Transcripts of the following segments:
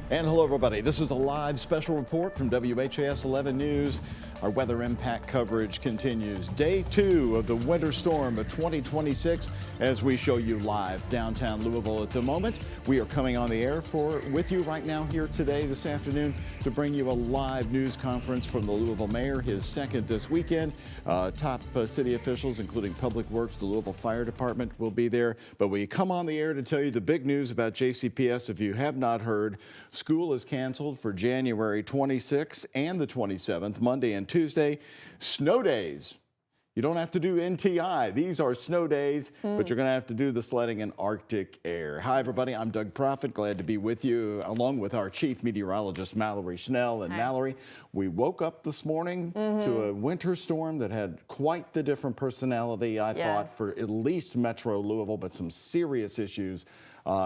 And hello, everybody. This is a live special report from WHAS 11 News. Our weather impact coverage continues. Day 2 of the winter storm of 2026 as we show you live downtown Louisville at the moment. We are coming on the air with you right now here today, this afternoon, to bring you a live news conference from the Louisville mayor, his second this weekend. Top city officials, including Public Works, the Louisville Fire Department will be there. But we come on the air to tell you the big news about JCPS. If you have not heard, school is canceled for January 26th and the 27th, Monday and Tuesday. Snow days. You don't have to do NTI. These are snow days, but you're going to have to do the sledding in Arctic air. Hi, everybody. I'm Doug Proffitt. Glad to be with you, along with our chief meteorologist, Mallory Schnell. And Mallory, we woke up this morning to a winter storm that had quite the different personality, I thought, for at least Metro Louisville, but some serious issues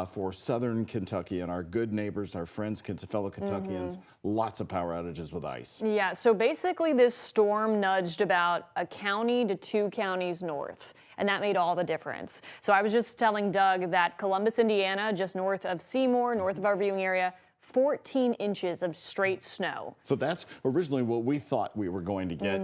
for southern Kentucky and our good neighbors, our friends, fellow Kentuckians. Lots of power outages with ice. Yeah, so basically this storm nudged about a county to 2 counties north, and that made all the difference. So I was just telling Doug that Columbus, Indiana, just north of Seymour, north of our viewing area, 14 inches of straight snow. So that's originally what we thought we were going to get.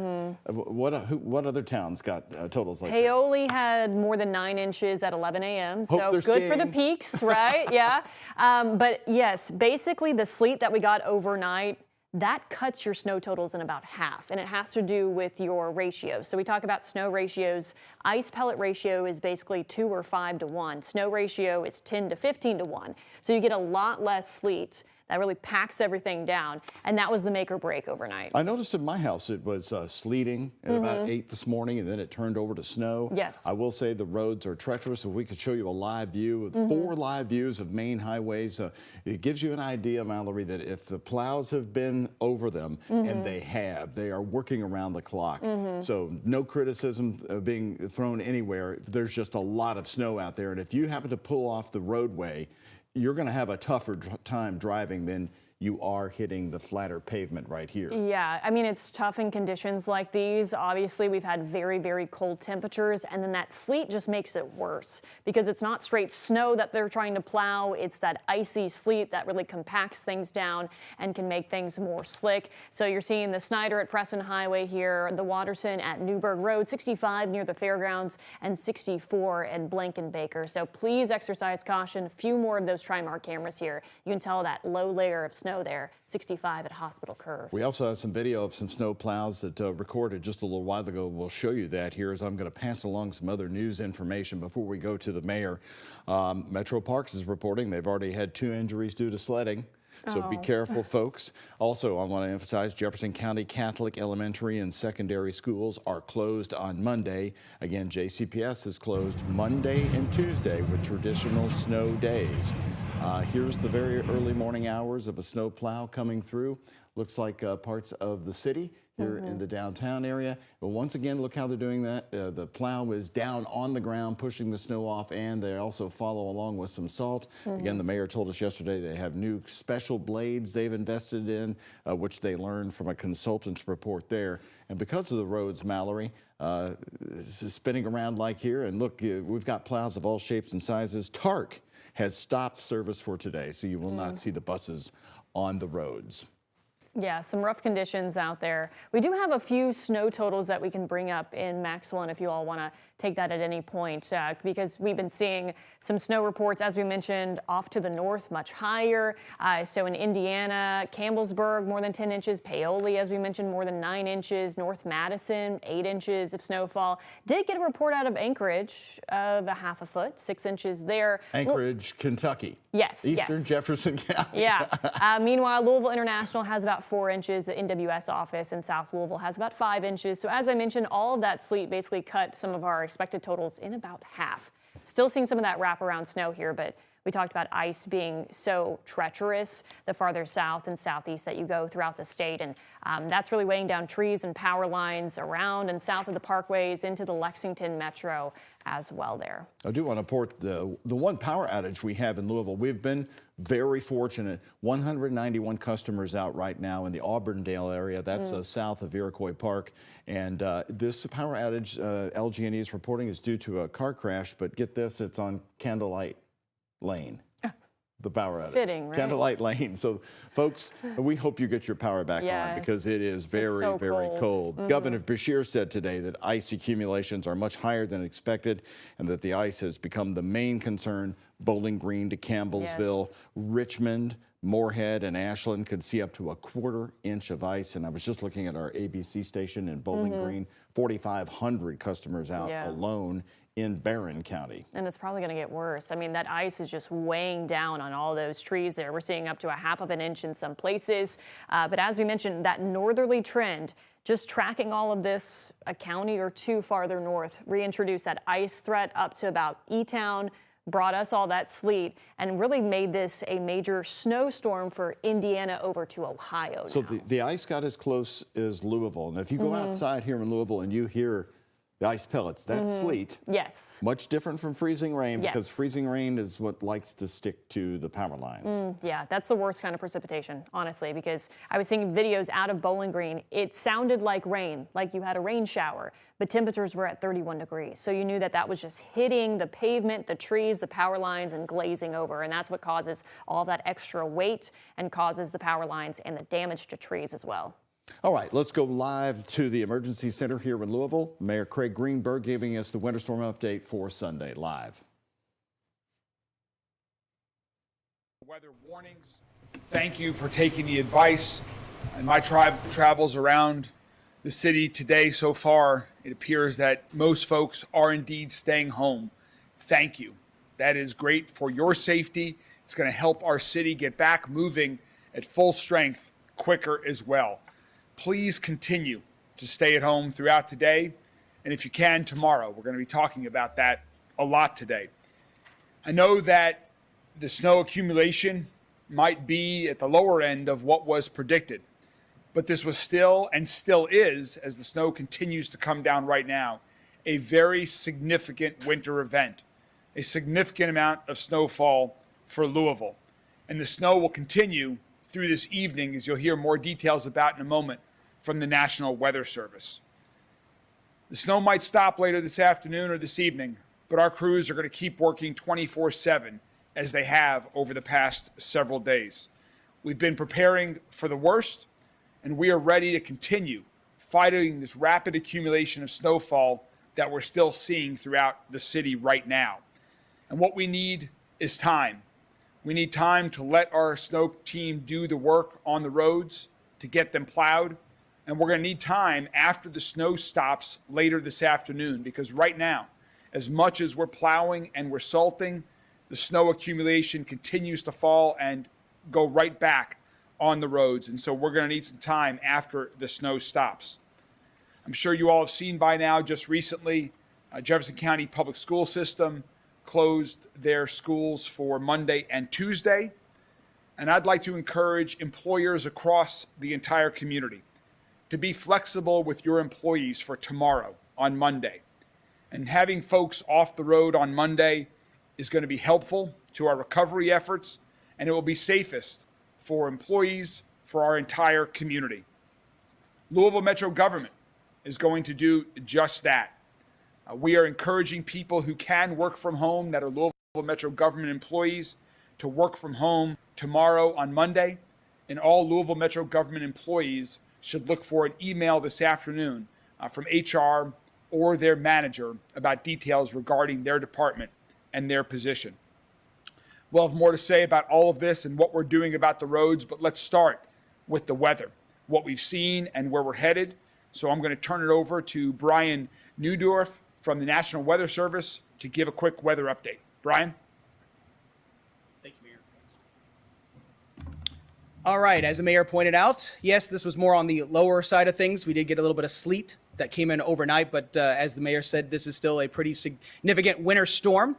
What other towns got totals like Paoli had more than 9 inches at 11 a.m. So good skiing. For the peaks, right? Yeah. But yes, basically the sleet that we got overnight, that cuts your snow totals in about half, and it has to do with your ratio. So we talk about snow ratios. Ice pellet ratio is basically 2 or 5 to 1. Snow ratio is 10 to 15 to 1. So you get a lot less sleet. That really packs everything down, and that was the make or break overnight. I noticed in my house it was sleeting at about 8 this morning, and then it turned over to snow. Yes. I will say the roads are treacherous, so we could show you a live view with 4 live views of main highways. It gives you an idea, Mallory, that if the plows have been over them, and they are working around the clock. So no criticism being thrown anywhere. There's just a lot of snow out there, and if you happen to pull off the roadway, you're going to have a tougher time driving than you are hitting the flatter pavement right here. Yeah, I mean, it's tough in conditions like these. Obviously, we've had very, very cold temperatures, and then that sleet just makes it worse because it's not straight snow that they're trying to plow. It's that icy sleet that really compacts things down and can make things more slick. So you're seeing the Snyder at Preston Highway here, the Watterson at Newburgh Road, 65 near the fairgrounds, and 64 at Blankenbaker. So please exercise caution. A few more of those Trimark cameras here. You can tell that low layer of snow there, 65 at Hospital Curve. We also have some video of some snow plows that recorded just a little while ago. We'll show you that here as I'm going to pass along some other news information before we go to the mayor. Metro Parks is reporting they've already had 2 injuries due to sledding. So be careful, folks. Also, I want to emphasize Jefferson County Catholic elementary and secondary schools are closed on Monday. Again, JCPS is closed Monday and Tuesday with traditional snow days. Here's the very early morning hours of a snow plow coming through. Looks like parts of the city here in the downtown area. But once again, look how they're doing that. The plow is down on the ground, pushing the snow off, and they also follow along with some salt. Again, the mayor told us yesterday they have new special blades they've invested in, which they learned from a consultant's report there. And because of the roads, Mallory, this is spinning around like here. And look, we've got plows of all shapes and sizes. TARC has stopped service for today, so you will not see the buses on the roads. Yeah, some rough conditions out there. We do have a few snow totals that we can bring up in Max 1 if you all want to take that at any point, because we've been seeing some snow reports, as we mentioned, off to the north, much higher. So in Indiana, Campbellsburg, more than 10 inches. Paoli, as we mentioned, more than 9 inches. North Madison, 8 inches of snowfall. Did get a report out of Anchorage of a half a foot, 6 inches there. Anchorage, Kentucky. Yes, Eastern Jefferson County. Yeah. Meanwhile, Louisville International has about 4 inches. The NWS office in South Louisville has about 5 inches. So as I mentioned, all of that sleet basically cut some of our expected totals in about half. Still seeing some of that wraparound snow here, but we talked about ice being so treacherous the farther south and southeast that you go throughout the state, and that's really weighing down trees and power lines around and south of the parkways into the Lexington metro as well there. I do want to report the one power outage we have in Louisville. We've been very fortunate. 191 customers out right now in the Auburndale area. That's south of Iroquois Park. And this power outage, LG&E is reporting, is due to a car crash. But get this, it's on Candlelight Lane. the power outage. Fitting, right? Candlelight Lane. So, folks, we hope you get your power back on because it is very, so very cold. Governor Beshear said today that ice accumulations are much higher than expected and that the ice has become the main concern. Bowling Green to Campbellsville, Richmond, Moorhead, and Ashland could see up to a 1/4 inch of ice. And I was just looking at our ABC station in Bowling Green, 4,500 customers out alone in Barron County. And it's probably going to get worse. I mean, that ice is just weighing down on all those trees there. We're seeing up to a 1/2 inch in some places. But as we mentioned, that northerly trend, just tracking all of this a county or two farther north, reintroduced that ice threat up to about E-Town, brought us all that sleet, and really made this a major snowstorm for Indiana over to Ohio. So the ice got as close as Louisville. And if you go outside here in Louisville and you hear the ice pellets, that's sleet. Yes. Much different from freezing rain because freezing rain is what likes to stick to the power lines. Yeah, that's the worst kind of precipitation, honestly, because I was seeing videos out of Bowling Green. It sounded like rain, like you had a rain shower, but temperatures were at 31 degrees. So you knew that that was just hitting the pavement, the trees, the power lines, and glazing over. And that's what causes all that extra weight and causes the power lines and the damage to trees as well. All right, let's go live to the emergency center here in Louisville. Mayor Craig Greenberg giving us the winter storm update for Sunday live. Weather warnings. Thank you for taking the advice. In my travels around the city today so far, it appears that most folks are indeed staying home. Thank you. That is great for your safety. It's going to help our city get back moving at full strength quicker as well. Please continue to stay at home throughout today, and if you can, tomorrow. We're going to be talking about that a lot today. I know that the snow accumulation might be at the lower end of what was predicted, but this was still, and still is, as the snow continues to come down right now, a very significant winter event, a significant amount of snowfall for Louisville. And the snow will continue through this evening, as you'll hear more details about in a moment from the National Weather Service. The snow might stop later this afternoon or this evening, but our crews are going to keep working 24/7 as they have over the past several days. We've been preparing for the worst, and we are ready to continue fighting this rapid accumulation of snowfall that we're still seeing throughout the city right now. And what we need is time. We need time to let our snow team do the work on the roads, to get them plowed. And we're going to need time after the snow stops later this afternoon, because right now, as much as we're plowing and we're salting, the snow accumulation continues to fall and go right back on the roads. And so we're going to need some time after the snow stops. I'm sure you all have seen by now, just recently, Jefferson County Public School System closed their schools for Monday and Tuesday. And I'd like to encourage employers across the entire community to be flexible with your employees for tomorrow on Monday. And having folks off the road on Monday is going to be helpful to our recovery efforts, and it will be safest for employees, for our entire community. Louisville Metro government is going to do just that. We are encouraging people who can work from home, that are Louisville Metro government employees, to work from home tomorrow on Monday, and all Louisville Metro government employees should look for an email this afternoon from HR or their manager about details regarding their department and their position. We'll have more to say about all of this and what we're doing about the roads, but let's start with the weather, what we've seen and where we're headed. So I'm going to turn it over to Brian Neudorf from the National Weather Service to give a quick weather update. Brian? Thank you, Mayor. All right, as the mayor pointed out, yes, this was more on the lower side of things. We did get a little bit of sleet that came in overnight, but as the mayor said, this is still a pretty significant winter storm.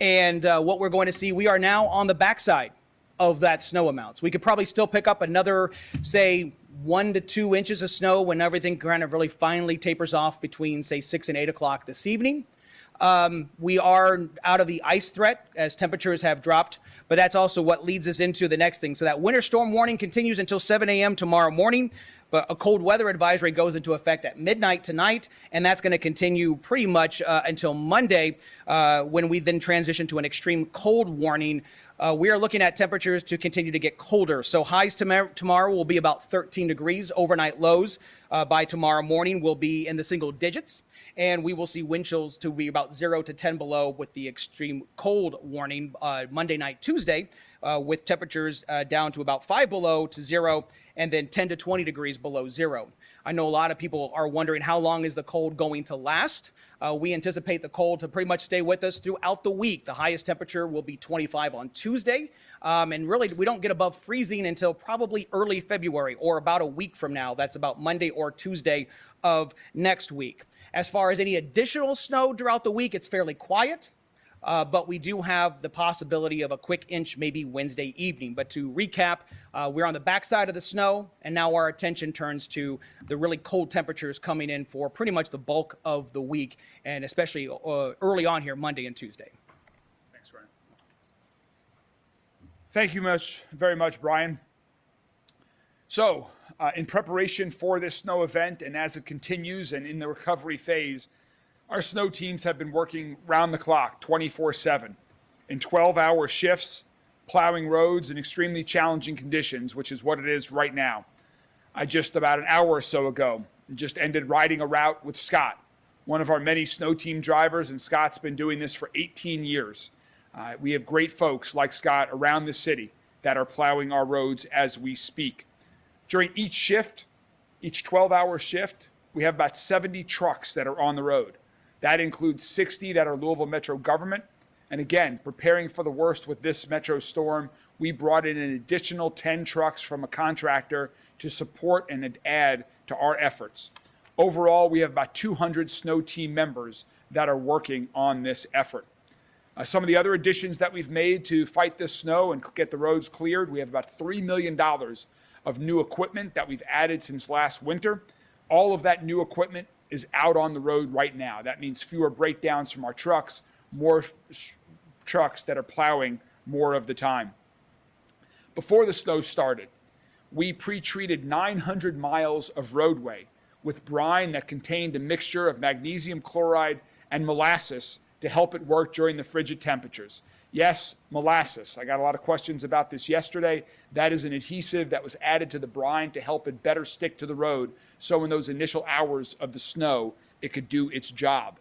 And what we're going to see, we are now on the backside of that snow amounts. We could probably still pick up another, say, 1 to 2 inches of snow when everything kind of really finally tapers off between, say, 6 and 8 o'clock this evening. We are out of the ice threat as temperatures have dropped, but that's also what leads us into the next thing. So that winter storm warning continues until 7 a.m. tomorrow morning. But a cold weather advisory goes into effect at midnight tonight, and that's going to continue pretty much until Monday, when we then transition to an extreme cold warning. We are looking at temperatures to continue to get colder. So highs tomorrow will be about 13 degrees. Overnight lows by tomorrow morning will be in the single digits. And we will see wind chills to be about 0 to 10 below with the extreme cold warning Monday night, Tuesday, with temperatures down to about 5 below to 0, and then 10 to 20 degrees below 0. I know a lot of people are wondering how long is the cold going to last. We anticipate the cold to pretty much stay with us throughout the week. The highest temperature will be 25 on Tuesday. And really, we don't get above freezing until probably early February, or about a week from now. That's about Monday or Tuesday of next week. As far as any additional snow throughout the week, it's fairly quiet. But we do have the possibility of a quick inch maybe Wednesday evening. But to recap, we're on the backside of the snow, and now our attention turns to the really cold temperatures coming in for pretty much the bulk of the week, and especially early on here, Monday and Tuesday. Thanks, Ryan. Thank you very much, Brian. So, in preparation for this snow event, and as it continues and in the recovery phase, our snow teams have been working round the clock, 24/7, in 12-hour shifts, plowing roads in extremely challenging conditions, which is what it is right now. I just about an hour or so ago just ended riding a route with Scott, one of our many snow team drivers, and Scott's been doing this for 18 years. We have great folks like Scott around the city that are plowing our roads as we speak. During each shift, each 12-hour shift, we have about 70 trucks that are on the road. That includes 60 that are Louisville Metro government. And again, preparing for the worst with this Metro storm, we brought in an additional 10 trucks from a contractor to support and add to our efforts. Overall, we have about 200 snow team members that are working on this effort. Some of the other additions that we've made to fight this snow and get the roads cleared, we have about $3 million of new equipment that we've added since last winter. All of that new equipment is out on the road right now. That means fewer breakdowns from our trucks, more trucks that are plowing more of the time. Before the snow started, we pre-treated 900 miles of roadway with brine that contained a mixture of magnesium chloride and molasses to help it work during the frigid temperatures. Yes, molasses. I got a lot of questions about this yesterday. That is an adhesive that was added to the brine to help it better stick to the road, so in those initial hours of the snow, it could do its job.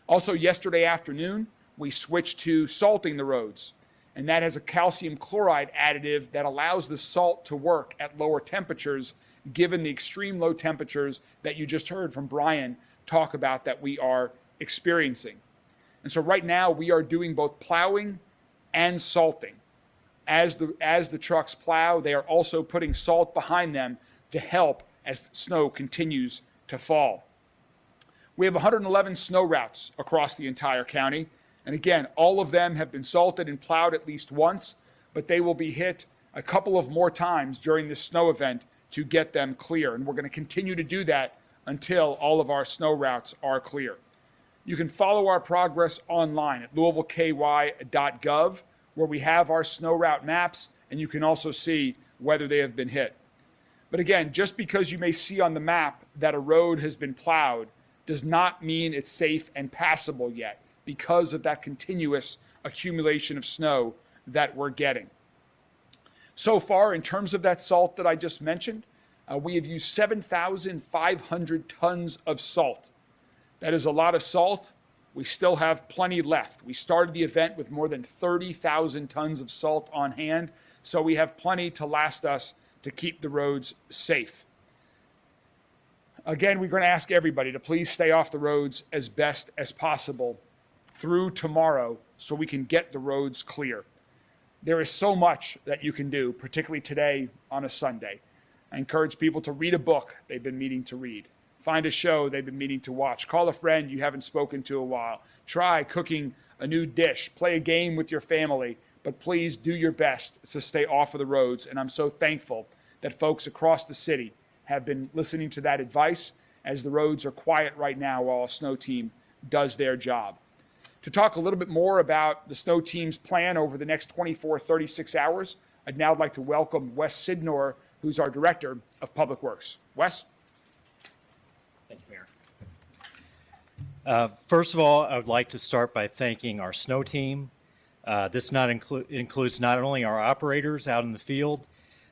Also, yesterday afternoon, we switched to salting the roads, and that has a calcium chloride additive that allows the salt to work at lower temperatures, given the extreme low temperatures that you just heard from Brian talk about that we are experiencing. And so right now we are doing both plowing and salting. As the trucks plow, they are also putting salt behind them to help as snow continues to fall. We have 111 snow routes across the entire county. And again, all of them have been salted and plowed at least once, but they will be hit a couple of more times during this snow event to get them clear. And we're going to continue to do that until all of our snow routes are clear. You can follow our progress online at louisvilleky.gov, where we have our snow route maps, and you can also see whether they have been hit. But again, just because you may see on the map that a road has been plowed does not mean it's safe and passable yet, because of that continuous accumulation of snow that we're getting. So far, in terms of that salt that I just mentioned, we have used 7,500 tons of salt. That is a lot of salt. We still have plenty left. We started the event with more than 30,000 tons of salt on hand, so we have plenty to last us to keep the roads safe. Again, we're going to ask everybody to please stay off the roads as best as possible through tomorrow so we can get the roads clear. There is so much that you can do, particularly today on a Sunday. I encourage people to read a book they've been meaning to read. Find a show they've been meaning to watch. Call a friend you haven't spoken to in a while. Try cooking a new dish. Play a game with your family. But please do your best to stay off of the roads. And I'm so thankful that folks across the city have been listening to that advice as the roads are quiet right now while a snow team does their job. To talk a little bit more about the snow team's plan over the next 36 hours, I'd now like to welcome Wes Sidnor who's our Director of Public Works. Wes? Thank you, Mayor. First of all, I would like to start by thanking our snow team. This includes not only our operators out in the field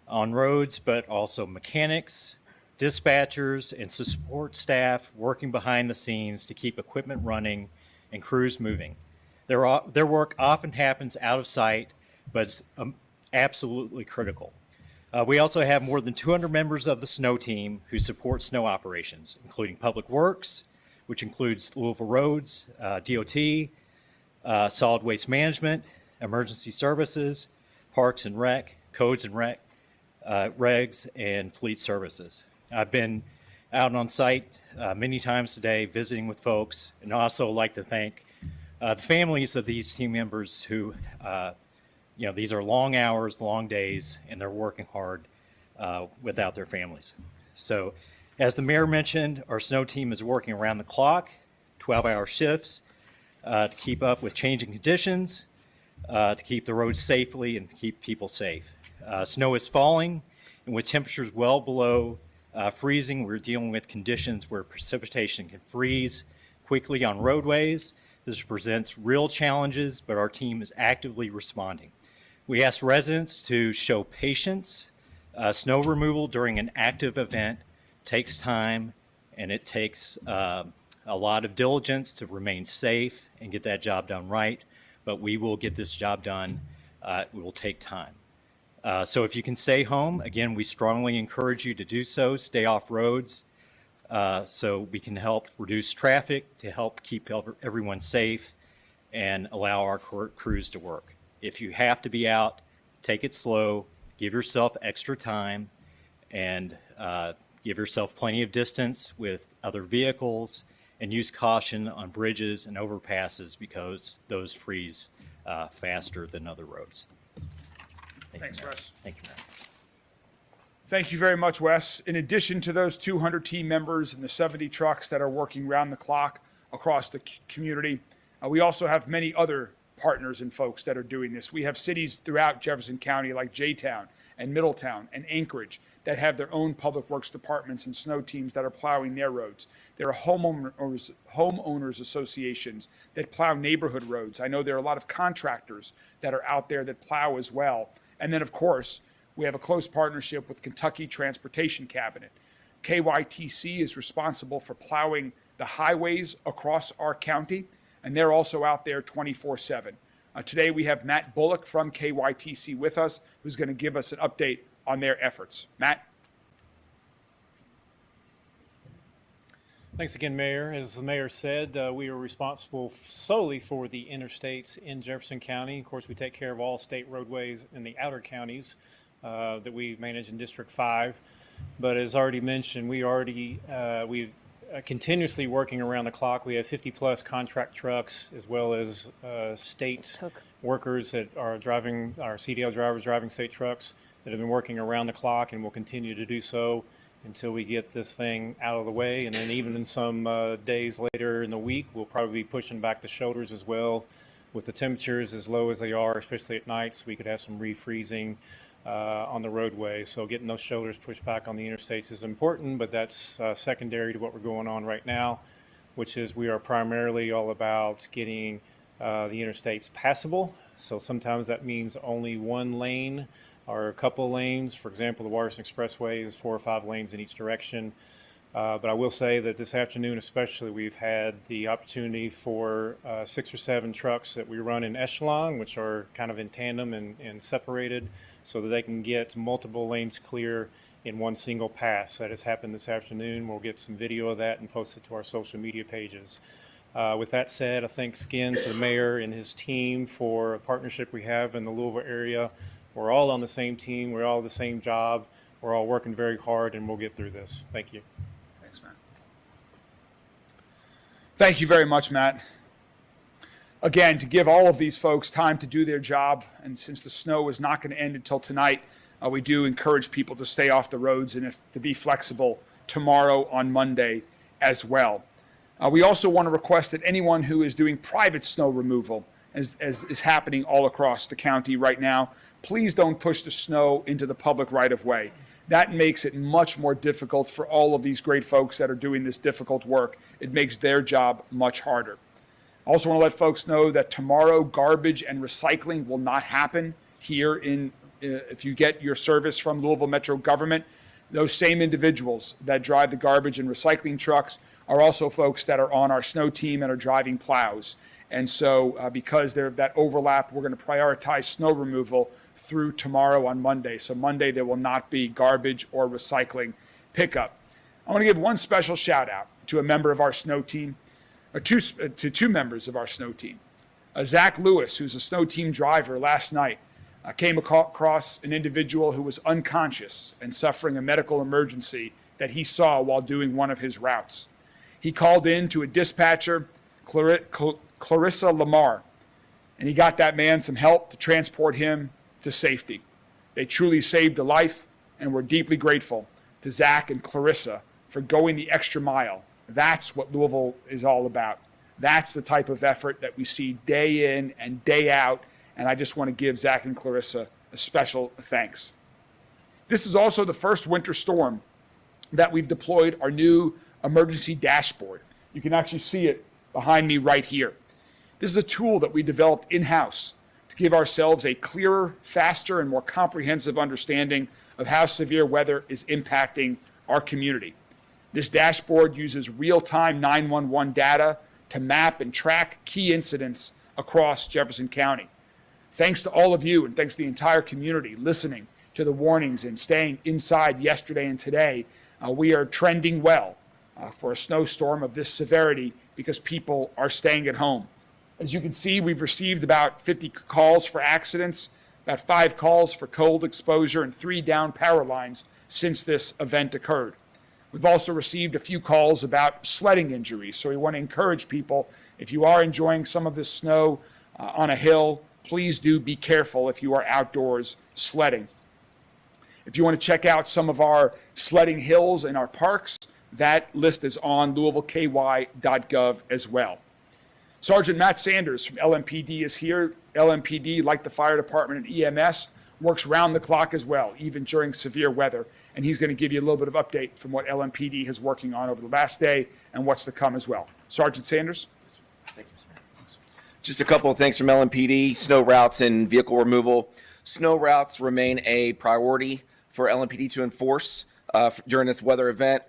on roads, but also mechanics, dispatchers, and support staff working behind the scenes to keep equipment running and crews moving. Their work often happens out of sight, but it's absolutely critical. We also have more than 200 members of the snow team who support snow operations, including Public Works, which includes Louisville Roads, DOT, Solid Waste Management, Emergency Services, Parks and Rec, Codes and Rec, Regs, and Fleet Services. I've been out on site many times today visiting with folks, and also like to thank the families of these team members who, these are long hours, long days, and they're working hard without their families. So, as the mayor mentioned, our snow team is working around the clock, 12-hour shifts, to keep up with changing conditions, to keep the roads safely and to keep people safe. Snow is falling, and with temperatures well below freezing, we're dealing with conditions where precipitation can freeze quickly on roadways. This presents real challenges, but our team is actively responding. We ask residents to show patience. Snow removal during an active event takes time, and it takes a lot of diligence to remain safe and get that job done right, but we will get this job done. It will take time. So if you can stay home, again, we strongly encourage you to do so. Stay off roads so we can help reduce traffic, to help keep everyone safe and allow our crews to work. If you have to be out, take it slow, give yourself extra time, and give yourself plenty of distance with other vehicles, and use caution on bridges and overpasses because those freeze faster than other roads. Thanks, Wes. Thank you, Mayor. Thank you very much, Wes. In addition to those 200 team members and the 70 trucks that are working round the clock across the community, we also have many other partners and folks that are doing this. We have cities throughout Jefferson County like J-Town and Middletown and Anchorage that have their own public works departments and snow teams that are plowing their roads. There are homeowners associations that plow neighborhood roads. I know there are a lot of contractors that are out there that plow as well. And then, of course, we have a close partnership with Kentucky Transportation Cabinet. KYTC is responsible for plowing the highways across our county, and they're also out there 24/7. Today we have Matt Bullock from KYTC with us, who's going to give us an update on their efforts. Matt? Thanks again, Mayor. As the mayor said, we are responsible solely for the interstates in Jefferson County. Of course, we take care of all state roadways in the outer counties that we manage in District 5. But as already mentioned, we've continuously working around the clock. We have 50-plus contract trucks as well as state workers that are driving, our CDL drivers driving state trucks that have been working around the clock and will continue to do so until we get this thing out of the way. And then even in some days later in the week, we'll probably be pushing back the shoulders as well. With the temperatures as low as they are, especially at night, so we could have some refreezing on the roadway. So getting those shoulders pushed back on the interstates is important, but that's secondary to what we're going on right now, which is we are primarily all about getting the interstates passable. So sometimes that means only one lane or a couple lanes. For example, the Waterson Expressway is 4 or 5 lanes in each direction. But I will say that this afternoon especially, we've had the opportunity for 6 or 7 trucks that we run in echelon, which are kind of in tandem and separated, so that they can get multiple lanes clear in one single pass. That has happened this afternoon. We'll get some video of that and post it to our social media pages. With that said, thanks again to the mayor and his team for a partnership we have in the Louisville area. We're all on the same team. We're all the same job. We're all working very hard, and we'll get through this. Thank you. Thanks, Matt. Thank you very much, Matt. Again, to give all of these folks time to do their job, and since the snow is not going to end until tonight, we do encourage people to stay off the roads and to be flexible tomorrow on Monday as well. We also want to request that anyone who is doing private snow removal, as is happening all across the county right now, please don't push the snow into the public right-of-way. that makes it much more difficult for all of these great folks that are doing this difficult work. It makes their job much harder. I also want to let folks know that tomorrow garbage and recycling will not happen here if you get your service from Louisville Metro government. Those same individuals that drive the garbage and recycling trucks are also folks that are on our snow team and are driving plows. And so because there's that overlap, we're going to prioritize snow removal through tomorrow on Monday. So Monday there will not be garbage or recycling pickup. I want to give one special shout out to a member of our snow team, or two members of our snow team. Zach Lewis, who's a snow team driver last night, came across an individual who was unconscious and suffering a medical emergency that he saw while doing one of his routes. He called in to a dispatcher, Clarissa Lamar, and he got that man some help to transport him to safety. They truly saved a life, and we're deeply grateful to Zach and Clarissa for going the extra mile. That's what Louisville is all about. That's the type of effort that we see day in and day out, and I just want to give Zach and Clarissa a special thanks. This is also the first winter storm that we've deployed our new emergency dashboard. You can actually see it behind me right here. This is a tool that we developed in-house to give ourselves a clearer, faster, and more comprehensive understanding of how severe weather is impacting our community. This dashboard uses real-time 911 data to map and track key incidents across Jefferson County. Thanks to all of you and thanks to the entire community listening to the warnings and staying inside yesterday and today, we are trending well for a snowstorm of this severity because people are staying at home. As you can see, we've received about 50 calls for accidents, about 5 calls for cold exposure, and 3 down power lines since this event occurred. We've also received a few calls about sledding injuries, so we want to encourage people, if you are enjoying some of this snow on a hill, please do be careful if you are outdoors sledding. If you want to check out some of our sledding hills in our parks, that list is on louisvilleky.gov as well. Sergeant Matt Sanders from LMPD is here. LMPD, like the fire department and EMS, works round the clock as well, even during severe weather. And he's going to give you a little bit of update from what LMPD is working on over the last day and what's to come as well. Sergeant Sanders. Thank you, Mr. Mayor. Just a couple of things from LMPD, snow routes and vehicle removal. Snow routes remain a priority for LMPD to enforce during this weather event.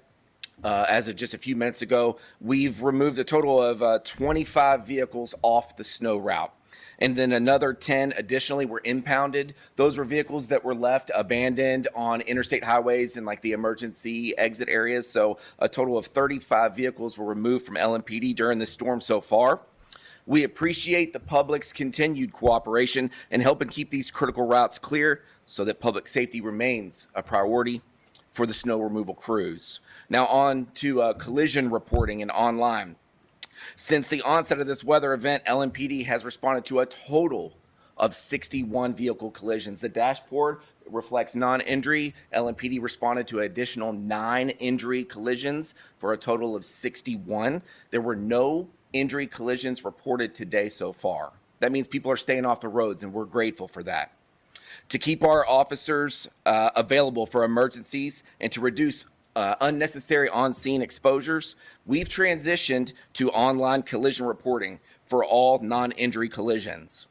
As of just a few minutes ago, we've removed a total of 25 vehicles off the snow route. And then another 10 additionally were impounded. Those were vehicles that were left abandoned on interstate highways and like the emergency exit areas. So a total of 35 vehicles were removed from LMPD during this storm so far. We appreciate the public's continued cooperation in helping keep these critical routes clear so that public safety remains a priority for the snow removal crews. Now on to collision reporting and online. Since the onset of this weather event, LMPD has responded to a total of 61 vehicle collisions. The dashboard reflects non-injury. LMPD responded to an additional 9 injury collisions for a total of 61. There were no injury collisions reported today so far. That means people are staying off the roads, and we're grateful for that. To keep our officers available for emergencies and to reduce unnecessary on-scene exposures, we've transitioned to online collision reporting for all non-injury collisions.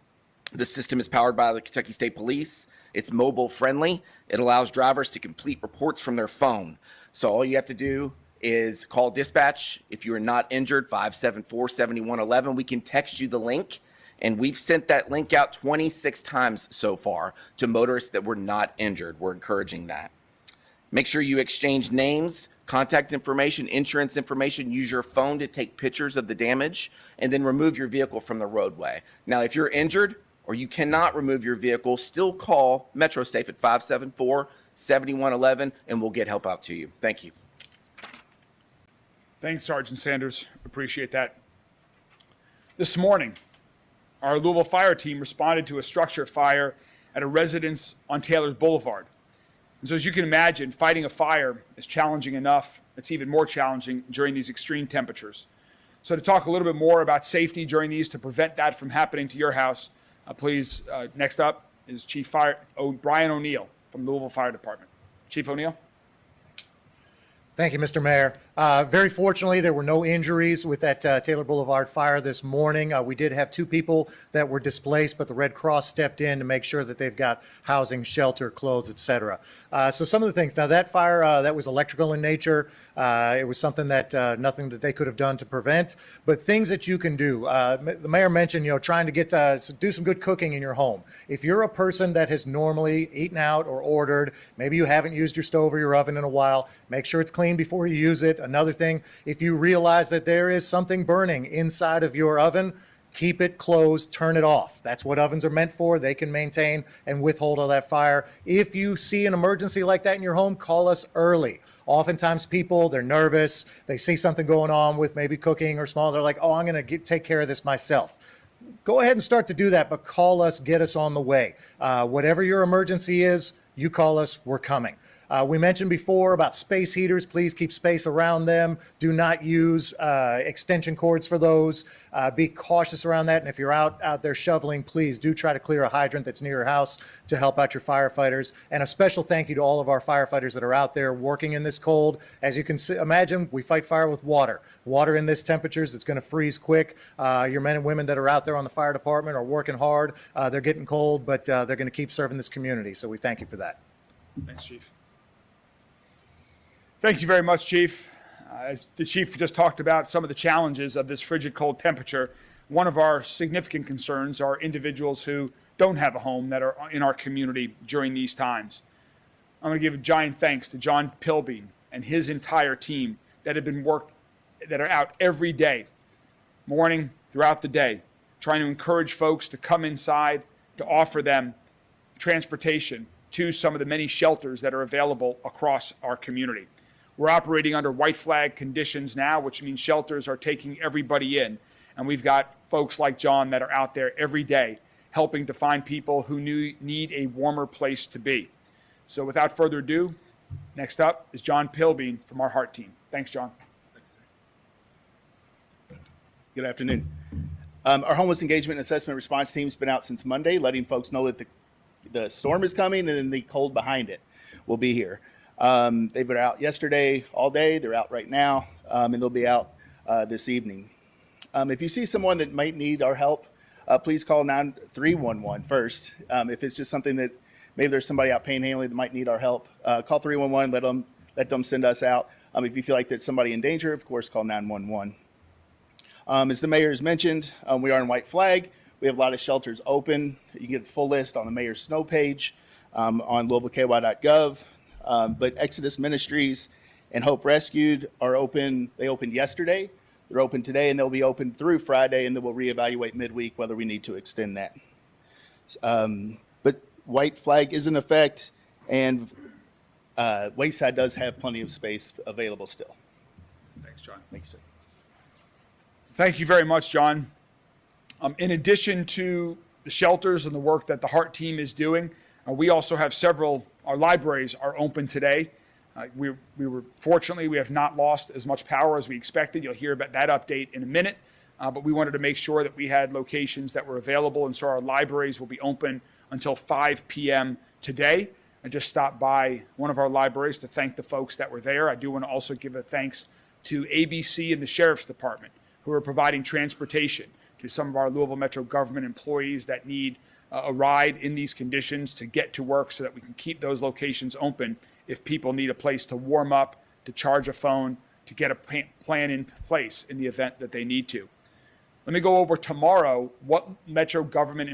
The system is powered by the Kentucky State Police. It's mobile friendly. It allows drivers to complete reports from their phone. So all you have to do is call dispatch. If you are not injured, 574-7111. We can text you the link, and we've sent that link out 26 times so far to motorists that were not injured. We're encouraging that. Make sure you exchange names, contact information, insurance information. Use your phone to take pictures of the damage, and then remove your vehicle from the roadway. Now, if you're injured or you cannot remove your vehicle, still call MetroSafe at 574-7111, and we'll get help out to you. Thank you. Thanks, Sergeant Sanders. Appreciate that. This morning, our Louisville fire team responded to a structure fire at a residence on Taylor's Boulevard. And so as you can imagine, fighting a fire is challenging enough. It's even more challenging during these extreme temperatures. So to talk a little bit more about safety during these to prevent that from happening to your house, please, next up is Chief Brian O'Neill from the Louisville Fire Department. Chief O'Neill. Thank you, Mr. Mayor. Very fortunately, there were no injuries with that Taylor Boulevard fire this morning. We did have 2 people that were displaced, but the Red Cross stepped in to make sure that they've got housing, shelter, clothes, etc. So some of the things, now that fire, that was electrical in nature. It was something that nothing that they could have done to prevent, but things that you can do. The mayor mentioned, trying to get do some good cooking in your home. If you're a person that has normally eaten out or ordered, maybe you haven't used your stove or your oven in a while, make sure it's clean before you use it. Another thing, if you realize that there is something burning inside of your oven, keep it closed, turn it off. That's what ovens are meant for. They can maintain and withhold all that fire. If you see an emergency like that in your home, call us early. Oftentimes people, they're nervous, they see something going on with maybe cooking or small, they're like, oh, I'm going to take care of this myself. Go ahead and start to do that, but call us, get us on the way. Whatever your emergency is, you call us, we're coming. We mentioned before about space heaters. Please keep space around them. Do not use extension cords for those. Be cautious around that. And if you're out there shoveling, please do try to clear a hydrant that's near your house to help out your firefighters. And a special thank you to all of our firefighters that are out there working in this cold. As you can imagine, we fight fire with water. Water in this temperatures, it's going to freeze quick. Your men and women that are out there on the fire department are working hard. They're getting cold, but they're going to keep serving this community. So we thank you for that. Thanks, Chief. Thank you very much, Chief. As the Chief just talked about some of the challenges of this frigid cold temperature, one of our significant concerns are individuals who don't have a home that are in our community during these times. I'm going to give a giant thanks to John Pilbeam and his entire team that are out every day, morning, throughout the day, trying to encourage folks to come inside, to offer them transportation to some of the many shelters that are available across our community. We're operating under white flag conditions now, which means shelters are taking everybody in. And we've got folks like John that are out there every day helping to find people who need a warmer place to be. So without further ado, next up is John Pilbeam from our Heart team. Thanks, John. Good afternoon. Our homeless engagement and assessment response team's been out since Monday, letting folks know that the storm is coming and then the cold behind it will be here. They've been out yesterday all day. They're out right now, and they'll be out this evening. If you see someone that might need our help, please call 311 first. If it's just something that maybe there's somebody out panhandling that might need our help, call 311. Let them send us out. If you feel like there's somebody in danger, of course, call 911. As the mayor has mentioned, we are in white flag. We have a lot of shelters open. You can get a full list on the mayor's snow page on LouisvilleKY.gov. But Exodus Ministries and Hope Rescued are open. They opened yesterday. They're open today, and they'll be open through Friday, and then we'll reevaluate midweek whether we need to extend that. But white flag is in effect, and Wayside does have plenty of space available still. Thanks, John. Thanks, sir. Thank you very much, John. In addition to the shelters and the work that the Heart team is doing, we also have our libraries are open today. Fortunately, we have not lost as much power as we expected. You'll hear about that update in a minute, but we wanted to make sure that we had locations that were available, and so our libraries will be open until 5 p.m. today. I just stopped by one of our libraries to thank the folks that were there. I do want to also give a thanks to ABC and the Sheriff's Department, who are providing transportation to some of our Louisville Metro government employees that need a ride in these conditions to get to work, so that we can keep those locations open if people need a place to warm up, to charge a phone, to get a plan in place in the event that they need to. Let me go over tomorrow what Metro government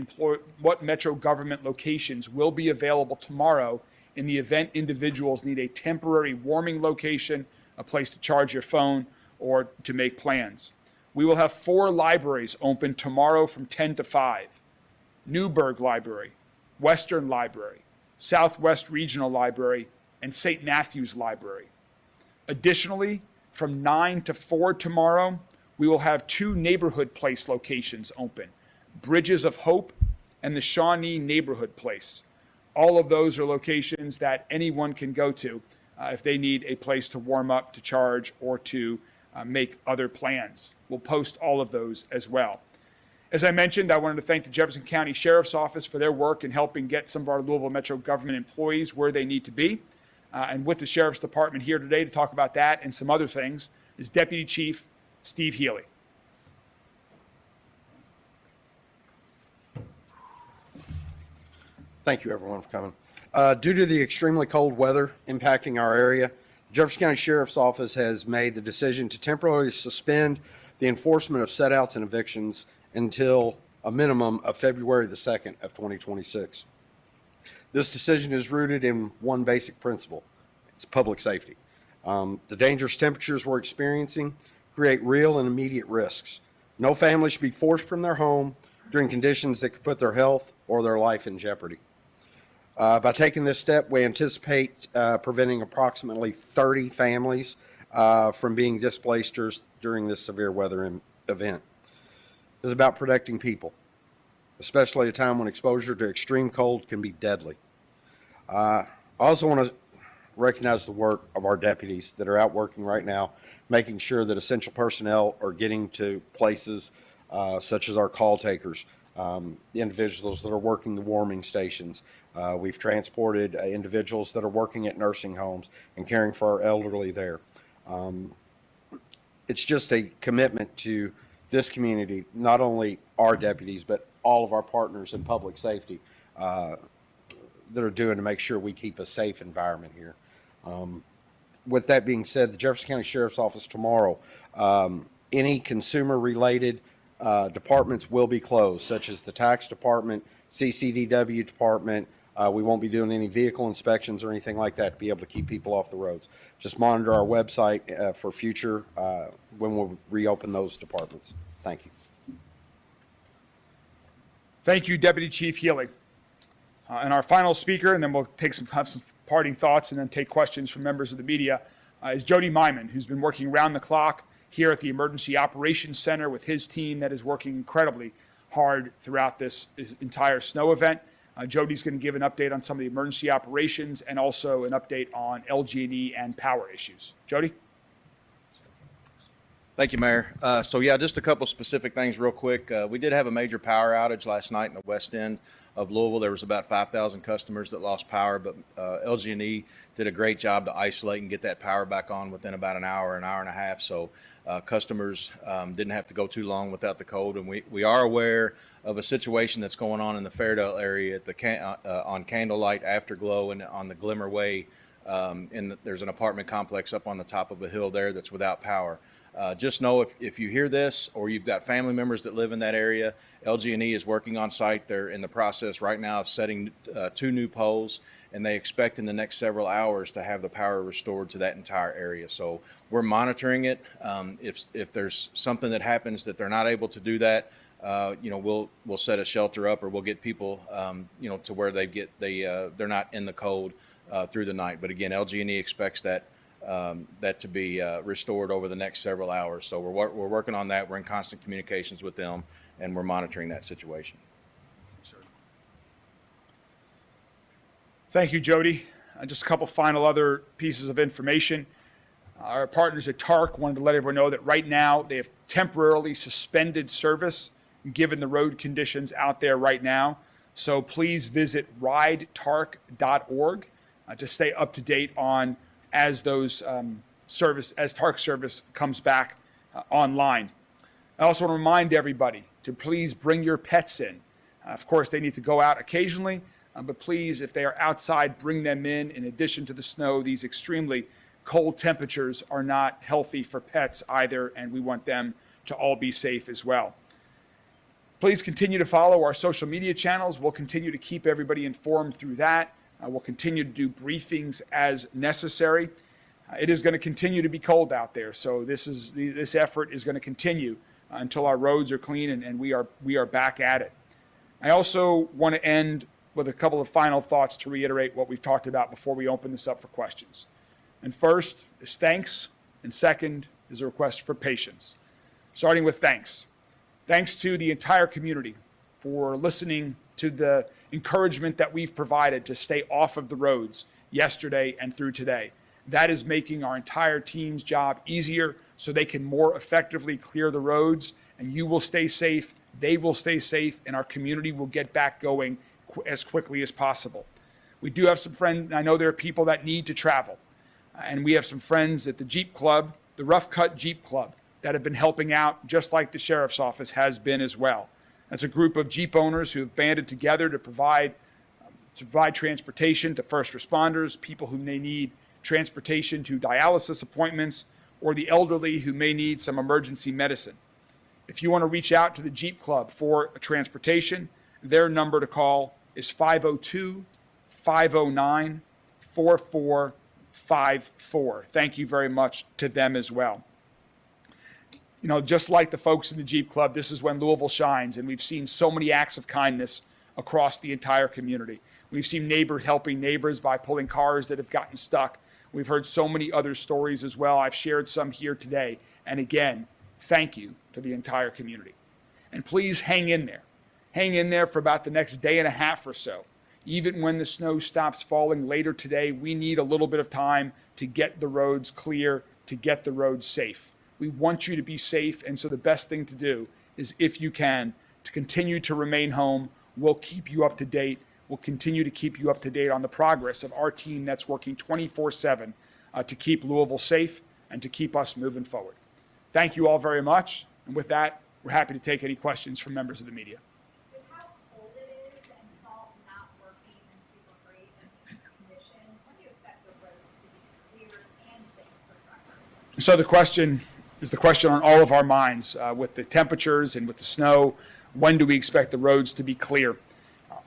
locations will be available tomorrow in the event individuals need a temporary warming location, a place to charge your phone, or to make plans. We will have 4 libraries open tomorrow from 10 to 5. Newburgh Library, Western Library, Southwest Regional Library, and St. Matthew's Library. Additionally, from 9 to 4 tomorrow, we will have 2 neighborhood place locations open, Bridges of Hope and the Shawnee Neighborhood Place. All of those are locations that anyone can go to if they need a place to warm up, to charge, or to make other plans. We'll post all of those as well. As I mentioned, I wanted to thank the Jefferson County Sheriff's Office for their work in helping get some of our Louisville Metro government employees where they need to be. And with the Sheriff's Department here today to talk about that and some other things is Deputy Chief Steve Healy. Thank you, everyone, for coming. Due to the extremely cold weather impacting our area, Jefferson County Sheriff's Office has made the decision to temporarily suspend the enforcement of setouts and evictions until a minimum of February the 2nd of 2026. This decision is rooted in one basic principle. It's public safety. The dangerous temperatures we're experiencing create real and immediate risks. No family should be forced from their home during conditions that could put their health or their life in jeopardy. By taking this step, we anticipate preventing approximately 30 families from being displaced during this severe weather event. This is about protecting people, especially at a time when exposure to extreme cold can be deadly. I also want to recognize the work of our deputies that are out working right now, making sure that essential personnel are getting to places such as our call takers, the individuals that are working the warming stations. We've transported individuals that are working at nursing homes and caring for our elderly there. It's just a commitment to this community, not only our deputies, but all of our partners in public safety that are doing to make sure we keep a safe environment here. With that being said, the Jefferson County Sheriff's Office tomorrow, any consumer-related departments will be closed, such as the tax department, CCDW department. We won't be doing any vehicle inspections or anything like that to be able to keep people off the roads. Just monitor our website for future when we'll reopen those departments. Thank you. Thank you, Deputy Chief Healy. And our final speaker, and then we'll have some parting thoughts and then take questions from members of the media, is Jody Myman, who's been working around the clock here at the Emergency Operations Center with his team that is working incredibly hard throughout this entire snow event. Jody's going to give an update on some of the emergency operations and also an update on LG&E and power issues. Jody? Thank you, Mayor. So yeah, just a couple specific things real quick. We did have a major power outage last night in the west end of Louisville. There was about 5,000 customers that lost power, but LG&E did a great job to isolate and get that power back on within about an hour and a half. So customers didn't have to go too long without the code. And we are aware of a situation that's going on in the Fairdale area at the on Candlelight, Afterglow, and on the Glimmer Way. There's an apartment complex up on the top of a hill there that's without power. Just know if you hear this or you've got family members that live in that area, LG&E is working on site. They're in the process right now of setting 2 new poles, and they expect in the next several hours to have the power restored to that entire area. So we're monitoring it. If there's something that happens that they're not able to do that, we'll set a shelter up, or we'll get people to where they're not in the cold through the night. But again, LG&E expects that to be restored over the next several hours. So we're working on that. We're in constant communications with them, and we're monitoring that situation. Thank you, Jody. Just a couple final other pieces of information. Our partners at TARC wanted to let everyone know that right now they have temporarily suspended service given the road conditions out there right now. So please visit ridetarc.org to stay up to date on as those as TARC service comes back online. I also want to remind everybody to please bring your pets in. Of course, they need to go out occasionally, but please, if they are outside, bring them in. In addition to the snow, these extremely cold temperatures are not healthy for pets either, and we want them to all be safe as well. Please continue to follow our social media channels. We'll continue to keep everybody informed through that. We'll continue to do briefings as necessary. It is going to continue to be cold out there, so this effort is going to continue until our roads are clean and we are back at it. I also want to end with a couple of final thoughts to reiterate what we've talked about before we open this up for questions. And first is thanks, and second is a request for patience. Starting with thanks. Thanks to the entire community for listening to the encouragement that we've provided to stay off of the roads yesterday and through today. That is making our entire team's job easier so they can more effectively clear the roads, and you will stay safe, they will stay safe, and our community will get back going as quickly as possible. We do have some friends, I know there are people that need to travel. And we have some friends at the Jeep Club, the Rough Cut Jeep Club, that have been helping out just like the Sheriff's Office has been as well. That's a group of Jeep owners who have banded together to provide transportation to first responders, people who may need transportation to dialysis appointments, or the elderly who may need some emergency medicine. If you want to reach out to the Jeep Club for transportation, their number to call is 502-509-4454. Thank you very much to them as well. You know, just like the folks in the Jeep Club, this is when Louisville shines, and we've seen so many acts of kindness across the entire community. We've seen neighbors helping neighbors by pulling cars that have gotten stuck. We've heard so many other stories as well. I've shared some here today. And again, thank you to the entire community. And please hang in there. Hang in there for about the next day and a half or so. Even when the snow stops falling later today, we need a little bit of time to get the roads clear, to get the roads safe. We want you to be safe, and so the best thing to do is, if you can, to continue to remain home. We'll keep you up to date. We'll continue to keep you up to date on the progress of our team that's working 24/7 to keep Louisville safe and to keep us moving forward. Thank you all very much. And with that, we're happy to take any questions from members of the media. With how cold it is and salt not working in super great conditions, when do you expect the roads to be cleared and safe for drivers? So the question is the question on all of our minds with the temperatures and with the snow. When do we expect the roads to be clear?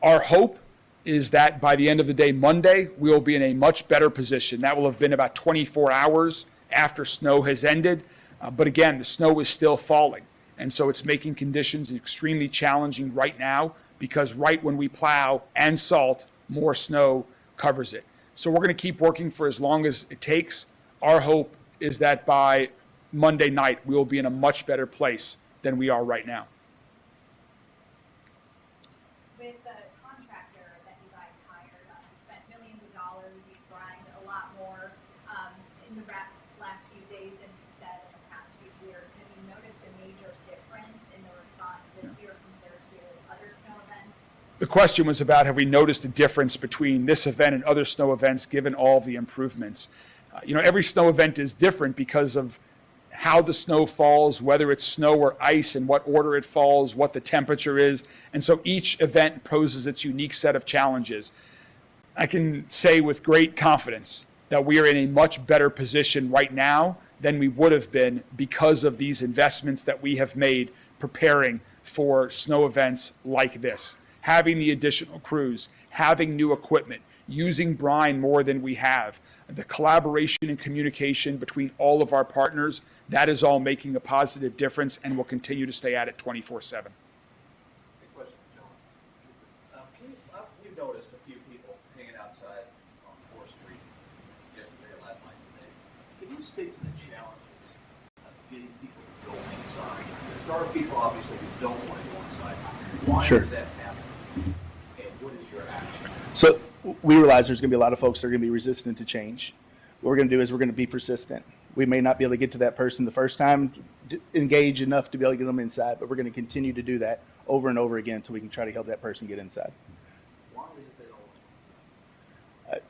Our hope is that by the end of the day, Monday, we will be in a much better position. That will have been about 24 hours after snow has ended. But again, the snow is still falling. And so it's making conditions extremely challenging right now because right when we plow and salt, more snow covers it. So we're going to keep working for as long as it takes. Our hope is that by Monday night, we will be in a much better place than we are right now. With the contractor that you guys hired, you spent millions of dollars, you grind a lot more in the last few days than you said in the past few years. Have you noticed a major difference in the response this year compared to other snow events? The question was about, have we noticed a difference between this event and other snow events given all the improvements? Every snow event is different because of how the snow falls, whether it's snow or ice, in what order it falls, what the temperature is. And so each event poses its unique set of challenges. I can say with great confidence that we are in a much better position right now than we would have been because of these investments that we have made preparing for snow events like this. Having the additional crews, having new equipment, using brine more than we have, the collaboration and communication between all of our partners, that is all making a positive difference and will continue to stay at it 24/7. Question, John. We've noticed a few people hanging outside on 4th Street yesterday or last night today. Can you speak to the challenges of getting people to go inside? There are people obviously who don't want to go inside. Why does that happen? And what is your action? So we realize there's going to be a lot of folks that are going to be resistant to change. What we're going to do is we're going to be persistent. We may not be able to get to that person the first time, engage enough to be able to get them inside, but we're going to continue to do that over and over again until we can try to help that person get inside. Why is it they don't?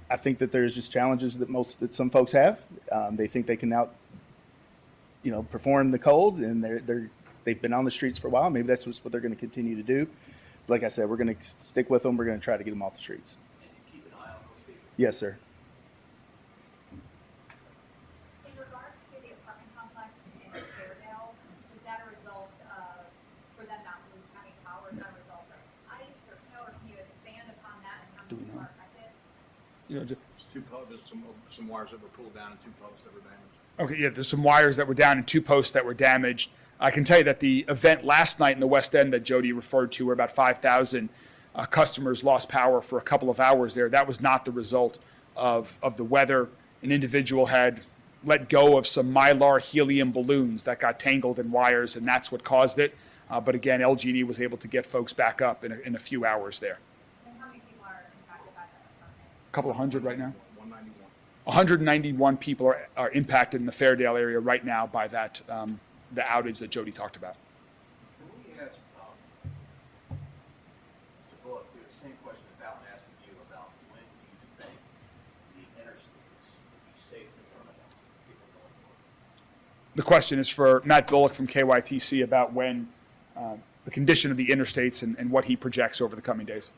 I think that there's just challenges that some folks have. They think they can perform the cold, and they've been on the streets for a while. Maybe that's what they're going to continue to do. Like I said, we're going to stick with them. We're going to try to get them off the streets. And you keep an eye on those people? Yes, sir. In regards to the apartment complex in Fairdale, was that a result of, for them not having power, is that a result of ice or snow, or can you expand upon that and how many people are affected? There's some wires that were pulled down and 2 posts that were damaged. Okay, yeah, there's some wires that were down and 2 posts that were damaged. I can tell you that the event last night in the West End that Jody referred to, where about 5,000 customers lost power for a couple of hours there, that was not the result of the weather. An individual had let go of some Mylar helium balloons that got tangled in wires, and that's what caused it. But again, LG&E was able to get folks back up in a few hours there. And how many people are impacted by that apartment? A couple of hundred right now. 191. 191 people are impacted in the Fairdale area right now by that the outage that Jody talked about. Can we ask Mr. Bullock the same question that Alan asked of you the question is for Matt Bullock from KYTC about when the condition of the interstates and what he projects over the coming days.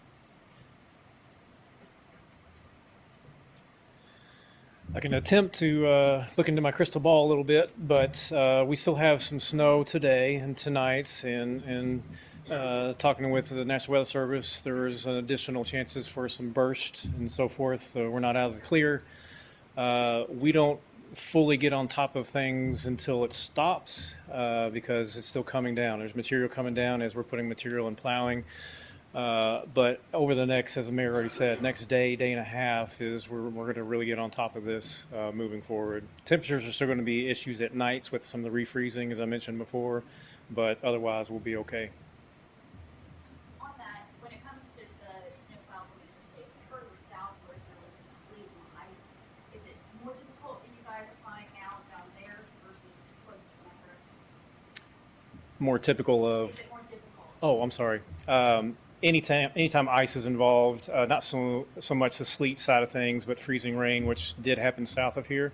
I can attempt to look into my crystal ball a little bit, but we still have some snow today and tonight, and talking with the National Weather Service, there's additional chances for some burst and so forth. We're not out of the clear. We don't fully get on top of things until it stops because it's still coming down. There's material coming down as we're putting material and plowing. But over the next, as the mayor already said, next day, day and a half is we're going to really get on top of this moving forward. Temperatures are still going to be issues at nights with some of the refreezing, as I mentioned before, but otherwise we'll be okay. On that, when it comes to the snowplows on the interstates, further south where there was sleet and ice, is it more difficult that you guys are finding out down there versus close to the river? More typical of. Is it more difficult? Oh, I'm sorry. Anytime ice is involved, not so much the sleet side of things, but freezing rain, which did happen south of here.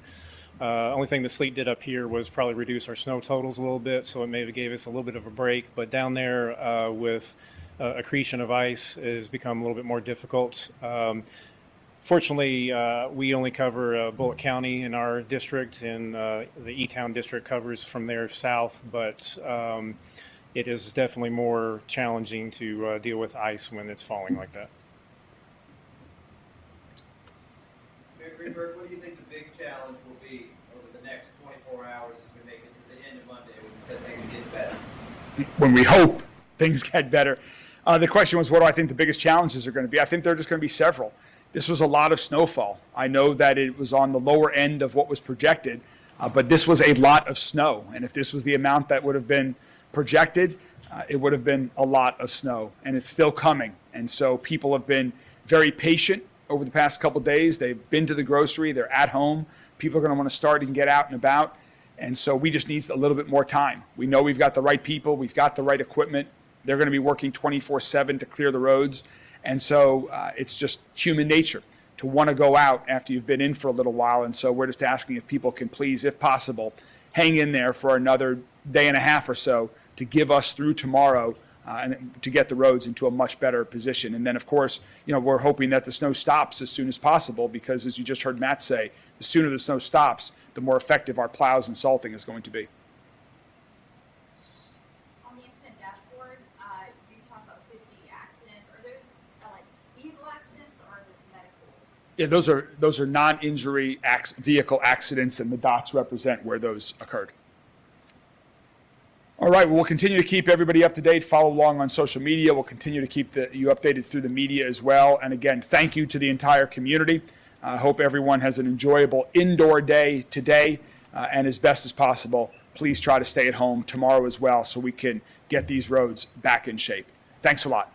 Only thing the sleet did up here was probably reduce our snow totals a little bit, so it maybe gave us a little bit of a break. But down there with accretion of ice has become a little bit more difficult. Fortunately, we only cover Bullock County in our district, and the E-Town district covers from there south, but it is definitely more challenging to deal with ice when it's falling like that. Mayor Greenberg, what do you think the big challenge will be over the next 24 hours as we make it to the end of Monday when you said things get better? When we hope things get better. The question was, what do I think the biggest challenges are going to be? I think there are just going to be several. This was a lot of snowfall. I know that it was on the lower end of what was projected, but this was a lot of snow. And if this was the amount that would have been projected, it would have been a lot of snow, and it's still coming. And so people have been very patient over the past couple of days. They've been to the grocery, they're at home. People are going to want to start and get out and about. And so we just need a little bit more time. We know we've got the right people, we've got the right equipment. They're going to be working 24/7 to clear the roads. And so it's just human nature to want to go out after you've been in for a little while. And so we're just asking if people can please, if possible, hang in there for another day and a half or so to give us through tomorrow and to get the roads into a much better position. And then, of course, we're hoping that the snow stops as soon as possible because, as you just heard Matt say, the sooner the snow stops, the more effective our plows and salting is going to be. On the incident dashboard, you talk about 50 accidents. Are those like vehicle accidents or are those medical? Yeah, those are non-injury vehicle accidents, and the dots represent where those occurred. All right, well, we'll continue to keep everybody up to date. Follow along on social media. We'll continue to keep you updated through the media as well. And again, thank you to the entire community. I hope everyone has an enjoyable indoor day today, and as best as possible, please try to stay at home tomorrow as well so we can get these roads back in shape. Thanks a lot.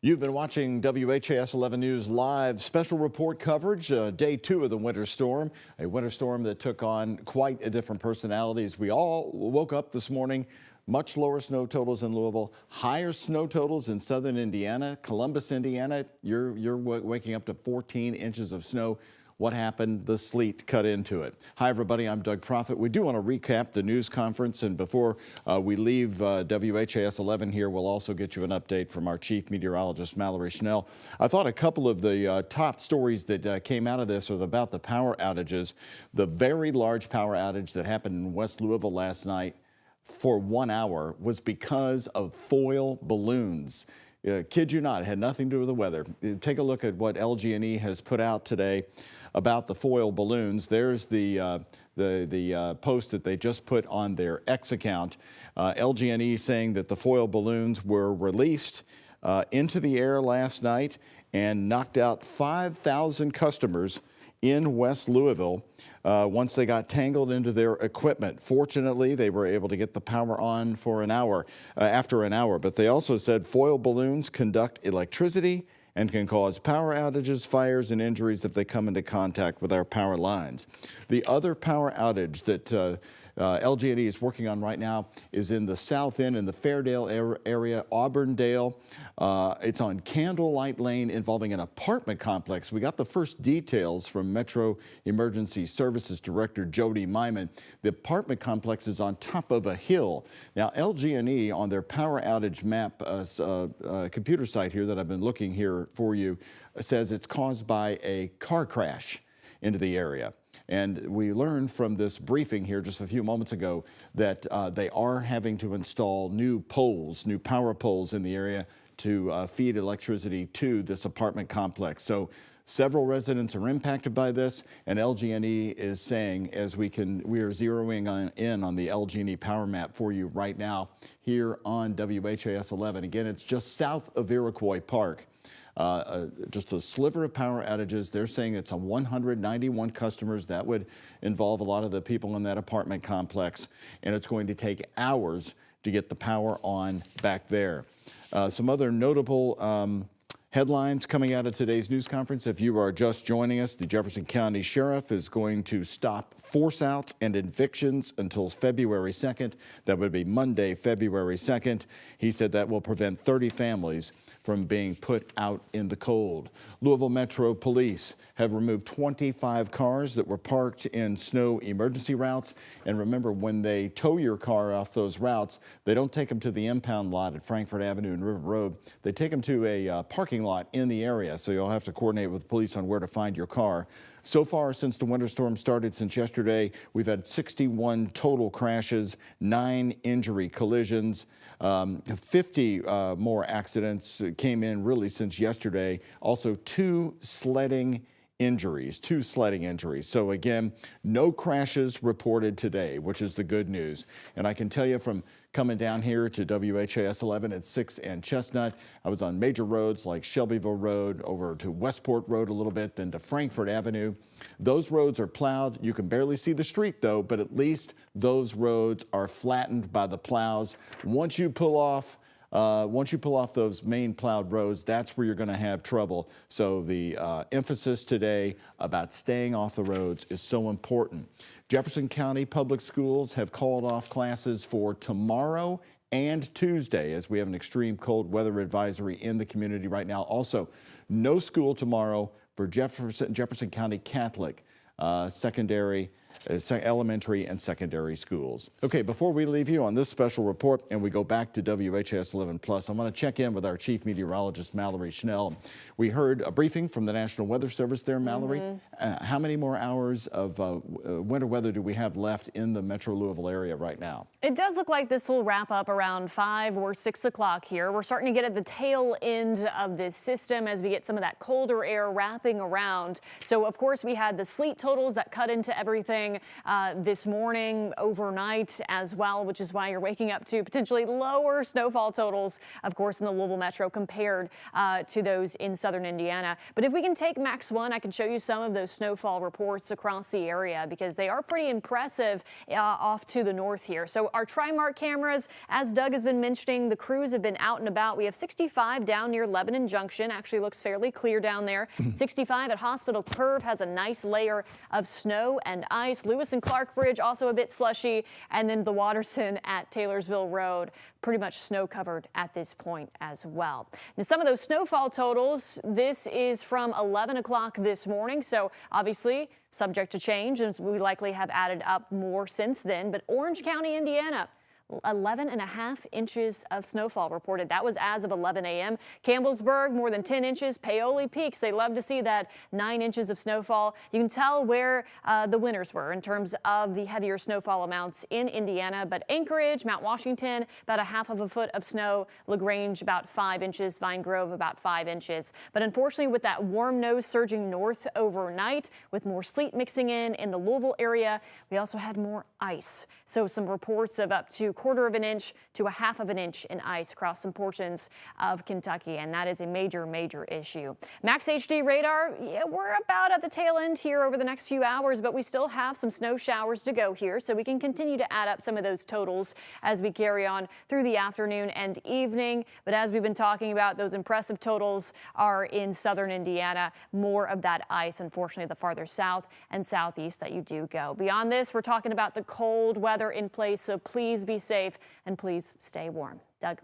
You've been watching WHAS 11 News Live special report coverage, day 2 of the winter storm, a winter storm that took on quite a different personalities. We all woke up this morning, much lower snow totals in Louisville, higher snow totals in southern Indiana, Columbus, Indiana. You're waking up to 14 inches of snow. What happened? The sleet cut into it. Hi, everybody. I'm Doug Proffitt. We do want to recap the news conference, and before we leave WHAS 11 here, we'll also get you an update from our chief meteorologist, Mallory Schnell. I thought a couple of the top stories that came out of this are about the power outages. The very large power outage that happened in West Louisville last night for 1 hour was because of foil balloons. Kid you not, it had nothing to do with the weather. Take a look at what LG&E has put out today about the foil balloons. There's the post that they just put on their X account. LG&E saying that the foil balloons were released into the air last night and knocked out 5,000 customers in West Louisville once they got tangled into their equipment. Fortunately, they were able to get the power on for an hour, after an hour. But they also said foil balloons conduct electricity and can cause power outages, fires, and injuries if they come into contact with our power lines. The other power outage that LG&E is working on right now is in the south end in the Fairdale area, Auburndale. It's on Candlelight Lane involving an apartment complex. We got the first details from Metro Emergency Services Director Jody Myman. The apartment complex is on top of a hill. Now, LG&E on their power outage map computer site here that I've been looking here for you says it's caused by a car crash into the area. And we learned from this briefing here just a few moments ago that they are having to install new poles, new power poles in the area to feed electricity to this apartment complex. So several residents are impacted by this, and LG&E is saying, as we are zeroing in on the LG&E power map for you right now here on WHAS 11. Again, it's just south of Iroquois Park. Just a sliver of power outages. They're saying it's on 191 customers. That would involve a lot of the people in that apartment complex, and it's going to take hours to get the power on back there. Some other notable headlines coming out of today's news conference. If you are just joining us, the Jefferson County Sheriff is going to stop force outs and evictions until February 2nd. That would be Monday, February 2nd. He said that will prevent 30 families from being put out in the cold. Louisville Metro Police have removed 25 cars that were parked in snow emergency routes. And remember, when they tow your car off those routes, they don't take them to the impound lot at Frankfort Avenue and River Road. They take them to a parking lot in the area, so you'll have to coordinate with police on where to find your car. So far, since the winter storm started since yesterday, we've had 61 total crashes, 9 injury collisions, 50 more accidents came in really since yesterday. Also, 2 sledding injuries. So again, no crashes reported today, which is the good news. And I can tell you from coming down here to WHAS 11 at 6 and Chestnut, I was on major roads like Shelbyville Road, over to Westport Road a little bit, then to Frankfort Avenue. Those roads are plowed. You can barely see the street though, but at least those roads are flattened by the plows. Once you pull off those main plowed roads, that's where you're going to have trouble. So the emphasis today about staying off the roads is so important. Jefferson County Public Schools have called off classes for tomorrow and Tuesday as we have an extreme cold weather advisory in the community right now. Also, no school tomorrow for Jefferson County Catholic elementary and secondary schools. Okay, before we leave you on this special report and we go back to WHAS 11 Plus, I want to check in with our chief meteorologist, Mallory Schnell. We heard a briefing from the National Weather Service there, Mallory. How many more hours of winter weather do we have left in the Metro Louisville area right now? It does look like this will wrap up around 5 or 6 o'clock here. We're starting to get at the tail end of this system as we get some of that colder air wrapping around. So, of course, we had the sleet totals that cut into everything this morning, overnight as well, which is why you're waking up to potentially lower snowfall totals, of course, in the Louisville Metro compared to those in southern Indiana. But if we can take Max 1, I can show you some of those snowfall reports across the area because they are pretty impressive off to the north here. So our Trimark cameras, as Doug has been mentioning, the crews have been out and about. We have 65 down near Lebanon Junction. Actually looks fairly clear down there. 65 at Hospital Curve has a nice layer of snow and ice. Lewis and Clark Bridge also a bit slushy. And then the Watterson at Taylorsville Road, pretty much snow covered at this point as well. Now, some of those snowfall totals, this is from 11 o'clock this morning. So obviously subject to change, and we likely have added up more since then. But Orange County, Indiana, 11.5 inches of snowfall reported. That was as of 11 a.m. Campbellsburg, more than 10 inches. Paoli Peaks, they love to see that 9 inches of snowfall. You can tell where the winners were in terms of the heavier snowfall amounts in Indiana. But Anchorage, Mount Washington, about 1/2 foot of snow. LaGrange, about 5 inches. Vine Grove, about 5 inches. But unfortunately, with that warm nose surging north overnight, with more sleet mixing in the Louisville area, we also had more ice. So some reports of up to 1/4 of an inch to 1/2 of an inch in ice across some portions of Kentucky, and that is a major, major issue. Max HD radar, yeah, we're about at the tail end here over the next few hours, but we still have some snow showers to go here, so we can continue to add up some of those totals as we carry on through the afternoon and evening. But as we've been talking about, those impressive totals are in southern Indiana. More of that ice, unfortunately, the farther south and southeast that you do go. Beyond this, we're talking about the cold weather in place, so please be safe and please stay warm. Doug.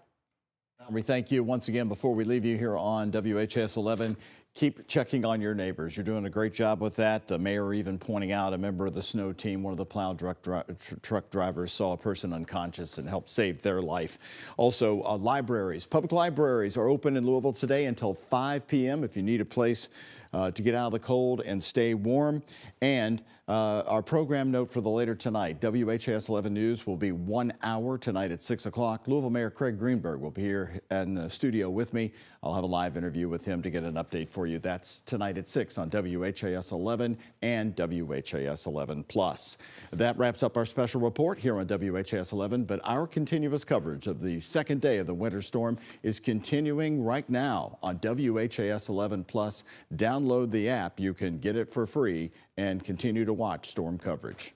We thank you once again before we leave you here on WHS 11. Keep checking on your neighbors. You're doing a great job with that. The mayor even pointing out a member of the snow team, one of the plow truck drivers, saw a person unconscious and helped save their life. Also, libraries, public libraries are open in Louisville today until 5 p.m. if you need a place to get out of the cold and stay warm. And our program note for the later tonight, WHS 11 News will be 1 hour tonight at 6 o'clock. Louisville Mayor Craig Greenberg will be here in the studio with me. I'll have a live interview with him to get an update for you. That's tonight at 6 on WHAS 11 and WHAS 11 Plus. That wraps up our special report here on WHAS 11, but our continuous coverage of the second day of the winter storm is continuing right now on WHAS 11 Plus. Download the app. You can get it for free and continue to watch storm coverage.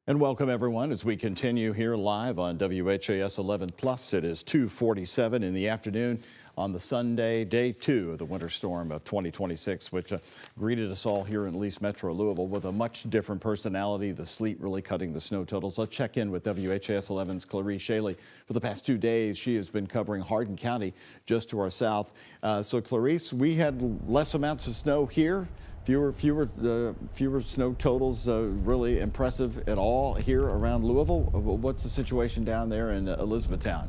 And welcome everyone as we continue here live on WHAS 11 Plus. It is 2:47 in the afternoon on the Sunday, day 2 of the winter storm of 2026, which greeted us all here in East Metro Louisville with a much different personality. The sleet really cutting the snow totals. Let's check in with WHAS 11's Clarice Shaley. For the past 2 days, she has been covering Hardin County just to our south. So Clarice, we had less amounts of snow here. Fewer snow totals, really impressive at all here around Louisville. What's the situation down there in Elizabethtown?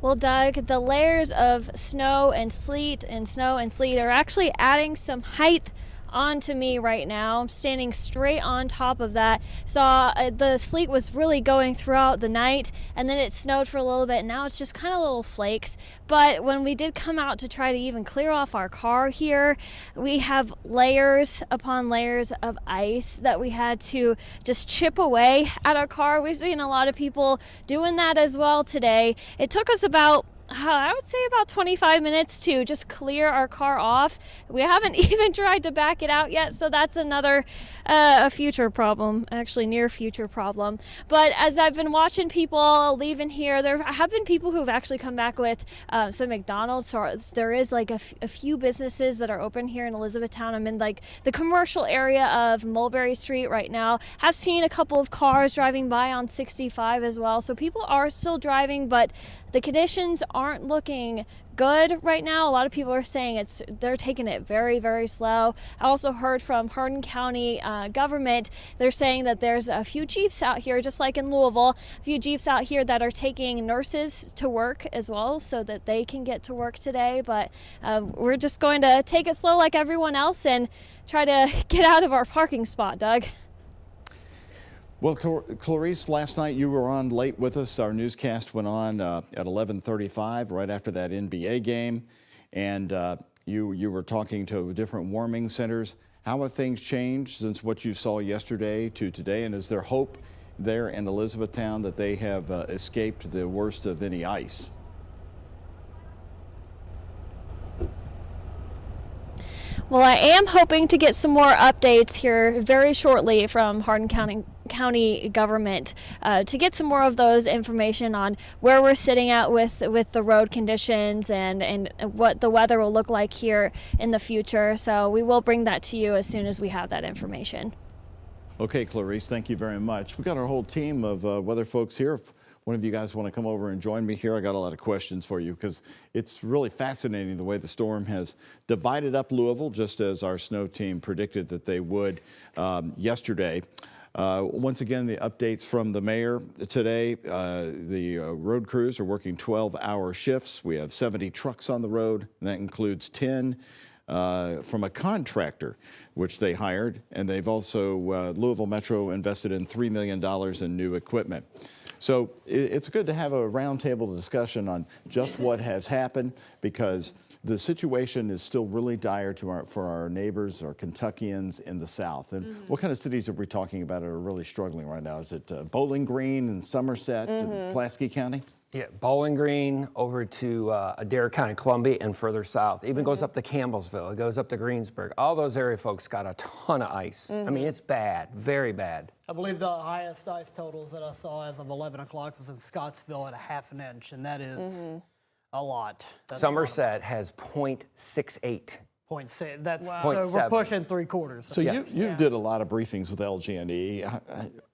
Well, Doug, the layers of snow and sleet are actually adding some height onto me right now. I'm standing straight on top of that. So the sleet was really going throughout the night, and then it snowed for a little bit. Now it's just kind of little flakes. But when we did come out to try to even clear off our car here, we have layers upon layers of ice that we had to just chip away at our car. We've seen a lot of people doing that as well today. It took us about I would say about 25 minutes to just clear our car off. We haven't even tried to back it out yet, so that's another a future problem, actually near future problem. But as I've been watching people leaving here, there have been people who have actually come back with some McDonald's. So there is like a few businesses that are open here in Elizabethtown. I'm in like the commercial area of Mulberry Street right now. Have seen a couple of cars driving by on 65 as well. So people are still driving, but the conditions aren't looking good right now. A lot of people are saying they're taking it very, very slow. I also heard from Hardin County government. They're saying that there's a few Jeeps out here, just like in Louisville, a few Jeeps out here that are taking nurses to work as well so that they can get to work today. But we're just going to take it slow like everyone else and try to get out of our parking spot, Doug. Well, Clarice, last night you were on late with us. Our newscast went on at 11:35, right after that NBA game, and you were talking to different warming centers. How have things changed since what you saw yesterday to today, and is there hope there in Elizabethtown that they have escaped the worst of any ice? Well, I am hoping to get some more updates here very shortly from Hardin County government to get some more of those information on where we're sitting at with the road conditions and what the weather will look like here in the future. So we will bring that to you as soon as we have that information. Okay, Clarice, thank you very much. We've got our whole team of weather folks here. If one of you guys want to come over and join me here, I got a lot of questions for you because it's really fascinating the way the storm has divided up Louisville, just as our snow team predicted that they would yesterday. Once again, the updates from the mayor today. The road crews are working 12-hour shifts. We have 70 trucks on the road, and that includes 10 from a contractor, which they hired. And they've also, Louisville Metro invested in $3 million in new equipment. So it's good to have a roundtable discussion on just what has happened, because the situation is still really dire for our neighbors, our Kentuckians in the South. And what kind of cities are we talking about that are really struggling right now? Is it Bowling Green and Somerset and Pulaski County? Yeah, Bowling Green over to Adair County, Columbia, and further south. Even goes up to Campbellsville. It goes up to Greensburg. All those area folks got a ton of ice. I mean, it's bad, very bad. I believe the highest ice totals that I saw as of 11 o'clock was in Scottsville at a ½ an inch, and that is a lot. That's Somerset has 0.68. That's Wow. So we're pushing 3/4. So you did a lot of briefings with LG&E.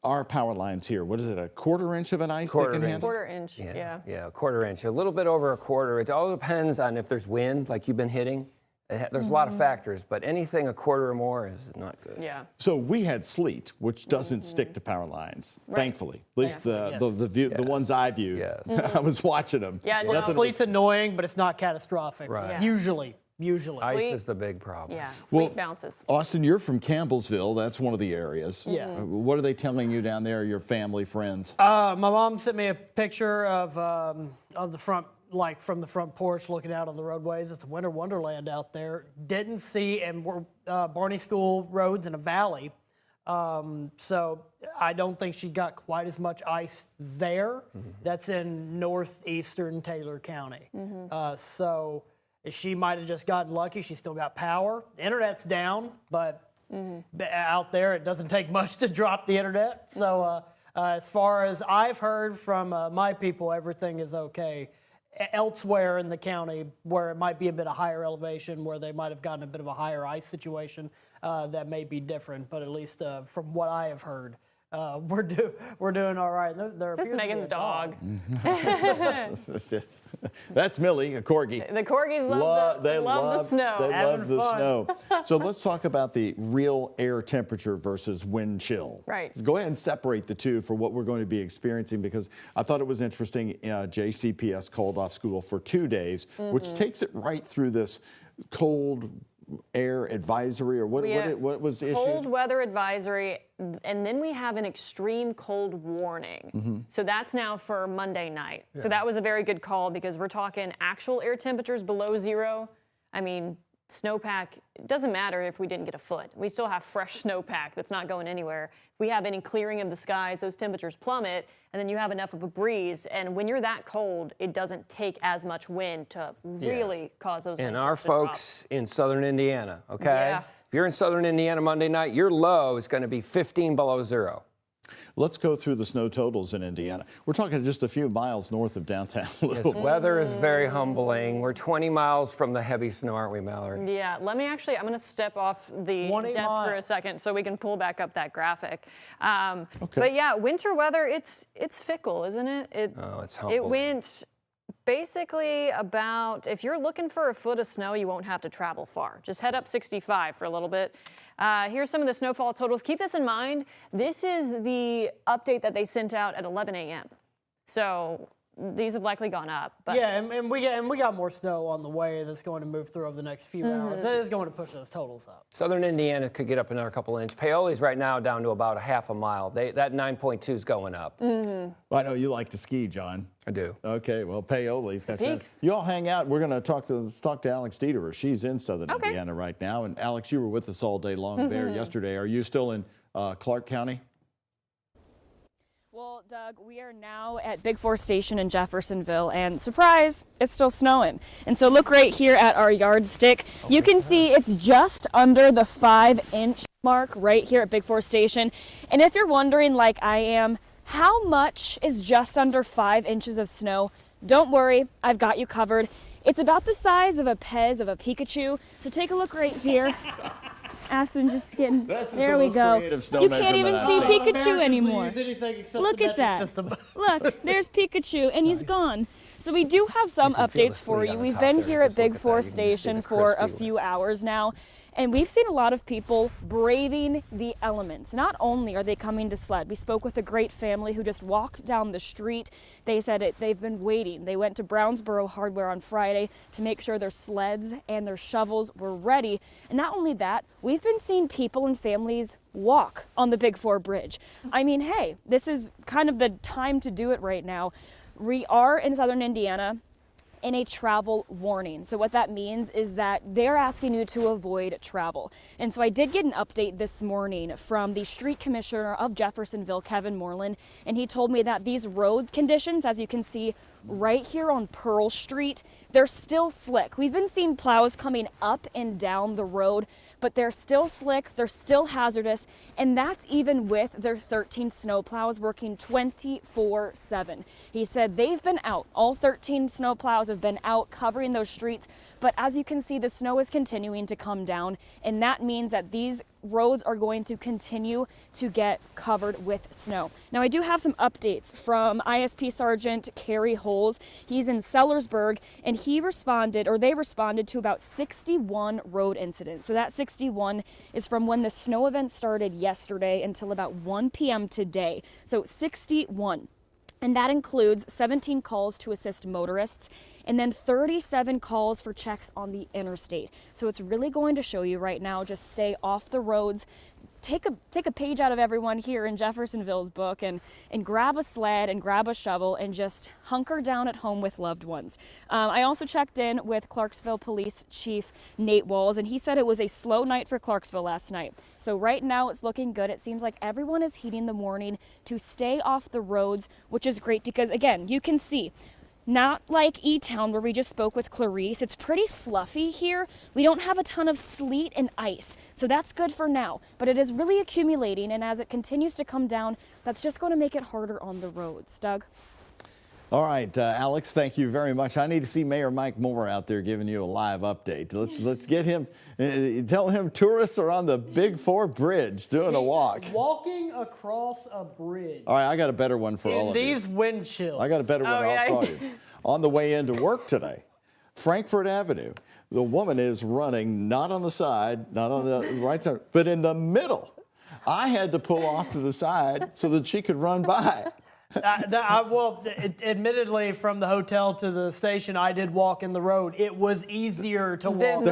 Our power lines here, what is it, a quarter inch of an ice they can handle? Quarter inch, yeah. Yeah, a quarter inch, a little bit over a quarter. It all depends on if there's wind, like you've been hitting. There's a lot of factors, but anything a quarter or more is not good. Yeah. So we had sleet, which doesn't stick to power lines, thankfully. At least the ones I viewed. Yes. I was watching them. Yeah, no. Sleet's annoying, but it's not catastrophic. Right. Yeah. Usually. Ice is the big problem. Yeah, sleet bounces. Austin, you're from Campbellsville. That's one of the areas. Yeah. What are they telling you down there, your family, friends? My mom sent me a picture of the front, like from the front porch looking out on the roadways. It's a winter wonderland out there. Didn't see, and we're Barney School roads in a valley. So I don't think she got quite as much ice there. That's in northeastern Taylor County. So she might have just gotten lucky. She still got power. The internet's down, but out there it doesn't take much to drop the internet. So as far as I've heard from my people, everything is okay. Elsewhere in the county, where it might be a bit of higher elevation, where they might have gotten a bit of a higher ice situation, that may be different. But at least from what I have heard, we're doing all right. This is Megan's dog. It's just, that's Millie, a corgi. The corgis love the snow. They love the fun. snow. So let's talk about the real air temperature versus wind chill. Right. Go ahead and separate the two for what we're going to be experiencing, because I thought it was interesting. JCPS called off school for 2 days, which takes it right through this cold air advisory, or what was issued? Cold weather advisory, and then we have an extreme cold warning. So that's now for Monday night. So that was a very good call, because we're talking actual air temperatures below zero. I mean, snowpack, it doesn't matter if we didn't get a foot. We still have fresh snowpack that's not going anywhere. If we have any clearing of the skies, those temperatures plummet, and then you have enough of a breeze. And when you're that cold, it doesn't take as much wind to really cause those. And our folks in southern Indiana, okay? Yeah. If you're in southern Indiana Monday night, your low is going to be 15 below zero. Let's go through the sno totals in Indiana. We're talking just a few miles north of downtown Yes, weather is very humbling. We're 20 miles from the heavy snow, aren't we, Mallory? Yeah, I'm going to step off the desk for a second so we can pull back up that graphic. But yeah, winter weather, it's fickle, isn't it? It's humbling. It went basically about, if you're looking for a foot of snow, you won't have to travel far. Just head up 65 for a little bit. Here's some of the snowfall totals. Keep this in mind. This is the update that they sent out at 11 a.m. So these have likely gone up. But yeah, and we got more snow on the way that's going to move through over the next few hours. That is going to push those totals up. Southern Indiana could get up another couple inches. Paoli's right now down to about a half a mile. That 9.2 is going up. Well, I know you like to ski, John. I do. Okay, well, Paoli's got peaks. You all hang out. We're going to talk to Alex Dieterer. She's in southern Indiana right now. And Alex, you were with us all day long there yesterday. Are you still in Clark County? Well, Doug, we are now at Big Four Station in Jeffersonville, and surprise, it's still snowing. And so look right here at our yardstick. You can see it's just under the 5-inch mark right here at Big Four Station. And if you're wondering, like I am, how much is just under 5 inches of snow? Don't worry, I've got you covered. It's about the size of a Pez of a Pikachu. So take a look right here. Aspen just getting, there we go. You can't even see Pikachu anymore. Look at that. Look, there's Pikachu, and he's gone. So we do have some updates for you. We've been here at Big Four Station for a few hours now, And we've seen a lot of people braving the elements. Not only are they coming to sled, we spoke with a great family who just walked down the street. They said they've been waiting. They went to Brownsboro Hardware on Friday to make sure their sleds and their shovels were ready. And not only that, we've been seeing people and families walk on the Big Four Bridge. I mean, hey, this is kind of the time to do it right now. We are in southern Indiana in a travel warning. So what that means is that they're asking you to avoid travel. And so I did get an update this morning from the street commissioner of Jeffersonville, Kevin Moreland, and he told me that these road conditions, as you can see right here on Pearl Street, they're still slick. We've been seeing plows coming up and down the road, but they're still slick, they're still hazardous, and that's even with their 13 snow plows working 24/7. He said they've been out, all 13 snow plows have been out covering those streets, but as you can see, the snow is continuing to come down, and that means that these roads are going to continue to get covered with snow. Now, I do have some updates from ISP Sergeant Kerry Holes. He's in Sellersburg, and they responded to about 61 road incidents. So that 61 is from when the snow event started yesterday until about 1 p.m. today. So 61. And that includes 17 calls to assist motorists and then 37 calls for checks on the interstate. So it's really going to show you right now, just stay off the roads. Take a page out of everyone here in Jeffersonville's book and grab a sled and grab a shovel and just hunker down at home with loved ones. I also checked in with Clarksville Police Chief Nate Walls, and he said it was a slow night for Clarksville last night. So right now it's looking good. It seems like everyone is heeding the warning to stay off the roads, which is great because, again, you can see not like E-Town where we just spoke with Clarice. It's pretty fluffy here. We don't have a ton of sleet and ice, so that's good for now. But it is really accumulating, and as it continues to come down, that's just going to make it harder on the roads. Doug? All right, Alex, thank you very much. I need to see Mayor Mike Moore out there giving you a live update. Let's get him, tell him tourists are on the Big Four Bridge doing a walk. Walking across a bridge. All right, I got a better one for all of you. In these wind chills. I got a better one for all of you. On the way into work today, Frankfort Avenue, the woman is running not on the side, not on the right side, but in the middle. I had to pull off to the side so that she could run by. Admittedly, from the hotel to the station, I did walk in the road. It was easier to walk.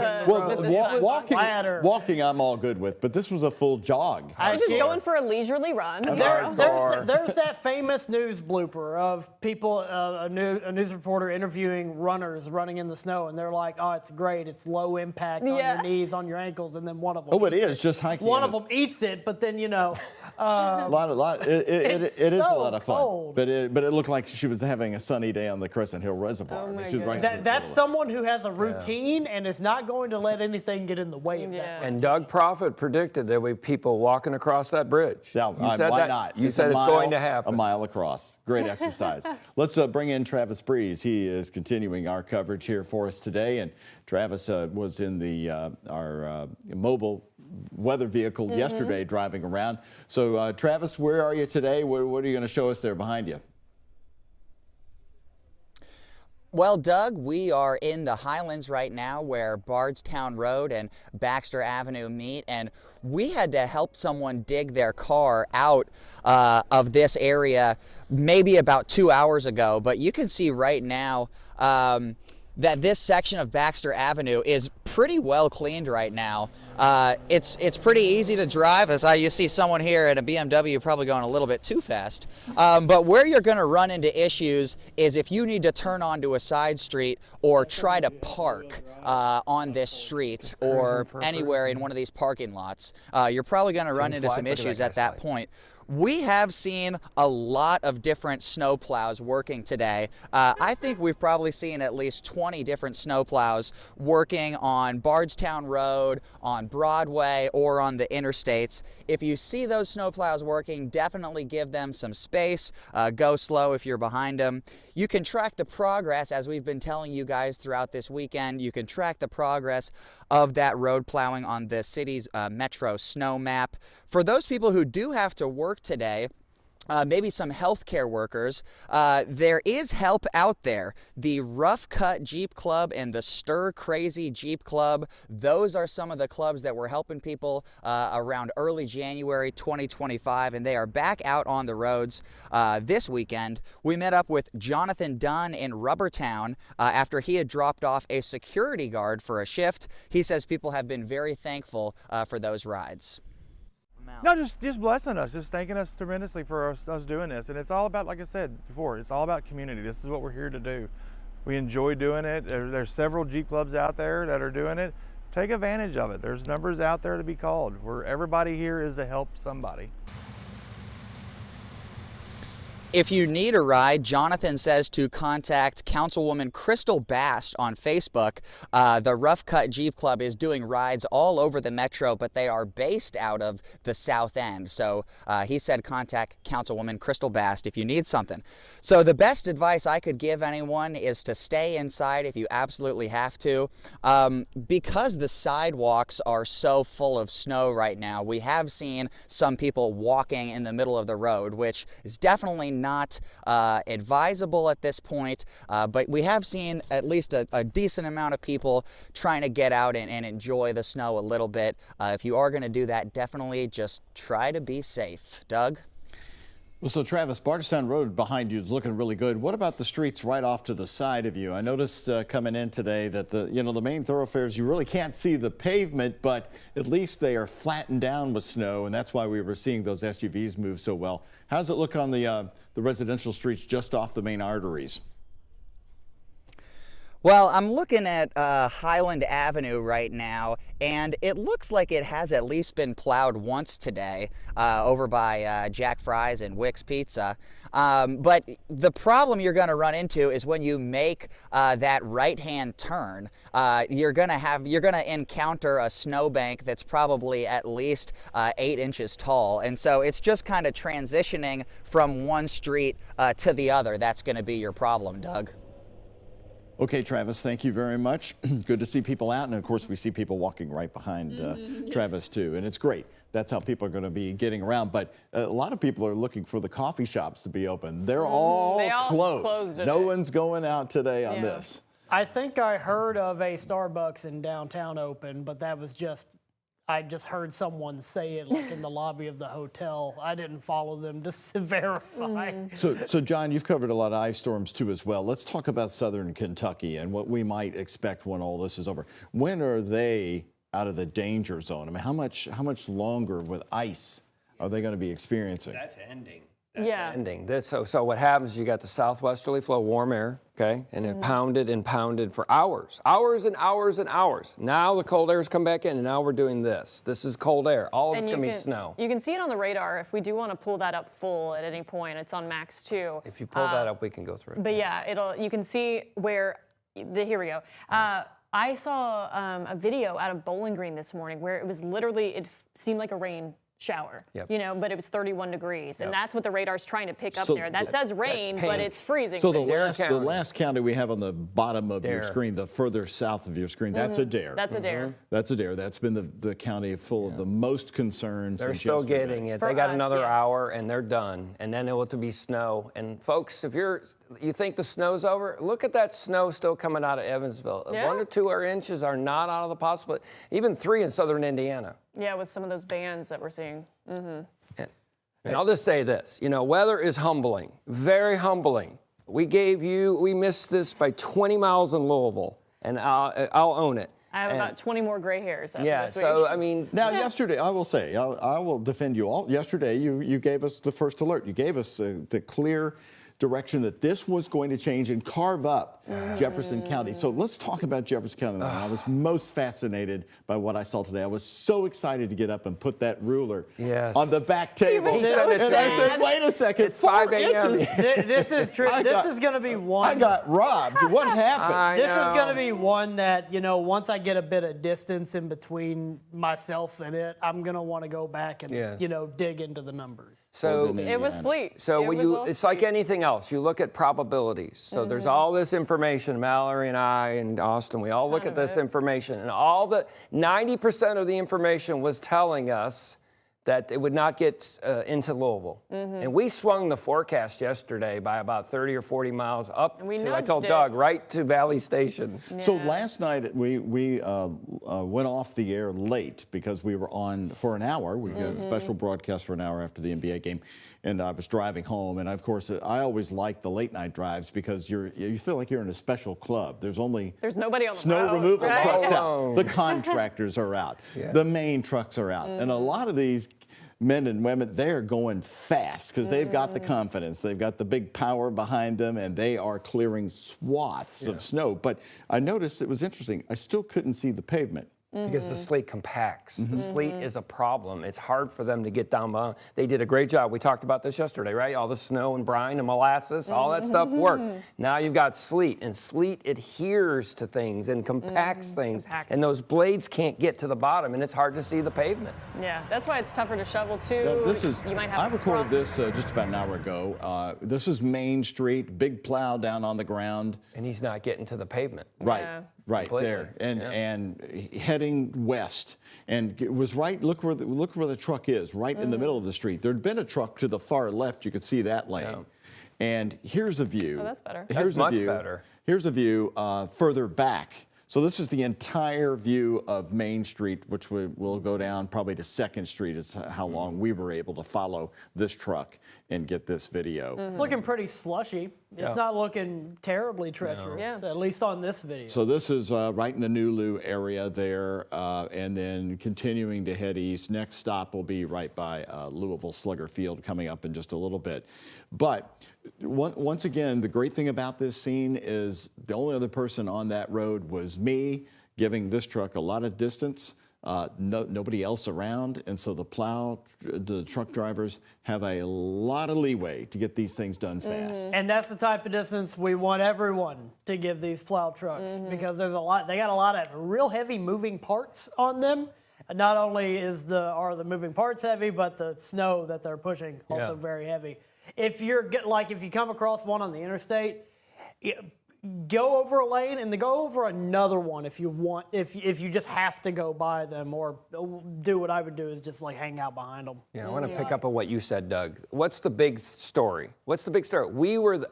Walking, I'm all good with, but this was a full jog. I was just going for a leisurely run. There's that famous news blooper of people, a news reporter interviewing runners running in the snow, and they're like, "Oh, it's great. It's low impact on your knees, on your ankles," and then one of them. Oh, it is just hiking. One of them eats it, but then it is a lot of fun. But it looked like she was having a sunny day on the Crescent Hill Reservoir. Oh she was that's someone who has a routine and is not going to let anything get in the way of that. And Doug Profit predicted there would be people walking across that bridge. Yeah, why not? You said it's going to happen. A mile across. Great exercise. Let's bring in Travis Breeze. He is continuing our coverage here for us today. And Travis was in our mobile weather vehicle yesterday driving around. So Travis, where are you today? What are you going to show us there behind you? Well, Doug, we are in the Highlands right now where Bardstown Road and Baxter Avenue meet, and we had to help someone dig their car out of this area maybe about 2 hours ago. But you can see right now that this section of Baxter Avenue is pretty well cleaned right now. It's pretty easy to drive, as you see someone here in a BMW probably going a little bit too fast. But where you're going to run into issues is if you need to turn onto a side street or try to park on this street or anywhere in one of these parking lots. You're probably going to run into some issues at that point. We have seen a lot of different snow plows working today. I think we've probably seen at least 20 different snow plows working on Bardstown Road, on Broadway, or on the interstates. If you see those snow plows working, definitely give them some space. Go slow if you're behind them. You can track the progress, as we've been telling you guys throughout this weekend. You can track the progress of that road plowing on the city's Metro snow map. For those people who do have to work today, maybe some healthcare workers. There is help out there. The Rough Cut Jeep Club and the Stir Crazy Jeep Club, those are some of the clubs that were helping people around early January 2025, and they are back out on the roads this weekend. We met up with Jonathan Dunn in Rubbertown after he had dropped off a security guard for a shift. He says people have been very thankful for those rides. No, just blessing us, just thanking us tremendously for us doing this. And it's all about, like I said before, it's all about community. This is what we're here to do. We enjoy doing it. There's several Jeep clubs out there that are doing it. Take advantage of it. There's numbers out there to be called. Everybody here is to help somebody. If you need a ride, Jonathan says to contact Councilwoman Crystal Bast on Facebook. The Rough Cut Jeep Club is doing rides all over the metro, but they are based out of the South End. So he said contact Councilwoman Crystal Bast if you need something. So the best advice I could give anyone is to stay inside if you absolutely have to. Because the sidewalks are so full of snow right now, we have seen some people walking in the middle of the road, which is definitely not advisable at this point, but we have seen at least a decent amount of people trying to get out and enjoy the snow a little bit. If you are going to do that, definitely just try to be safe. Doug? Well, so Travis, Bardstown Road behind you is looking really good. What about the streets right off to the side of you? I noticed coming in today that the main thoroughfares, you really can't see the pavement, but at least they are flattened down with snow, and that's why we were seeing those SUVs move so well. How's it look on the residential streets just off the main arteries? Well, I'm looking at Highland Avenue right now, and it looks like it has at least been plowed once today over by Jack Fry's and Wick's Pizza. But the problem you're going to run into is when you make that right-hand turn, you're going to encounter a snowbank that's probably at least 8 inches tall, and so it's just kind of transitioning from one street to the other. That's going to be your problem, Doug. Okay, Travis, thank you very much. Good to see people out, and of course we see people walking right behind Travis too, and it's great. That's how people are going to be getting around, but a lot of people are looking for the coffee shops to be open. They're all closed. No one's going out today on this. I think I heard of a Starbucks in downtown open, but that was I just heard someone say it like in the lobby of the hotel. I didn't follow them just to verify. So John, you've covered a lot of ice storms too as well. Let's talk about southern Kentucky and what we might expect when all this is over. When are they out of the danger zone? I mean, how much longer with ice are they going to be experiencing? That's ending. That's ending. So what happens is you got the southwesterly flow, warm air, okay, and it pounded and pounded for hours and hours and hours. Now the cold air's come back in, and now we're doing this. This is cold air. All of it's going to be snow. You can see it on the radar. If we do want to pull that up full at any point, it's on max 2. If you pull that up, we can go through it. But yeah, you can see where, here we go. I saw a video out of Bowling Green this morning where it was literally, it seemed like a rain shower, but it was 31 degrees, and that's what the radar's trying to pick up there. That says rain, but it's freezing. So the last county we have on the bottom of your screen, the further south of your screen, that's Adair. That's Adair. That's Adair. That's been the county full of the most concerns. They're still getting it. They got another hour, and they're done. And then it will be snow. And folks, if you think the snow's over, look at that snow still coming out of Evansville. 1 or 2 inches are not out of the possibility. Even 3 in southern Indiana. Yeah, with some of those bands that we're seeing. And I'll just say this, weather is humbling, very humbling. We missed this by 20 miles in Louisville, and I'll own it. I have about 20 more gray hairs after this week. So, I mean... Now, yesterday, I will say, I will defend you all. Yesterday, you gave us the first alert. You gave us the clear direction that this was going to change and carve up Jefferson County. So let's talk about Jefferson County now. I was most fascinated by what I saw today. I was so excited to get up and put that ruler on the back table. And I said, wait a second, 4 inches. This is true. This is going to be one. I got robbed. What happened? This is going to be one that, once I get a bit of distance in between myself and it, I'm going to want to go back and, dig into the numbers. So it was sleet. So it's like anything else. You look at probabilities. So there's all this information. Mallory and I and Austin, we all look at this information, and all the 90% of the information was telling us that it would not get into Louisville. And we swung the forecast yesterday by about 30 or 40 miles up And we to, I nudged told it. Doug, right to Valley Station. So last night we went off the air late because we were on for an hour. We got a special broadcast for an hour after the NBA game, and I was driving home. And of course, I always like the late night drives because you feel like you're in a special club. There's nobody on the snow road, removal right? trucks out. The contractors are out. Yeah. The main trucks are out, and a lot of these men and women, they're going fast because they've got the confidence. They've got the big power behind them, and they are clearing swaths of snow. But I noticed it was interesting. I still couldn't see the pavement. Because the sleet compacts. The sleet is a problem. It's hard for them to get down below. They did a great job. We talked about this yesterday, right? All the snow and brine and molasses, all that stuff worked. Now you've got sleet, and sleet adheres to things and compacts things, and those blades can't get to the bottom, and it's hard to see the pavement. Yeah, that's why it's tougher to shovel too. Now, this is, you might have I to recorded cross. this just about an hour ago. This is Main Street, big plow down on the ground. And he's not getting to the pavement. Right. Yeah. Right Completely. there, and heading west, and it was right. Look where the truck is, right in the middle of the street. There'd been a truck to the far left. You could see that lane, and here's a view. Oh, that's better. Here's That's a much view. better. Here's a view further back. So this is the entire view of Main Street, which will go down probably to 2nd Street is how long we were able to follow this truck and get this video. It's looking pretty slushy. It's not looking terribly treacherous, at least on this video. So this is right in the New Lou area there, and then continuing to head east. Next stop will be right by Louisville Slugger Field coming up in just a little bit. But once again, the great thing about this scene is the only other person on that road was me, giving this truck a lot of distance. Nobody else around, and so the truck drivers have a lot of leeway to get these things done fast. And that's the type of distance we want everyone to give these plow trucks because there's they got a lot of real heavy moving parts on them. Not only are the moving parts heavy, but the snow that they're pushing also very heavy. If you come across one on the interstate, go over a lane and then go over another one if you want. If you just have to go by them, or do what I would do is just like hang out behind them. Yeah, I want to pick up on what you said, Doug. What's the big story? What's the big story?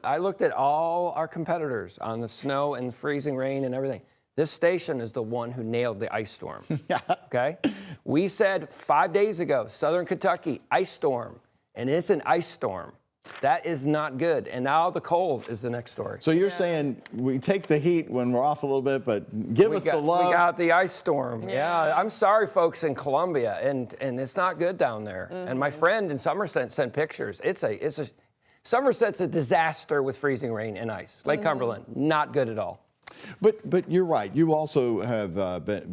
I looked at all our competitors on the snow and freezing rain and everything. This station is the one who nailed the ice storm. Okay? We said 5 days ago, Southern Kentucky, ice storm, and it's an ice storm. That is not good. And now the cold is the next story. So you're saying we take the heat when we're off a little bit, but give us the love. We got the ice storm. Yeah, I'm sorry, folks in Columbia, and it's not good down there. And my friend in Somerset sent pictures. Somerset's a disaster with freezing rain and ice. Lake Cumberland, not good at all. But you're right. You also have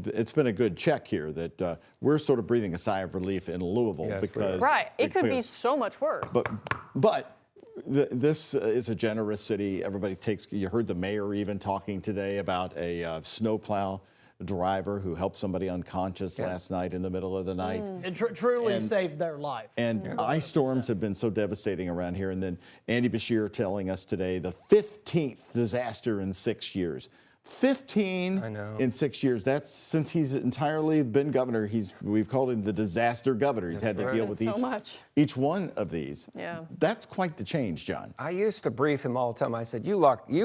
it's been a good check here that we're sort of breathing a sigh of relief in Louisville because it could be so much worse. But this is a generous city. Everybody takes. You heard the mayor even talking today about a snowplow driver who helped somebody unconscious last night in the middle of the night. It truly saved their life. And ice storms have been so devastating around here. And then Andy Bashir telling us today the 15th disaster in 6 years. 15 in 6 years. That's since he's entirely been governor. We've called him the disaster governor. He's had to deal with each one of these. Yeah. That's quite the change, John. I used to brief him all the time. I said, you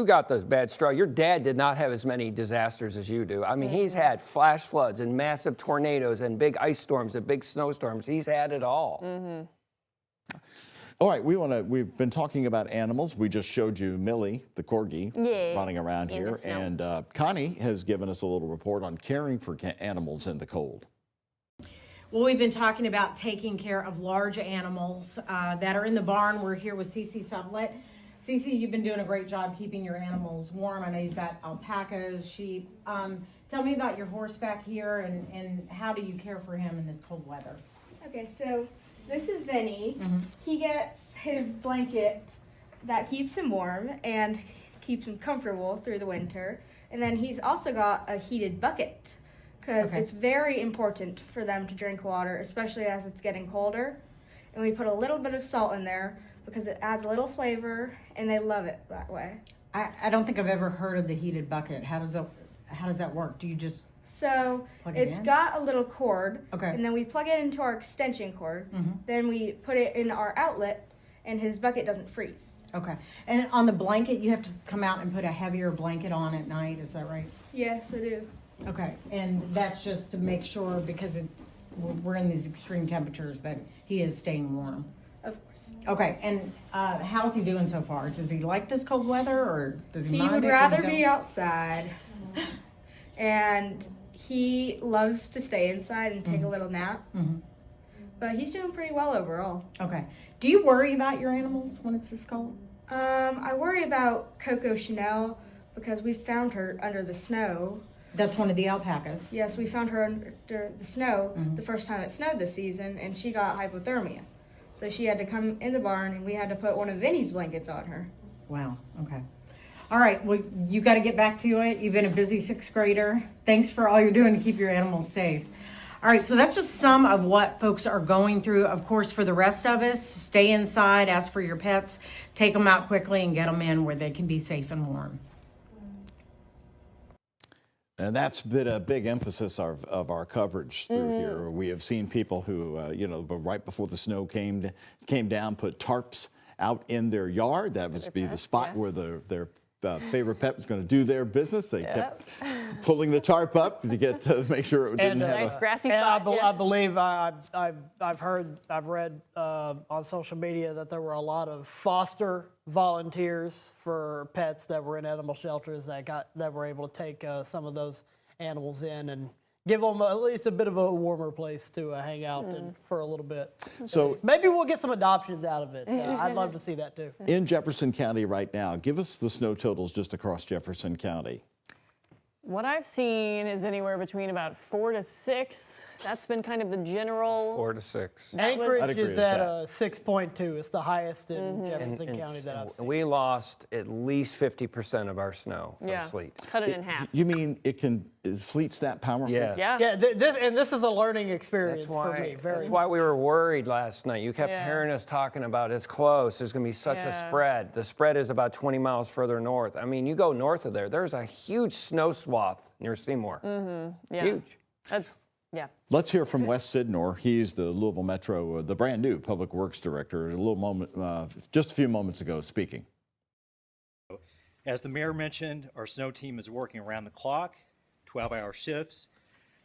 got the bad straw. Your dad did not have as many disasters as you do. I mean, he's had flash floods and massive tornadoes and big ice storms and big snowstorms. He's had it all. All right, we've been talking about animals. We just showed you Millie, the corgi, running around here. And Connie has given us a little report on caring for animals in the cold. Well, we've been talking about taking care of large animals that are in the barn. We're here with Cece Sublet. Cece, you've been doing a great job keeping your animals warm. I know you've got alpacas, sheep. Tell me about your horse back here and how do you care for him in this cold weather? Okay, so this is Vinny. He gets his blanket that keeps him warm and keeps him comfortable through the winter. And then he's also got a heated bucket because it's very important for them to drink water, especially as it's getting colder. And we put a little bit of salt in there because it adds a little flavor and they love it that way. I don't think I've ever heard of the heated bucket. How does that work? Do you just So Plug it it's in? got a little cord, Okay. and then we plug it into our extension cord. Mhm. Then we put it in our outlet, and his bucket doesn't freeze. Okay. And on the blanket, you have to come out and put a heavier blanket on at night, is that right? Yes, I do. Okay. And that's just to make sure, because we're in these extreme temperatures, that he is staying warm. Of course. Okay. And how's he doing so far? Does he like this cold weather, or does he He mind would it when rather you be don't? outside, and he loves to stay inside and take a little nap. Mhm. But he's doing pretty well overall. Okay. Do you worry about your animals when it's this cold? I worry about Coco Chanel because we found her under the snow. That's one of the alpacas. Yes, we found her under the snow Mhm. the first time it snowed this season, and she got hypothermia. So she had to come in the barn, and we had to put one of Vinny's blankets on her. Wow. Okay. All right. Well, you got to get back to it. You've been a busy sixth grader. Thanks for all you're doing to keep your animals safe. All right. So that's just some of what folks are going through. Of course, for the rest of us, stay inside, ask for your pets, take them out quickly, and get them in where they can be safe and warm. And that's been a big emphasis of our coverage through here. We have seen people who, right before the snow came down, put tarps out in their yard. That would be the spot where their favorite pet was going to do their business. They kept pulling the tarp up to make sure it didn't have nice grassy And spot. I believe I've read on social media that there were a lot of foster volunteers for pets that were in animal shelters that were able to take some of those animals in and give them at least a bit of a warmer place to hang out in for a little bit. So Maybe we'll get some adoptions out of it. I'd love to see that too. in Jefferson County right now, give us the snow totals just across Jefferson County. What I've seen is anywhere between about 4 to 6. That's been kind of the general. 4 to 6. Anchorage is at 6.2. It's the highest in Jefferson And County that I've seen. we lost at least 50% of our snow from Yeah, sleet. cut it in half. You mean is sleet's that powerful? Yeah. Yeah. This is a learning experience That's for me. that's why we were worried last night. You kept Yeah. hearing us talking about it's close. There's going to be such a Yeah. spread. The spread is about 20 miles further north. I mean, you go north of there, there's a huge snow swath near Seymour. Yeah. Huge. Yeah. Let's hear from Wes Sidnor. He's the Louisville Metro, the brand new Public Works Director. Just a few moments ago, speaking. As the mayor mentioned, our snow team is working around the clock, 12-hour shifts,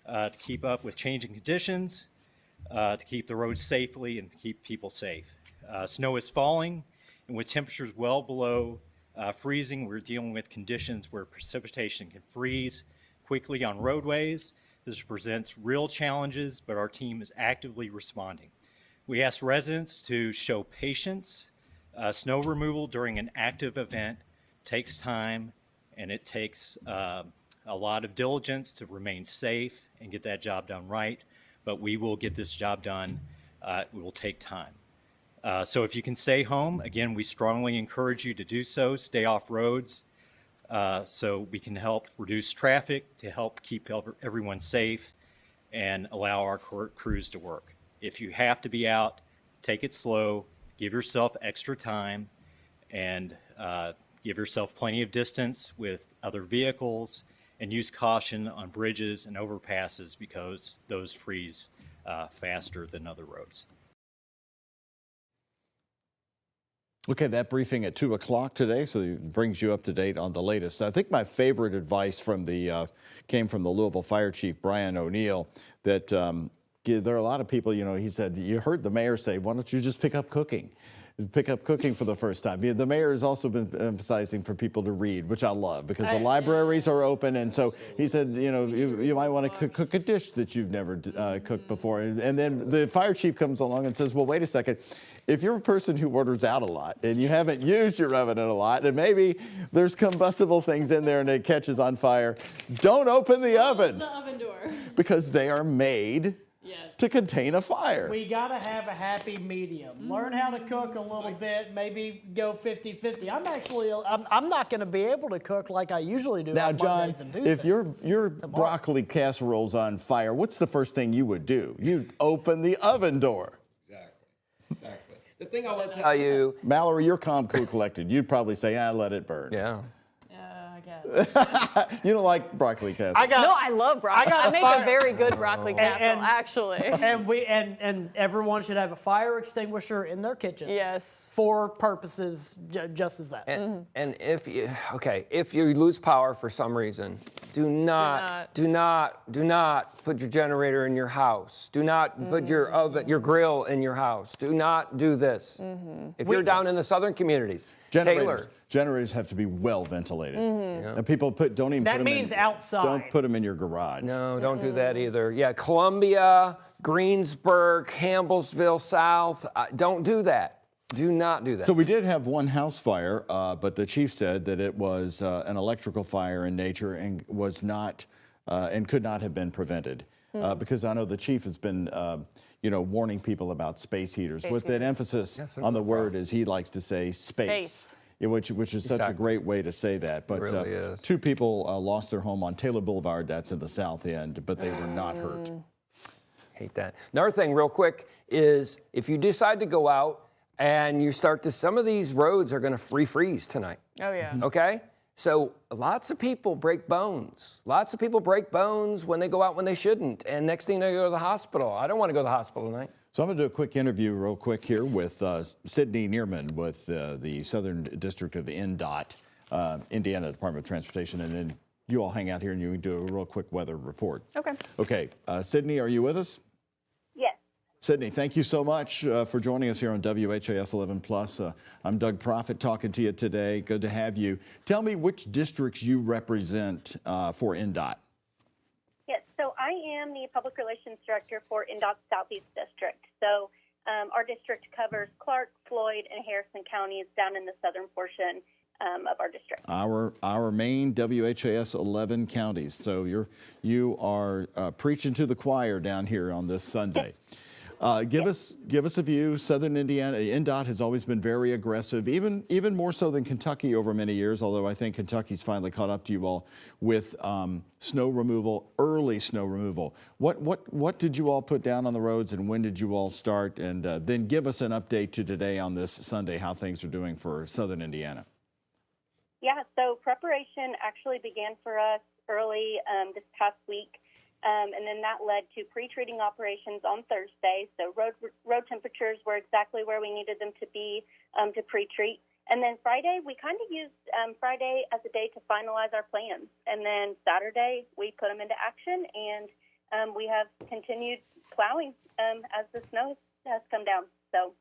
to keep up with changing conditions, to keep the roads safely and to keep people safe. Snow is falling, and with temperatures well below freezing, we're dealing with conditions where precipitation can freeze quickly on roadways. This presents real challenges, but our team is actively responding. We ask residents to show patience. Snow removal during an active event takes time, and it takes a lot of diligence to remain safe and get that job done right, but we will get this job done. It will take time. So if you can stay home, again, we strongly encourage you to do so. Stay off roads so we can help reduce traffic, to help keep everyone safe and allow our crews to work. If you have to be out, take it slow, give yourself extra time, and give yourself plenty of distance with other vehicles, and use caution on bridges and overpasses because those freeze faster than other roads. Okay, that briefing at 2 o'clock today, so it brings you up to date on the latest. I think my favorite advice came from the Louisville Fire Chief, Brian O'Neill, that there are a lot of people, he said, you heard the mayor say, why don't you just pick up cooking? Pick up cooking for the first time. The mayor has also been emphasizing for people to read, which I love, because the libraries are open. And so he said, you might want to cook a dish that you've never cooked before. And then the fire chief comes along and says, well, wait a second. If you're a person who orders out a lot and you haven't used your oven in a lot, and maybe there's combustible things in there and it catches on fire, don't open the oven. The oven door. Because they are made to contain a fire. We got to have a happy medium. Learn how to cook a little bit, maybe go 50-50. I'm not going to be able to cook like I usually do. Now, on John, Mondays and Tuesdays. if your broccoli casserole's on fire, what's the first thing you would do? You'd open the oven door. Exactly. The thing I want to tell you, Mallory, you're calm, cool, collected. You'd probably say, let it burn. Yeah. I guess. You don't like broccoli casserole. No, I love broccoli. I make a very good broccoli casserole, And- actually. And everyone should have a fire extinguisher in their kitchens. Yes. For purposes just as that. And if you lose power for some reason, do not put your generator in your house. Do not put your oven, your grill in your house. Do not do this. If you're down in the southern communities, Generators have to be well ventilated. And people don't even That put them means outside. Don't put them in your garage. No, don't do that either. Yeah, Columbia, Greensburg, Campbellsville South, don't do that. Do not do that. So we did have one house fire, but the chief said that it was an electrical fire in nature and was not and could not have been prevented. Because I know the chief has been, warning people about space heaters with that emphasis on the word, as he likes to say, space. Yeah, which is such a great way to say that. But really is. 2 people lost their home on Taylor Boulevard. That's in the south end, but they were not hurt. Hate that. Another thing real quick is if you decide to go out and you start to, some of these roads are going to refreeze tonight. Oh, yeah. Okay? So lots of people break bones. Lots of people break bones when they go out when they shouldn't. And next thing they go to the hospital. I don't want to go to the hospital tonight. So I'm going to do a quick interview real quick here with Sydney Neerman with the Southern District of INDOT, Indiana Department of Transportation, and then you all hang out here and you can do a real quick weather report. Okay. Okay, Sydney, are you with us? Yes. Sydney, thank you so much for joining us here on WHAS 11 Plus. I'm Doug Proffitt talking to you today. Good to have you. Tell me which districts you represent for INDOT. Yes, so I am the Public Relations Director for INDOT Southeast District. So our district covers Clark, Floyd, and Harrison counties down in the southern portion of our district. Our main WHAS 11 counties. So you are preaching to the choir down here on this Sunday. Give us a view. Southern Indiana, INDOT has always been very aggressive, even more so than Kentucky over many years, although I think Kentucky's finally caught up to you all with snow removal, early snow removal. What did you all put down on the roads and when did you all start? And then give us an update to today on this Sunday, how things are doing for Southern Indiana. Yeah, so preparation actually began for us early this past week. And then that led to pre-treating operations on Thursday. So road temperatures were exactly where we needed them to be to pre-treat. And then Friday, we kind of used Friday as a day to finalize our plans. And then Saturday, we put them into action, and we have continued plowing as the snow has come down. So,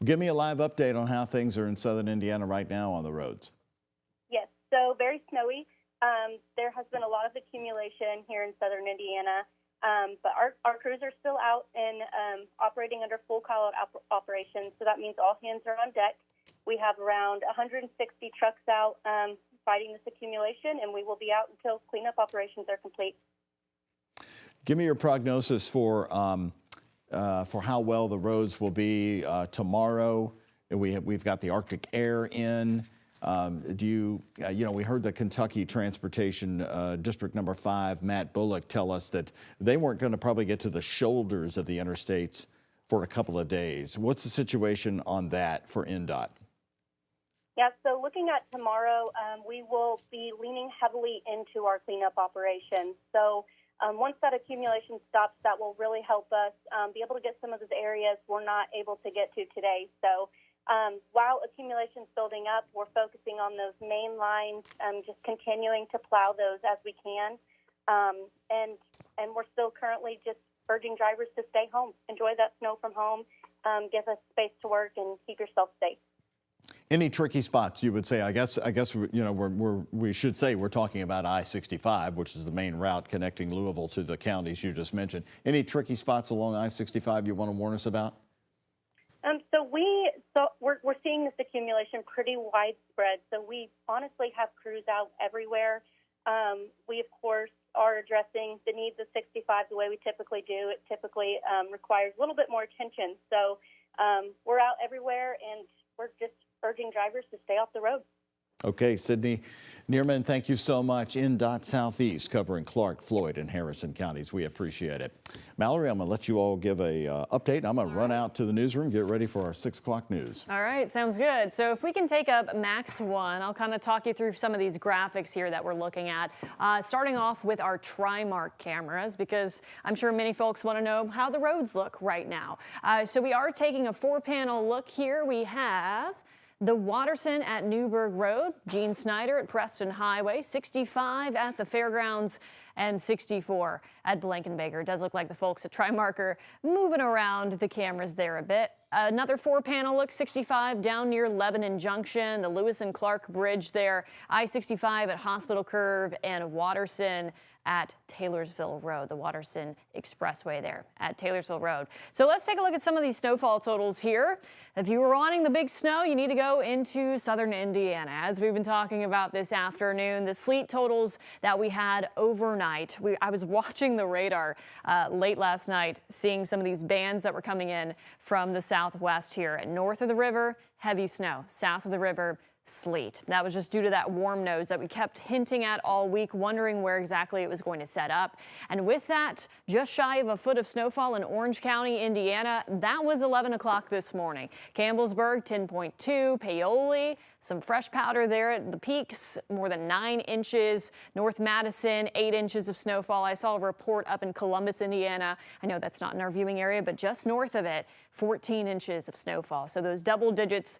give me a live update on how things are in Southern Indiana right now on the roads. yes, so very snowy. There has been a lot of accumulation here in Southern Indiana, but our crews are still out and operating under full call-out operations, so that means all hands are on deck. We have around 160 trucks out fighting this accumulation, and we will be out until cleanup operations are complete. Give me your prognosis for how well the roads will be tomorrow. We've got the Arctic air in. We heard the Kentucky Transportation District Number 5, Matt Bullock, tell us that they weren't going to probably get to the shoulders of the interstates for a couple of days. What's the situation on that for INDOT? Yeah, so looking at tomorrow, we will be leaning heavily into our cleanup operations. So once that accumulation stops, that will really help us be able to get some of those areas we're not able to get to today. So while accumulation's building up, we're focusing on those main lines, just continuing to plow those as we can. And we're still currently just urging drivers to stay home, enjoy that snow from home, give us space to work, and keep yourself safe. Any tricky spots you would say? I guess we should say we're talking about I-65, which is the main route connecting Louisville to the counties you just mentioned. Any tricky spots along I-65 you want to warn us about? We're seeing this accumulation pretty widespread. So we honestly have crews out everywhere. We of course are addressing the needs of 65 the way we typically do. It typically requires a little bit more attention. So we're out everywhere, and we're just urging drivers to stay off the road. Okay, Sydney Neerman, thank you so much. INDOT Southeast covering Clark, Floyd, and Harrison counties. We appreciate it. Mallory, I'm going to let you all give a update. I'm going to run out to the newsroom, get ready for our 6 o'clock news. All right, sounds good. So if we can take up Max 1, I'll kind of talk you through some of these graphics here that we're looking at. Starting off with our Trimark cameras, because I'm sure many folks want to know how the roads look right now. So we are taking a 4-panel look here. We have the Watterson at Newburgh Road, Gene Snyder at Preston Highway, 65 at the Fairgrounds, and 64 at Blankenbaker. It does look like the folks at Trimark are moving around the cameras there a bit. Another 4-panel look, 65 down near Lebanon Junction, the Lewis and Clark Bridge there, I-65 at Hospital Curve, and Watterson at Taylorsville Road, the Watterson Expressway there at Taylorsville Road. So let's take a look at some of these snowfall totals here. If you were wanting the big snow, you need to go into southern Indiana. As we've been talking about this afternoon, the sleet totals that we had overnight. I was watching the radar late last night, seeing some of these bands that were coming in from the southwest here. North of the river, heavy snow. South of the river, sleet. That was just due to that warm nose that we kept hinting at all week, wondering where exactly it was going to set up. And with that, just shy of a foot of snowfall in Orange County, Indiana. That was 11 o'clock this morning. Campbellsburg, 10.2. Paoli, some fresh powder there at the peaks, more than 9 inches. North Madison, 8 inches of snowfall. I saw a report up in Columbus, Indiana. I know that's not in our viewing area, but just north of it, 14 inches of snowfall. So those double digits,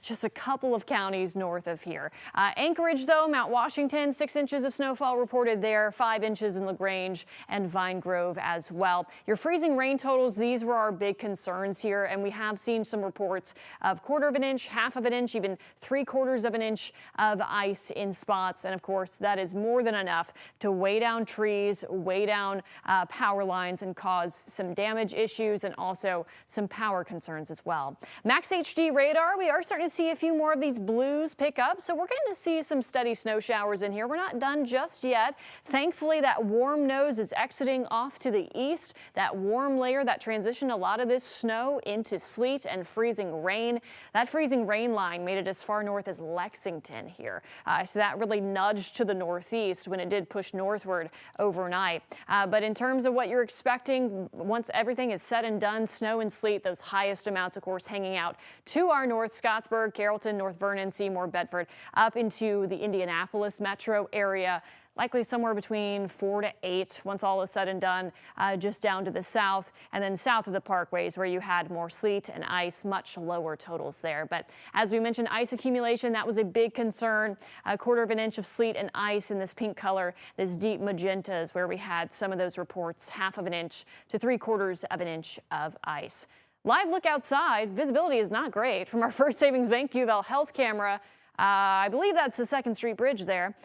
just a couple of counties north of here. Anchorage, though, Mount Washington, 6 inches of snowfall reported there, 5 inches in LaGrange and Vine Grove as well. Your freezing rain totals, these were our big concerns here, and we have seen some reports of 1/4 of an inch, 1/2 of an inch, even 3/4 of an inch of ice in spots. And of course, that is more than enough to weigh down trees, weigh down power lines, and cause some damage issues and also some power concerns as well. Max HD radar, we are starting to see a few more of these blues pick up, so we're going to see some steady snow showers in here. We're not done just yet. Thankfully, that warm nose is exiting off to the east. That warm layer that transitioned a lot of this snow into sleet and freezing rain. That freezing rain line made it as far north as Lexington here, so that really nudged to the northeast when it did push northward overnight. But in terms of what you're expecting, once everything is said and done, snow and sleet, those highest amounts, of course, hanging out to our north, Scottsburg, Carrollton, North Vernon, Seymour, Bedford, up into the Indianapolis metro area. Likely somewhere between 4 to 8 once all is said and done, just down to the south, and then south of the parkways where you had more sleet and ice, much lower totals there. But as we mentioned, ice accumulation, that was a big concern. 1/4 of an inch of sleet and ice in this pink color. This deep magenta is where we had some of those reports, 1/2 of an inch to 3/4 of an inch of ice. Live look outside, visibility is not great from our First Savings Bank UVL health camera. I believe that's the 2nd Street Bridge there,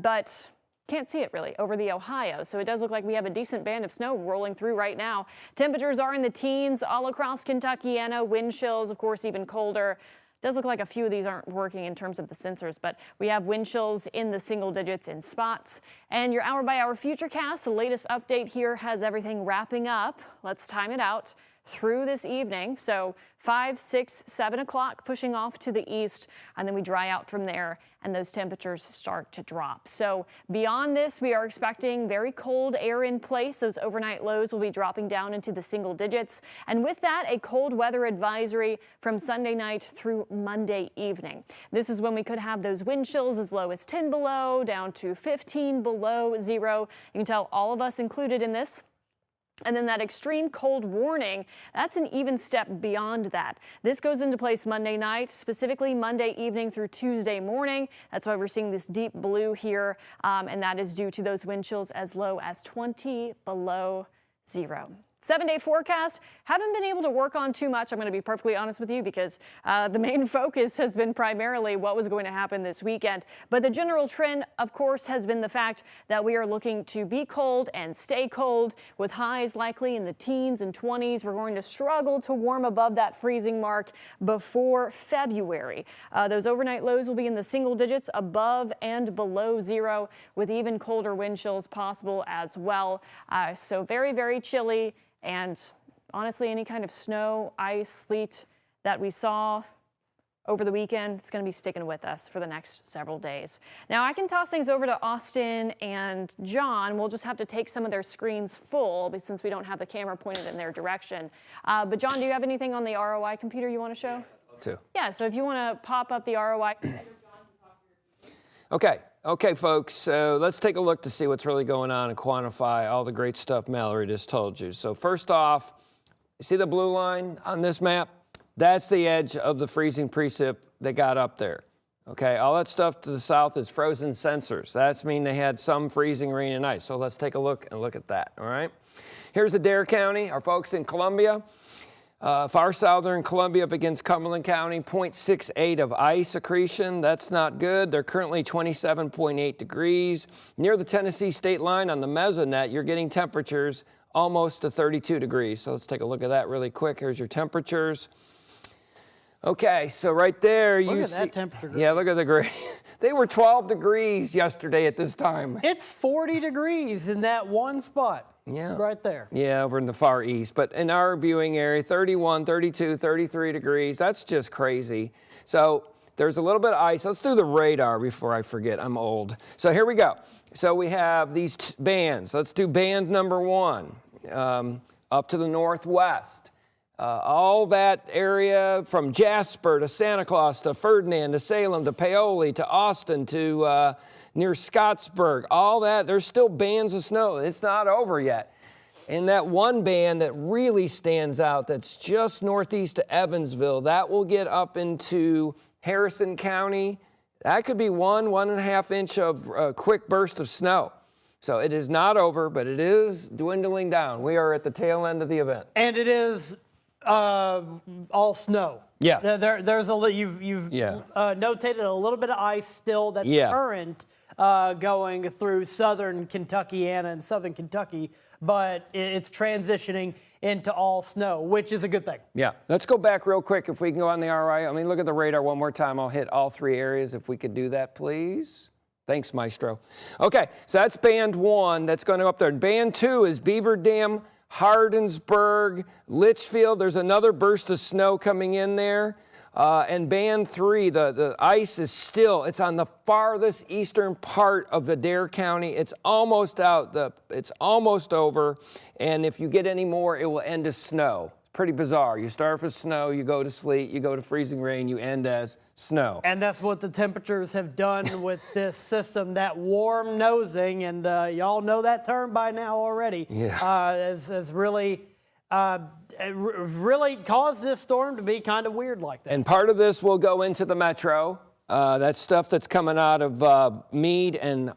but can't see it really over the Ohio. So it does look like we have a decent band of snow rolling through right now. Temperatures are in the teens all across Kentuckiana, wind chills, of course, even colder. Does look like a few of these aren't working in terms of the sensors, but we have wind chills in the single digits in spots. And your hour-by-hour futurecast, the latest update here has everything wrapping up. Let's time it out through this evening. So 5, 6, 7 o'clock pushing off to the east, and then we dry out from there and those temperatures start to drop. So beyond this, we are expecting very cold air in place. Those overnight lows will be dropping down into the single digits. And with that, a cold weather advisory from Sunday night through Monday evening. This is when we could have those wind chills as low as 10 below, down to 15 below zero. You can tell all of us included in this. And then that extreme cold warning, that's an even step beyond that. This goes into place Monday night, specifically Monday evening through Tuesday morning. That's why we're seeing this deep blue here, and that is due to those wind chills as low as 20 below zero. 7-day forecast, haven't been able to work on too much, I'm going to be perfectly honest with you, because the main focus has been primarily what was going to happen this weekend. But the general trend, of course, has been the fact that we are looking to be cold and stay cold, with highs likely in the teens and 20s. We're going to struggle to warm above that freezing mark before February. Those overnight lows will be in the single digits, above and below zero, with even colder wind chills possible as well. So very, very chilly. And honestly, any kind of snow, ice, sleet that we saw over the weekend. It's going to be sticking with us for the next several days. Now I can toss things over to Austin and John. We'll just have to take some of their screens full since we don't have the camera pointed in their direction. But John, do you have anything on the ROI computer you want to show? Yeah, so if you want to pop up the ROI. Okay, folks, so let's take a look to see what's really going on and quantify all the great stuff Mallory just told you. So first off, you see the blue line on this map? That's the edge of the freezing precip they got up there. Okay, all that stuff to the south is frozen sensors. That's mean they had some freezing rain and ice. So let's take a look at that, all right? Here's Adair County, our folks in Columbia. Far southern Columbia up against Cumberland County, 0.68 of ice accretion. That's not good. They're currently 27.8 degrees. Near the Tennessee state line on the mesonet, you're getting temperatures almost to 32 degrees. So let's take a look at that really quick. Here's your temperatures. Okay, so right there you see. Look at that temperature gradient. Yeah, look at the gradient. They were 12 degrees yesterday at this time. It's 40 degrees in that one spot. Yeah. Right there. Yeah, over in the far east. But in our viewing area, 31, 32, 33 degrees. That's just crazy. So there's a little bit of ice. Let's do the radar before I forget. I'm old. So here we go. So we have these bands. Let's do band number 1 up to the northwest. All that area from Jasper to Santa Claus to Ferdinand to Salem to Paoli to Austin to near Scottsburg, all that, there's still bands of snow. It's not over yet. And that one band that really stands out that's just northeast of Evansville, that will get up into Harrison County. That could be 1.5 inch of quick burst of snow. So it is not over, but it is dwindling down. We are at the tail end of the event. And it is all snow. Yeah. There's you've notated a little bit of ice still that's current going through southern Kentuckiana and southern Kentucky, but it's transitioning into all snow, which is a good thing. Yeah. Let's go back real quick if we can go on the RI. I mean, look at the radar one more time. I'll hit all 3 areas if we could do that, please. Thanks, Maestro. Okay, so that's band 1 that's going to go up there. And band 2 is Beaver Dam, Hardensburg, Litchfield. There's another burst of snow coming in there. And band 3, the ice is still, it's on the farthest eastern part of Adair County. It's almost out, it's almost over. And if you get any more, it will end as snow. It's pretty bizarre. You start with snow, you go to sleet, you go to freezing rain, you end as snow. And that's what the temperatures have done with this system, that warm nosing, and y'all know that term by now already, has really really caused this storm to be kind of weird like that. And part of this will go into the metro. That's stuff that's coming out of Meade and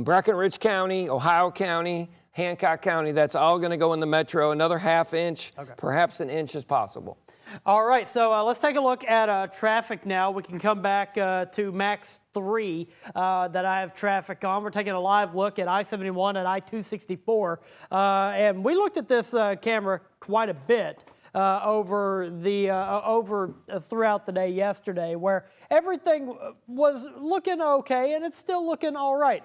Breckinridge County, Ohio County, Hancock County. That's all going to go in the metro. Another 1/2 inch, perhaps an inch is possible. All right, so let's take a look at traffic now. We can come back to Max 3 that I have traffic on. We're taking a live look at I-71 and I-264. And we looked at this camera quite a bit over throughout the day yesterday, where everything was looking okay, and it's still looking all right.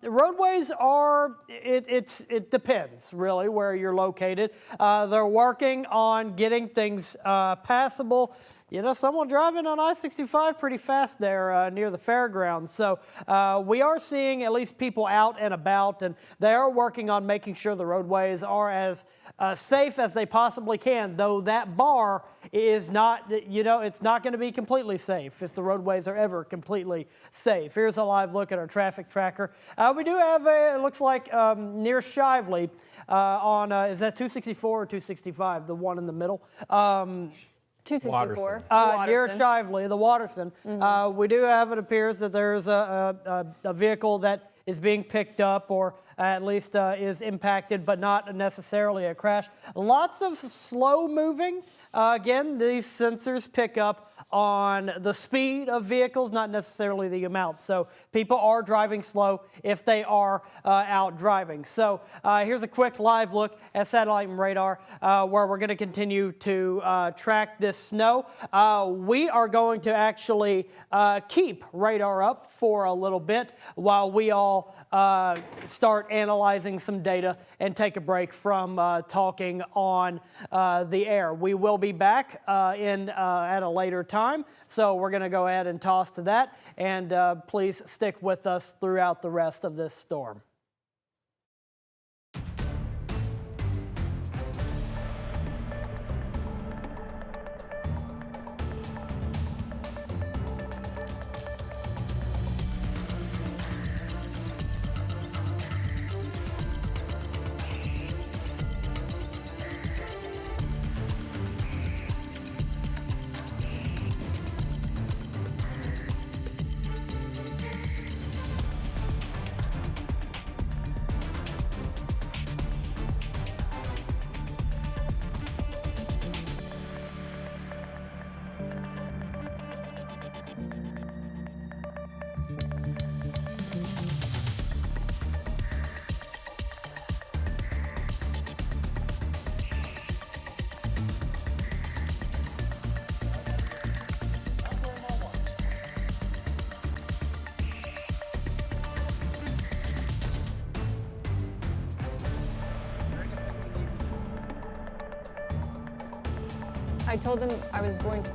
Roadways are, it depends really where you're located. They're working on getting things passable. You know, someone driving on I-65 pretty fast there near the fairgrounds. So we are seeing at least people out and about, and they are working on making sure the roadways are as safe as they possibly can, though that bar is not, you know, it's not going to be completely safe if the roadways are ever completely safe. Here's a live look at our traffic tracker. We do have it looks like near Shively on, is that 264 or 265, the one in the middle? 264. Near Shively, the Watterson. We do have, it appears that there's a vehicle that is being picked up, or at least is impacted, but not necessarily a crash. Lots of slow moving. Again, these sensors pick up on the speed of vehicles, not necessarily the amount. So people are driving slow if they are out driving. So here's a quick live look at satellite and radar where we're going to continue to track this snow. We are going to actually keep radar up for a little bit while we all start start analyzing some data and take a break from talking on the air. We will be back at a later time, so we're going to go ahead and toss to that, and please stick with us throughout the rest of this storm. I told them I was going to.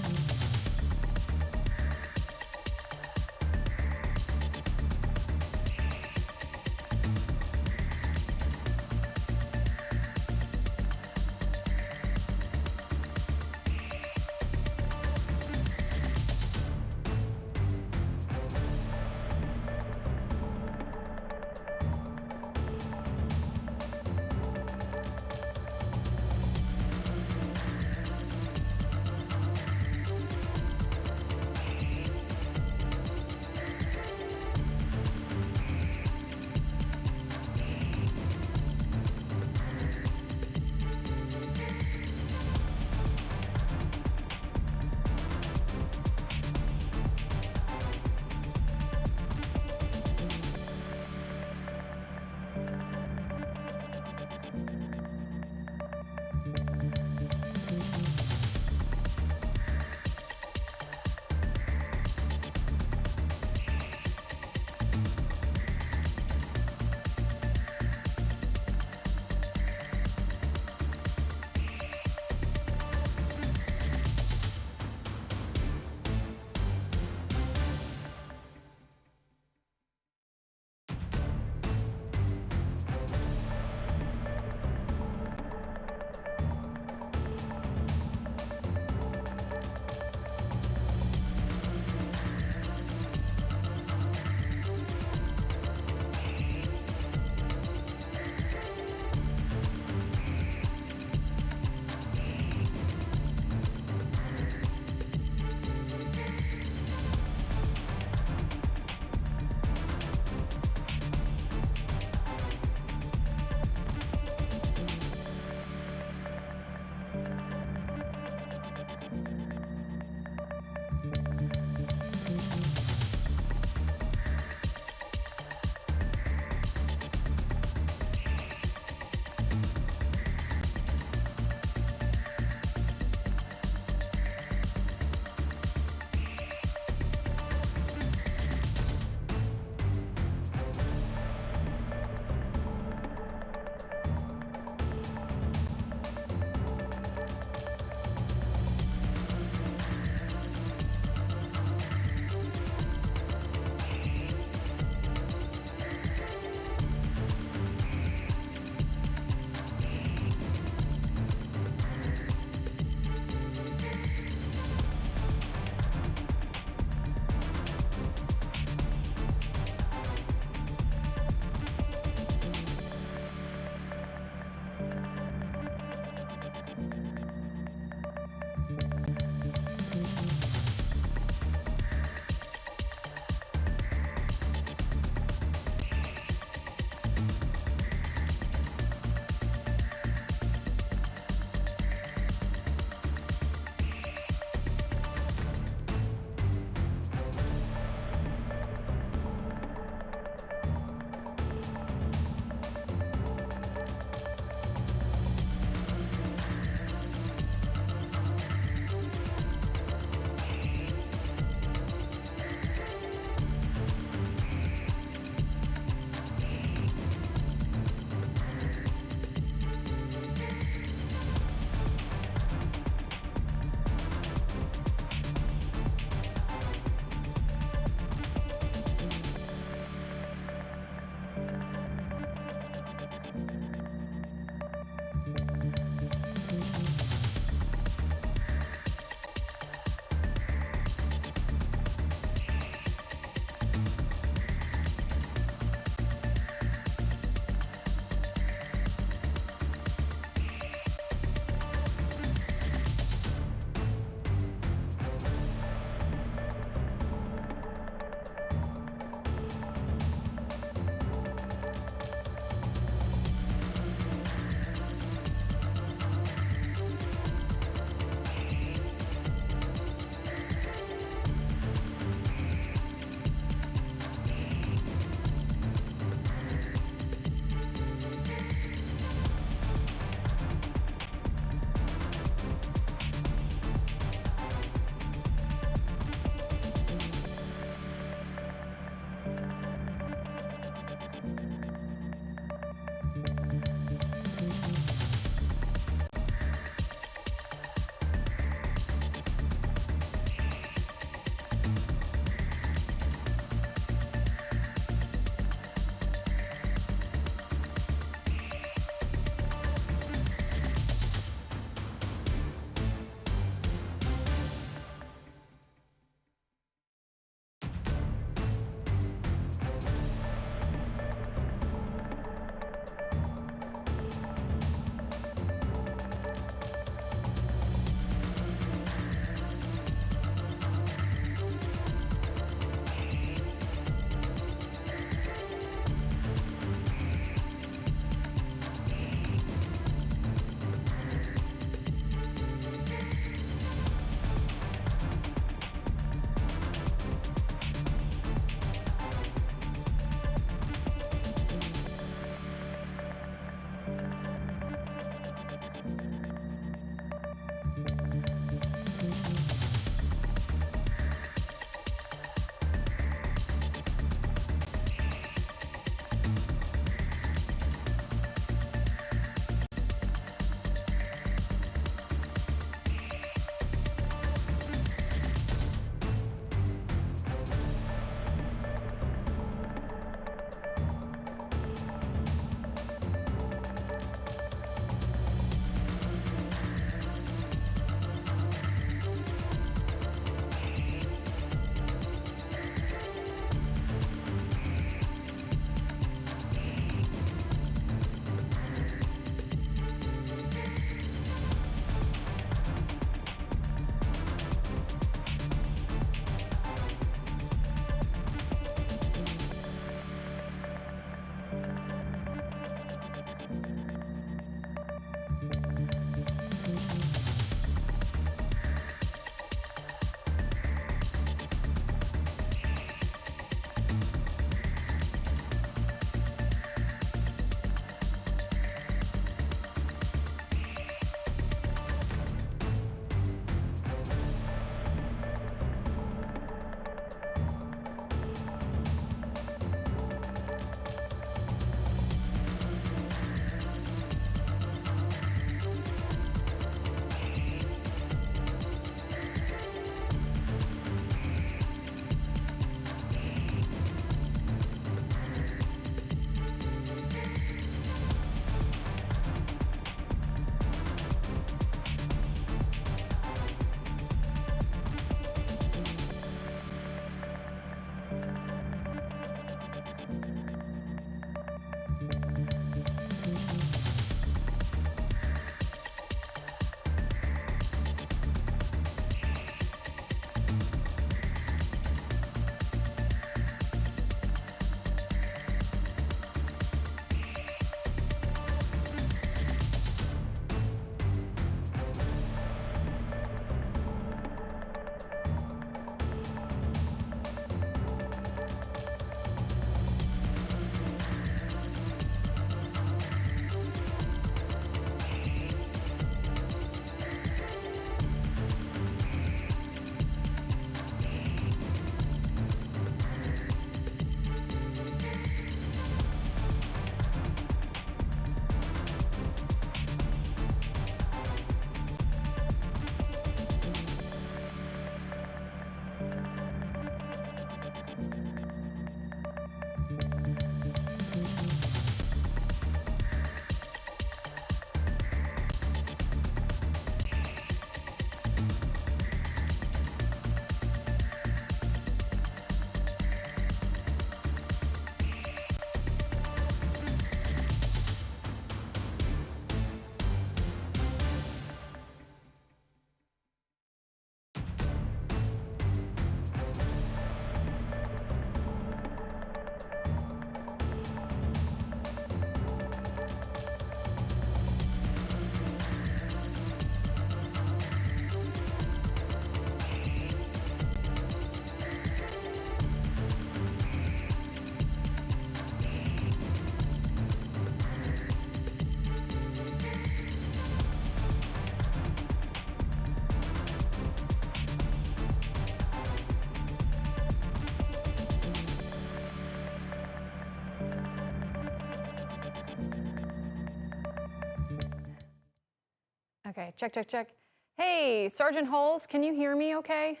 Okay, check, check, check. Hey, Sergeant Holes, can you hear me okay?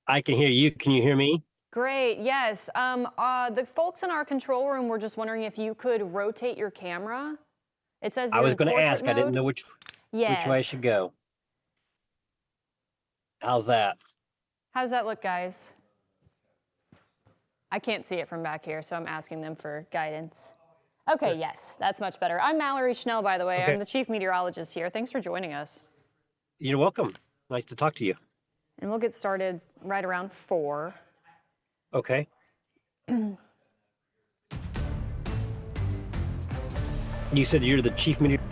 I can hear you. Can you hear me? Great, yes. The folks in our control room were just wondering if you could rotate your camera. It says I you're was in going to portrait ask. I didn't mode. know which way I Yes. should go. How's that? How does that look, guys? I can't see it from back here, so I'm asking them for guidance. Okay, yes, that's much better. I'm Mallory Schnell, by the way. Okay. I'm the chief meteorologist here. Thanks for joining us. You're welcome. Nice to talk to you. And we'll get started right around 4. Okay. You said you're the chief meteorologist.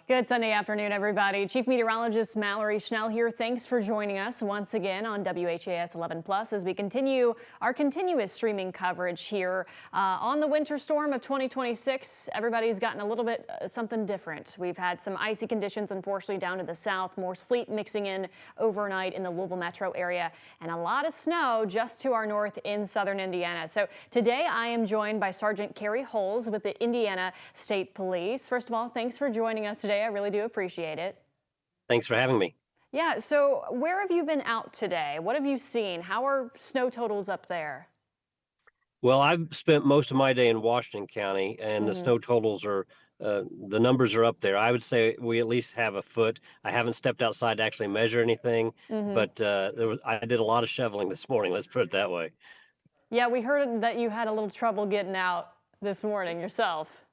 Good Sunday afternoon, everybody. Chief Meteorologist Mallory Schnell here. Thanks for joining us once again on WHAS 11 Plus as we continue our continuous streaming coverage here on the winter storm of 2026. Everybody's gotten a little bit something different. We've had some icy conditions, unfortunately, down to the south, more sleet mixing in overnight in the Louisville metro area, and a lot of snow just to our north in southern Indiana. So today I am joined by Sergeant Carrie Holes with the Indiana State Police. First of all, thanks for joining us today. I really do appreciate it. Thanks for having me. Yeah, so where have you been out today? What have you seen? How are snow totals up there? Well, I've spent most of my day in Washington County, and the snow totals are, the numbers are up there. I would say we at least have a foot. I haven't stepped outside to actually measure anything, but I did a lot of shoveling this morning, let's put it that way. Yeah, we heard that you had a little trouble getting out this morning yourself.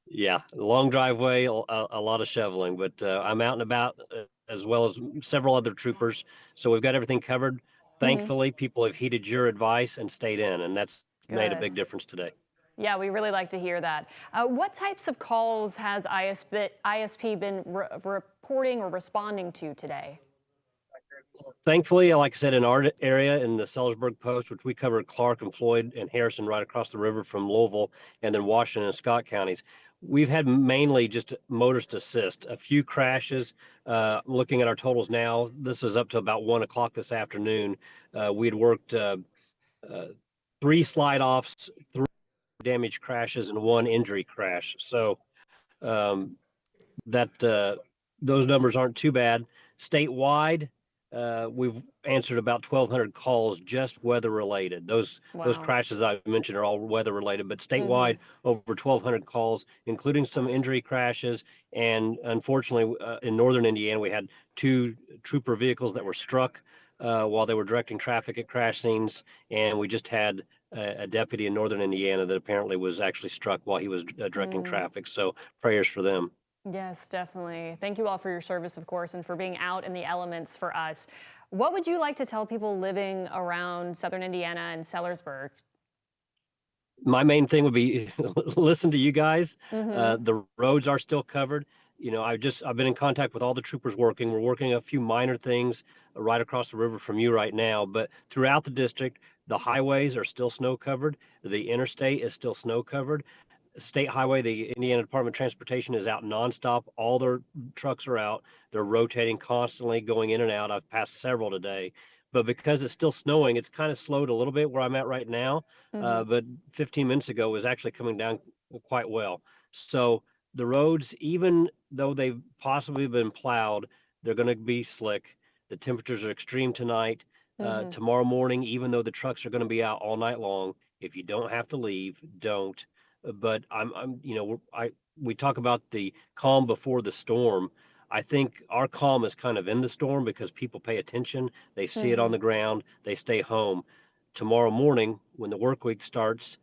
Yeah, long driveway, a lot of shoveling, but I'm out and about as well as several other troopers. So we've got everything covered. Thankfully, people have heeded your advice and stayed in, and that's made a big difference today. Yeah, we really like to hear that. What types of calls has ISP been reporting or responding to today? Thankfully, like I said, in our area, in the Sellersburg Post, which we covered Clark and Floyd and Harrison right across the river from Louisville, and then Washington and Scott counties, we've had mainly just motorist assist, a few crashes. Looking at our totals now, this is up to about 1 o'clock this afternoon. We had worked 3 slide-offs, 3 damage crashes, and 1 injury crash. So that those numbers aren't too bad. Statewide, we've answered about 1,200 calls just weather related. Those crashes I mentioned are all weather related, but statewide over 1,200 calls, including some injury crashes. And unfortunately, in northern Indiana, we had 2 trooper vehicles that were struck while they were directing traffic at crash scenes. And we just had a deputy in northern Indiana that apparently was actually struck while he was directing traffic. So prayers for them. Yes, definitely. Thank you all for your service, of course, and for being out in the elements for us. What would you like to tell people living around southern Indiana and Sellersburg? My main thing would be listen to you guys. The roads are still covered. You know, I've been in contact with all the troopers working. We're working a few minor things right across the river from you right now, but throughout the district, the highways are still snow covered. The interstate is still snow covered. State highway, the Indiana Department of Transportation is out nonstop. All their trucks are out. They're rotating constantly, going in and out. I've passed several today. But because it's still snowing, it's kind of slowed a little bit where I'm at right now. But 15 minutes ago it was actually coming down quite well. So the roads, even though they've possibly been plowed, they're going to be slick. The temperatures are extreme tonight. Tomorrow morning, even though the trucks are going to be out all night long, if you don't have to leave, don't. But we talk about the calm before the storm. I think our calm is kind of in the storm because people pay attention. They see it on the ground. They stay home. Tomorrow morning, when the work week starts,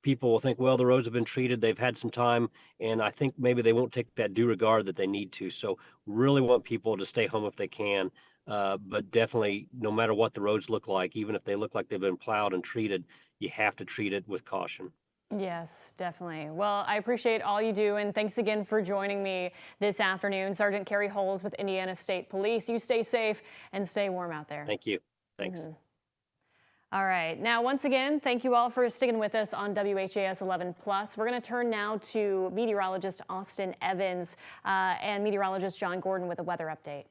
people will think, well, the roads have been treated. They've had some time. And I think maybe they won't take that due regard that they need to. So really want people to stay home if they can. But definitely, no matter what the roads look like, even if they look like they've been plowed and treated, you have to treat it with caution. Yes, definitely. Well, I appreciate all you do, and thanks again for joining me this afternoon. Sergeant Carrie Holes with Indiana State Police. You stay safe and stay warm out there. Thank you. Thanks. All right. Now, once again, thank you all for sticking with us on WHAS 11+. We're going to turn now to meteorologist Austin Evans and meteorologist John Gordon with a weather update.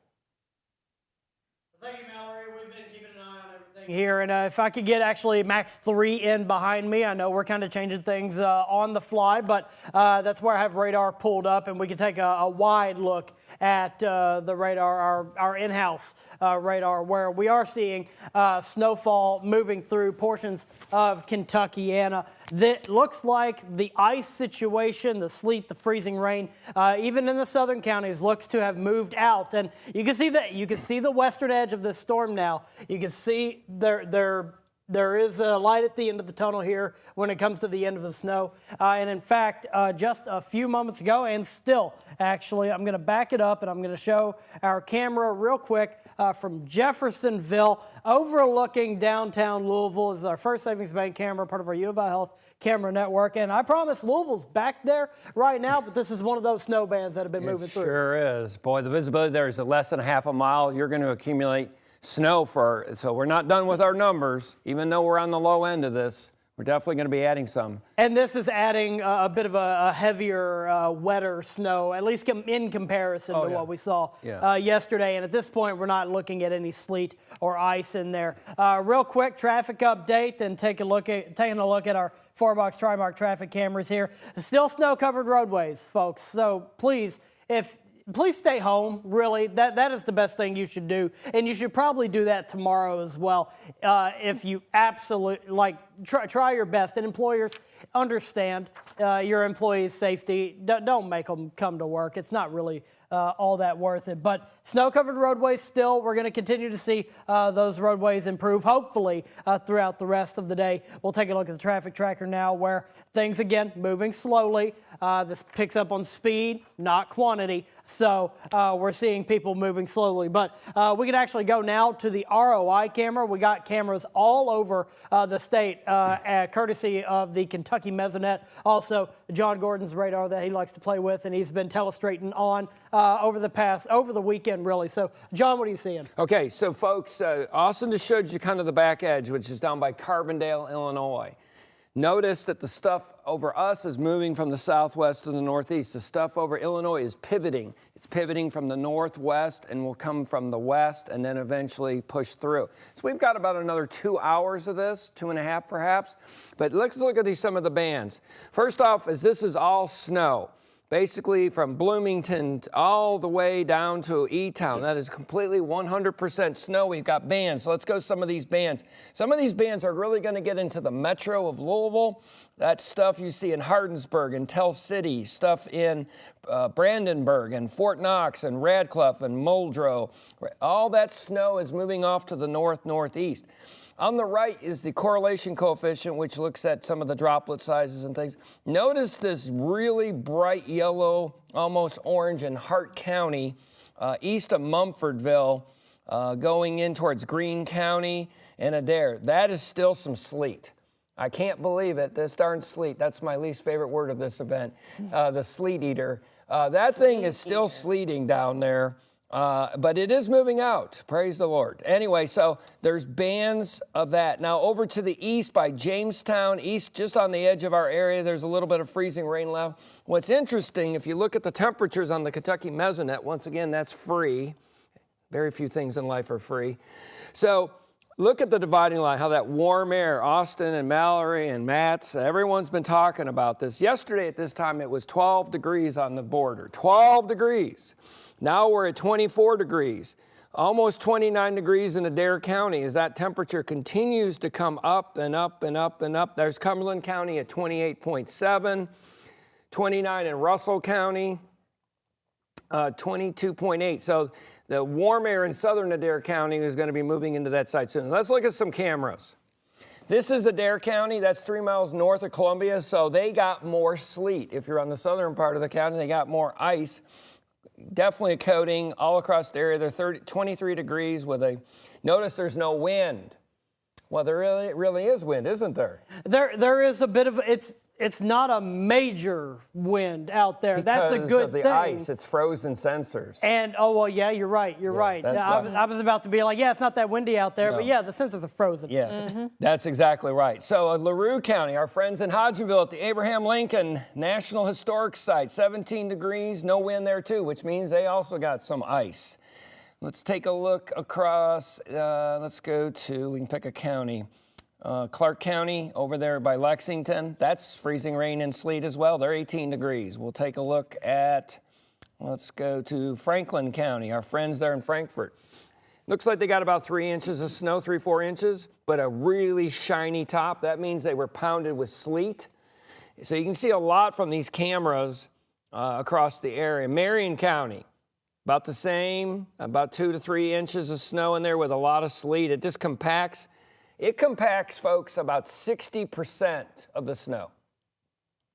Thank you, Mallory. We've been keeping an eye on everything here, and if I could get actually max 3 in behind me. I know we're kind of changing things on the fly, but that's where I have radar pulled up, and we can take a wide look at the radar, our in-house radar, where we are seeing snowfall moving through portions of Kentuckiana. That looks like the ice situation, the sleet, the freezing rain, even in the southern counties, looks to have moved out. And you can see that. You can see the western edge of this storm now. You can see there is a light at the end of the tunnel here when it comes to the end of the snow. And in fact, just a few moments ago, and still, actually, I'm going to back it up and I'm going to show our camera real quick from Jeffersonville overlooking downtown Louisville. This is our First Savings Bank camera, part of our U of I Health camera network. And I promise Louisville's back there right now, but this is one of those snow bands that have been moving through. It sure is. Boy, the visibility there is less than a half a mile. You're going to accumulate snow so we're not done with our numbers. Even though we're on the low end of this, we're definitely going to be adding some. And this is adding a bit of a heavier, wetter snow, at least in comparison to what we saw yesterday. And at this point, we're not looking at any sleet or ice in there. Real quick traffic update, and taking a look at our 4-box Trimark traffic cameras here. Still snow-covered roadways, folks. So please stay home, really. That is the best thing you should do. And you should probably do that tomorrow as well. If you absolutely, try your best. And employers, understand your employees' safety. Don't make them come to work. It's not really all that worth it. But snow-covered roadways still, we're going to continue to see those roadways improve, hopefully, throughout the rest of the day. We'll take a look at the traffic tracker now, where things, again, moving slowly. This picks up on speed, not quantity. So we're seeing people moving slowly. But we can actually go now to the ROI camera. We got cameras all over the state, courtesy of the Kentucky Mesonet. Also, John Gordon's radar that he likes to play with, and he's been telestrating on over the weekend, really. So, John, what are you seeing? Okay, so folks, Austin just showed you kind of the back edge, which is down by Carbondale, Illinois. Notice that the stuff over us is moving from the southwest to the northeast. The stuff over Illinois is pivoting. It's pivoting from the northwest and will come from the west and then eventually push through. So we've got about another 2 hours of this, 2.5 perhaps. But let's look at some of the bands. First off, this is all snow. basically from Bloomington all the way down to E-Town. That is completely 100% snow. We've got bands. So let's go some of these bands. Some of these bands are really going to get into the metro of Louisville. That's stuff you see in Hardinsburg and Tell City, stuff in Brandenburg and Fort Knox and Radcliffe and Muldrow. All that snow is moving off to the northeast. On the right is the correlation coefficient, which looks at some of the droplet sizes and things. Notice this really bright yellow, almost orange in Hart County, east of Mumfordville, going in towards Greene County and Adair. That is still some sleet. I can't believe it, this darn sleet. That's my least favorite word of this event, the sleet eater. That thing is still sleeting down there. But it is moving out. Praise the Lord. Anyway, so there's bands of that. Now over to the east by Jamestown, east just on the edge of our area, there's a little bit of freezing rain left. What's interesting, if you look at the temperatures on the Kentucky Mesonet, once again, that's free. Very few things in life are free. So look at the dividing line, how that warm air, Austin and Mallory and Matts, everyone's been talking about this. Yesterday at this time, it was 12 degrees on the border, 12 degrees. Now we're at 24 degrees, almost 29 degrees in Adair County as that temperature continues to come up and up and up and up. There's Cumberland County at 28.7, 29 in Russell County, 22.8. So the warm air in southern Adair County is going to be moving into that side soon. Let's look at some cameras. This is Adair County. That's 3 miles north of Columbia, so they got more sleet. If you're on the southern part of the county, they got more ice. Definitely a coating all across the area. They're 23 degrees with a, notice there's no wind. Well, there really is wind, isn't there? There is a bit of, it's not a major wind out there. That's a good thing. Because of the ice, it's frozen sensors. And, oh, well, yeah, you're right, you're right. I was about to be like, yeah, it's not that windy out there, but yeah, the sensors are frozen. Yeah, that's exactly right. So LaRue County, our friends in Hodgenville at the Abraham Lincoln National Historic Site, 17 degrees, no wind there too, which means they also got some ice. Let's take a look across, let's go to, we can pick a county. Clark County over there by Lexington, that's freezing rain and sleet as well. They're 18 degrees. We'll take a look at, let's go to Franklin County, our friends there in Frankfort. Looks like they got about 3 inches of snow, 3-4 inches, but a really shiny top. That means they were pounded with sleet. So you can see a lot from these cameras across the area. Marion County, about the same, about 2 to 3 inches of snow in there with a lot of sleet. It just compacts. It compacts, folks, about 60% of the snow.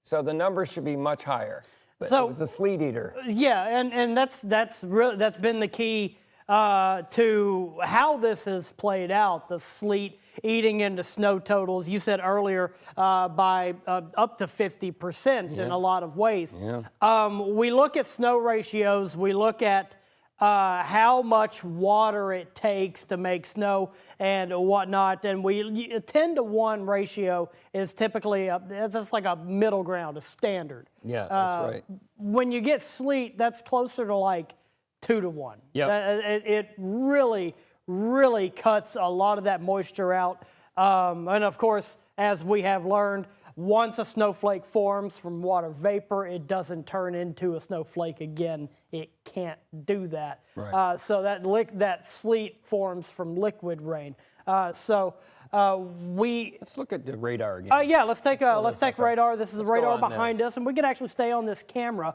So the numbers should be much higher. But it was a sleet eater. Yeah, and that's been the key to how this has played out, the sleet eating into snow totals. You said earlier by up to 50% in a lot of ways. Yeah. We look at snow ratios. We look at how much water it takes to make snow and whatnot, and a 10-to-1 ratio is typically that's like a middle ground, a standard. Yeah, that's right. When you get sleet, that's closer to like 2-to-1. Yeah, it really cuts a lot of that moisture out, and of course, as we have learned, once a snowflake forms from water vapor, it doesn't turn into a snowflake again. It can't do that. Right. So that sleet forms from liquid rain. Let's look at the radar again. Yeah, let's take radar. This is the radar behind us, and we can actually stay on this camera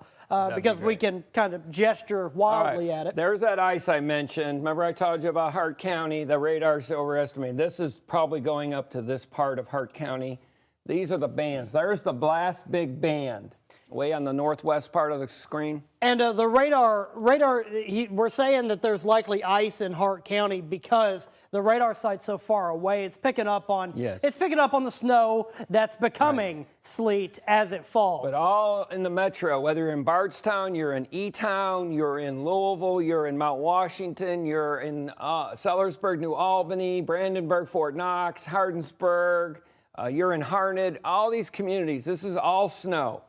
because we can kind of gesture wildly at it. There's that ice I mentioned. Remember I told you about Hart County? The radar's overestimated. This is probably going up to this part of Hart County. These are the bands. There's the blast big band way on the northwest part of the screen. And the radar, we're saying that there's likely ice in Hart County because the radar site's so far away. It's picking up on it's picking up on the snow that's becoming sleet as it falls. But all in the metro, whether you're in Bardstown, you're in E-Town, you're in Louisville, you're in Mount Washington, you're in Sellersburg, New Albany, Brandenburg, Fort Knox, Hardinsburg, you're in Harned, all these communities, this is all snow.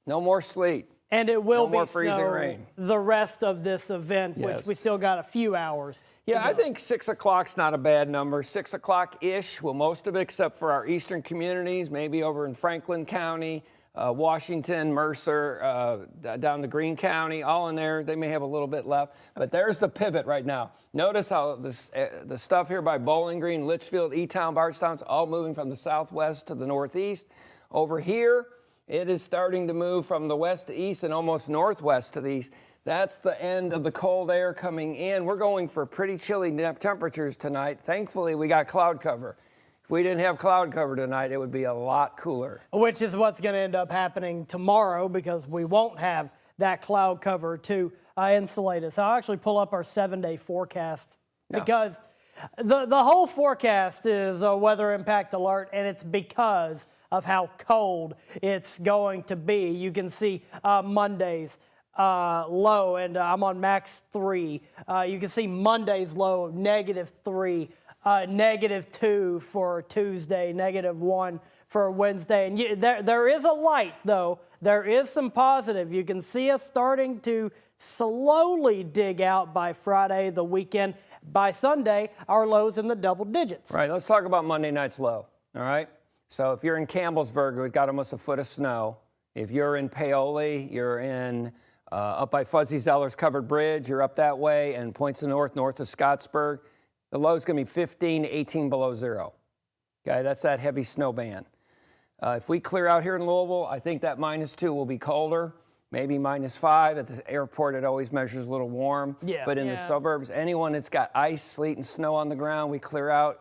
No more sleet. And it will be freezing rain the rest of this event, which we still got a few hours. Yeah, I think 6 o'clock's not a bad number. 6 o'clock-ish, well, most of it except for our eastern communities, maybe over in Franklin County, Washington, Mercer, down to Greene County, all in there. They may have a little bit left, but there's the pivot right now. Notice how the stuff here by Bowling Green, Litchfield, E-Town, Bardstown's all moving from the southwest to the northeast. Over here, it is starting to move from the west to east and almost northwest to the east. That's the end of the cold air coming in. We're going for pretty chilly temperatures tonight. Thankfully, we got cloud cover. If we didn't have cloud cover tonight, it would be a lot cooler. Which is what's going to end up happening tomorrow because we won't have that cloud cover to insulate us. I'll actually pull up our 7-day forecast because the whole forecast is a weather impact alert, and it's because of how cold it's going to be. You can see Monday's low, and I'm on max 3. You can see Monday's low of -3, -2 for Tuesday, -1 for Wednesday. And there is a light, though. There is some positive. You can see us starting to slowly dig out by Friday, the weekend. By Sunday, our low's in the double digits. Right, let's talk about Monday night's low, all right? So if you're in Campbellsburg, we've got almost a foot of snow. If you're in Paoli, you're in up by Fuzzy Zeller's Covered Bridge, you're up that way, and points to the north of Scottsburg. The low is going to be 15 to 18 below zero. Okay, that's that heavy snow band. If we clear out here in Louisville, I think that -2 will be colder, maybe -5. At the airport, it always measures a little warm. Yeah. But in the suburbs, anyone that's got ice, sleet, and snow on the ground, we clear out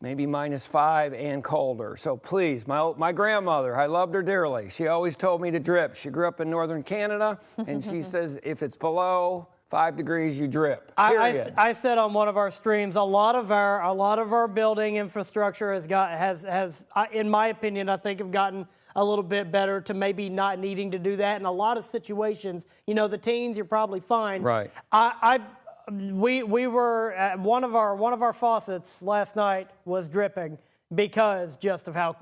maybe -5 and colder. So please, my grandmother, I loved her dearly. She always told me to drip. She grew up in northern Canada, and she says if it's below 5 degrees, you drip. Period. I said on one of our streams, a lot of our building infrastructure has, in my opinion, I think have gotten a little bit better to maybe not needing to do that in a lot of situations. You know, the teens, you're probably fine. Right. We were at one of our faucets last night was dripping because just how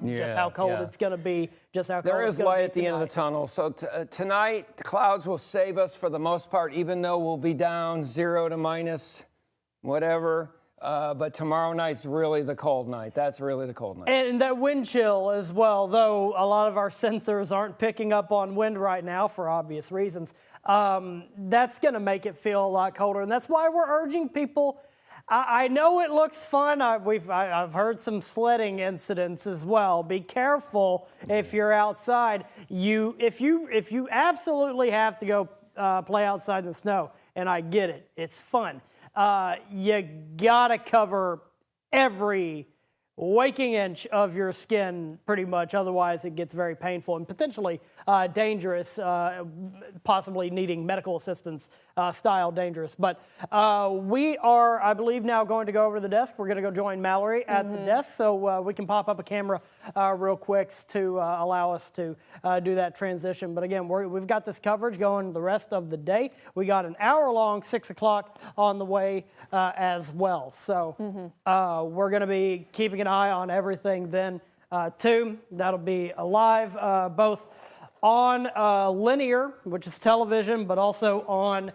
cold it's going to be, just how cold There it's is going to be light at the end of the tunnel. So tonight, the clouds will save us for the most part, even though we'll be down 0 to minus whatever. But tomorrow night's really the cold night. That's really the cold night. And that wind chill as well, though a lot of our sensors aren't picking up on wind right now for obvious reasons. That's going to make it feel a lot colder. And that's why we're urging people. I know it looks fun. I've heard some sledding incidents as well. Be careful if you're outside. If you absolutely have to go play outside in the snow, and I get it, it's fun. You gotta cover every waking inch of your skin pretty much, otherwise it gets very painful and potentially dangerous, possibly needing medical assistance style dangerous. But we are, I believe, now going to go over to the desk. We're going to go join Mallory at the desk, so we can pop up a camera real quick to allow us to do that transition. But again, we've got this coverage going the rest of the day. We got an hour-long 6 o'clock on the way as well. So we're going to be keeping an eye on everything then too. That'll be live both on linear, which is television, but also on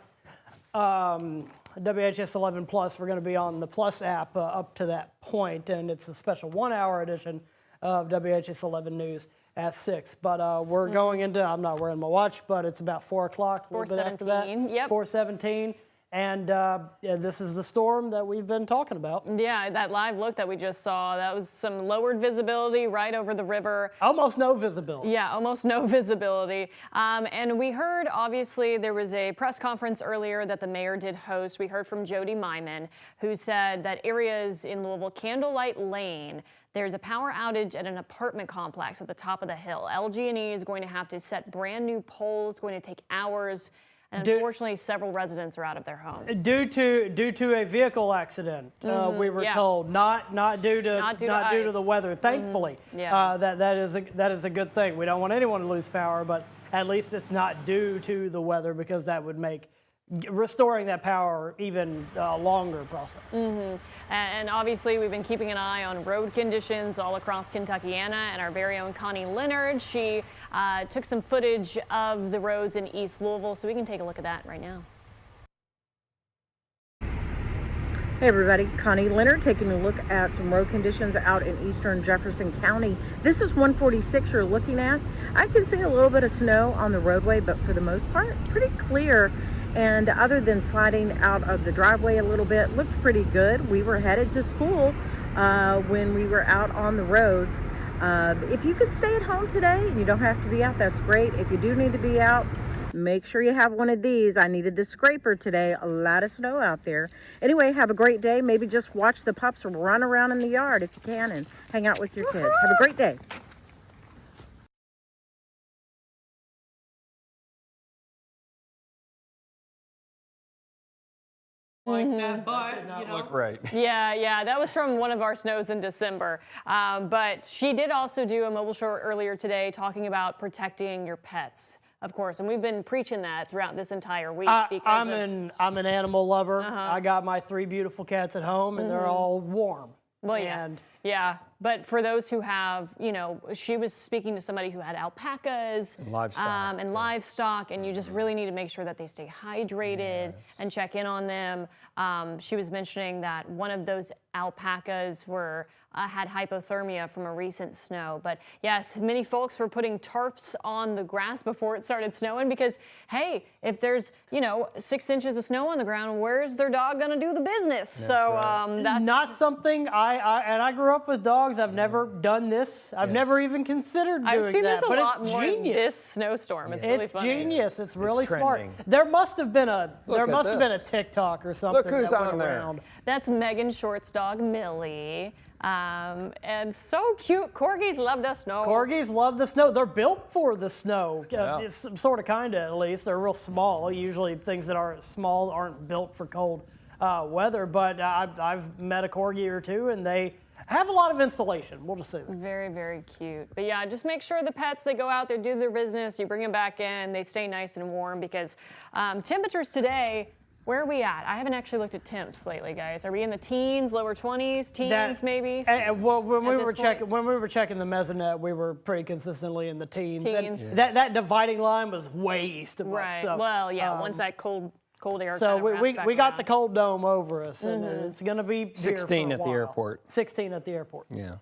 WHS 11 Plus. We're going to be on the Plus app up to that point, and it's a special 1-hour edition of WHS 11 News at 6. But we're going into, I'm not wearing my watch, but it's about 4 o'clock. 4:17, yep. 4:17. And this is the storm that we've been talking about. Yeah, that live look that we just saw, that was some lowered visibility right over the river. Almost no visibility. Yeah, almost no visibility. And we heard, obviously, there was a press conference earlier that the mayor did host. We heard from Jody Myman, who said that areas in Louisville, Candlelight Lane, there's a power outage at an apartment complex at the top of the hill. LG&E is going to have to set brand new poles, going to take hours. And unfortunately, several residents are out of their homes due to a vehicle accident. We were told, not due to the weather. Thankfully, that is a good thing. We don't want anyone to lose power, but at least it's not due to the weather, because that would make restoring that power even longer process. And obviously, we've been keeping an eye on road conditions all across Kentuckiana, and our very own Connie Leonard, she took some footage of the roads in East Louisville, so we can take a look at that right now. Hey everybody, Connie Leonard taking a look at some road conditions out in eastern Jefferson County. This is 146 you're looking at. I can see a little bit of snow on the roadway, but for the most part, pretty clear. And other than sliding out of the driveway a little bit, looked pretty good. We were headed to school when we were out on the roads. If you could stay at home today and you don't have to be out, that's great. If you do need to be out, make sure you have one of these. I needed the scraper today. A lot of snow out there. Anyway, have a great day. Maybe just watch the pups run around in the yard if you can and hang out with your kids. Have a great day. Like that, but you know, look right. Yeah, that was from one of our snows in December. But she did also do a mobile show earlier today talking about protecting your pets, of course, and we've been preaching that throughout this entire week. I'm an animal lover. I got my 3 beautiful cats at home, and they're all warm. Well, yeah. But for those who have, you know, she was speaking to somebody who had alpacas and livestock, and you just really need to make sure that they stay hydrated and check in on them. She was mentioning that one of those alpacas had hypothermia from a recent snow. But yes, many folks were putting tarps on the grass before it started snowing because, hey, if there's, 6 inches of snow on the ground, where's their dog gonna do the business? That's not something I grew up with dogs. I've never done this. I've never even considered doing that. I've seen this a lot it's more in genius. this snowstorm. It's really funny. It's genius. It's really smart. trending. There must have been a TikTok or something. Look who's that went on there. around. That's Megan Short's dog, Millie. And so cute. Corgis love the snow. Corgis love the snow. They're built for the snow. It's sort of, kind of, at least. They're real small. Usually things that are small aren't built for cold weather. But I've met a Corgi or two, and they have a lot of insulation. We'll just say that. Very, very cute. But yeah, just make sure the pets, they go out there, do their business, you bring them back in, they stay nice and warm because temperatures today, where are we at? I haven't actually looked at temps lately, guys. Are we in the teens, lower 20s, teens maybe? Well, when we were checking the Mesonet, we were pretty consistently in the teens. And that dividing line was way east of us. Right. So, well, yeah. Once that cold air. So kind of we got the cold dome over us, and it's going to be 16 here for a at the while. airport. 16 at the airport. Yeah.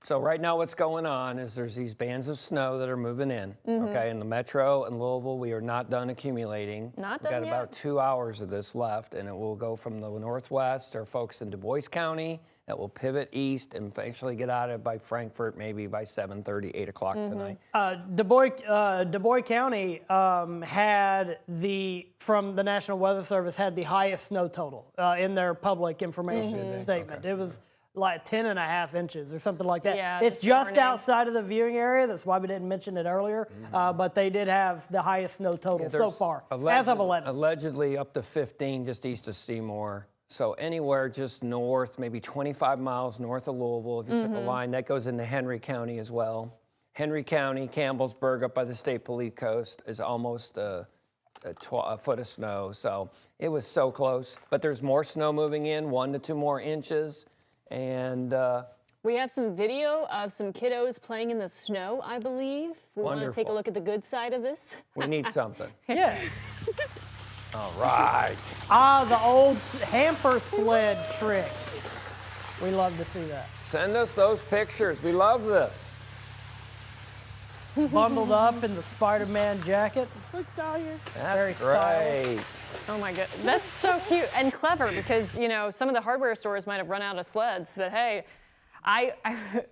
So right now what's going on is there's these bands of snow that are moving in, okay? In the metro and Louisville, we are not done accumulating. Not We've done got yet. about 2 hours of this left, and it will go from the northwest, or folks in Du Bois County, that will pivot east and eventually get out of by Frankfort, maybe by 7:30, 8 o'clock tonight. Du Bois County had from the National Weather Service, had the highest snow total in their public information statement. It was like 10.5 inches or something like that. Yeah, it's this just morning. outside of the viewing area. That's why we didn't mention it earlier. But they did have the highest snow total so far, as of 11. Allegedly up to 15 just east of Seymour. So anywhere just north, maybe 25 miles north of Louisville, if you put the line, that goes into Henry County as well. Henry County, Campbellsburg up by the state police coast is almost a foot of snow. So it was so close. But there's more snow moving in, 1 to 2 more inches. And we have some video of some kiddos playing in the snow, I believe. We want to take a look at the good side of this. we need something. Yeah. All right. The old hamper sled trick. We love to see that. Send us those pictures. We love this. Bundled up in the Spider-Man jacket. Look, Dahlia. That's Very great. Oh my god, that's so cute and clever because some of the hardware stores might have run out of sleds, but hey,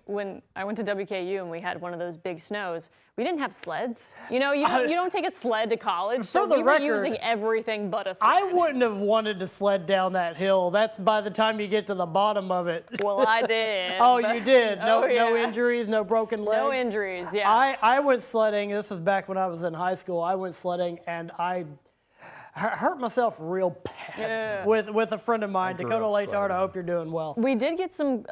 when I went to WKU and we had one of those big snows, we didn't have sleds. You don't take a sled to college, so we were using everything but a sled. I wouldn't have wanted to sled down that hill. That's by the time you get to the bottom of it. Well, I did. Oh, you did? No yeah. injuries, no broken legs? No injuries, yeah. I went sledding. This was back when I was in high school. I went sledding and I hurt myself real bad with a friend of mine, Dakota Latard. I hope you're doing well. We did get some,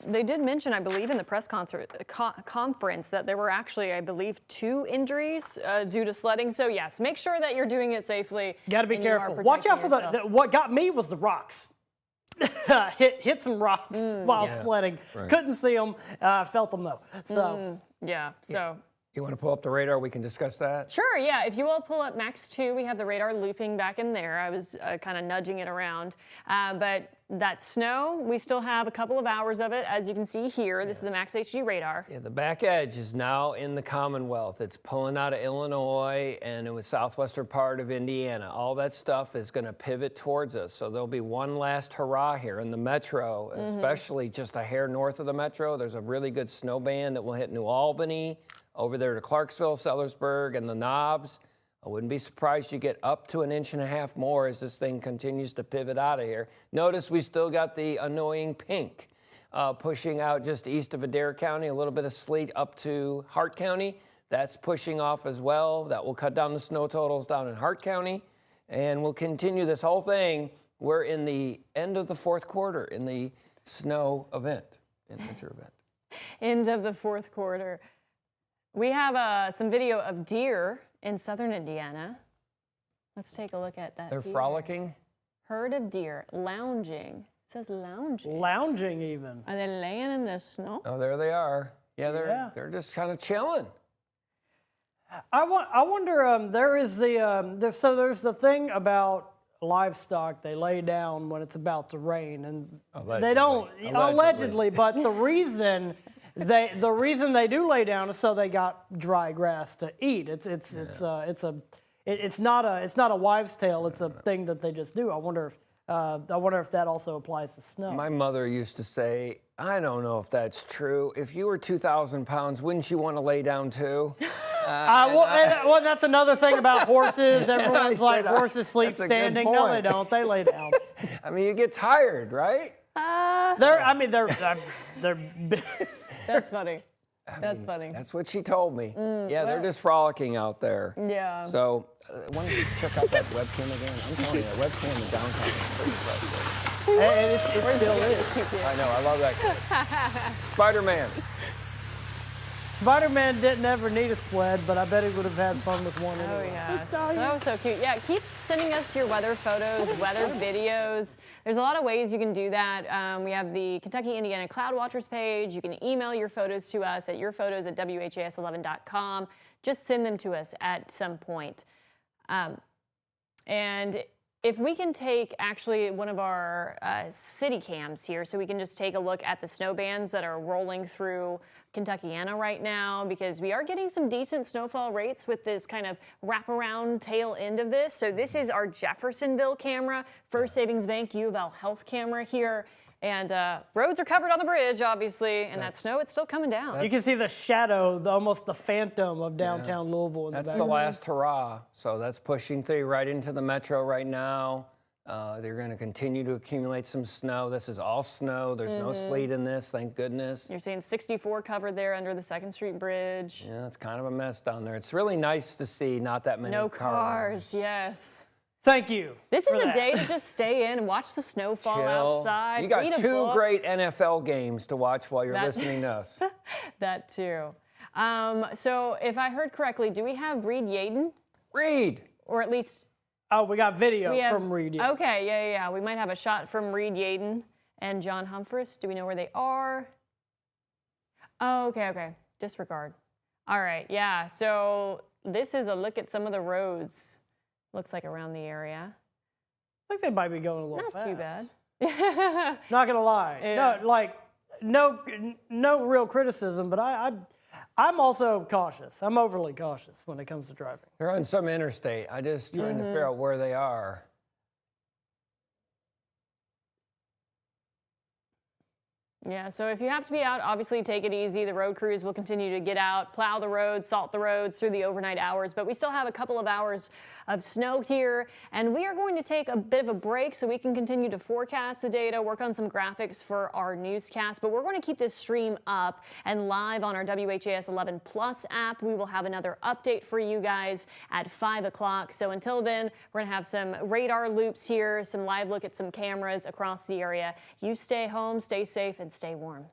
they did mention, I believe, in the press conference that there were actually, I believe, 2 injuries due to sledding. So yes, make sure that you're doing it safely. Got to be careful. Watch out for what got me was the rocks. hit some rocks while sledding. Right. Couldn't see them, felt them though. So yeah. So. You want to pull up the radar? We can discuss that. Sure, yeah. If you will pull up Max 2, we have the radar looping back in there. I was kind of nudging it around. But that snow, we still have a couple of hours of it, as you can see here. This is the Max HG radar. Yeah, the back edge is now in the Commonwealth. It's pulling out of Illinois and in the southwestern part of Indiana. All that stuff is going to pivot towards us. So there'll be one last hurrah here in the metro, especially just a hair north of the metro. There's a really good snow band that will hit New Albany, over there to Clarksville, Sellersburg, and the Knobs. I wouldn't be surprised you get up to 1.5 inches more as this thing continues to pivot out of here. Notice we still got the annoying pink pushing out just east of Adair County, a little bit of sleet up to Hart County. That's pushing off as well. That will cut down the snow totals down in Hart County. And we'll continue this whole thing. We're in the end of the fourth quarter in the snow event, in winter event. End of the fourth quarter. We have some video of deer in southern Indiana. Let's take a look at that. They're deer. frolicking? Herd of deer lounging. It says lounging. Lounging even. Are they laying in the snow? Oh, there they are. Yeah, they're just kind of chilling. I wonder. There's the thing about livestock. They lay down when it's about to rain, and they don't allegedly. But the reason they do lay down is so they got dry grass to eat. It's not a wives' tale. It's a thing that they just do. I wonder if that also applies to snow. My mother used to say, I don't know if that's true. If you were 2,000 pounds, wouldn't you want to lay down too? Well, that's another thing about horses. Everyone's like, horses sleep That's a good standing. No, they point. don't. They lay down. I mean, you get tired, right? They're That's funny. That's funny. That's what she told me. Yeah, they're well- just frolicking out there. Yeah. So, why don't you check out that webcam again? I'm telling you, that webcam in downtown is pretty impressive. It still is. I know, I love that kid. Spider-Man. Spider-Man didn't ever need a sled, but I bet he would have had fun with one anyway. Oh, yeah. So cute. Yeah, keep sending us your weather photos, weather videos. There's a lot of ways you can do that. We have the Kentucky Indiana Cloud Watchers page. You can email your photos to us at yourphotos@whas11.com. Just send them to us at some point. And if we can take actually one of our city cams here, so we can just take a look at the snow bands that are rolling through Kentuckiana right now, because we are getting some decent snowfall rates with this kind of wraparound tail end of this. So this is our Jeffersonville camera, First Savings Bank U of L Health camera here. And roads are covered on the bridge, obviously, and that snow, it's still coming down. You can see the shadow, almost the phantom of downtown Louisville in the That's back. the last hurrah. So that's pushing through right into the metro right now. They're going to continue to accumulate some snow. This is all snow. There's no sleet in this, thank goodness. You're seeing 64 covered there under the 2nd Street Bridge. Yeah, it's kind of a mess down there. It's really nice to see not that many No cars, yes. Thank you. This is a day to just stay in and watch the snow fall Chill. outside. You got read a 2 book. great NFL games to watch while you're That- listening to us. That too. So if I heard correctly, do we have Reed Yaden? Reed! Or at least... Oh, we got video we have, from Reed. Yeah. Okay, yeah. We might have a shot from Reed Yaden and John Humphreys. Do we know where they are? Oh, okay. Disregard. All right, yeah. So this is a look at some of the roads. Looks like around the area. I think they might be going a little Not fast. too bad. Not gonna lie. Yeah. No real criticism, but I'm also cautious. I'm overly cautious when it comes to driving. They're on some interstate. I just trying to figure out where they are. Yeah, so if you have to be out, obviously take it easy. The road crews will continue to get out, plow the roads, salt the roads through the overnight hours. But we still have a couple of hours of snow here, and we are going to take a bit of a break so we can continue to forecast the data, work on some graphics for our newscast. But we're going to keep this stream up and live on our WHAS 11 Plus app. We will have another update for you guys at 5 o'clock. So until then, we're going to have some radar loops here, some live look at some cameras across the area. You stay home, stay safe, and stay warm.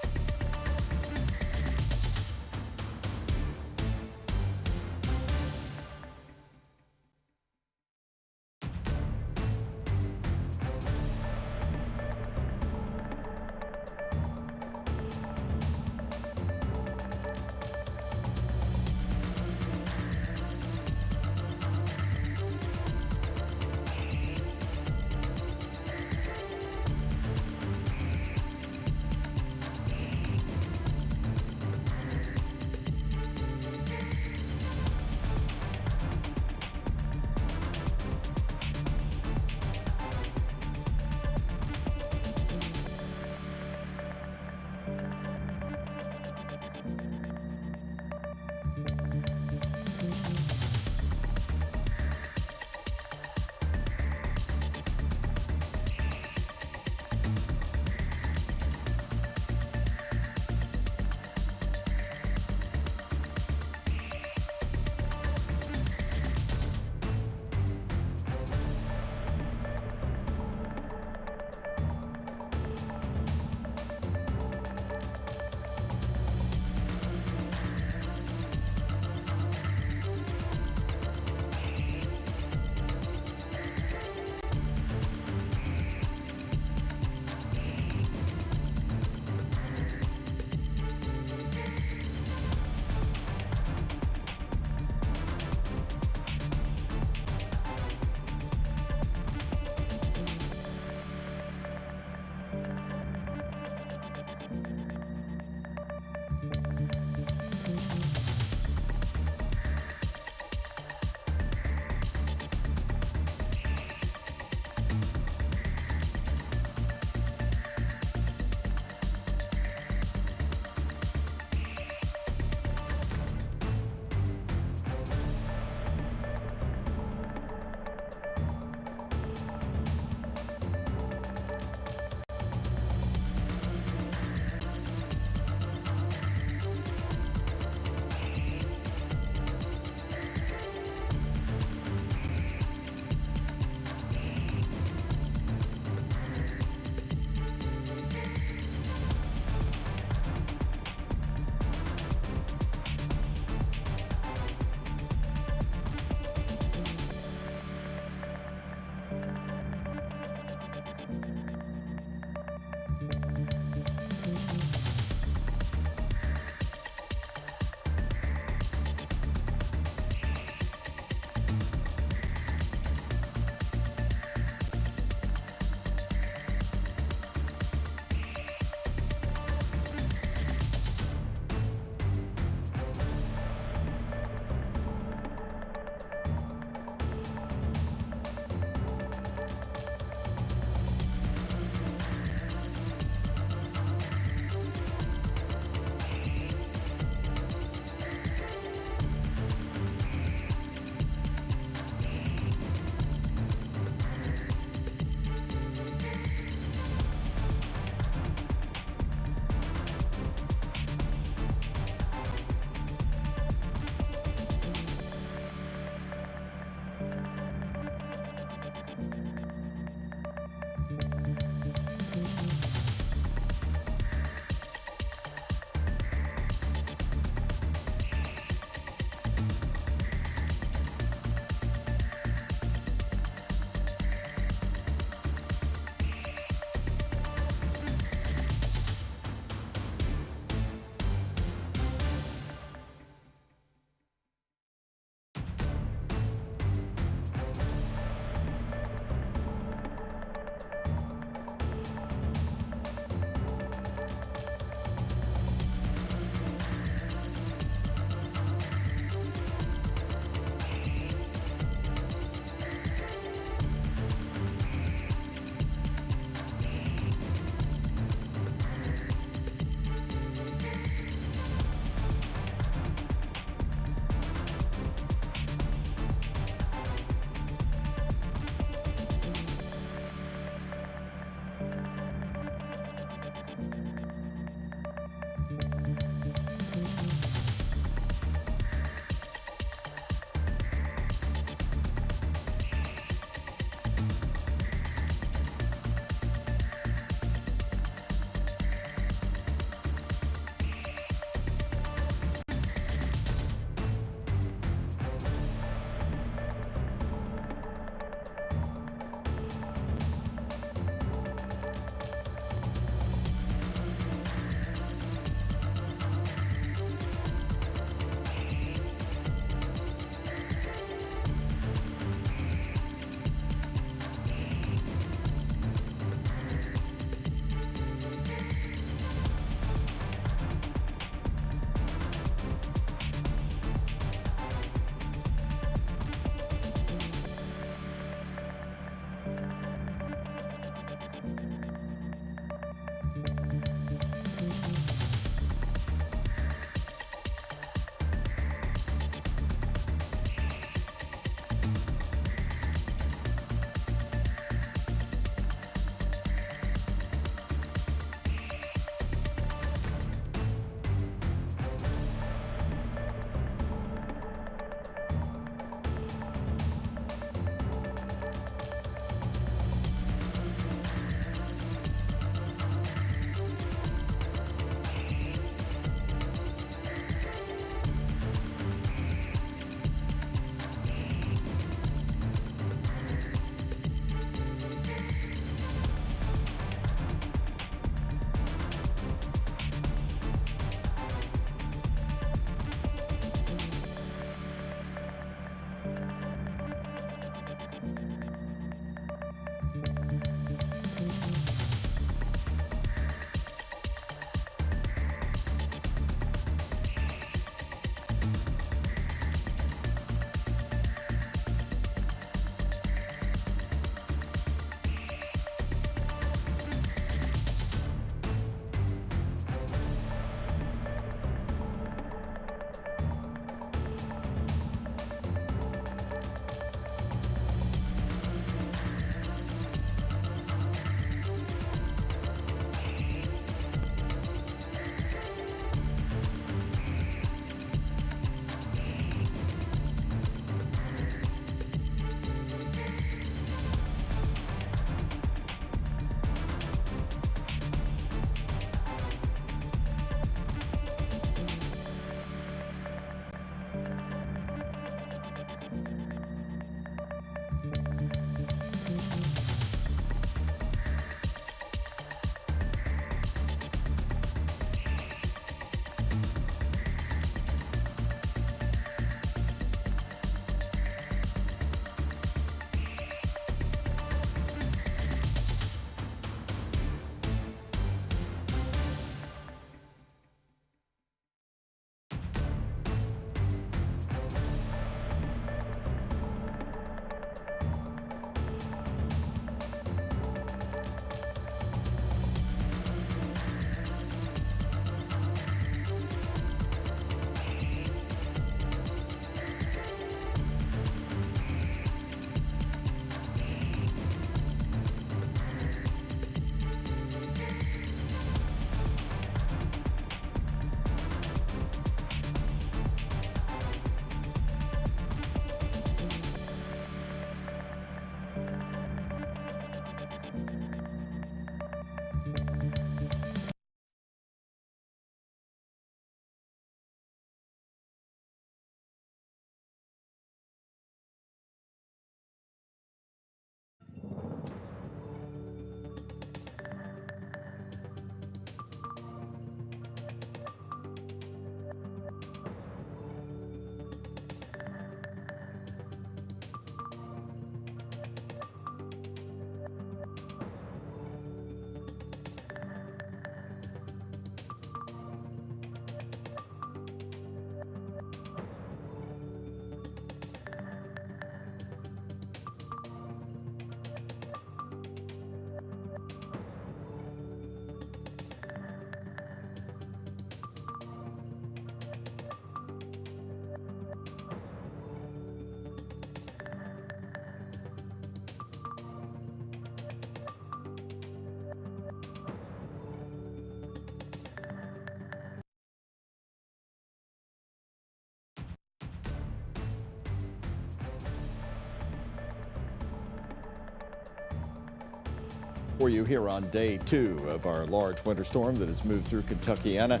for you here on day 2 of our large winter storm that has moved through Kentuckiana,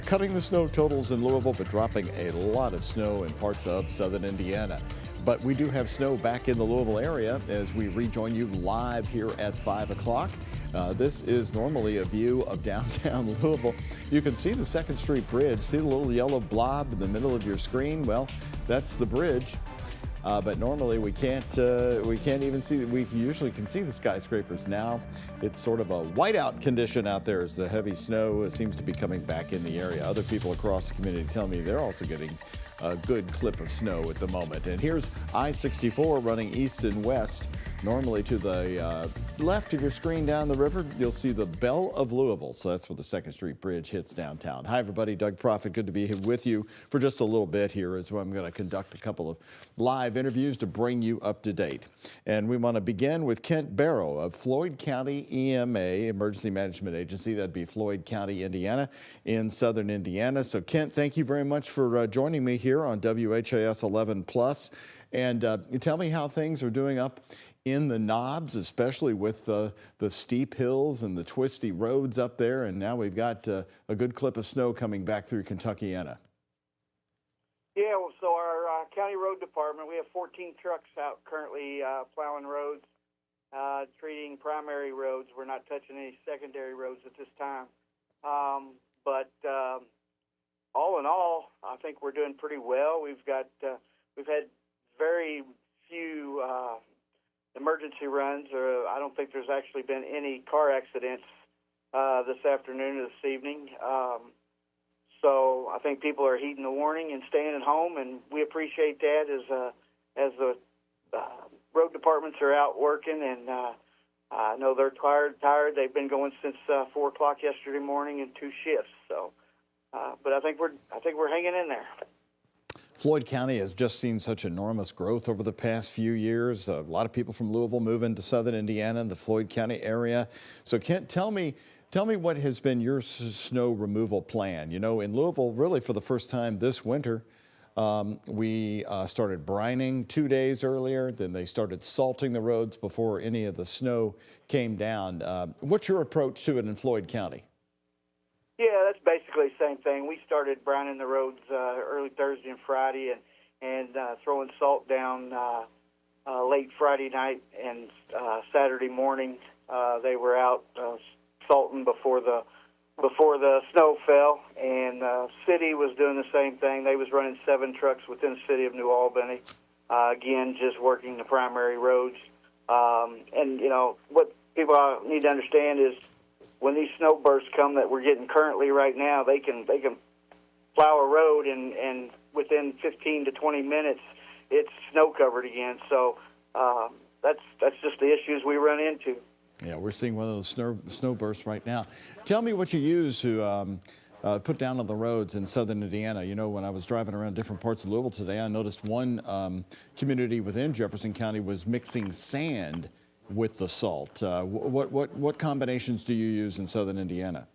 cutting the snow totals in Louisville, but dropping a lot of snow in parts of southern Indiana. But we do have snow back in the Louisville area as we rejoin you live here at 5 o'clock. This is normally a view of downtown Louisville. You can see the 2nd Street Bridge. See the little yellow blob in the middle of your screen? Well, that's the bridge. But normally we can't even see. We usually can see the skyscrapers now. It's sort of a whiteout condition out there as the heavy snow seems to be coming back in the area. Other people across the community tell me they're also getting a good clip of snow at the moment. And here's I-64 running east and west. Normally to the left of your screen down the river, you'll see the Belle of Louisville. So that's where the 2nd Street Bridge hits downtown. Hi, everybody. Doug Proffitt. Good to be here with you for just a little bit here as I'm going to conduct a couple of live interviews to bring you up to date. And we want to begin with Kent Barrow of Floyd County EMA, Emergency Management Agency. That'd be Floyd County, Indiana, in southern Indiana. So, Kent, thank you very much for joining me here on WHAS 11 Plus. And tell me how things are doing up in the knobs, especially with the steep hills and the twisty roads up there. And now we've got a good clip of snow coming back through Kentuckiana. Yeah, well, so our county road department, we have 14 trucks out currently plowing roads, treating primary roads. We're not touching any secondary roads at this time. But all in all, I think we're doing pretty well. We've had very few emergency runs, or I don't think there's actually been any car accidents this afternoon or this evening. So I think people are heeding the warning and staying at home, and we appreciate that as the road departments are out working. And I know they're tired. They've been going since 4 o'clock yesterday morning in 2 shifts. So, but I think we're hanging in there. Floyd County has just seen such enormous growth over the past few years. A lot of people from Louisville moving to southern Indiana and the Floyd County area. So Kent, tell me what has been your snow removal plan? You know, in Louisville, really for the first time this winter, we started brining 2 days earlier. Then they started salting the roads before any of the snow came down. What's your approach to it in Floyd County? Yeah, that's basically the same thing. We started brining the roads early Thursday and Friday, and throwing salt down late Friday night and Saturday morning. They were out salting before the snow fell, and city was doing the same thing. They was running 7 trucks within the city of New Albany, again just working the primary roads. And you know what people need to understand is, when these snow bursts come that we're getting currently right now, they can plow a road and within 15 to 20 minutes it's snow covered again. So that's just the issues we run into. Yeah, we're seeing one of those snow bursts right now. Tell me what you use to put down on the roads in southern Indiana. You know, when I was driving around different parts of Louisville today, I noticed one community within Jefferson County was mixing sand with the salt. What combinations do you use in southern Indiana?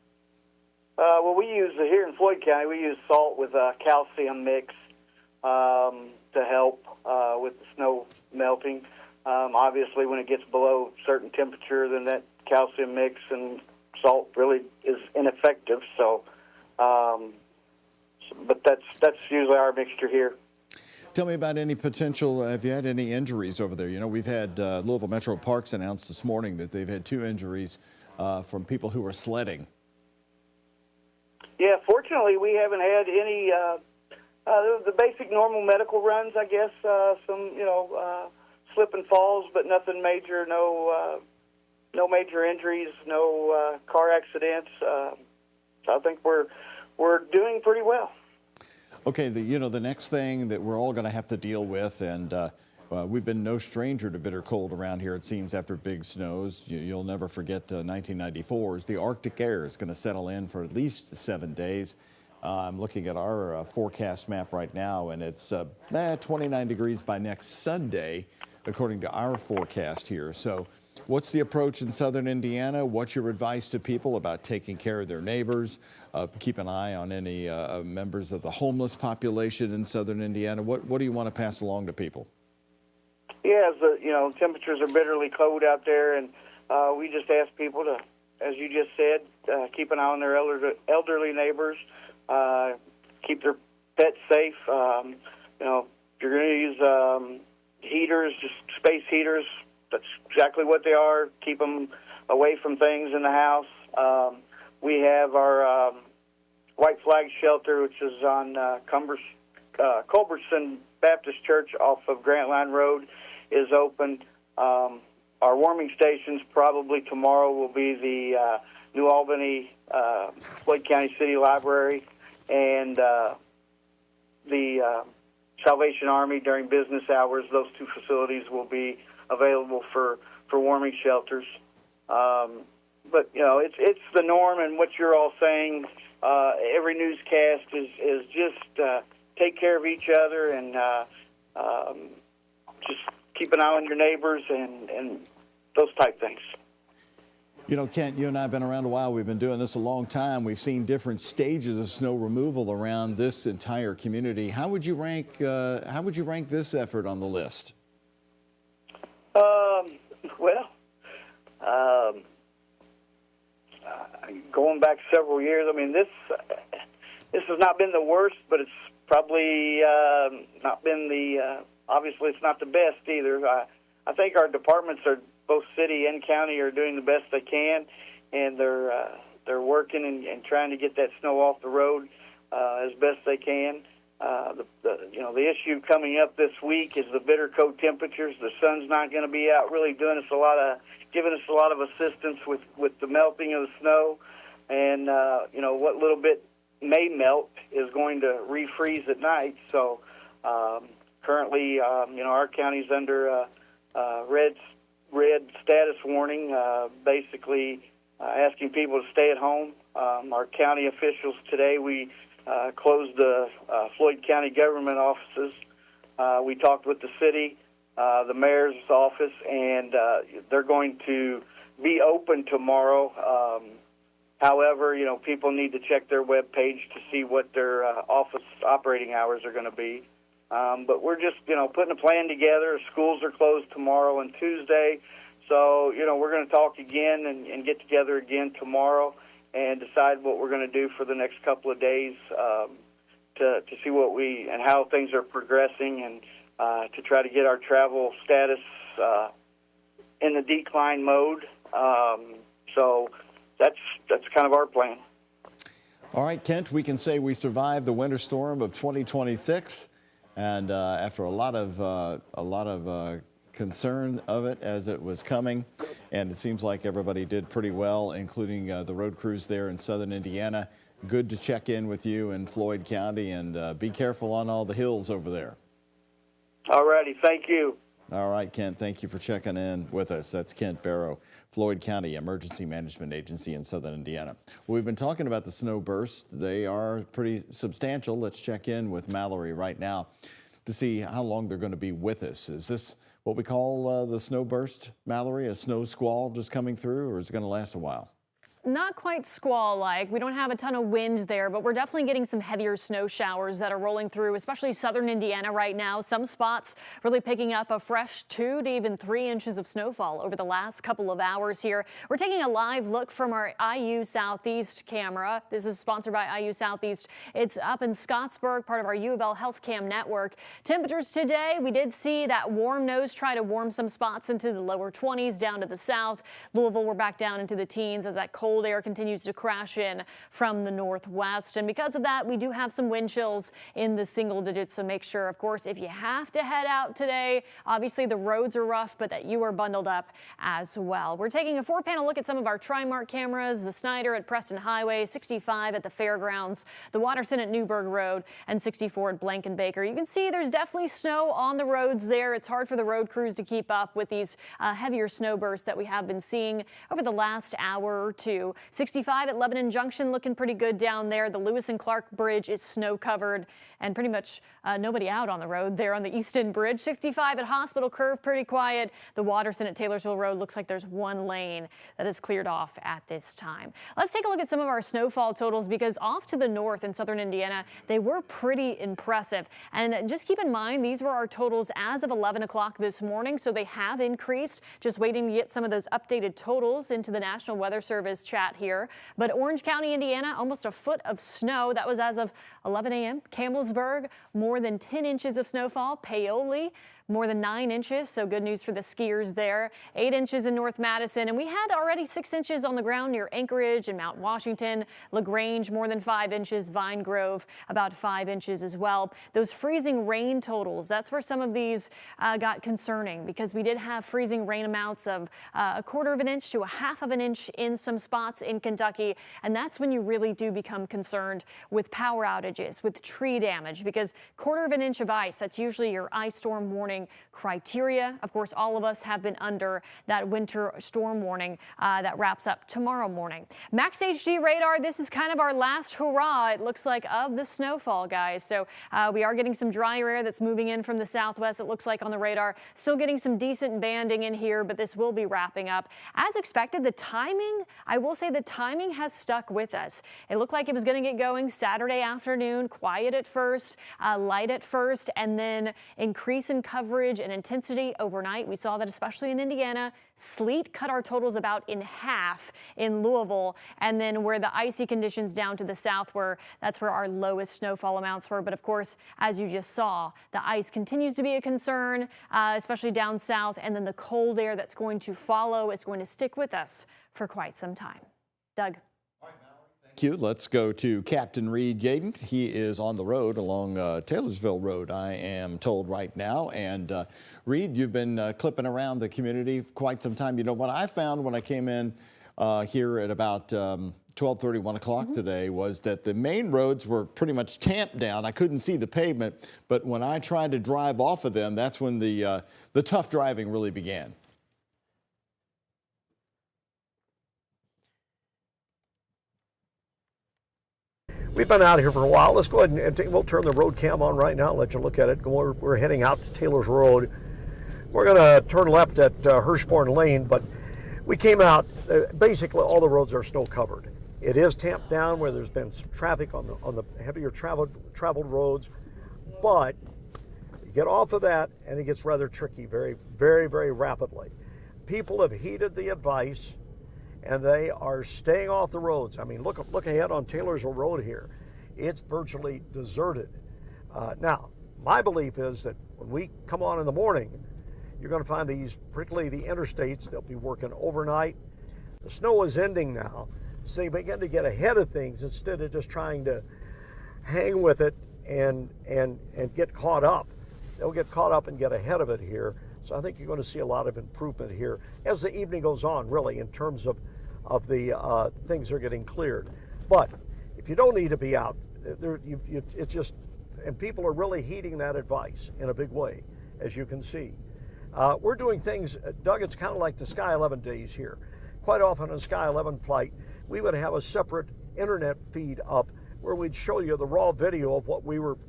Well, we use here in Floyd County. We use salt with a calcium mix to help with the snow melting. Obviously, when it gets below a certain temperature, then that calcium mix and salt really is ineffective. So, but that's usually our mixture here. Tell me about any potential, have you had any injuries over there? You know, we've had Louisville Metro Parks announced this morning that they've had 2 injuries from people who were sledding. Yeah, fortunately, we haven't had any, the basic normal medical runs, I guess, some, slip and falls, but nothing major, no major injuries, no car accidents. I think we're doing pretty well. Okay, the next thing that we're all going to have to deal with, and we've been no stranger to bitter cold around here, it seems, after big snows. You'll never forget 1994, is the Arctic air is going to settle in for at least 7 days. I'm looking at our forecast map right now, and it's 29 degrees by next Sunday, according to our forecast here. So what's the approach in southern Indiana? What's your advice to people about taking care of their neighbors? Keep an eye on any members of the homeless population in southern Indiana. What do you want to pass along to people? Yeah, as temperatures are bitterly cold out there, and we just ask people to, as you just said, keep an eye on their elderly neighbors, keep their pets safe. You know, if you're going to use heaters, just space heaters, that's exactly what they are. Keep them away from things in the house. We have our White Flag Shelter, which is on Culbertson Baptist Church off of Grant Line Road, is open. Our warming stations probably tomorrow will be the New Albany Floyd County City Library and the Salvation Army during business hours. Those two facilities will be available for warming shelters. But, you know, it's the norm, and what you're all saying, every newscast is just take care of each other and just keep an eye on your neighbors and those type things. You know, Kent, you and I have been around a while. We've been doing this a long time. We've seen different stages of snow removal around this entire community. How would you rank this effort on the list? Going back several years, I mean, this has not been the worst, but it's probably not been the. Obviously, it's not the best either. I think our departments are both city and county are doing the best they can, and they're working and trying to get that snow off the road as best they can. The issue coming up this week is the bitter cold temperatures. The sun's not going to be out really giving us a lot of assistance with the melting of the snow, and what little bit may melt is going to refreeze at night. So currently, our county's under red status warning, basically asking people to stay at home. Our county officials today, we closed the Floyd County government offices. We talked with the city, the mayor's office, and they're going to be open tomorrow. However, people need to check their web page to see what their office operating hours are going to be. But we're just, putting a plan together. Schools are closed tomorrow and Tuesday. So, we're going to talk again and get together again tomorrow and decide what we're going to do for the next couple of days to see and how things are progressing and to try to get our travel status in the decline mode. So that's kind of our plan. All right, Kent, we can say we survived the winter storm of 2026. And after a lot of concern of it as it was coming, and it seems like everybody did pretty well, including the road crews there in southern Indiana. Good to check in with you in Floyd County, and be careful on all the hills over there. All righty, thank you. All right, Kent, thank you for checking in with us. That's Kent Barrow, Floyd County Emergency Management Agency in southern Indiana. We've been talking about the snow bursts. They are pretty substantial. Let's check in with Mallory right now to see how long they're going to be with us. Is this what we call the snow burst, Mallory, a snow squall just coming through, or is it going to last a while? Not quite squall-like. We don't have a ton of wind there, but we're definitely getting some heavier snow showers that are rolling through, especially southern Indiana right now. Some spots really picking up a fresh 2 to even 3 inches of snowfall over the last couple of hours here. We're taking a live look from our IU Southeast camera. This is sponsored by IU Southeast. It's up in Scottsburg, part of our U of L Health Cam network. Temperatures today, we did see that warm nose try to warm some spots into the lower 20s down to the south. Louisville, we're back down into the teens as that cold air continues to crash in from the northwest. And because of that, we do have some wind chills in the single digits. So make sure, of course, if you have to head out today, obviously the roads are rough, but that you are bundled up as well. We're taking a 4-panel look at some of our Trimark cameras, the Snyder at Preston Highway, 65 at the Fairgrounds, the Watterson at Newburgh Road, and 64 at Blankenbaker. You can see there's definitely snow on the roads there. It's hard for the road crews to keep up with these heavier snow bursts that we have been seeing over the last hour or two. 2. 65 at Lebanon Junction looking pretty good down there. The Lewis and Clark Bridge is snow covered and pretty much nobody out on the road there on the East End Bridge. 65 at Hospital Curve, pretty quiet. The Watterson at Taylorsville Road looks like there's one lane that is cleared off at this time. Let's take a look at some of our snowfall totals, because off to the north in southern Indiana, they were pretty impressive. And just keep in mind, these were our totals as of 11 o'clock this morning, so they have increased. Just waiting to get some of those updated totals into the National Weather Service chat here. But Orange County, Indiana, almost a foot of snow. That was as of 11 a.m. Campbellsburg, more than 10 inches of snowfall. Paoli, more than 9 inches, so good news for the skiers there. 8 inches in North Madison, and we had already 6 inches on the ground near Anchorage and Mount Washington. LaGrange, more than 5 inches. Vine Grove, about 5 inches as well. Those freezing rain totals, that's where some of these got concerning, because we did have freezing rain amounts of a 1/4 of an inch to a 1/2 of an inch in some spots in Kentucky, and that's when you really do become concerned with power outages, with tree damage, because 1/4 of an inch of ice, that's usually your ice storm warning criteria. Of course, all of us have been under that winter storm warning that wraps up tomorrow morning. Max HD radar, this is kind of our last hurrah, it looks like, of the snowfall, guys. So we are getting some dry air that's moving in from the southwest, it looks like, on the radar. Still getting some decent banding in here, but this will be wrapping up. As expected, the timing, I will say the timing has stuck with us. It looked like it was going to get going Saturday afternoon, quiet at first, light at first, and then increase in coverage and intensity overnight. We saw that especially in Indiana. Sleet cut our totals about in half in Louisville, and then where the icy conditions down to the south were, that's where our lowest snowfall amounts were. But of course, as you just saw, the ice continues to be a concern, especially down south, and then the cold air that's going to follow is going to stick with us for quite some time. Doug. Thank you. Let's go to Captain Reed Yaden. He is on the road along Taylorsville Road, I am told right now. And Reed, you've been clipping around the community for quite some time. You know, what I found when I came in here at about 12:30, 1 o'clock today was that the main roads were pretty much tamped down. I couldn't see the pavement, but when I tried to drive off of them, that's when the tough driving really began. We've been out here for a while. Let's go ahead and we'll turn the road cam on right now and let you look at it. We're heading out to Taylor's Road. We're going to turn left at Hirschborn Lane, but we came out, basically all the roads are snow covered. It is tamped down where there's been some traffic on the heavier traveled roads, but you get off of that and it gets rather tricky very, very, very rapidly. People have heeded the advice and they are staying off the roads. I mean, look ahead on Taylorsville Road here. It's virtually deserted. Now, my belief is that when we come on in the morning, you're going to find these, particularly the interstates, they'll be working overnight. The snow is ending now, so they begin to get ahead of things instead of just trying to hang with it and get caught up. They'll get caught up and get ahead of it here. So I think you're going to see a lot of improvement here as the evening goes on, really, in terms of the things are getting cleared. But if you don't need to be out, it's just, and people are really heeding that advice in a big way, as you can see. We're doing things, Doug, it's kind of like the Sky 11 days here. Quite often on Sky 11 flight, we would have a separate internet feed up where we'd show you the raw video of what we were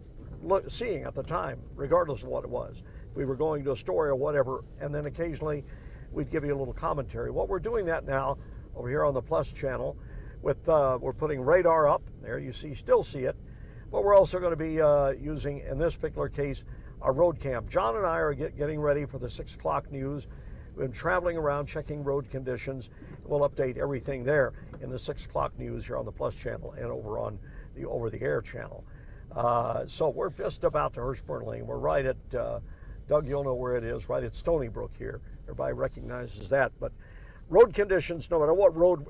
seeing at the time, regardless of what it was. If we were going to a story or whatever, and then occasionally we'd give you a little commentary. Well, we're doing that now over here on the Plus channel. With we're putting radar up there. You still see it, but we're also going to be using, in this particular case, our road cam. John and I are getting ready for the 6 o'clock news. We've been traveling around checking road conditions. We'll update everything there in the 6 o'clock news here on the Plus channel and over on the over-the-air channel. So we're just about to Hirschborn Lane. We're right at, Doug, you'll know where it is, right at Stony Brook here. Everybody recognizes that. But road conditions, no matter what road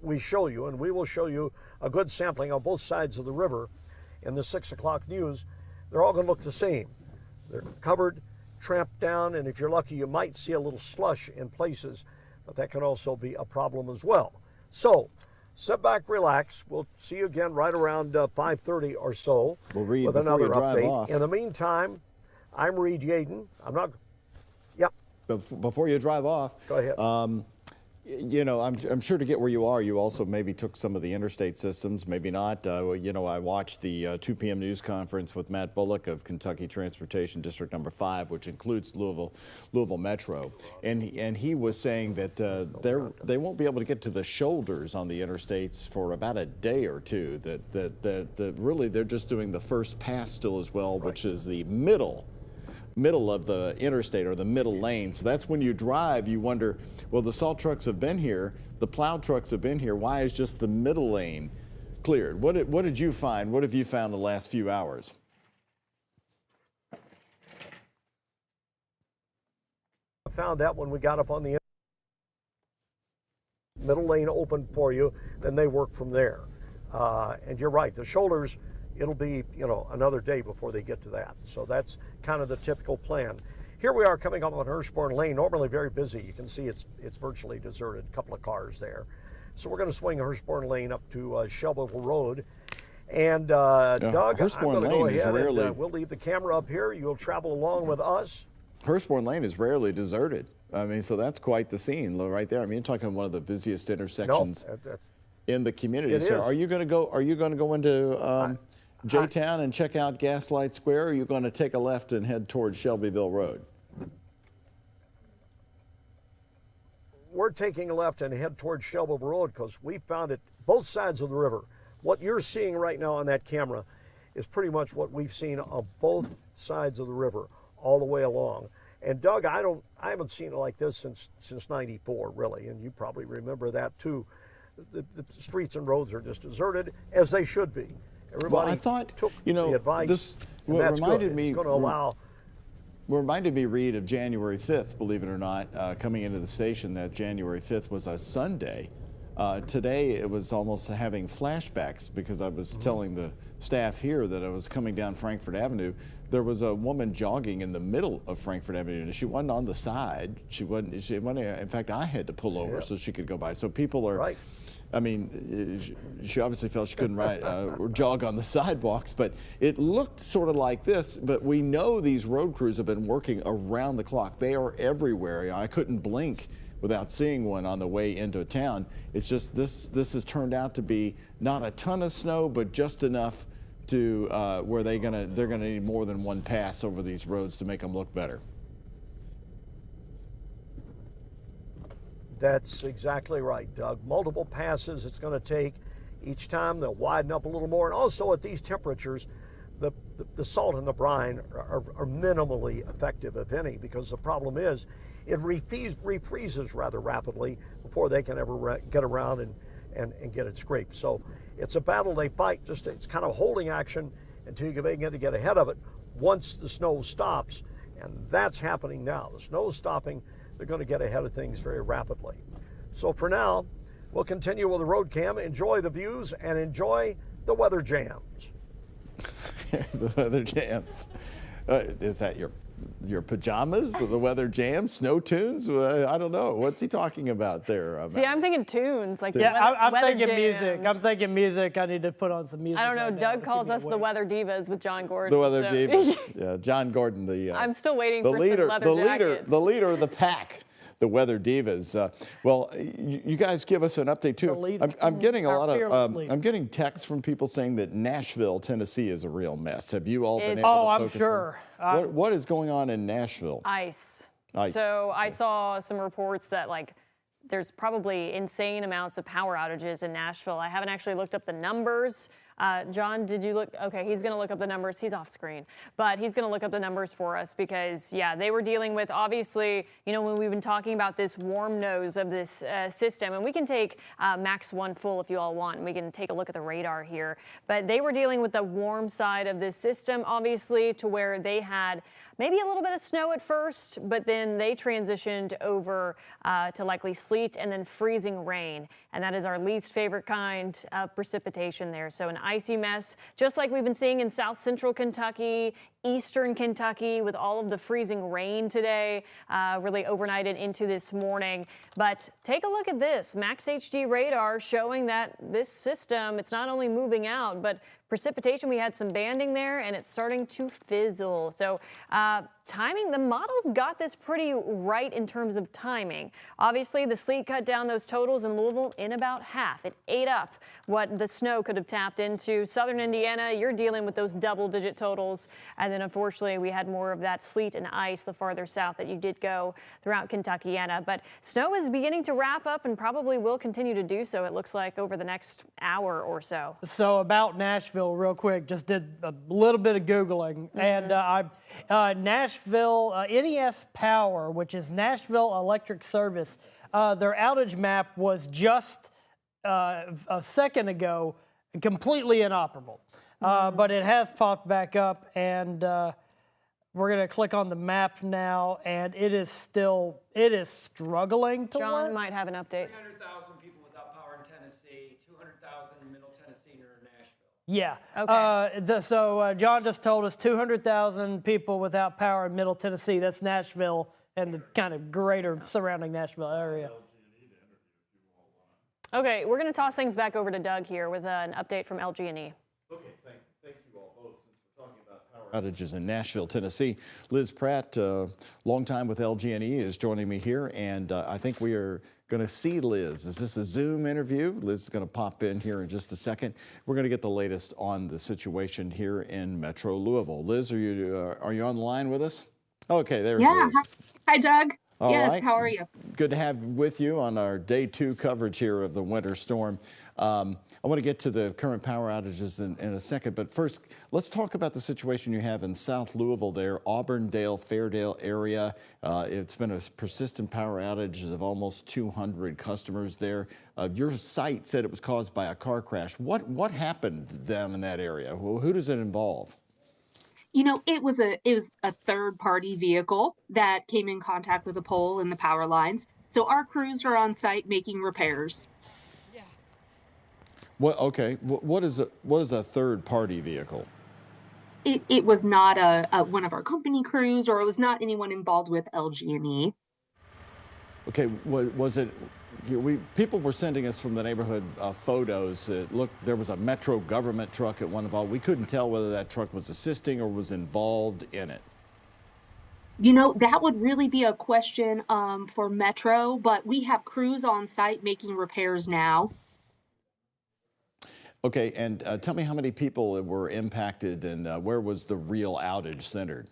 we show you, and we will show you a good sampling on both sides of the river in the 6 o'clock news, they're all going to look the same. They're covered, tramped down, and if you're lucky, you might see a little slush in places, but that can also be a problem as well. So, sit back, relax. We'll see you again right around 5:30 or so with another update. In the meantime, I'm Reed Yaden. I'm not. Yep. Before you drive off, go ahead. You know, I'm sure to get where you are, you also maybe took some of the interstate systems, maybe not. You know, I watched the 2 p.m. news conference with Matt Bullock of Kentucky Transportation District Number 5, which includes Louisville Metro, and he was saying that they won't be able to get to the shoulders on the interstates for about a day or two. That really they're just doing the first pass still as well, which is the middle of the interstate or the middle lane. So that's when you drive, you wonder, well, the salt trucks have been here, the plow trucks have been here, why is just the middle lane cleared? What did you find? What have you found in the last few hours? I found that when we got up on the middle lane open for you, then they work from there. And you're right, the shoulders, it'll be, you know, another day before they get to that. So that's kind of the typical plan. Here we are coming up on Hirschborn Lane, normally very busy. You can see it's virtually deserted, a couple of cars there. So we're going to swing Hirschborn Lane up to Shelbyville Road. And Doug, I'm going to go ahead and we'll leave the camera up here. You'll travel along with us. Hirschborn Lane is rarely deserted. I mean, so that's quite the scene right there. I mean, you're talking one of the busiest intersections in the community. So are you going to go? Are you going to go into J-Town and check out Gaslight Square, or are you going to take a left and head towards Shelbyville Road? We're taking a left and head towards Shelbyville Road because we found it both sides of the river. What you're seeing right now on that camera is pretty much what we've seen on both sides of the river all the way along. And Doug, I haven't seen it like this since '94, really, and you probably remember that too. The streets and roads are just deserted, as they should be. Everybody well, I thought, took you know, the advice, this and that's reminded good. me. It's going to allow. Reminded me, Reed, of January 5th, believe it or not, coming into the station. That January 5th was a Sunday. Today it was almost having flashbacks because I was telling the staff here that I was coming down Frankfort Avenue. There was a woman jogging in the middle of Frankfort Avenue. She wasn't on the side. She wasn't. In fact, I had to pull over so she could go by. So people are. Right. I mean, she obviously felt she couldn't ride or jog on the sidewalks, but it looked sort of like this. But we know these road crews have been working around the clock. They are everywhere. I couldn't blink without seeing one on the way into town. It's just this has turned out to be not a ton of snow, but just enough to where they're gonna need more than one pass over these roads to make them look better. That's exactly right, Doug. Multiple passes it's going to take. Each time they'll widen up a little more. And also at these temperatures, the salt and the brine are minimally effective, if any, because the problem is it refreezes rather rapidly before they can ever get around and get it scraped. So it's a battle they fight. It's kind of holding action until you begin to get ahead of it once the snow stops. And that's happening now. The snow is stopping. They're going to get ahead of things very rapidly. So for now, we'll continue with the road cam, enjoy the views, and enjoy the weather jams. The weather jams. Is that your pajamas with the weather jams? Snow tunes? I don't know. What's he talking about there? See, I'm thinking tunes. Like I'm weather thinking jams. music. I'm thinking music. I need to put on some music. I don't know. right now Doug to calls keep me us the awake. Weather Divas with John Gordon. The weather so. divas. Yeah, John Gordon, I'm still waiting the for leader, some leather jackets. the leader of the pack. The weather divas. Well, you guys give us an update too. I'm getting a lot of. I'm getting texts from people saying that Nashville, Tennessee, is a real mess. Have you all been able to I'm focus sure. What is going on in Nashville? Ice. Ice. So I saw some reports that there's probably insane amounts of power outages in Nashville. I haven't actually looked up the numbers. John, did you look? Okay, he's going to look up the numbers. He's off screen, but he's going to look up the numbers for us because, yeah, they were dealing with, obviously, you know, when we've been talking about this warm nose of this system, and we can take Max 1 full if you all want, and we can take a look at the radar here, but they were dealing with the warm side of this system, obviously, to where they had maybe a little bit of snow at first, but then they transitioned over to likely sleet and then freezing rain. And that is our least favorite kind of precipitation there. So an icy mess, just like we've been seeing in South Central Kentucky, eastern Kentucky with all of the freezing rain today, really overnighted into this morning. But take a look at this Max HD radar showing that this system, it's not only moving out, but precipitation, we had some banding there and it's starting to fizzle. So timing, the models got this pretty right in terms of timing. Obviously, the sleet cut down those totals in Louisville in about half. It ate up what the snow could have tapped into. Southern Indiana, you're dealing with those double-digit totals. And then, unfortunately, we had more of that sleet and ice the farther south that you did go throughout Kentuckiana. But snow is beginning to wrap up and probably will continue to do so, it looks like, over the next hour or so. So about Nashville, real quick, just did a little bit of Googling. And Nashville, NES Power, which is Nashville Electric Service, their outage map was just a second ago completely inoperable. But it has popped back up, and we're going to click on the map now, and it is struggling to work. John might have an update. 300,000 people without power in Tennessee, 200,000 in Middle Tennessee near Nashville. Yeah. Okay. So John just told us 200,000 people without power in Middle Tennessee. That's Nashville and the kind of greater surrounding Nashville area. Okay, we're going to toss things back over to Doug here with an update from LG&E. Okay, thank you all both. Since we're talking about power outages in Nashville, Tennessee, Liz Pratt, long time with LG&E, is joining me here, and I think we are going to see Liz. Is this a Zoom interview? Liz is going to pop in here in just a second. We're going to get the latest on the situation here in Metro Louisville. Liz, are you on the line with us? Okay, there's Liz. Hi, Doug. All yes, right. How are you? Good to have you with you on our day 2 coverage here of the winter storm. I want to get to the current power outages in a second, but first, let's talk about the situation you have in South Louisville there, Auburndale, Fairdale area. It's been a persistent power outage of almost 200 customers there. Your site said it was caused by a car crash. What happened down in that area? Who does it involve? You know, it was a third-party vehicle that came in contact with a pole in the power lines. So our crews are on site making repairs. What is a third-party vehicle? It was not one of our company crews, or it was not anyone involved with LG&E. Okay, was it? People were sending us from the neighborhood photos. There was a Metro government truck at one of all. We couldn't tell whether that truck was assisting or was involved in it. You know, that would really be a question for Metro, but we have crews on site making repairs now. Okay, and tell me how many people were impacted and where was the real outage centered?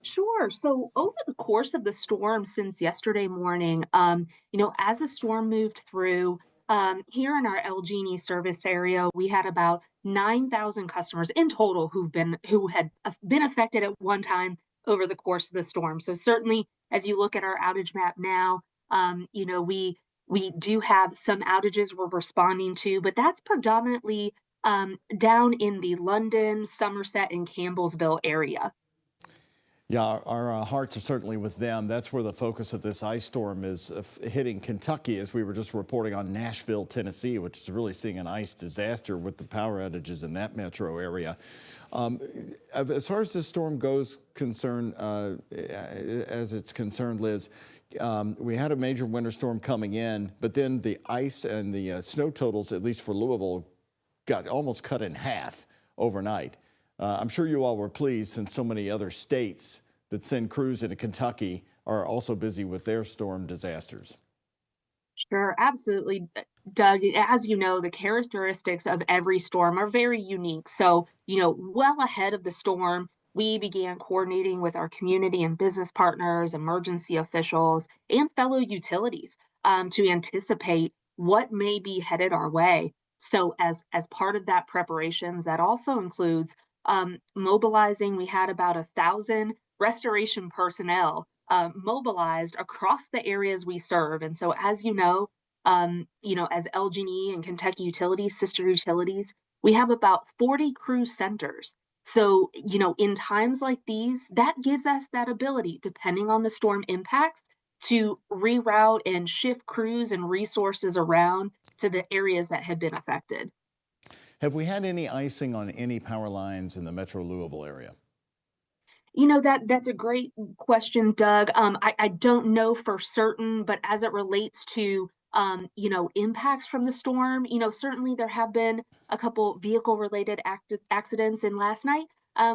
Sure. So over the course of the storm since yesterday morning, you know, as the storm moved through, here in our LG&E service area, we had about 9,000 customers in total who had been affected at one time over the course of the storm. So certainly, as you look at our outage map now, you know, we do have some outages we're responding to, but that's predominantly down in the London, Somerset, and Campbellsville area. Yeah, our hearts are certainly with them. That's where the focus of this ice storm is hitting Kentucky, as we were just reporting on Nashville, Tennessee, which is really seeing an ice disaster with the power outages in that metro area. As far as this storm goes as it's concerned, Liz, we had a major winter storm coming in, but then the ice and the snow totals, at least for Louisville, got almost cut in half overnight. I'm sure you all were pleased, since so many other states that send crews into Kentucky are also busy with their storm disasters. Sure, absolutely. Doug, as you know, the characteristics of every storm are very unique. So, you know, well ahead of the storm, we began coordinating with our community and business partners, emergency officials, and fellow utilities to anticipate what may be headed our way. So as part of that preparations, that also includes mobilizing. We had about 1,000 restoration personnel mobilized across the areas we serve. And so, as you know, as LG&E and Kentucky Utilities, sister utilities, we have about 40 crew centers. So, you know, in times like these, that gives us that ability, depending on the storm impacts, to reroute and shift crews and resources around to the areas that had been affected. Have we had any icing on any power lines in the Metro Louisville area? That's a great question, Doug. I don't know for certain, but as it relates to impacts from the storm, certainly there have been a couple vehicle-related accidents. And last night,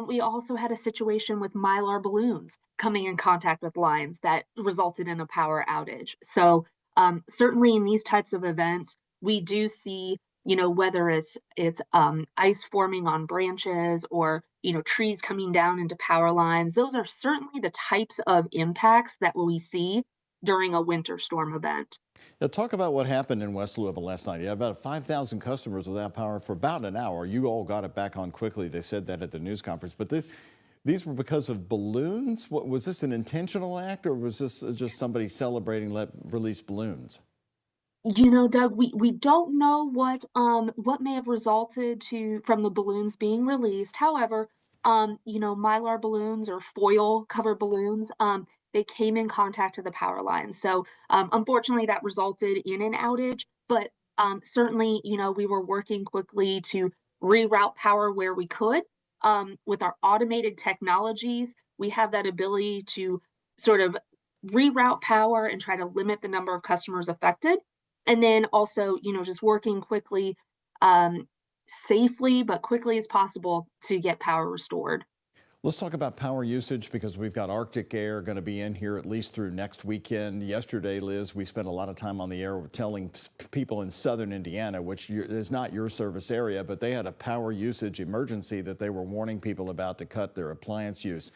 we also had a situation with Mylar balloons coming in contact with lines that resulted in a power outage. So certainly in these types of events, we do see, whether it's ice forming on branches or, trees coming down into power lines. Those are certainly the types of impacts that we see during a winter storm event. Now, talk about what happened in West Louisville last night. You had about 5,000 customers without power for about an hour. You all got it back on quickly. They said that at the news conference. But these were because of balloons? Was this an intentional act, or was this just somebody celebrating released balloons? Doug, we don't know what may have resulted from the balloons being released. However, Mylar balloons or foil covered balloons, they came in contact with the power line. So unfortunately that resulted in an outage, but certainly, we were working quickly to reroute power where we could. With our automated technologies, we have that ability to sort of reroute power and try to limit the number of customers affected. And then also, just working quickly, safely, but quickly as possible to get power restored. Let's talk about power usage, because we've got Arctic air going to be in here at least through next weekend. Yesterday, Liz, we spent a lot of time on the air telling people in southern Indiana, which is not your service area, but they had a power usage emergency that they were warning people about to cut their appliance use.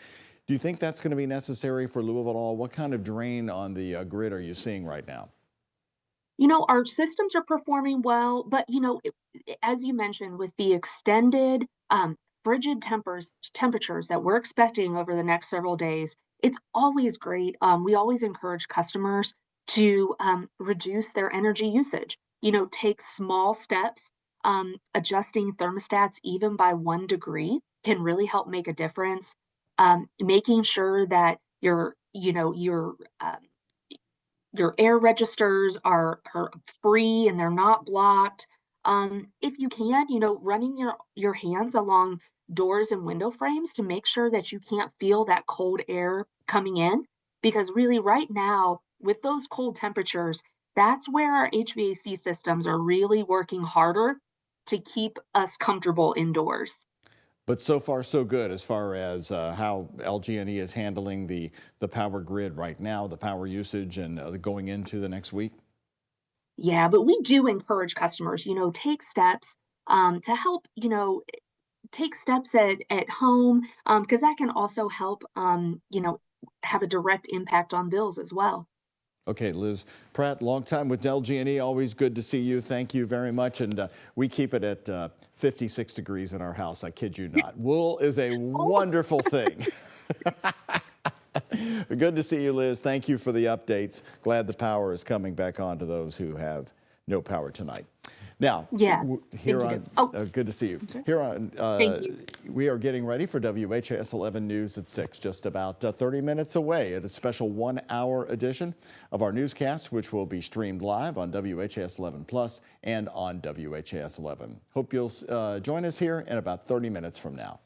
Do you think that's going to be necessary for Louisville at all? What kind of drain on the grid are you seeing right now? Our systems are performing well, but, as you mentioned, with the extended frigid temperatures that we're expecting over the next several days, it's always great. We always encourage customers to reduce their energy usage. Take small steps. Adjusting thermostats even by 1 degree can really help make a difference. Making sure that your air registers are free and they're not blocked. If you can, running your hands along doors and window frames to make sure that you can't feel that cold air coming in, because really right now with those cold temperatures, that's where our HVAC systems are really working harder to keep us comfortable indoors. But so far, so good as far as how LG&E is handling the power grid right now, the power usage, and going into the next week. Yeah, but we do encourage customers, take steps to help, take steps at home, because that can also help, have a direct impact on bills as well. Okay, Liz Pratt, long time with LG&E. Always good to see you. Thank you very much. And we keep it at 56 degrees in our house. I kid you not. Wool is a wonderful thing. Good to see you, Liz. Thank you for the updates. Glad the power is coming back on to those who have no power tonight. Now, here on, good to see you. Here on, we are getting ready for WHAS 11 News at 6, just about 30 minutes away at a special 1-hour edition of our newscast, which will be streamed live on WHAS 11 Plus and on WHAS 11. Hope you'll join us here in about 30 minutes from now.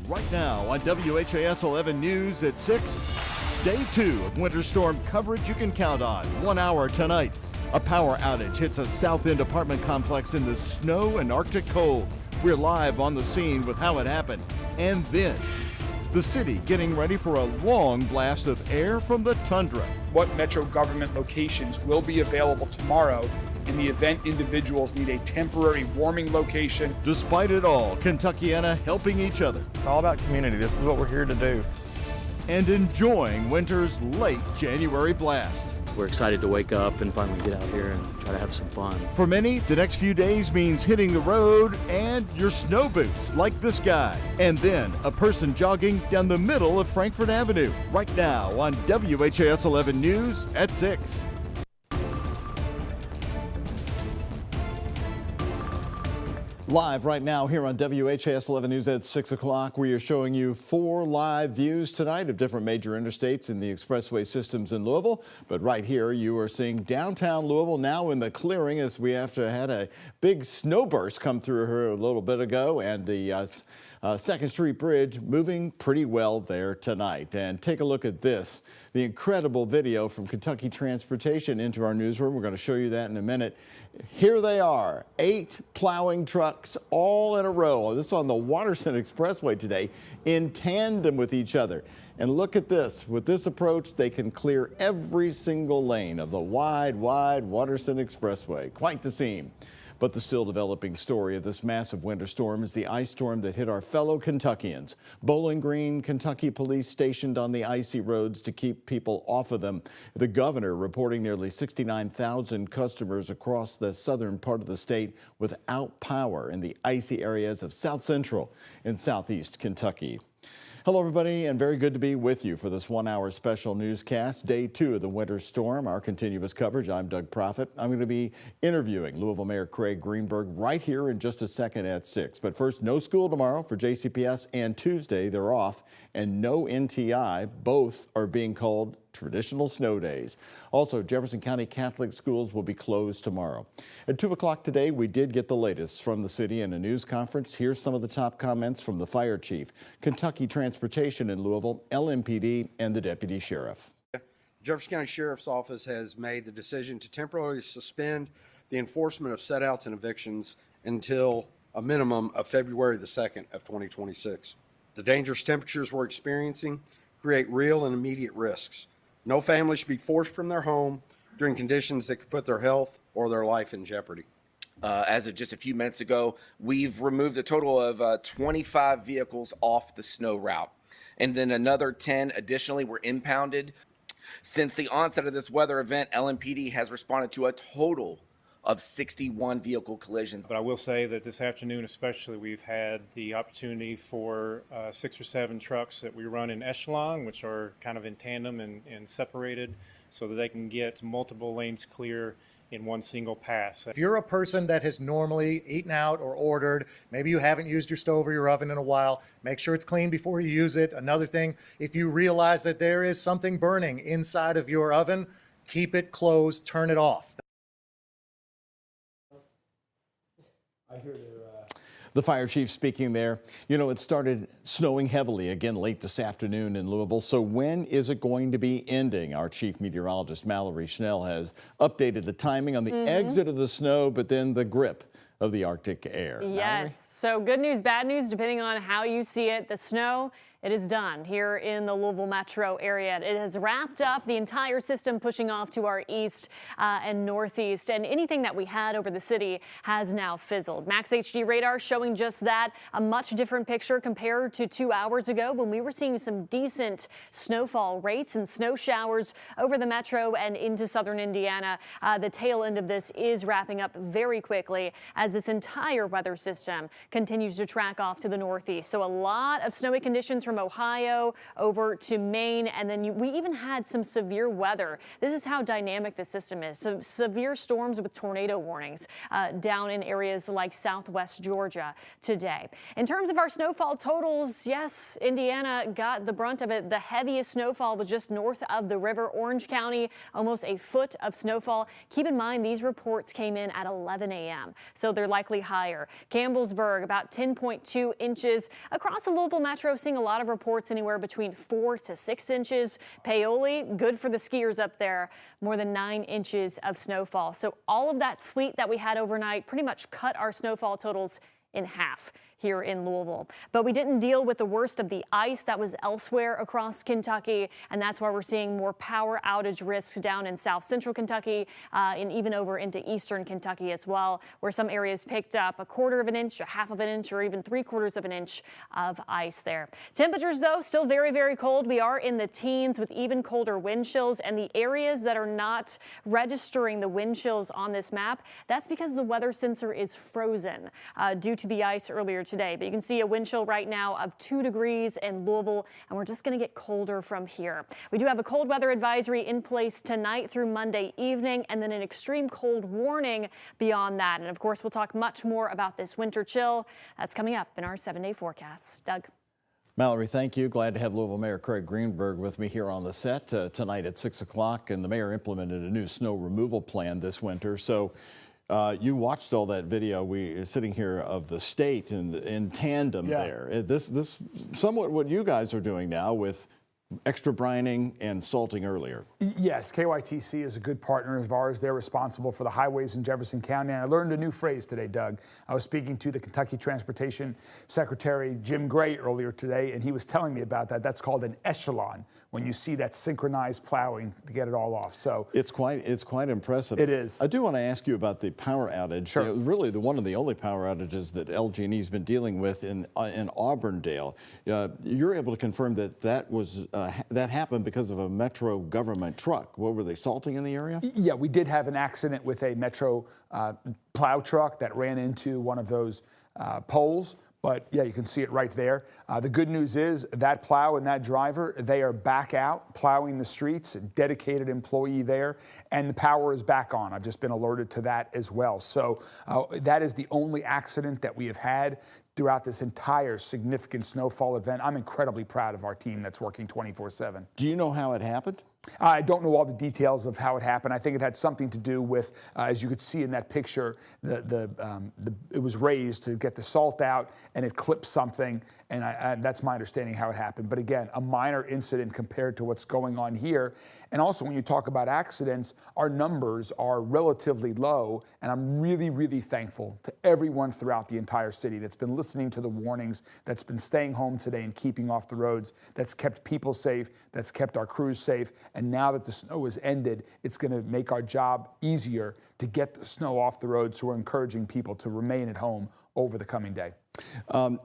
Right now on WHAS 11 News at 6, Day 2 of winter storm coverage you can count on. 1 hour tonight. A power outage hits a South End apartment complex in the snow and Arctic cold. We're live on the scene with how it happened. And then, the city getting ready for a long blast of air from the tundra. What Metro government locations will be available tomorrow in the event individuals need a temporary warming location? Despite it all, Kentuckiana helping each other. It's all about community. This is what we're here to do. And enjoying winter's late January blast. We're excited to wake up and finally get out here and try to have some fun. For many, the next few days means hitting the road and your snow boots, like this guy. And then a person jogging down the middle of Frankfort Avenue. Right now on WHAS 11 News at 6. Live right now here on WHAS 11 News at 6 o'clock, we are showing you 4 live views tonight of different major interstates in the expressway systems in Louisville. But right here, you are seeing downtown Louisville now in the clearing as we had a big snowburst come through here a little bit ago, and the 2nd Street Bridge moving pretty well there tonight. And take a look at this, the incredible video from Kentucky Transportation into our newsroom. We're going to show you that in a minute. Here they are, 8 plowing trucks all in a row. This is on the Waterston Expressway today in tandem with each other. And look at this. With this approach, they can clear every single lane of the wide Waterston Expressway. Quite the scene. But the still developing story of this massive winter storm is the ice storm that hit our fellow Kentuckians. Bowling Green, Kentucky police stationed on the icy roads to keep people off of them. The governor reporting nearly 69,000 customers across the southern part of the state without power in the icy areas of South Central and Southeast Kentucky. Hello, everybody, and very good to be with you for this 1-hour special newscast, Day 2 of the winter storm, our continuous coverage. I'm Doug Proffitt. I'm going to be interviewing Louisville Mayor Craig Greenberg right here in just a second at 6. But first, no school tomorrow for JCPS, and Tuesday they're off, and no NTI. Both are being called traditional snow days. Also, Jefferson County Catholic schools will be closed tomorrow. At 2 o'clock today, we did get the latest from the city in a news conference. Here's some of the top comments from the fire chief, Kentucky Transportation in Louisville, LMPD, and the deputy sheriff. Jefferson County Sheriff's Office has made the decision to temporarily suspend the enforcement of setouts and evictions until a minimum of February the 2nd of 2026. The dangerous temperatures we're experiencing create real and immediate risks. No family should be forced from their home during conditions that could put their health or their life in jeopardy. As of just a few minutes ago, we've removed a total of 25 vehicles off the snow route. And then another 10 additionally were impounded. Since the onset of this weather event, LMPD has responded to a total of 61 vehicle collisions. But I will say that this afternoon especially, we've had the opportunity for 6 or 7 trucks that we run in echelon, which are kind of in tandem and separated so that they can get multiple lanes clear in one single pass. If you're a person that has normally eaten out or ordered, maybe you haven't used your stove or your oven in a while, make sure it's clean before you use it. Another thing, if you realize that there is something burning inside of your oven, keep it closed, turn it off. I hear the fire chief speaking there. You know, it started snowing heavily again late this afternoon in Louisville. So when is it going to be ending? Our chief meteorologist, Mallory Schnell, has updated the timing on the exit of the snow, but then the grip of the Arctic air. Yes. Mallory? So good news, bad news, depending on how you see it. The snow, it is done here in the Louisville metro area. It has wrapped up the entire system, pushing off to our east and northeast. And anything that we had over the city has now fizzled. Max HD radar showing just that. A much different picture compared to 2 hours ago when we were seeing some decent snowfall rates and snow showers over the metro and into southern Indiana. The tail end of this is wrapping up very quickly as this entire weather system continues to track off to the northeast. So a lot of snowy conditions from Ohio over to Maine, and then we even had some severe weather. This is how dynamic the system is. So severe storms with tornado warnings down in areas like southwest Georgia today. In terms of our snowfall totals, yes, Indiana got the brunt of it. The heaviest snowfall was just north of the river, Orange County, almost a foot of snowfall. Keep in mind, these reports came in at 11 a.m., so they're likely higher. Campbellsburg, about 10.2 inches. Across the Louisville metro, seeing a lot of reports anywhere between 4 to 6 inches. Paoli, good for the skiers up there, more than 9 inches of snowfall. So all of that sleet that we had overnight pretty much cut our snowfall totals in half here in Louisville. But we didn't deal with the worst of the ice that was elsewhere across Kentucky, and that's why we're seeing more power outage risks down in south central Kentucky and even over into eastern Kentucky as well, where some areas picked up 1/4 of an inch, 1/2 of an inch, or even 3/4 of an inch of ice there. Temperatures, though, still very, very cold. We are in the teens with even colder wind chills, and the areas that are not registering the wind chills on this map, that's because the weather sensor is frozen due to the ice earlier today. But you can see a wind chill right now of 2 degrees in Louisville, and we're just going to get colder from here. We do have a cold weather advisory in place tonight through Monday evening, and then an extreme cold warning beyond that. And of course, we'll talk much more about this winter chill. That's coming up in our 7-day forecast. Doug. Mallory, thank you. Glad to have Louisville Mayor Craig Greenberg with me here on the set tonight at 6 o'clock. And the mayor implemented a new snow removal plan this winter. So you watched all that video. We sitting here of the state in tandem there. This somewhat what you guys are doing now with extra brining and salting earlier. Yes, KYTC is a good partner of ours. They're responsible for the highways in Jefferson County. And I learned a new phrase today, Doug. I was speaking to the Kentucky Transportation Secretary, Jim Gray, earlier today, and he was telling me about that. That's called an echelon, when you see that synchronized plowing to get it all off. So it's quite impressive. It is. I do want to ask you about the power outage. Sure. You know, really one of the only power outages that LG&E's been dealing with in Auburndale. You're able to confirm that that happened because of a Metro government truck. What were they, salting in the area? Yeah, we did have an accident with a Metro plow truck that ran into one of those poles. But yeah, you can see it right there. The good news is that plow and that driver, they are back out plowing the streets, a dedicated employee there, and the power is back on. I've just been alerted to that as well. So that is the only accident that we have had throughout this entire significant snowfall event. I'm incredibly proud of our team that's working 24/7. Do you know how it happened? I don't know all the details of how it happened. I think it had something to do with, as you could see in that picture, it was raised to get the salt out, and it clipped something, and that's my understanding how it happened. But again, a minor incident compared to what's going on here. And also, when you talk about accidents, our numbers are relatively low, and I'm really, really thankful to everyone throughout the entire city that's been listening to the warnings, that's been staying home today and keeping off the roads, that's kept people safe, that's kept our crews safe. And now that the snow has ended, it's going to make our job easier to get the snow off the road. So we're encouraging people to remain at home over the coming day.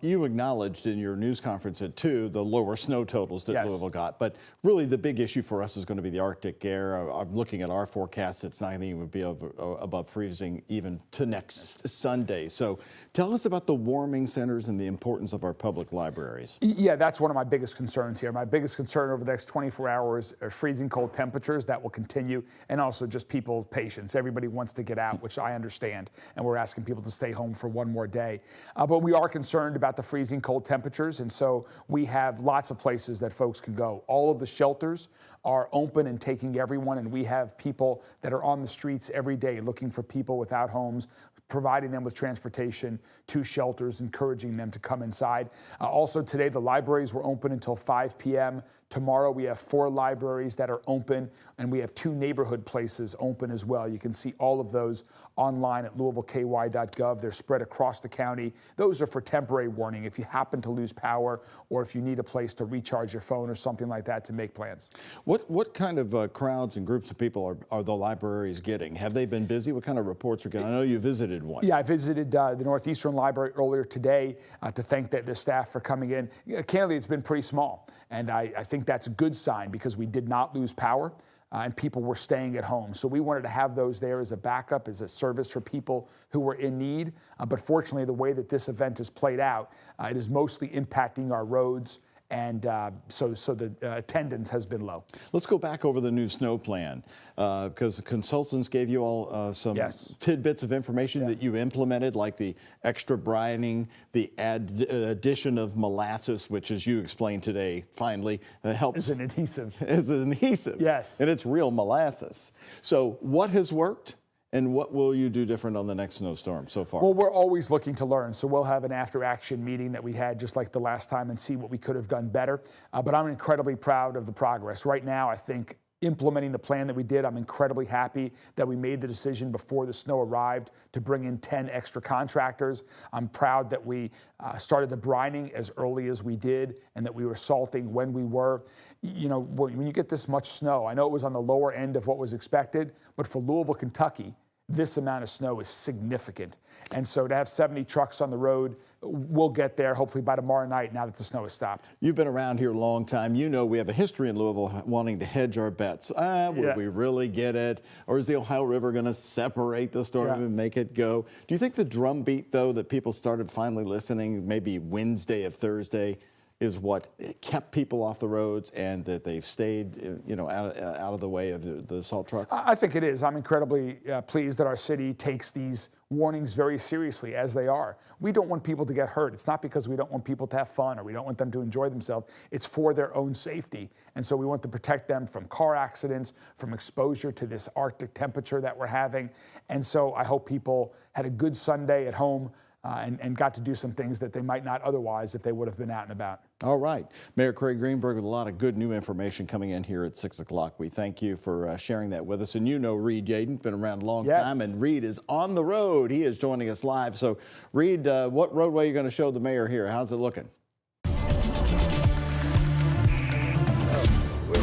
You acknowledged in your news conference at 2 the lower snow totals that Louisville got, but really the big issue for us is going to be the Arctic air. I'm looking at our forecast; it's not going to even be above freezing even to next Sunday. So, tell us about the warming centers and the importance of our public libraries. Yeah, that's one of my biggest concerns here. My biggest concern over the next 24 hours are freezing cold temperatures that will continue, and also just people's patience. Everybody wants to get out, which I understand, and we're asking people to stay home for one more day. But we are concerned about the freezing cold temperatures, and so we have lots of places that folks can go. All of the shelters are open and taking everyone, and we have people that are on the streets every day looking for people without homes, providing them with transportation to shelters, encouraging them to come inside. Also today, the libraries were open until 5 p.m. Tomorrow, we have 4 libraries that are open, and we have 2 neighborhood places open as well. You can see all of those online at louisvilleky.gov. They're spread across the county. Those are for temporary warning if you happen to lose power or if you need a place to recharge your phone or something like that to make plans. What kind of crowds and groups of people are the libraries getting? Have they been busy? What kind of reports are getting? I know you visited one. Yeah, I visited the Northeastern Library earlier today to thank the staff for coming in. Candidly, it's been pretty small, and I think that's a good sign because we did not lose power. And people were staying at home. So we wanted to have those there as a backup, as a service for people who were in need. But fortunately, the way that this event has played out, it is mostly impacting our roads And so the attendance has been low. Let's go back over the new snow plan, because the consultants gave you all some tidbits of information that you implemented, like the extra brining, the addition of molasses, which, as you explained today, finally helps. As an adhesive. As an adhesive. Yes. And it's real molasses. So what has worked? And what will you do different on the next snowstorm so far? Well, we're always looking to learn. So we'll have an after-action meeting that we had just like the last time and see what we could have done better. But I'm incredibly proud of the progress. Right now, I think implementing the plan that we did, I'm incredibly happy that we made the decision before the snow arrived to bring in 10 extra contractors. I'm proud that we started the brining as early as we did and that we were salting when we were. You know, when you get this much snow, I know it was on the lower end of what was expected, but for Louisville, Kentucky, this amount of snow is significant. And so to have 70 trucks on the road, we'll get there hopefully by tomorrow night now that the snow has stopped. You've been around here a long time. You know we have a history in Louisville wanting to hedge our bets. Will we really get it? Or is the Ohio River going to separate the storm and make it go? Do you think the drumbeat, though, that people started finally listening maybe Wednesday of Thursday is what kept people off the roads and that they've stayed, you know, out of the way of the salt trucks? I think it is. I'm incredibly pleased that our city takes these warnings very seriously, as they are. We don't want people to get hurt. It's not because we don't want people to have fun or we don't want them to enjoy themselves. It's for their own safety. And so we want to protect them from car accidents, from exposure to this Arctic temperature that we're having. And so I hope people had a good Sunday at home and got to do some things that they might not otherwise if they would have been out and about. All right. Mayor Craig Greenberg with a lot of good new information coming in here at 6 o'clock. We thank you for sharing that with us. And you know Reed Yaden, been around a long time, and Reed is on the road. He is joining us live. So Reed, what roadway are you going to show the mayor here? How's it looking?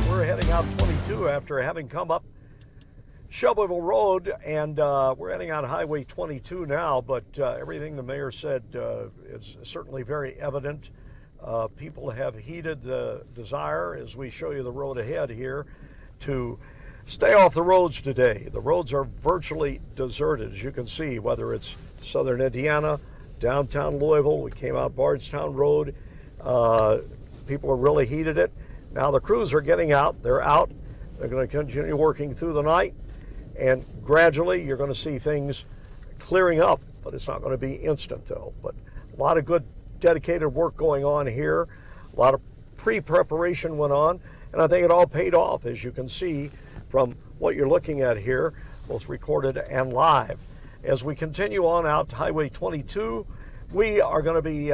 We're heading out 22 after having come up Shelbyville Road, and we're heading on Highway 22 now, but everything the mayor said is certainly very evident. People have heeded the desire, as we show you the road ahead here, to stay off the roads today. The roads are virtually deserted, as you can see, whether it's southern Indiana, downtown Louisville. We came out Bardstown Road. People have really heeded it. Now the crews are getting out. They're out. They're going to continue working through the night. And gradually, you're going to see things clearing up, but it's not going to be instant, though. But a lot of good, dedicated work going on here. A lot of pre-preparation went on, and I think it all paid off, as you can see from what you're looking at here, both recorded and live. As we continue on out to Highway 22, we are going to be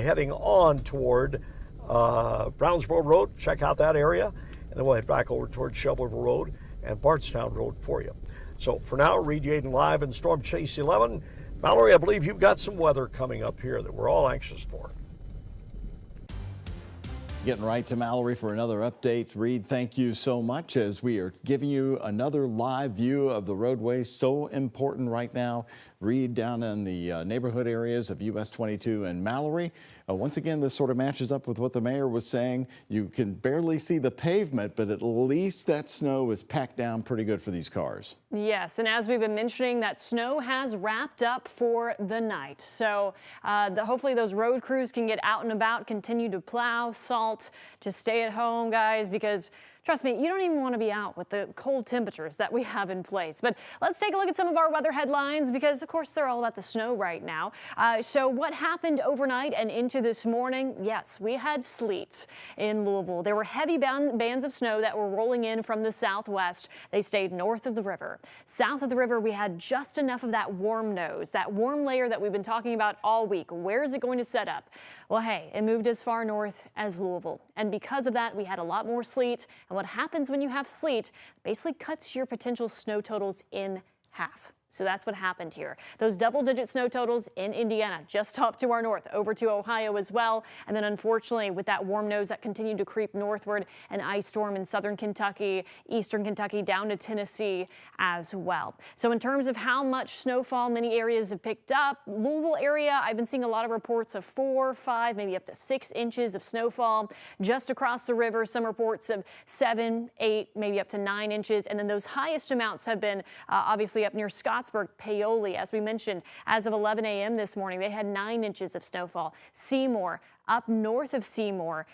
heading on toward Brownsboro Road. Check out that area, and then we'll head back over toward Shelbyville Road and Bardstown Road for you. So for now, Reed Yaden live in Storm Chase 11. Mallory, I believe you've got some weather coming up here that we're all anxious for. Getting right to Mallory for another update. Reed, thank you so much as we are giving you another live view of the roadway. So important right now. Reed down in the neighborhood areas of US 22 and Mallory. Once again, this sort of matches up with what the mayor was saying. You can barely see the pavement, but at least that snow is packed down pretty good for these cars. Yes, and as we've been mentioning, that snow has wrapped up for the night. So hopefully those road crews can get out and about, continue to plow, salt, just stay at home, guys, because trust me, you don't even want to be out with the cold temperatures that we have in place. But let's take a look at some of our weather headlines because, of course, they're all about the snow right now. So what happened overnight and into this morning? Yes, we had sleet in Louisville. There were heavy bands of snow that were rolling in from the southwest. They stayed north of the river. South of the river, we had just enough of that warm nose, that warm layer that we've been talking about all week. Where is it going to set up? Well, hey, it moved as far north as Louisville. And because of that, we had a lot more sleet. And what happens when you have sleet basically cuts your potential snow totals in half. So that's what happened here. Those double-digit snow totals in Indiana, just off to our north, over to Ohio as well. And then unfortunately, with that warm nose that continued to creep northward, an ice storm in southern Kentucky, eastern Kentucky, down to Tennessee as well. So in terms of how much snowfall many areas have picked up, Louisville area, I've been seeing a lot of reports of 4, 5, maybe up to 6 inches of snowfall just across the river. Some reports of 7, 8, maybe up to 9 inches. And then those highest amounts have been obviously up near Scottsburg, Paoli. As we mentioned, as of 11 a.m. this morning, they had 9 inches of snowfall. Seymour, up north of Seymour,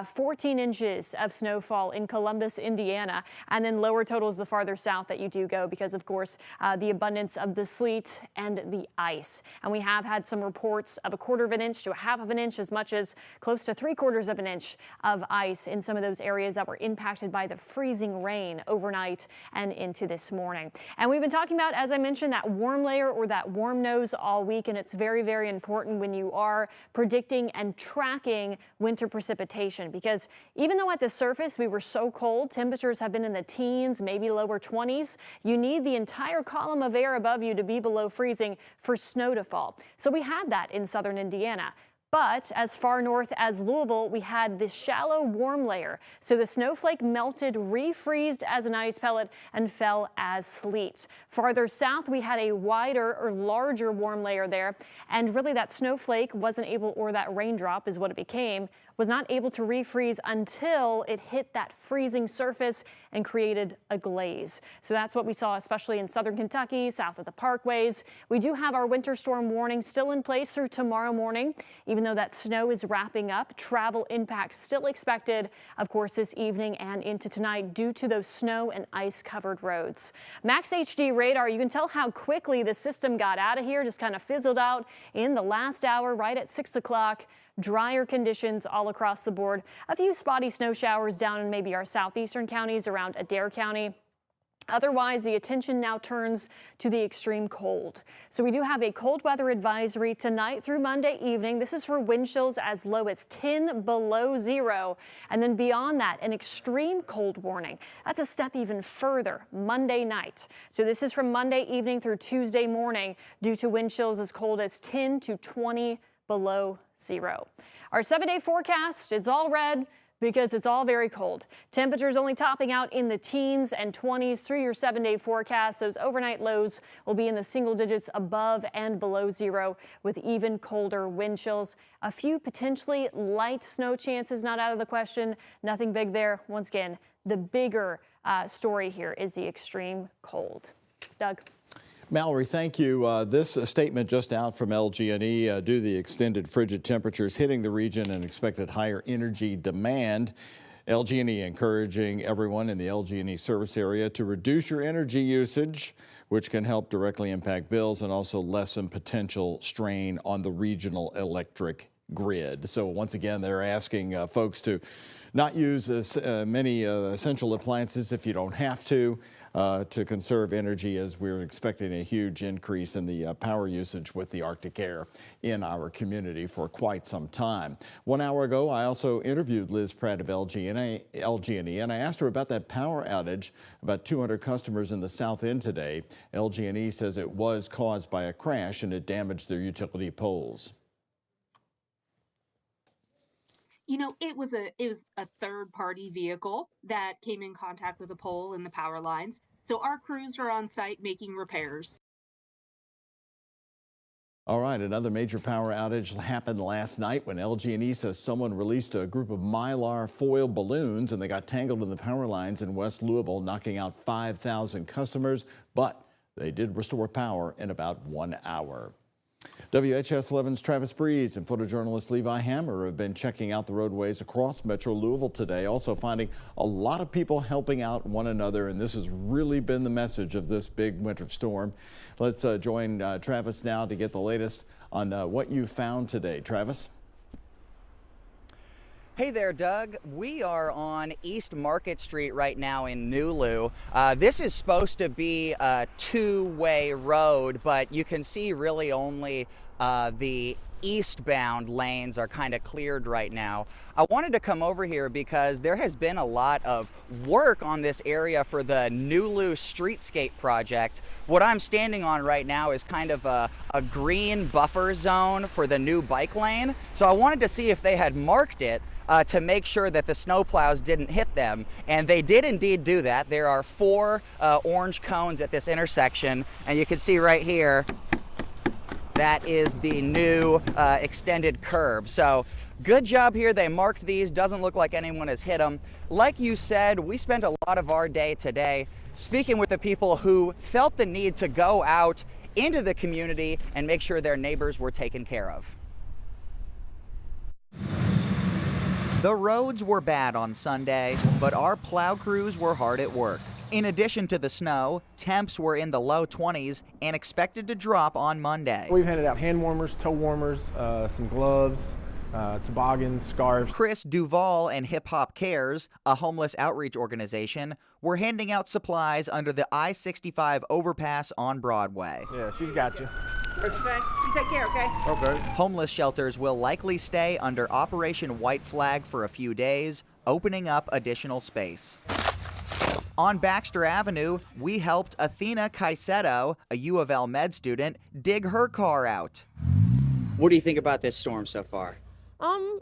14 inches of snowfall in Columbus, Indiana, and then lower totals the farther south that you do go because, of course, the abundance of the sleet and the ice. And we have had some reports of 1/4 of an inch to 1/2 of an inch, as much as close to 3/4 of an inch of ice in some of those areas that were impacted by the freezing rain overnight and into this morning. And we've been talking about, as I mentioned, that warm layer or that warm nose all week, and it's very, very important when you are predicting and tracking winter precipitation, because even though at the surface we were so cold, temperatures have been in the teens, maybe lower 20s, you need the entire column of air above you to be below freezing for snow to fall. So we had that in southern Indiana. But as far north as Louisville, we had this shallow warm layer. So the snowflake melted, refreezed as an ice pellet, and fell as sleet. Farther south, we had a wider or larger warm layer there. And really that snowflake wasn't able, or that raindrop is what it became, was not able to refreeze until it hit that freezing surface and created a glaze. So that's what we saw, especially in southern Kentucky, south of the parkways. We do have our winter storm warning still in place through tomorrow morning. Even though that snow is wrapping up, travel impacts still expected, of course, this evening and into tonight due to those snow and ice covered roads. Max HD radar, you can tell how quickly the system got out of here, just kind of fizzled out in the last hour, right at 6 o'clock. Drier conditions all across the board. A few spotty snow showers down in maybe our southeastern counties around Adair County. Otherwise, the attention now turns to the extreme cold. So we do have a cold weather advisory tonight through Monday evening. This is for wind chills as low as 10 below zero. And then beyond that, an extreme cold warning. That's a step even further Monday night. So this is from Monday evening through Tuesday morning due to wind chills as cold as 10 to 20 below zero. Our 7-day forecast is all red because it's all very cold. Temperatures only topping out in the teens and 20s through your 7-day forecast. Those overnight lows will be in the single digits above and below zero with even colder wind chills. A few potentially light snow chances not out of the question. Nothing big there. Once again, the bigger story here is the extreme cold. Doug. Mallory, thank you. This statement just out from LG&E due to the extended frigid temperatures hitting the region and expected higher energy demand. LG&E encouraging everyone in the LG&E service area to reduce your energy usage, which can help directly impact bills and also lessen potential strain on the regional electric grid. So once again, they're asking folks to not use as many essential appliances if you don't have to conserve energy, as we're expecting a huge increase in the power usage with the Arctic air in our community for quite some time. 1 hour ago, I also interviewed Liz Pratt of LG&E, and I asked her about that power outage. About 200 customers in the South End today. LG&E says it was caused by a crash and it damaged their utility poles. You know, it was a third-party vehicle that came in contact with a pole in the power lines. So our crews are on site making repairs. All right, another major power outage happened last night when LG&E says someone released a group of Mylar foil balloons and they got tangled in the power lines in West Louisville, knocking out 5,000 customers, but they did restore power in about 1 hour. WHS 11's Travis Breeze and photojournalist Levi Hammer have been checking out the roadways across Metro Louisville today, also finding a lot of people helping out one another, and this has really been the message of this big winter storm. Let's join Travis now to get the latest on what you found today. Travis? Hey there, Doug. We are on East Market Street right now in New Lou. This is supposed to be a two-way road, but you can see really only the eastbound lanes are kind of cleared right now. I wanted to come over here because there has been a lot of work on this area for the New Lou Streetscape project. What I'm standing on right now is kind of a green buffer zone for the new bike lane. So I wanted to see if they had marked it to make sure that the snowplows didn't hit them, and they did indeed do that. There are 4 orange cones at this intersection, and you can see right here that is the new extended curb. So good job here. They marked these. Doesn't look like anyone has hit them. Like you said, we spent a lot of our day today speaking with the people who felt the need to go out into the community and make sure their neighbors were taken care of. The roads were bad on Sunday, but our plow crews were hard at work. In addition to the snow, temps were in the low 20s and expected to drop on Monday. We've handed out hand warmers, toe warmers, some gloves, toboggans, scarves. Chris Duvall and Hip Hop Cares, a homeless outreach organization, were handing out supplies under the I-65 overpass on Broadway. Yeah, she's got you. Okay, you take care, okay? Okay. Homeless shelters will likely stay under Operation White Flag for a few days, opening up additional space. On Baxter Avenue, we helped Athena Caicedo, a U of L med student, dig her car out. What do you think about this storm so far?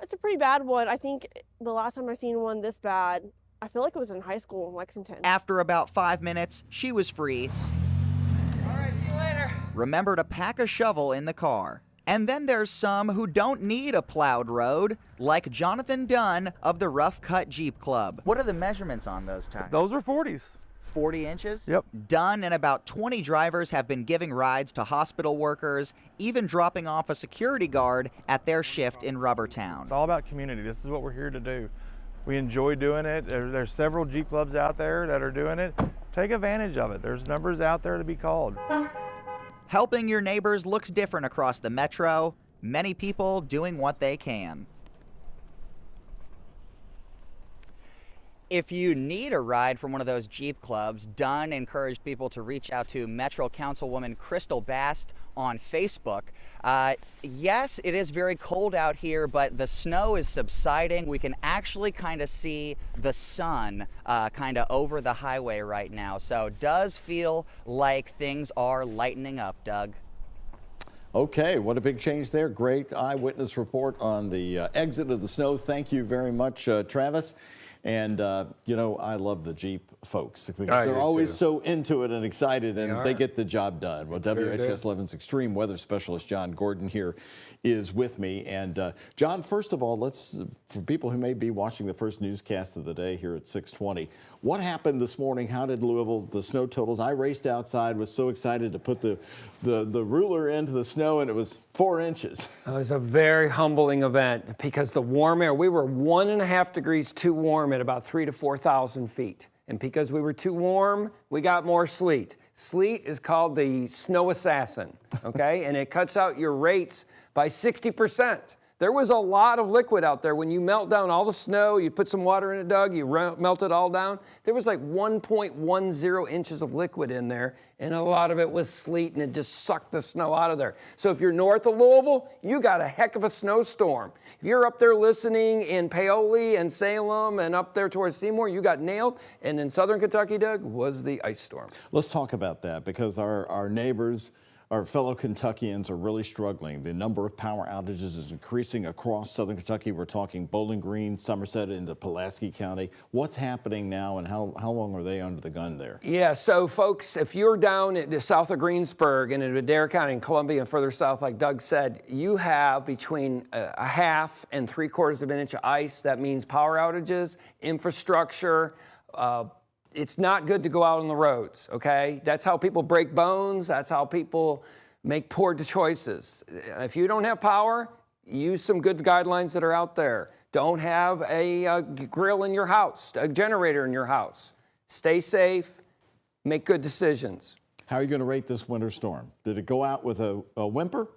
It's a pretty bad one. I think the last time I seen one this bad, I feel like it was in high school in Lexington. After about 5 minutes, she was free. All right, see you later. Remember to pack a shovel in the car. And then there's some who don't need a plowed road, like Jonathan Dunn of the Rough Cut Jeep Club. What are the measurements on those tires? Those are 40s. 40 inches? Yep. Dunn and about 20 drivers have been giving rides to hospital workers, even dropping off a security guard at their shift in Rubbertown. It's all about community. This is what we're here to do. We enjoy doing it. There's several Jeep clubs out there that are doing it. Take advantage of it. There's numbers out there to be called. Helping your neighbors looks different across the metro. Many people doing what they can. If you need a ride from one of those Jeep clubs, Dunn encouraged people to reach out to Metro Councilwoman Crystal Bast on Facebook. Yes, it is very cold out here, but the snow is subsiding. We can actually kind of see the sun kind of over the highway right now. So it does feel like things are lightening up, Doug. Okay, what a big change there. Great eyewitness report on the exit of the snow. Thank you very much, Travis. And, you know, I love the Jeep folks because they're always so into it and excited, and they get the job done. Well, WHS 11's extreme weather specialist John Gordon here is with me. And, John, first of all, for people who may be watching the first newscast of the day here at 6:20, what happened this morning? How did Louisville, the snow totals? I raced outside, was so excited to put the ruler into the snow, and it was 4 inches. It was a very humbling event because the warm air, we were 1.5 degrees too warm at about 3,000 to 4,000 feet. And because we were too warm, we got more sleet. Sleet is called the snow assassin, okay? And it cuts out your rates by 60%. There was a lot of liquid out there. When you melt down all the snow, you put some water in it, Doug, you melt it all down. There was like 1.10 inches of liquid in there, and a lot of it was sleet, and it just sucked the snow out of there. So if you're north of Louisville, you got a heck of a snowstorm. If you're up there listening in Paoli and Salem and up there towards Seymour, you got nailed. And in southern Kentucky, Doug, was the ice storm. Let's talk about that because our neighbors, our fellow Kentuckians are really struggling. The number of power outages is increasing across southern Kentucky. We're talking Bowling Green, Somerset, into Pulaski County. What's happening now, and how long are they under the gun there? Yeah, so folks, if you're down at the south of Greensburg and in Adair County and Columbia and further south, like Doug said, you have between a half and 3/4 of an inch of ice. That means power outages, infrastructure. It's not good to go out on the roads, okay? That's how people break bones. That's how people make poor choices. If you don't have power, use some good guidelines that are out there. Don't have a grill in your house, a generator in your house. Stay safe, make good decisions. How are you going to rate this winter storm? Did it go out with a whimper?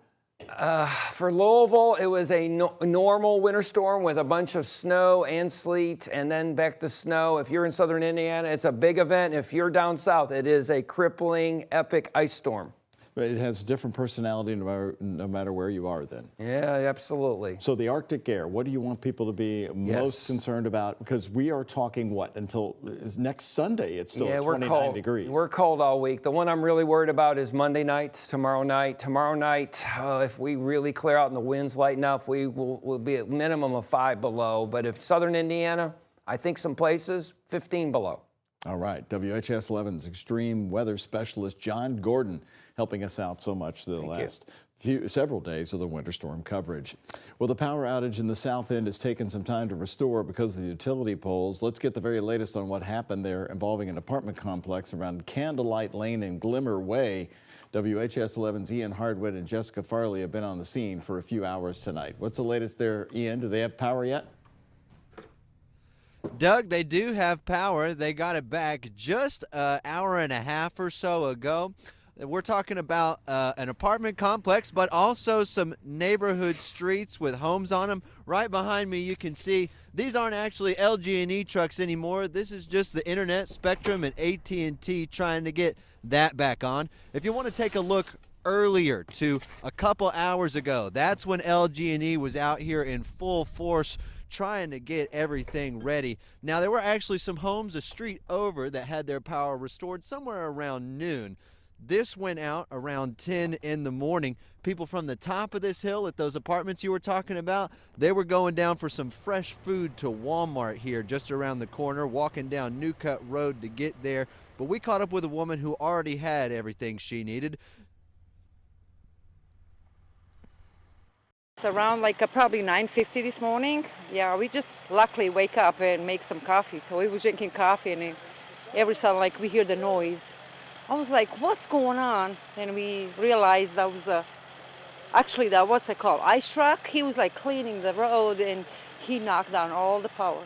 For Louisville, it was a normal winter storm with a bunch of snow and sleet and then back to snow. If you're in southern Indiana, it's a big event. If you're down south, it is a crippling, epic ice storm. But it has different personality no matter where you are then. Yeah, absolutely. So the Arctic air, what do you want people to be most concerned about? Because we are talking, what, until next Sunday, it's still 29 degrees. We're cold all week. The one I'm really worried about is Monday night, tomorrow night. Tomorrow night, if we really clear out and the winds lighten up, we'll be at minimum of 5 below. But if southern Indiana, I think some places, 15 below. All right, WHS 11's extreme weather specialist John Gordon helping us out so much the last several days of the winter storm coverage. Well, the power outage in the south end has taken some time to restore because of the utility poles. Let's get the very latest on what happened there involving an apartment complex around Candlelight Lane and Glimmer Way. WHS 11's Ian Hardwick and Jessica Farley have been on the scene for a few hours tonight. What's the latest there, Ian? Do they have power yet? Doug, they do have power. They got it back just an hour and a half or so ago. We're talking about an apartment complex, but also some neighborhood streets with homes on them. Right behind me, you can see these aren't actually LG&E trucks anymore. This is just the Internet, Spectrum, and AT&T trying to get that back on. If you want to take a look earlier to a couple hours ago, that's when LG&E was out here in full force trying to get everything ready. Now, there were actually some homes a street over that had their power restored somewhere around noon. This went out around 10 in the morning. People from the top of this hill at those apartments you were talking about, they were going down for some fresh food to Walmart here just around the corner, walking down New Cut Road to get there. But we caught up with a woman who already had everything she needed. It's around like probably 9:50 this morning. Yeah, we just luckily wake up and make some coffee. So we were drinking coffee, and every time like we hear the noise. I was like, what's going on? And we realized that was actually that what's they call ice truck. He was like cleaning the road and he knocked down all the power.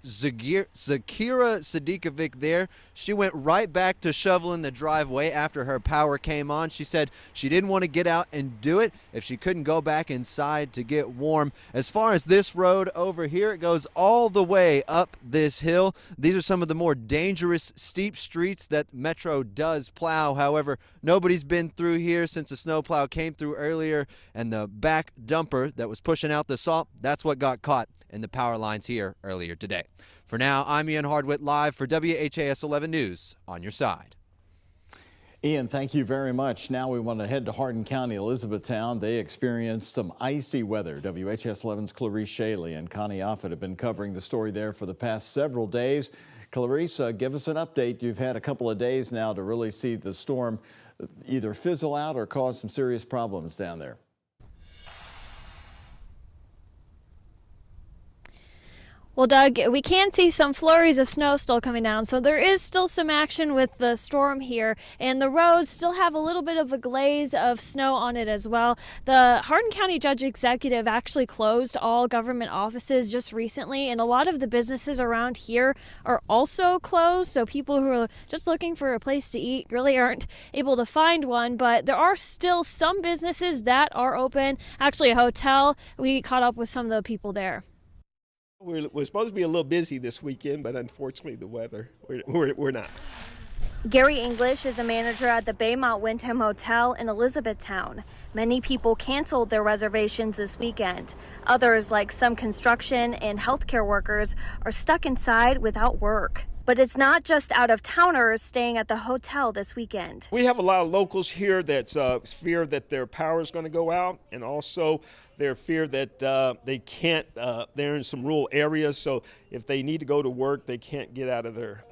Zakira Sadikovic there, she went right back to shoveling the driveway after her power came on. She said she didn't want to get out and do it if she couldn't go back inside to get warm. As far as this road over here, it goes all the way up this hill. These are some of the more dangerous, steep streets that Metro does plow. However, nobody's been through here since the snowplow came through earlier, and the back dumper that was pushing out the salt, that's what got caught in the power lines here earlier today. For now, I'm Ian Hardwitt, live for WHAS 11 News, on your side. Ian, thank you very much. Now we want to head to Hardin County, Elizabethtown. They experienced some icy weather. WHAS 11's Clarice Shaley and Connie Offit have been covering the story there for the past several days. Clarice, give us an update. You've had a couple of days now to really see the storm either fizzle out or cause some serious problems down there. Well, Doug, we can see some flurries of snow still coming down, so there is still some action with the storm here, and the roads still have a little bit of a glaze of snow on it as well. The Hardin County Judge Executive actually closed all government offices just recently, and a lot of the businesses around here are also closed, so people who are just looking for a place to eat really aren't able to find one, but there are still some businesses that are open. Actually, a hotel, we caught up with some of the people there. We're supposed to be a little busy this weekend, but unfortunately the weather, we're not. Gary English is a manager at the Baymont Wyndham Hotel in Elizabethtown. Many people canceled their reservations this weekend. Others, like some construction and healthcare workers, are stuck inside without work. But it's not just out-of-towners staying at the hotel this weekend. We have a lot of locals here that's fear that their power is going to go out, and also their fear that they can't, they're in some rural areas, so if they need to go to work, they can't get out of their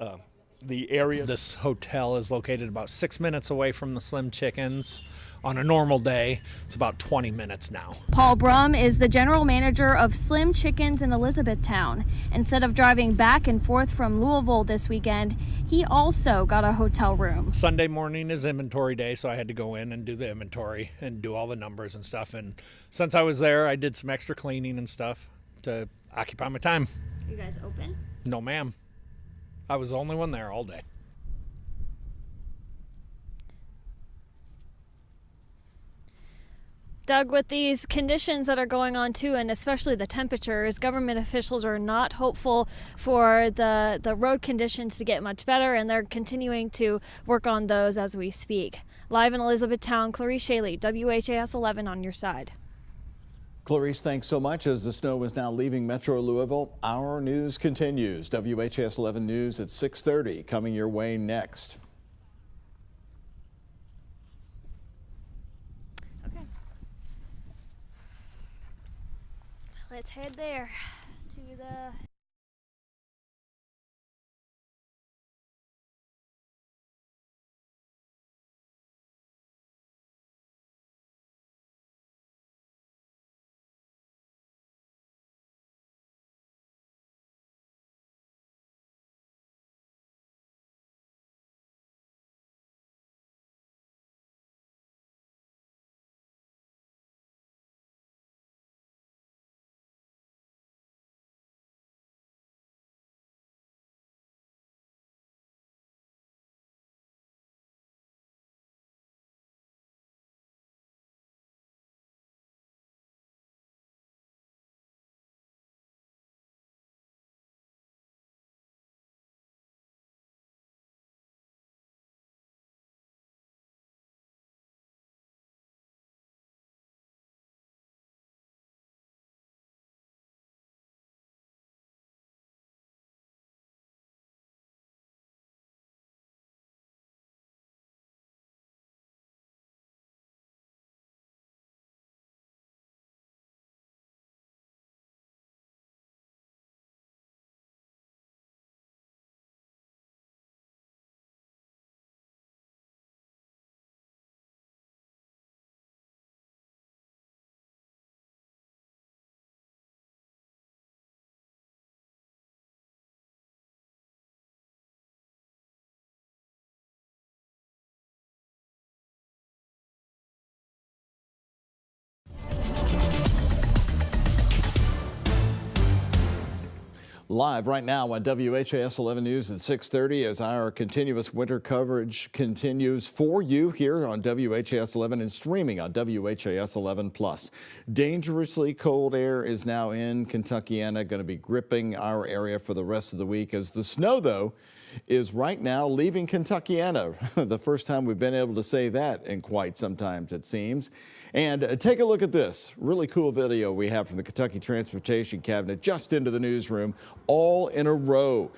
the area. This hotel is located about 6 minutes away from the Slim Chickens. On a normal day, it's about 20 minutes now. Paul Brum is the general manager of Slim Chickens in Elizabethtown. Instead of driving back and forth from Louisville this weekend, he also got a hotel room. Sunday morning is inventory day, so I had to go in and do the inventory and do all the numbers and stuff. And since I was there, I did some extra cleaning and stuff to occupy my time. You guys open? No, ma'am. I was the only one there all day. Doug, with these conditions that are going on too, and especially the temperatures, government officials are not hopeful for the road conditions to get much better, and they're continuing to work on those as we speak. Live in Elizabethtown, Clarice Shaley, WHAS 11 on your side. Clarice, thanks so much. As the snow is now leaving Metro Louisville, our news continues. WHAS 11 News at 6:30 coming your way next. Let's head there to the Live right now on WHAS 11 News at 6:30 as our continuous winter coverage continues for you here on WHAS 11 and streaming on WHAS 11 Plus. Dangerously cold air is now in Kentuckiana, going to be gripping our area for the rest of the week as the snow, though, is right now leaving Kentuckiana. The first time we've been able to say that in quite some time, it seems. And take a look at this really cool video we have from the Kentucky Transportation Cabinet just into the newsroom, all in a row.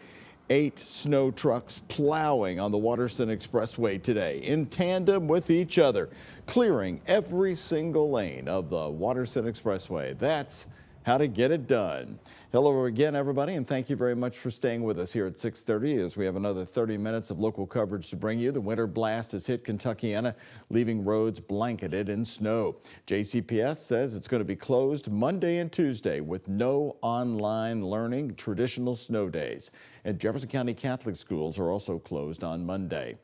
8 snow trucks plowing on the Waterston Expressway today in tandem with each other, clearing every single lane of the Waterston Expressway. That's how to get it done. Hello again, everybody, and thank you very much for staying with us here at 6:30 as we have another 30 minutes of local coverage to bring you. The winter blast has hit Kentuckiana, leaving roads blanketed in snow. JCPS says it's going to be closed Monday and Tuesday with no online learning, traditional snow days. And Jefferson County Catholic schools are also closed on Monday.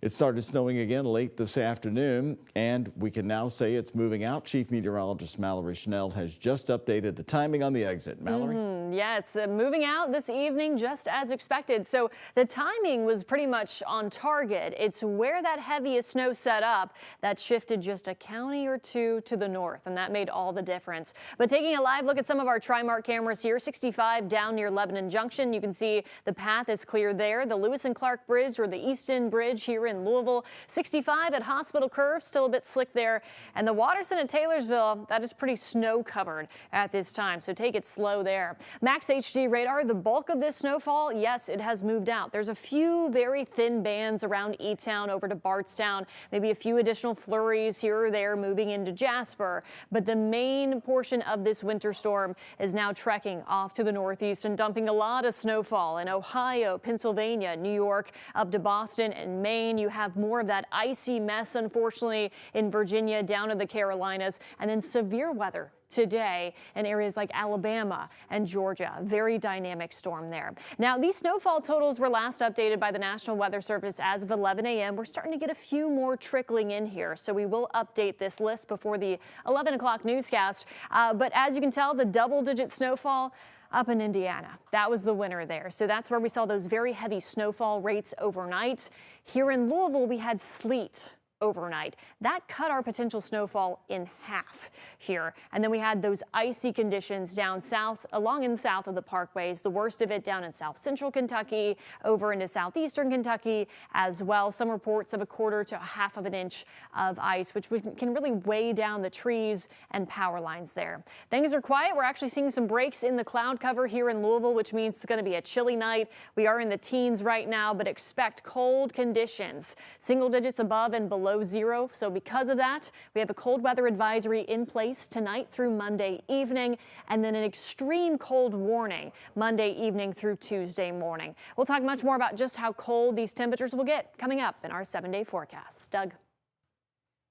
It started snowing again late this afternoon, and we can now say it's moving out. Chief Meteorologist Mallory Schnell has just updated the timing on the exit. Mallory? Yes, moving out this evening just as expected. So the timing was pretty much on target. It's where that heaviest snow set up that shifted just a county or two to the north, and that made all the difference. But taking a live look at some of our Trimark cameras here, 65 down near Lebanon Junction. You can see the path is clear there. The Lewis and Clark Bridge or the Easton Bridge here in Louisville. 65 at Hospital Curve, still a bit slick there. And the Waterston at Taylorsville, that is pretty snow covered at this time, so take it slow there. Max HD radar, the bulk of this snowfall, yes, it has moved out. There's a few very thin bands around E-Town over to Bardstown, maybe a few additional flurries here or there moving into Jasper. But the main portion of this winter storm is now trekking off to the northeast and dumping a lot of snowfall in Ohio, Pennsylvania, New York, up to Boston and Maine. You have more of that icy mess, unfortunately, in Virginia, down to the Carolinas, and then severe weather today in areas like Alabama and Georgia. Very dynamic storm there. Now, these snowfall totals were last updated by the National Weather Service as of 11 a.m. We're starting to get a few more trickling in here, so we will update this list before the 11 o'clock newscast. But as you can tell, the double-digit snowfall up in Indiana, that was the winner there. So that's where we saw those very heavy snowfall rates overnight. Here in Louisville, we had sleet overnight. That cut our potential snowfall in half here. And then we had those icy conditions down south, along and south of the parkways. The worst of it down in south central Kentucky, over into southeastern Kentucky as well. Some reports of a quarter to a half of an inch of ice, which can really weigh down the trees and power lines there. Things are quiet. We're actually seeing some breaks in the cloud cover here in Louisville, which means it's going to be a chilly night. We are in the teens right now, but expect cold conditions, single digits above and below zero. So because of that, we have a cold weather advisory in place tonight through Monday evening, and then an extreme cold warning Monday evening through Tuesday morning. We'll talk much more about just how cold these temperatures will get coming up in our 7-day forecast. Doug.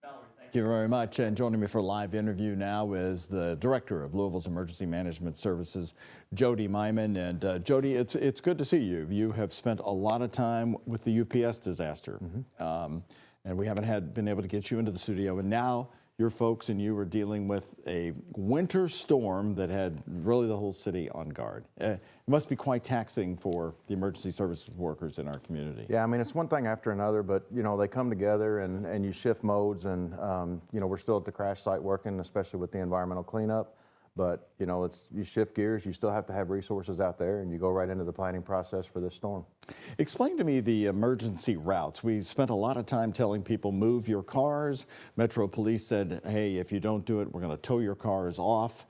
Thank you very much. And joining me for a live interview now is the Director of Louisville's Emergency Management Services, Jody Myman. And Jody, it's good to see you. You have spent a lot of time with the UPS disaster. And we haven't been able to get you into the studio. And now your folks and you are dealing with a winter storm that had really the whole city on guard. It must be quite taxing for the emergency services workers in our community. Yeah, I mean, it's one thing after another, but, you know, they come together and you shift modes and, you know, we're still at the crash site working, especially with the environmental cleanup. But, you know, you shift gears, you still have to have resources out there, and you go right into the planning process for this storm. Explain to me the emergency routes. We spent a lot of time telling people, move your cars. Metro Police said, hey, if you don't do it, we're going to tow your cars off.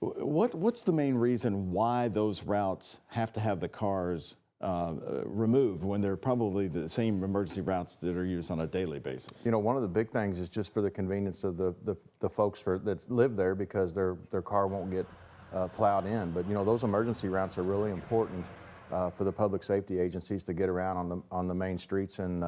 What's the main reason why those routes have to have the cars removed when they're probably the same emergency routes that are used on a daily basis? You know, one of the big things is just for the convenience of the folks that live there, because their car won't get plowed in. But, you know, those emergency routes are really important for the public safety agencies to get around on the main streets and,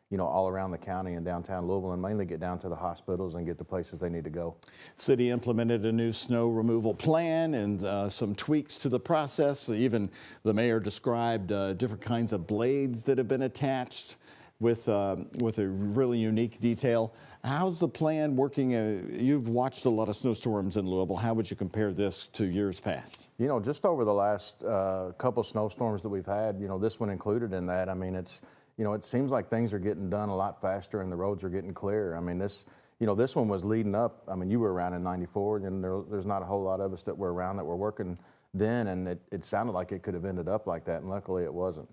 you know, all around the county and downtown Louisville, and mainly get down to the hospitals and get the places they need to go. City implemented a new snow removal plan and some tweaks to the process. Even the mayor described different kinds of blades that have been attached. with a really unique detail. How's the plan working? You've watched a lot of snowstorms in Louisville. How would you compare this to years past? You know, just over the last couple snowstorms that we've had, you know, this one included in that. I mean, it's, you know, it seems like things are getting done a lot faster and the roads are getting clear. I mean, this, you know, this one was leading up. I mean, you were around in '94, and there's not a whole lot of us that were around that were working then, and it sounded like it could have ended up like that, and luckily it wasn't.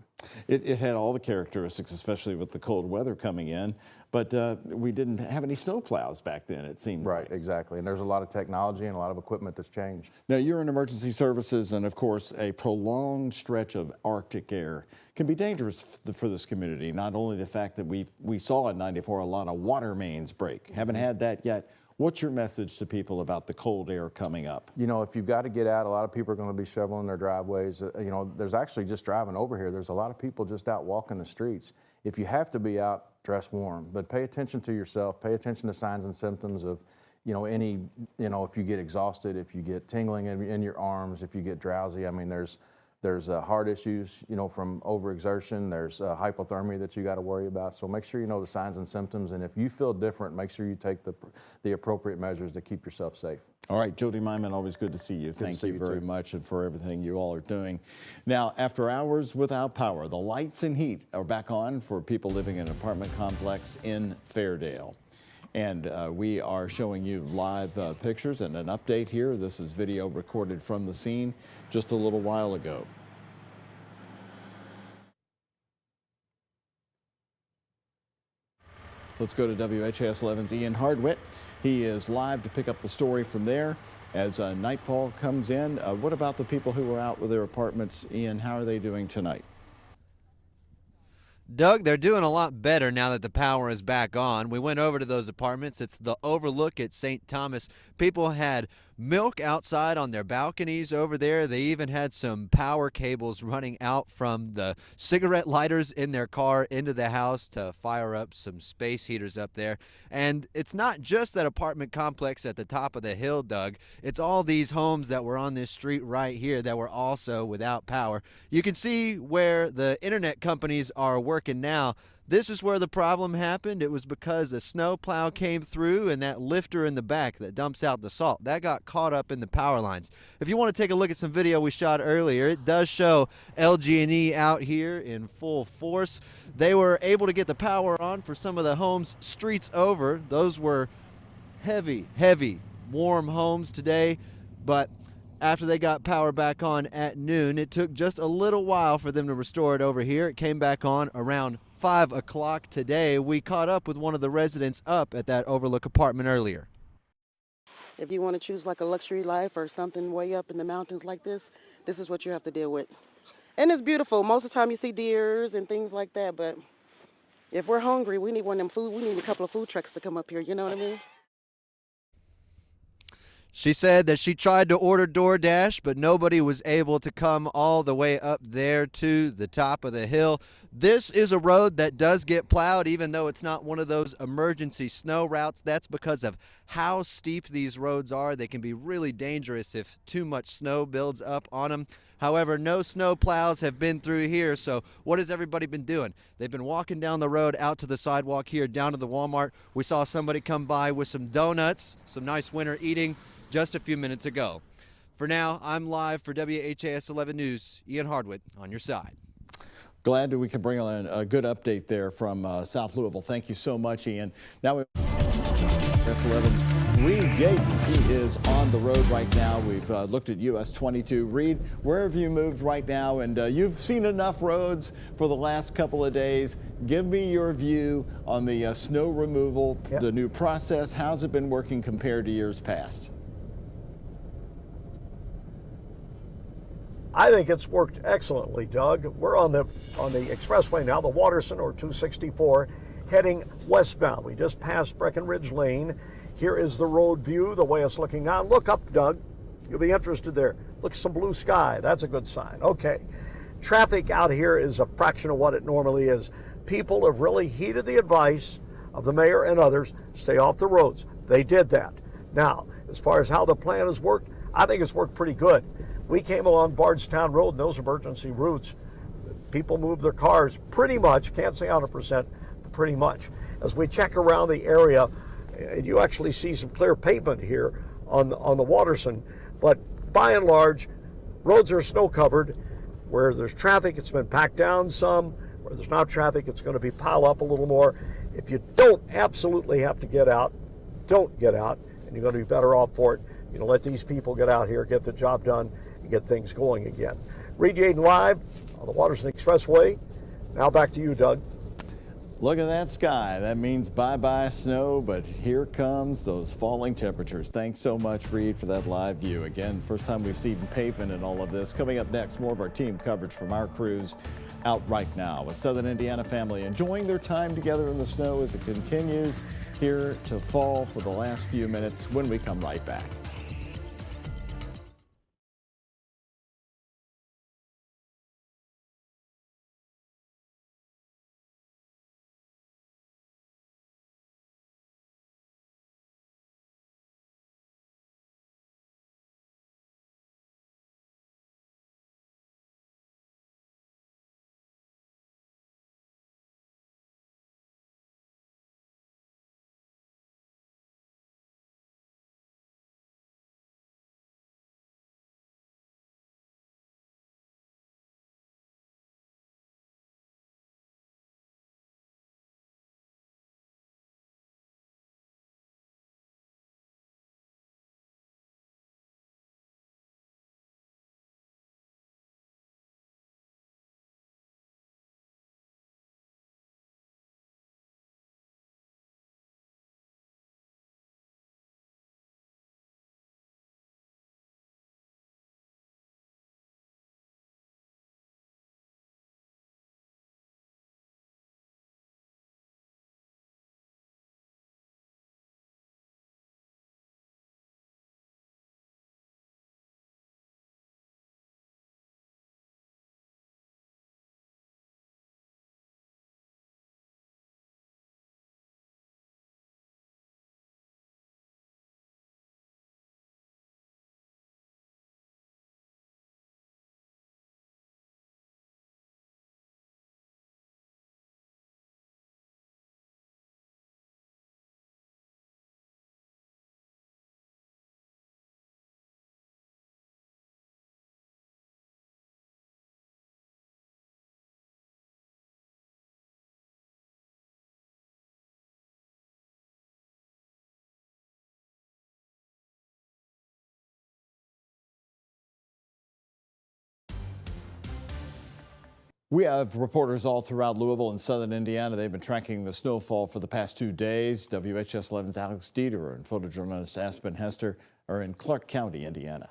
It had all the characteristics, especially with the cold weather coming in, but we didn't have any snow plows back then, it seems. Right, exactly, and there's a lot of technology and a lot of equipment that's changed. Now, you're in emergency services, and of course, a prolonged stretch of Arctic air can be dangerous for this community. Not only the fact that we saw in '94 a lot of water mains break. Haven't had that yet. What's your message to people about the cold air coming up? You know, if you've got to get out, a lot of people are going to be shoveling their driveways. You know, there's actually, just driving over here, there's a lot of people just out walking the streets. If you have to be out, dress warm, but pay attention to yourself, pay attention to signs and symptoms of, you know, if you get exhausted, if you get tingling in your arms, if you get drowsy. I mean, there's heart issues, you know, from overexertion. There's hypothermia that you got to worry about. So make sure you know the signs and symptoms. And if you feel different, make sure you take the appropriate measures to keep yourself safe. All right, Jody Myman, always good to see you. Thank you very much, and for everything you all are doing. Now, after hours without power, the lights and heat are back on for people living in an apartment complex in Fairdale. And we are showing you live pictures and an update here. This is video recorded from the scene just a little while ago. Let's go to WHAS 11's Ian Hardwitt. He is live to pick up the story from there as nightfall comes in. What about the people who were out with their apartments? Ian, how are they doing tonight? Doug, they're doing a lot better now that the power is back on. We went over to those apartments. It's the overlook at St. Thomas. People had milk outside on their balconies over there. They even had some power cables running out from the cigarette lighters in their car into the house to fire up some space heaters up there. And it's not just that apartment complex at the top of the hill, Doug. It's all these homes that were on this street right here that were also without power. You can see where the internet companies are working now. This is where the problem happened. It was because a snow plow came through and that lifter in the back that dumps out the salt, that got caught up in the power lines. If you want to take a look at some video we shot earlier, it does show LG&E out here in full force. They were able to get the power on for some of the homes streets over. Those were heavy, warm homes today, but after they got power back on at noon, it took just a little while for them to restore it over here. It came back on around 5 o'clock today. We caught up with one of the residents up at that overlook apartment earlier. If you want to choose like a luxury life or something way up in the mountains like this is what you have to deal with. And it's beautiful. Most of the time you see deers and things like that, but if we're hungry, we need one of them food. We need a couple of food trucks to come up here, you know what I mean? She said that she tried to order DoorDash, but nobody was able to come all the way up there to the top of the hill. This is a road that does get plowed, even though it's not one of those emergency snow routes. That's because of how steep these roads are. They can be really dangerous if too much snow builds up on them. However, no snow plows have been through here, so what has everybody been doing? They've been walking down the road out to the sidewalk here, down to the Walmart. We saw somebody come by with some donuts, some nice winter eating, just a few minutes ago. For now, I'm live for WHAS 11 News. Ian Hardwitt on your side. Glad that we can bring a good update there from South Louisville. Thank you so much, Ian. Now we WHAS 11's Reed Yaden. He is on the road right now. We've looked at US 22. Reed, where have you moved right now? And you've seen enough roads for the last couple of days. Give me your view on the snow removal, the new process. How's it been working compared to years past? I think it's worked excellently, Doug. We're on the expressway now, the Watterson or 264, heading westbound. We just passed Breckenridge Lane. Here is the road view, the way it's looking now. Look up, Doug. You'll be interested there. Look, some blue sky. That's a good sign. Okay. Traffic out here is a fraction of what it normally is. People have really heeded the advice of the mayor and others, stay off the roads. They did that. Now, as far as how the plan has worked, I think it's worked pretty good. We came along Bardstown Road, and those emergency routes, people moved their cars pretty much, can't say 100%, pretty much. As we check around the area, you actually see some clear pavement here on the Watterson, but by and large, roads are snow covered. Where there's traffic, it's been packed down some. Where there's not traffic, it's going to be piled up a little more. If you don't absolutely have to get out, don't get out, and you're going to be better off for it. You know, let these people get out here, get the job done, and get things going again. Reed Yaden live on the Watterson Expressway. Now back to you, Doug. Look at that sky. That means bye-bye snow, but here comes those falling temperatures. Thanks so much, Reed, for that live view. Again, first time we've seen pavement in all of this. Coming up next, more of our team coverage from our crews out right now. A Southern Indiana family enjoying their time together in the snow as it continues here to fall for the last few minutes when we come right back. We have reporters all throughout Louisville and southern Indiana. They've been tracking the snowfall for the past 2 days. WHS 11's Alex Dieter and photojournalist Aspen Hester are in Clark County, Indiana.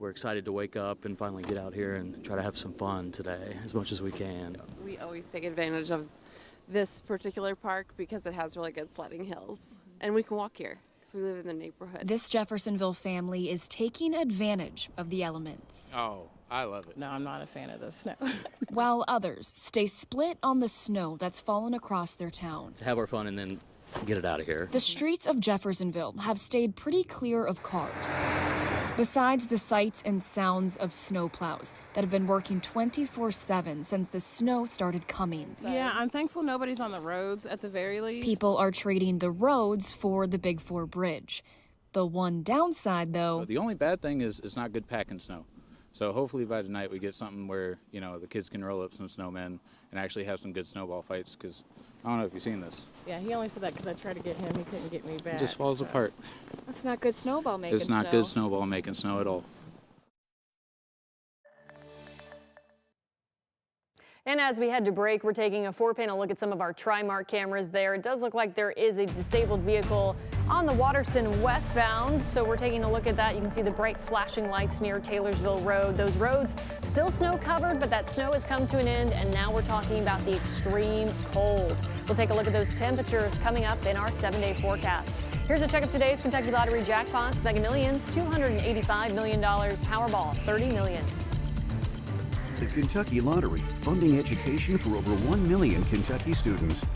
We're excited to wake up and finally get out here and try to have some fun today as much as we can. We always take advantage of this particular park because it has really good sledding hills, and we can walk here because we live in the neighborhood. This Jeffersonville family is taking advantage of the elements. Oh, I love it. No, I'm not a fan of the snow. While others stay split on the snow that's fallen across their town. To have our fun and then get it out of here. The streets of Jeffersonville have stayed pretty clear of cars. Besides the sights and sounds of snowplows that have been working 24/7 since the snow started coming. Yeah, I'm thankful nobody's on the roads at the very least. People are trading the roads for the Big Four Bridge. The one downside, though... The only bad thing is it's not good packing snow. So hopefully by tonight we get something where, you know, the kids can roll up some snowmen and actually have some good snowball fights, because I don't know if you've seen this. Yeah, he only said that because I tried to get him. He couldn't get me back. It just falls apart. That's not good snowball making. It's not good snowball making snow at all. And as we head to break, we're taking a 4-panel look at some of our Trimark cameras there. It does look like there is a disabled vehicle on the Watterson westbound, so we're taking a look at that. You can see the bright flashing lights near Taylorsville Road. Those roads still snow covered, but that snow has come to an end, and now we're talking about the extreme cold. We'll take a look at those temperatures coming up in our 7-day forecast. Here's a check of today's Kentucky Lottery jackpots. Mega Millions, $285 million. Powerball, $30 million. The Kentucky Lottery, funding education for over 1 million Kentucky students.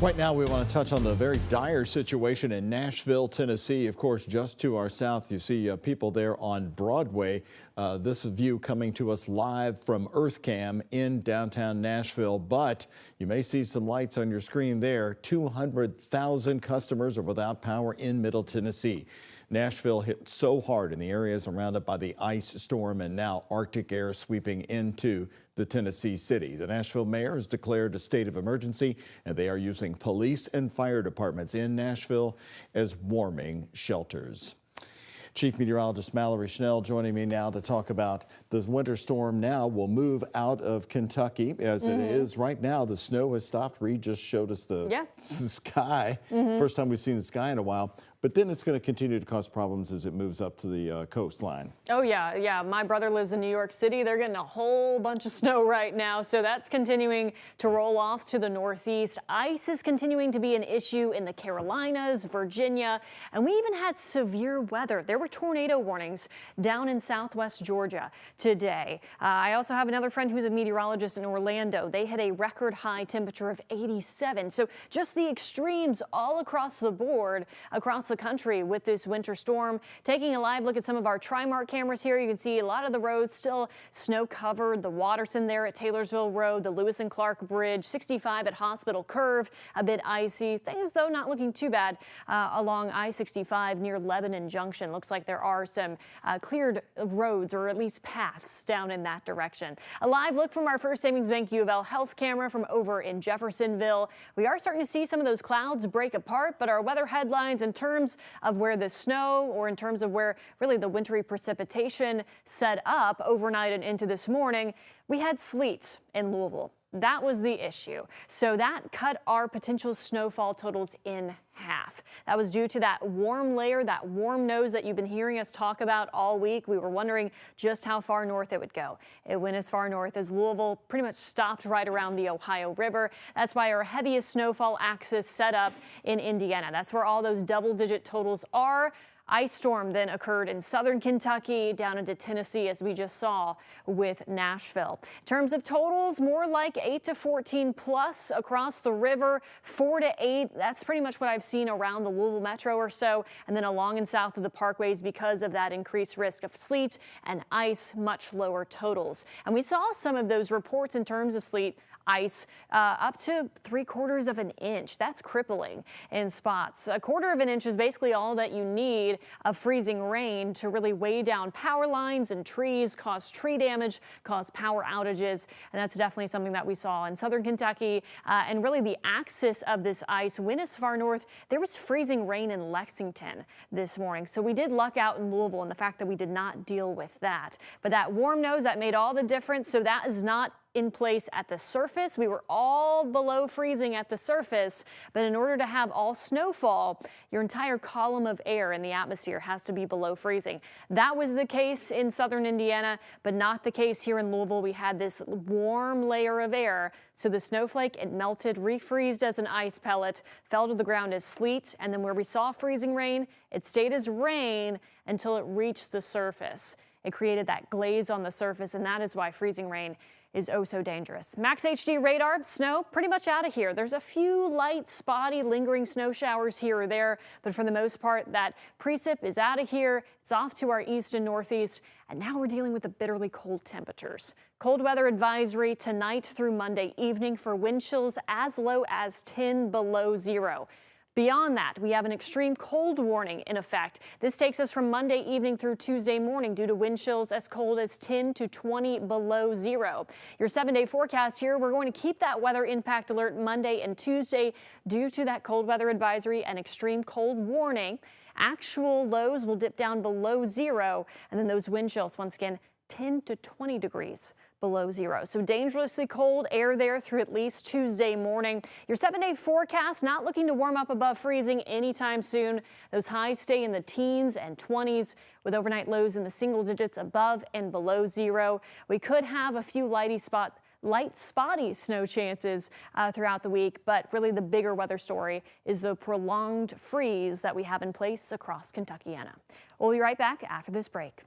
Right now, we want to touch on the very dire situation in Nashville, Tennessee. Of course, just to our south, you see people there on Broadway. This view coming to us live from EarthCam in downtown Nashville. But you may see some lights on your screen there. 200,000 customers are without power in Middle Tennessee. Nashville hit so hard in the areas surrounded by the ice storm and now Arctic air sweeping into the Tennessee city. The Nashville mayor has declared a state of emergency, and they are using police and fire departments in Nashville as warming shelters. Chief Meteorologist Mallory Schnell joining me now to talk about the winter storm now will move out of Kentucky as it is right now. The snow has stopped. Reed just showed us the sky. First time we've seen the sky in a while. But then it's going to continue to cause problems as it moves up to the coastline. Oh, yeah. My brother lives in New York City. They're getting a whole bunch of snow right now. So that's continuing to roll off to the northeast. Ice is continuing to be an issue in the Carolinas, Virginia, and we even had severe weather. There were tornado warnings down in southwest Georgia today. I also have another friend who's a meteorologist in Orlando. They had a record high temperature of 87. So just the extremes all across the board, across the country with this winter storm. Taking a live look at some of our Trimark cameras here, you can see a lot of the roads still snow covered. The Watterson there at Taylorsville Road, the Lewis and Clark Bridge, 65 at Hospital Curve, a bit icy. Things though not looking too bad along I-65 near Lebanon Junction. Looks like there are some cleared roads or at least paths down in that direction. A live look from our First Savings Bank U of L health camera from over in Jeffersonville. We are starting to see some of those clouds break apart, but our weather headlines in terms of where the snow or in terms of where really the wintry precipitation set up overnight and into this morning, we had sleet in Louisville. That was the issue. So that cut our potential snowfall totals in half. That was due to that warm layer, that warm nose that you've been hearing us talk about all week. We were wondering just how far north it would go. It went as far north as Louisville, pretty much stopped right around the Ohio River. That's why our heaviest snowfall axis set up in Indiana. That's where all those double-digit totals are. Ice storm then occurred in southern Kentucky down into Tennessee, as we just saw with Nashville. In terms of totals, more like 8 to 14 plus across the river, 4 to 8. That's pretty much what I've seen around the Louisville metro or so. And then along and south of the parkways because of that increased risk of sleet and ice, much lower totals. And we saw some of those reports in terms of sleet, ice up to 3/4 of an inch. That's crippling in spots. 1/4 of an inch is basically all that you need of freezing rain to really weigh down power lines and trees, cause tree damage, cause power outages. And that's definitely something that we saw in southern Kentucky. And really the axis of this ice went as far north. There was freezing rain in Lexington this morning. So we did luck out in Louisville and the fact that we did not deal with that. But that warm nose, that made all the difference. So that is not in place at the surface. We were all below freezing at the surface, but in order to have all snowfall, your entire column of air in the atmosphere has to be below freezing. That was the case in southern Indiana, but not the case here in Louisville. We had this warm layer of air, so the snowflake, it melted, refreezed as an ice pellet, fell to the ground as sleet, and then where we saw freezing rain, it stayed as rain until it reached the surface. It created that glaze on the surface, and that is why freezing rain is oh so dangerous. Max HD radar, snow pretty much out of here. There's a few light, spotty, lingering snow showers here or there, but for the most part, that precip is out of here. It's off to our east and northeast, and now we're dealing with the bitterly cold temperatures. Cold weather advisory tonight through Monday evening for wind chills as low as 10 below zero. Beyond that, we have an extreme cold warning in effect. This takes us from Monday evening through Tuesday morning due to wind chills as cold as 10 to 20 below zero. Your 7-day forecast here, we're going to keep that weather impact alert Monday and Tuesday due to that cold weather advisory and extreme cold warning. Actual lows will dip down below zero, and then those wind chills, once again, 10 to 20 degrees below zero. So dangerously cold air there through at least Tuesday morning. Your 7-day forecast not looking to warm up above freezing anytime soon. Those highs stay in the teens and 20s with overnight lows in the single digits above and below zero. We could have a few light spotty snow chances throughout the week, but really the bigger weather story is the prolonged freeze that we have in place across Kentuckiana. We'll be right back after this break.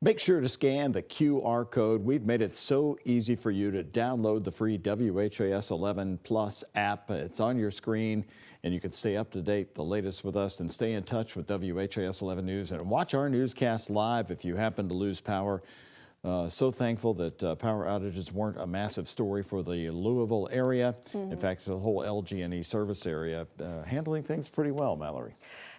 Make sure to scan the QR code. We've made it so easy for you to download the free WHAS 11 Plus app. It's on your screen, and you can stay up to date, the latest with us, and stay in touch with WHAS 11 News and watch our newscast live if you happen to lose power. So thankful that power outages weren't a massive story for the Louisville area. In fact, the whole LG&E service area handling things pretty well, Mallory.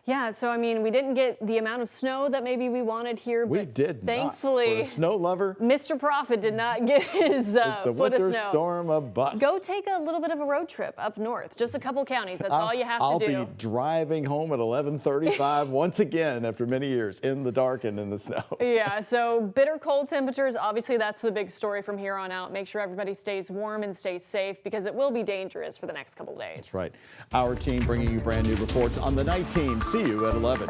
Yeah, so I mean, we didn't get the amount of snow that maybe we wanted here, but we did thankfully, not. For a snow lover, Mr. Prophet did not get his the foot of winter snow. storm a bust. Go take a little bit of a road trip up north, just a couple counties. That's all you have to do. I'll be driving home at 11:35 once again after many years in the dark and in the snow. Yeah, so bitter cold temperatures. Obviously, that's the big story from here on out. Make sure everybody stays warm and stays safe because it will be dangerous for the next couple of days. That's right. Our team bringing you brand new reports on the night team. See you at 11.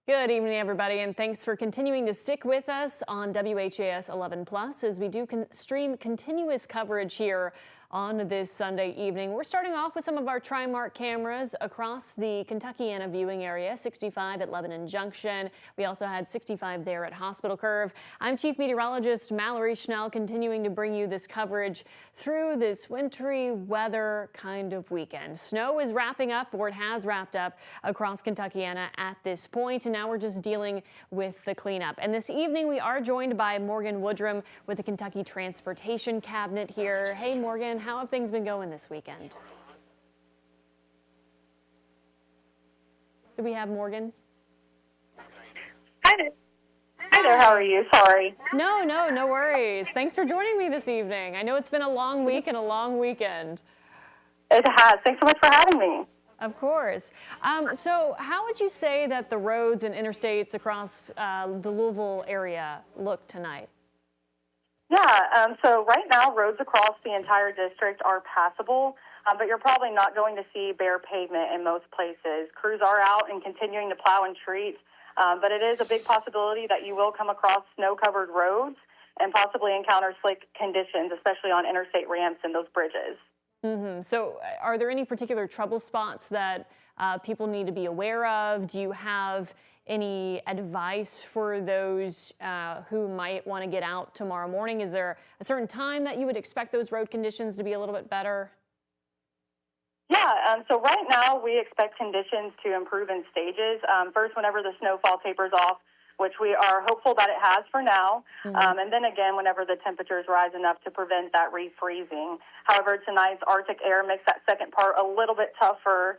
Good evening, everybody, and thanks for continuing to stick with us on WHAS 11 Plus as we do stream continuous coverage here on this Sunday evening. We're starting off with some of our TriMark cameras across the Kentuckiana viewing area, 65 at Lebanon Junction. We also had 65 there at Hospital Curve. I'm Chief Meteorologist Mallory Schnell, continuing to bring you this coverage through this wintry weather kind of weekend. Snow is wrapping up, or it has wrapped up across Kentuckiana at this point, and now we're just dealing with the cleanup. And this evening we are joined by Morgan Woodrum with the Kentucky Transportation Cabinet here. Hey, Morgan. How have things been going this weekend? Do we have Morgan? Hi there, how are you? Sorry. No worries. Thanks for joining me this evening. I know it's been a long week and a long weekend. It has. Thanks so much for having me. Of course. So how would you say that the roads and interstates across the Louisville area look tonight? Yeah, so right now roads across the entire district are passable, but you're probably not going to see bare pavement in most places. Crews are out and continuing to plow and treat, but it is a big possibility that you will come across snow-covered roads and possibly encounter slick conditions, especially on interstate ramps and those bridges. Mm-hmm. So are there any particular trouble spots that people need to be aware of? Do you have any advice for those who might want to get out tomorrow morning? Is there a certain time that you would expect those road conditions to be a little bit better? Yeah, so right now we expect conditions to improve in stages. First, whenever the snowfall tapers off, which we are hopeful that it has for now, and then again whenever the temperatures rise enough to prevent that refreezing. However, tonight's Arctic air makes that second part a little bit tougher,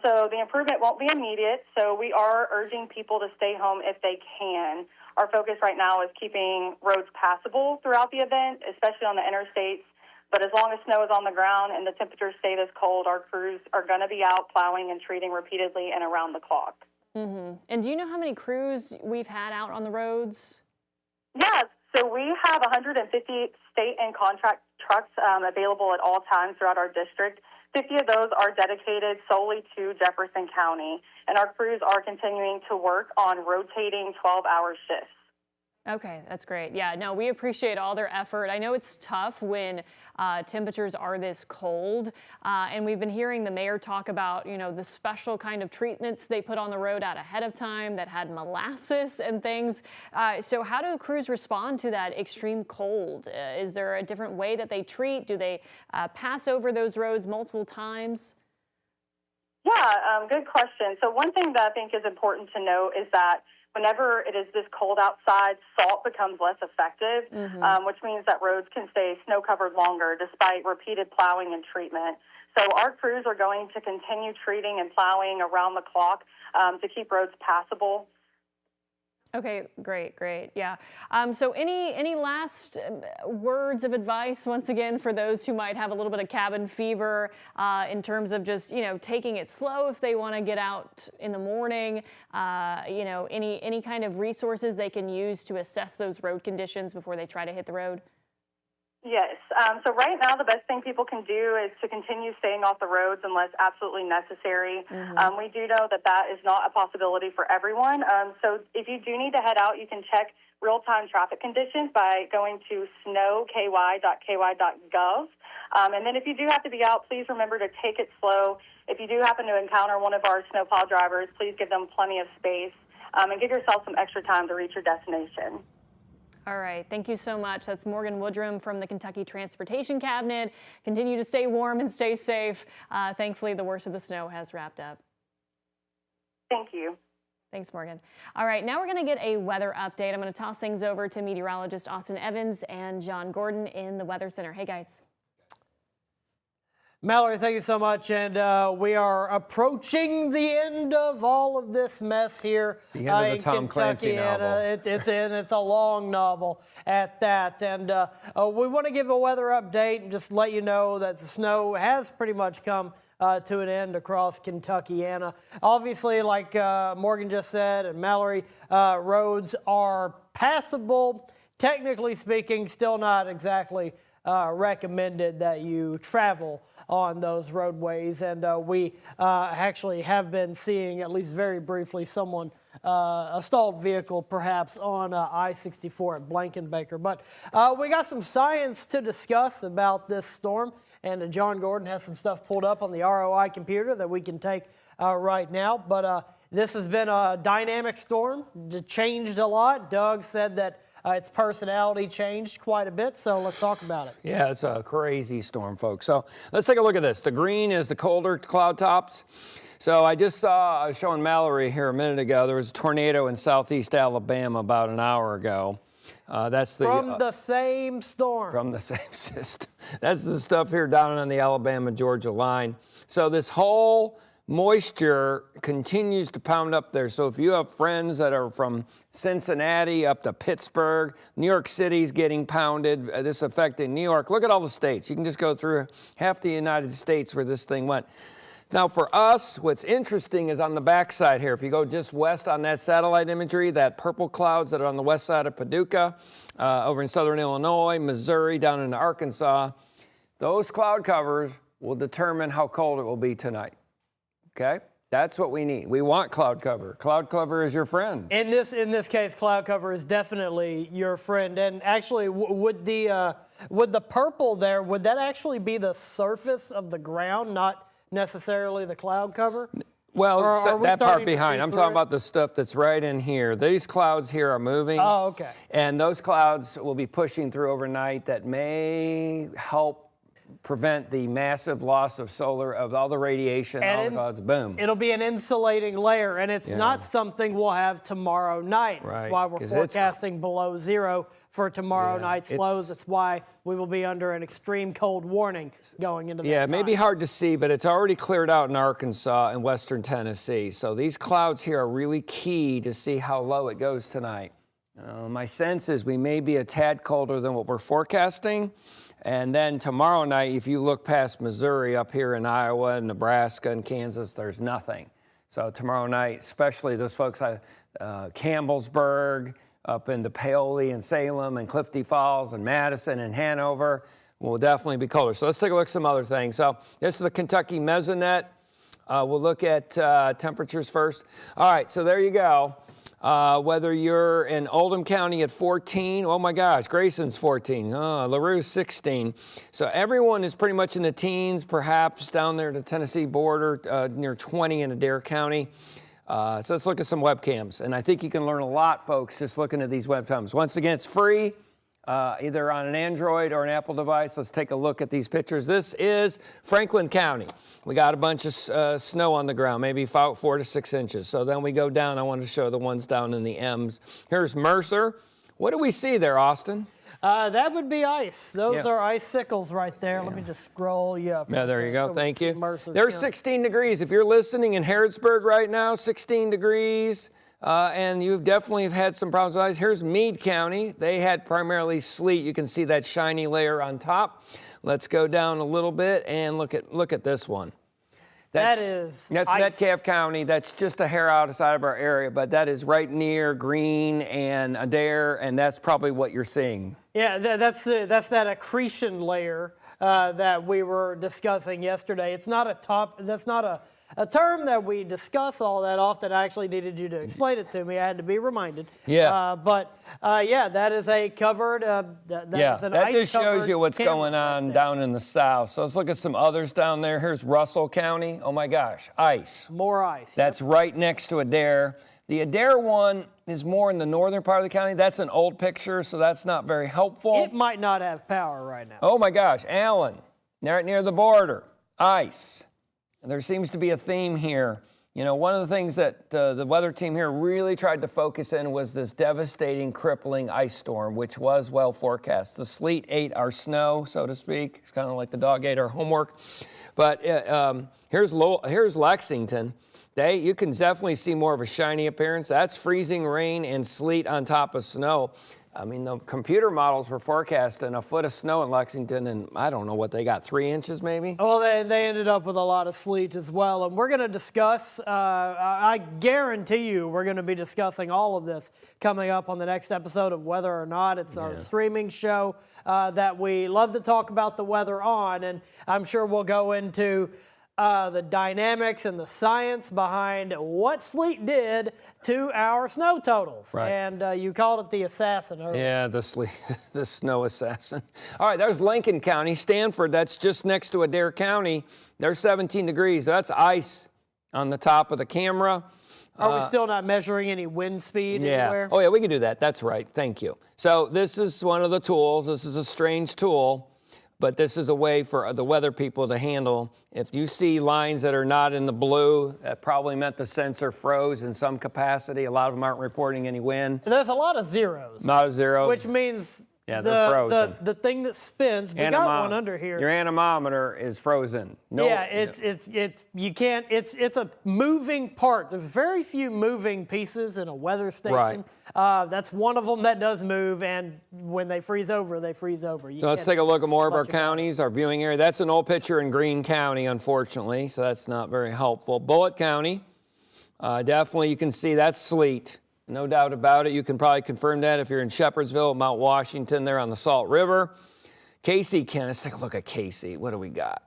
so the improvement won't be immediate, so we are urging people to stay home if they can. Our focus right now is keeping roads passable throughout the event, especially on the interstates, but as long as snow is on the ground and the temperatures stay this cold, our crews are going to be out plowing and treating repeatedly and around the clock. Mm-hmm. And do you know how many crews we've had out on the roads? Yeah, so we have 150 state and contract trucks available at all times throughout our district. 50 of those are dedicated solely to Jefferson County, and our crews are continuing to work on rotating 12-hour shifts. Okay, that's great. Yeah, no, we appreciate all their effort. I know it's tough when temperatures are this cold, and we've been hearing the mayor talk about, you know, the special kind of treatments they put on the road out ahead of time that had molasses and things. So how do crews respond to that extreme cold? Is there a different way that they treat? Do they pass over those roads multiple times? Yeah, good question. So one thing that I think is important to note is that whenever it is this cold outside, salt becomes less effective, which means that roads can stay snow-covered longer despite repeated plowing and treatment. So our crews are going to continue treating and plowing around the clock to keep roads passable. Okay, great, yeah. So any last words of advice, once again, for those who might have a little bit of cabin fever in terms of just, you know, taking it slow if they want to get out in the morning, you know, any kind of resources they can use to assess those road conditions before they try to hit the road? Yes. So right now, the best thing people can do is to continue staying off the roads unless absolutely necessary. We do know that that is not a possibility for everyone. So if you do need to head out, you can check real-time traffic conditions by going to snowky.ky.gov. And then if you do have to be out, please remember to take it slow. If you do happen to encounter one of our snowplow drivers, please give them plenty of space and give yourself some extra time to reach your destination. All right, thank you so much. That's Morgan Woodrum from the Kentucky Transportation Cabinet. Continue to stay warm and stay safe. Thankfully, the worst of the snow has wrapped up. Thank you. Thanks, Morgan. All right, now we're going to get a weather update. I'm going to toss things over to meteorologist Austin Evans and John Gordon in the Weather Center. Hey, guys. Mallory, thank you so much. And we are approaching the end of all of this mess here. The end of the Tom Clancy novel. It's a long novel at that. And we want to give a weather update and just let you know that the snow has pretty much come to an end across Kentuckiana. Obviously, like Morgan just said and Mallory, roads are passable. Technically speaking, still not exactly recommended that you travel on those roadways, and we actually have been seeing, at least very briefly, someone a stalled vehicle perhaps on I-64 at Blankenbaker. But we got some science to discuss about this storm, and John Gordon has some stuff pulled up on the ROI computer that we can take right now. But this has been a dynamic storm, it changed a lot. Doug said that its personality changed quite a bit, so let's talk about it. Yeah, it's a crazy storm, folks. So let's take a look at this. The green is the colder cloud tops. So I just saw, I was showing Mallory here a minute ago, there was a tornado in southeast Alabama about an hour ago. That's the from the same storm. From the same system. That's the stuff here down on the Alabama-Georgia line. So this whole moisture continues to pound up there. So if you have friends that are from Cincinnati up to Pittsburgh, New York City's getting pounded, this affecting New York. Look at all the states. You can just go through half the United States where this thing went. Now for us, what's interesting is on the backside here. If you go just west on that satellite imagery, that purple clouds that are on the west side of Paducah, over in southern Illinois, Missouri, down into Arkansas, those cloud covers will determine how cold it will be tonight. Okay, that's what we need. We want cloud cover. Cloud cover is your friend. In this case, cloud cover is definitely your friend. And actually, would the purple there, would that actually be the surface of the ground, not necessarily the cloud cover? Well, that part behind. I'm talking about the stuff that's right in here. These clouds here are moving. Oh, okay. And those clouds will be pushing through overnight that may help prevent the massive loss of all the radiation, all the clouds, boom. It'll be an insulating layer, and it's not something we'll have tomorrow night. Right. That's why we're forecasting below zero for tomorrow night's lows. That's why we will be under an extreme cold warning going into the it may be hard to see, but it's already cleared out in Arkansas and western Tennessee. So these clouds here are really key to see how low it goes tonight. My sense is we may be a tad colder than what we're forecasting. And then tomorrow night, if you look past Missouri up here in Iowa and Nebraska and Kansas, there's nothing. So tomorrow night, especially those folks, Campbellsburg, up into Paoli and Salem and Clifty Falls and Madison and Hanover, will definitely be colder. So let's take a look at some other things. So this is the Kentucky Mesonet. We'll look at temperatures first. All right, so there you go. Whether you're in Oldham County at 14, oh my gosh, Grayson's 14, LaRue's 16. So everyone is pretty much in the teens, perhaps down there at the Tennessee border, near 20 in Adair County. So let's look at some webcams. And I think you can learn a lot, folks, just looking at these webcams. Once again, it's free. Either on an Android or an Apple device. Let's take a look at these pictures. This is Franklin County. We got a bunch of snow on the ground, maybe 4 to 6 inches. So then we go down. I want to show the ones down in the M's. Here's Mercer. What do we see there, Austin? That would be ice. Those are icicles right there. Let me just scroll you up. Yeah, there you go. So Thank you. Mercer There's County. 16 degrees. If you're listening in Harrodsburg right now, 16 degrees. And you've definitely had some problems with ice. Here's Meade County. They had primarily sleet. You can see that shiny layer on top. Let's go down a little bit and look at this one. That's ice. Metcalfe County. That's just a hair outside of our area, but that is right near Greene and Adair, and that's probably what you're seeing. Yeah, that's that accretion layer that we were discussing yesterday. It's not that's not a term that we discuss all that often. I actually needed you to explain it to me. I had to be reminded. Yeah. That is a covered. That just shows you what's going on down in the south. So let's look at some others down there. Here's Russell County. Oh my gosh, ice. More ice. That's right next to Adair. The Adair one is more in the northern part of the county. That's an old picture, so that's not very helpful. It might not have power right now. Oh my gosh, Allen, right near the border, ice. There seems to be a theme here. You know, one of the things that the weather team here really tried to focus in was this devastating, crippling ice storm, which was well forecast. The sleet ate our snow, so to speak. It's kind of like the dog ate our homework. But here's Lexington. You can definitely see more of a shiny appearance. That's freezing rain and sleet on top of snow. I mean, the computer models were forecasting a foot of snow in Lexington, and I don't know what they got, 3 inches maybe? Well, they ended up with a lot of sleet as well. And we're going to discuss, I guarantee you, we're going to be discussing all of this coming up on the next episode of Whether or Not. It's our streaming show that we love to talk about the weather on. And I'm sure we'll go into the dynamics and the science behind what sleet did to our snow totals. Right. And you called it the assassin earlier. Yeah, the snow assassin. All right, there's Lincoln County. Stanford, that's just next to Adair County. There's 17 degrees. That's ice on the top of the camera. Are we still not measuring any wind speed anywhere? Oh, yeah, we can do that. That's right. Thank you. So this is one of the tools. This is a strange tool, but this is a way for the weather people to handle. If you see lines that are not in the blue, that probably meant the sensor froze in some capacity. A lot of them aren't reporting any wind. There's a lot of zeros. Not a zero. Which means they're frozen. the thing that spins, we got one under here. Your anemometer is frozen. It's a moving part. There's very few moving pieces in a weather station. Right. That's one of them that does move, and when they freeze over, they freeze over. So let's take a look at more of our counties, our viewing area. That's an old picture in Greene County, unfortunately, so that's not very helpful. Bullitt County, definitely you can see that's sleet. No doubt about it. You can probably confirm that if you're in Shepherdsville, Mount Washington, there on the Salt River. Casey, let's take a look at Casey. What do we got?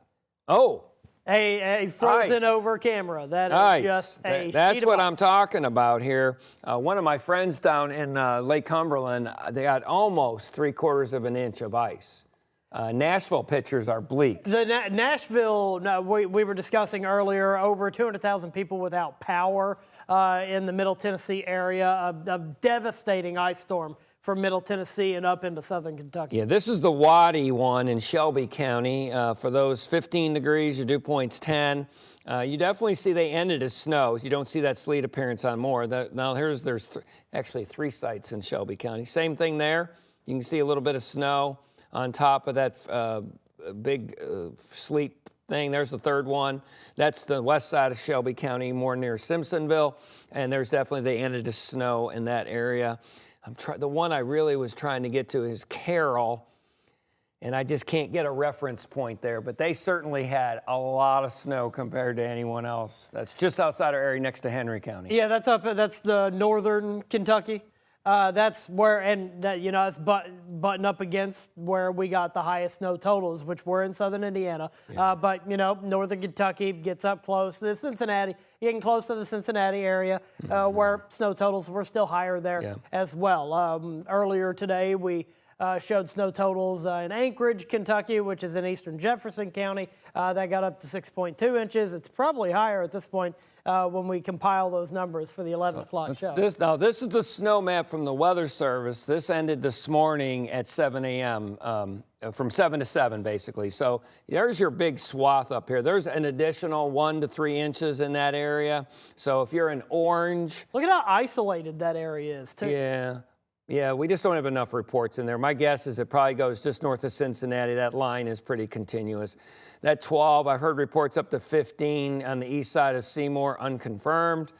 Oh. A frozen over camera. That is just a That's what I'm talking about here. One of my friends down in Lake Cumberland, they got almost 3/4 of an inch of ice. Nashville pictures are bleak. The Nashville, we were discussing earlier, over 200,000 people without power in the Middle Tennessee area. A devastating ice storm for Middle Tennessee and up into southern Kentucky. Yeah, this is the Waddy one in Shelby County. For those 15 degrees, your dew point's 10. You definitely see they ended as snow. You don't see that sleet appearance on more. Now there's actually 3 sites in Shelby County. Same thing there. You can see a little bit of snow on top of that big sleet thing. There's the third one. That's the west side of Shelby County, more near Simpsonville. And there's definitely, they ended as snow in that area. The one I really was trying to get to is Carroll, and I just can't get a reference point there, but they certainly had a lot of snow compared to anyone else. That's just outside our area next to Henry County. Yeah, that's the northern Kentucky. That's where, it's button up against where we got the highest snow totals, which were in southern Indiana. Yeah. But northern Kentucky gets up close to Cincinnati, getting close to the Cincinnati area, where snow totals were still higher there as well. Earlier today, we showed snow totals in Anchorage, Kentucky, which is in eastern Jefferson County. That got up to 6.2 inches. It's probably higher at this point when we compile those numbers for the 11 o'clock show. This is the snow map from the Weather Service. This ended this morning at 7 a.m., from 7 to 7, basically. So there's your big swath up here. There's an additional 1 to 3 inches in that area. So if you're in orange. Look at how isolated that area is, too. Yeah, we just don't have enough reports in there. My guess is it probably goes just north of Cincinnati. That line is pretty continuous. That 12, I've heard reports up to 15 on the east side of Seymour, unconfirmed.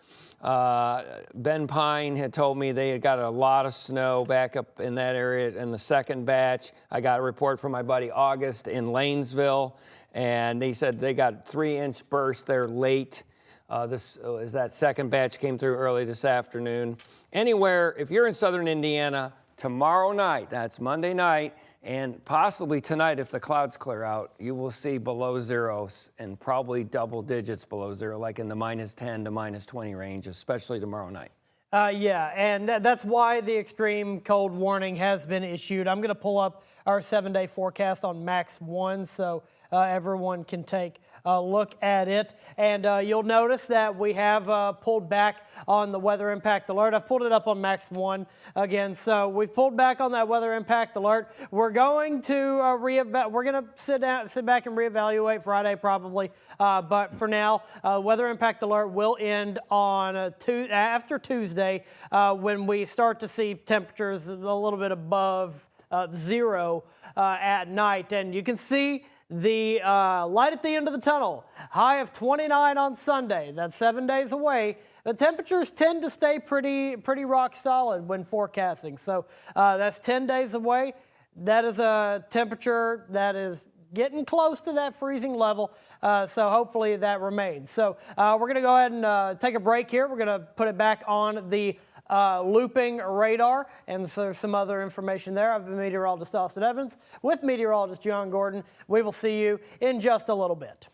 Ben Pine had told me they had got a lot of snow back up in that area in the second batch. I got a report from my buddy August in Lanesville, and they said they got 3-inch bursts there late. That second batch came through early this afternoon. Anywhere, if you're in southern Indiana, tomorrow night, that's Monday night, and possibly tonight if the clouds clear out, you will see below zero and probably double digits below zero, like in the -10 to -20 range, especially tomorrow night. And that's why the extreme cold warning has been issued. I'm going to pull up our 7-day forecast on Max 1 so everyone can take a look at it. And you'll notice that we have pulled back on the weather impact alert. I've pulled it up on Max 1 again. So we've pulled back on that weather impact alert. We're going to sit back and reevaluate Friday probably. But for now, weather impact alert will end on after Tuesday when we start to see temperatures a little bit above zero at night. And you can see the light at the end of the tunnel, high of 29 on Sunday. That's 7 days away. The temperatures tend to stay pretty rock solid when forecasting. So that's 10 days away. That is a temperature that is getting close to that freezing level. So hopefully that remains. So we're going to go ahead and take a break here. We're going to put it back on the looping radar, and so there's some other information there. I've been meteorologist Austin Evans with meteorologist John Gordon. We will see you in just a little bit.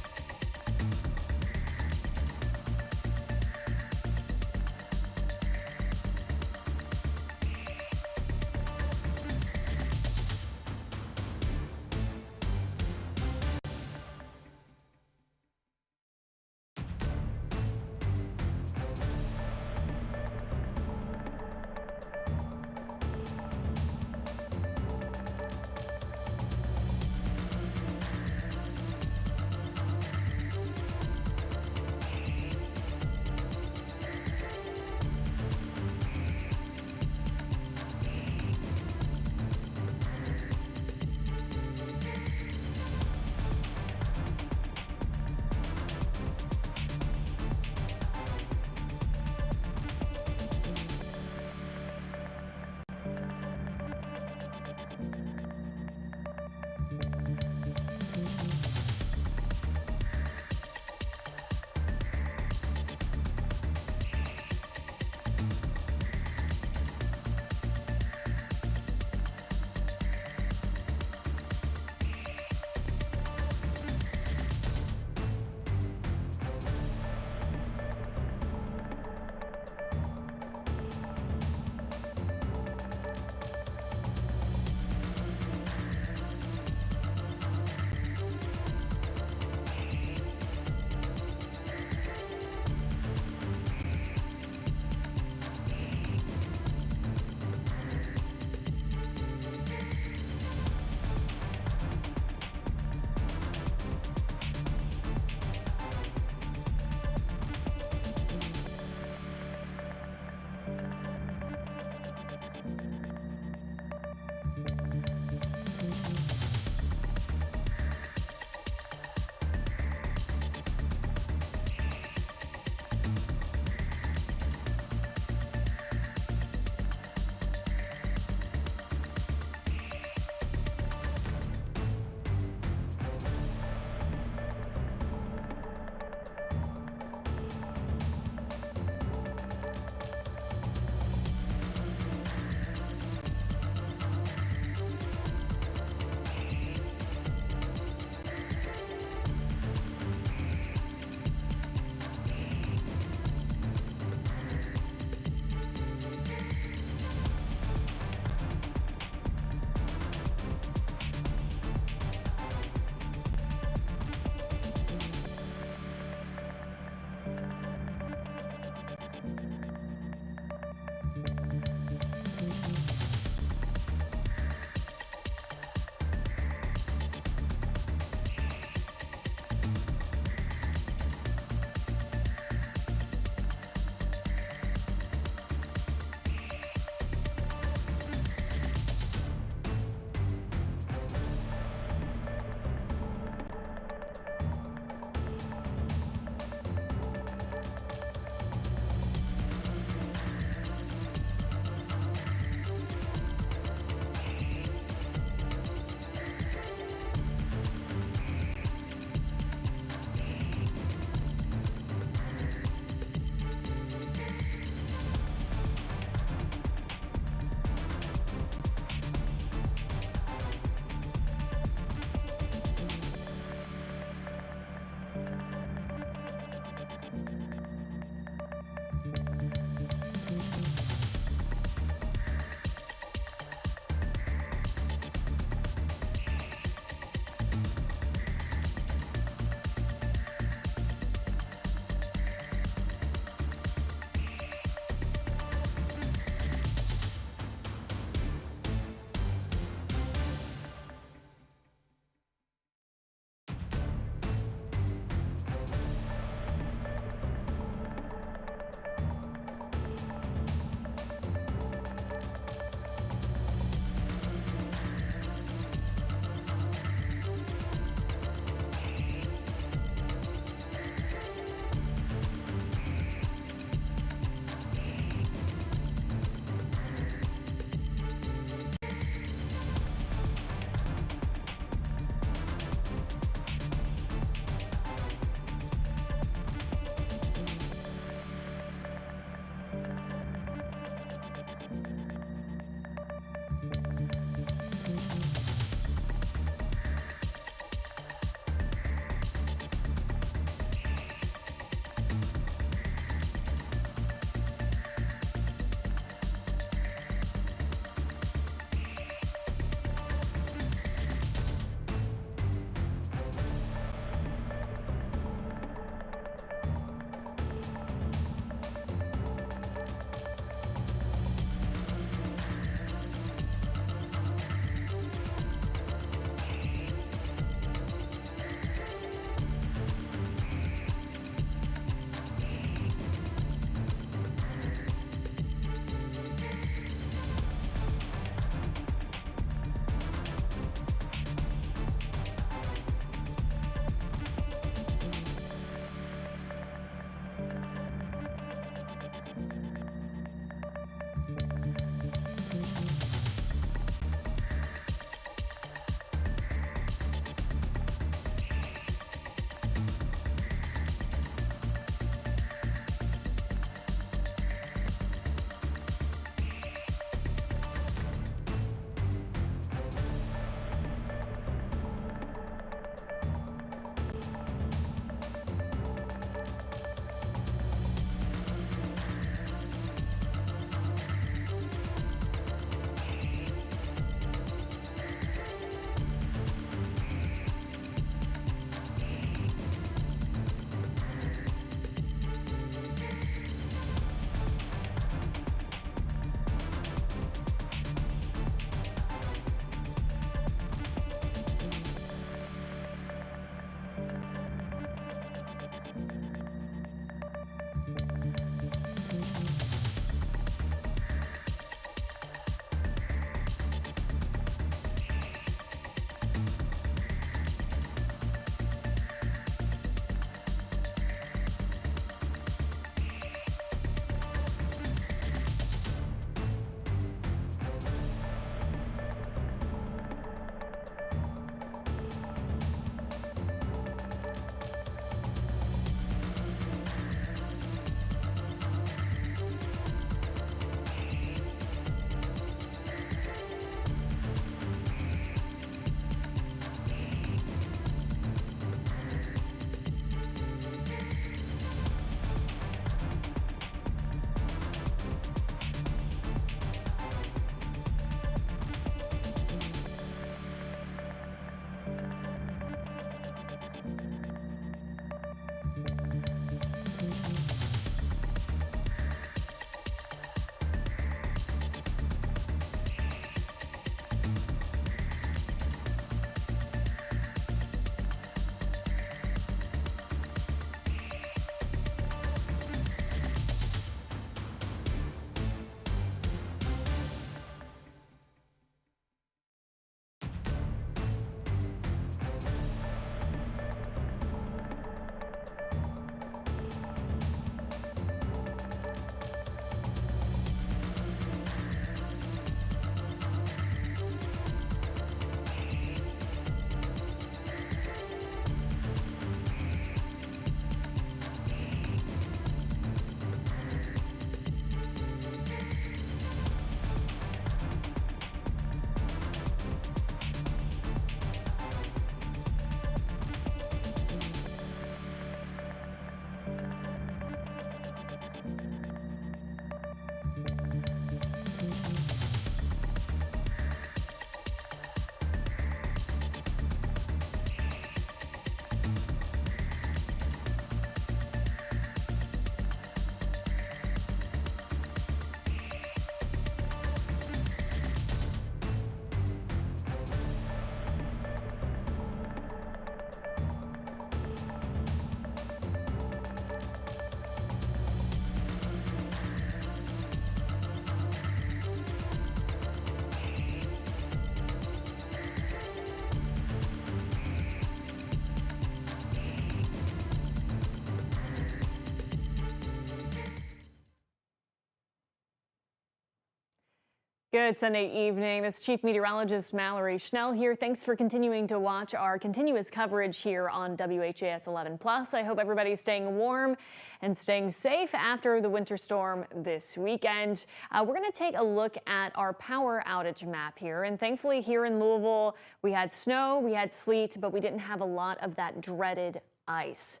Good Sunday evening. This is Chief Meteorologist Mallory Schnell here. Thanks for continuing to watch our continuous coverage here on WHAS 11 Plus. I hope everybody's staying warm and staying safe after the winter storm this weekend. We're going to take a look at our power outage map here. And thankfully here in Louisville, we had snow, we had sleet, but we didn't have a lot of that dreaded ice.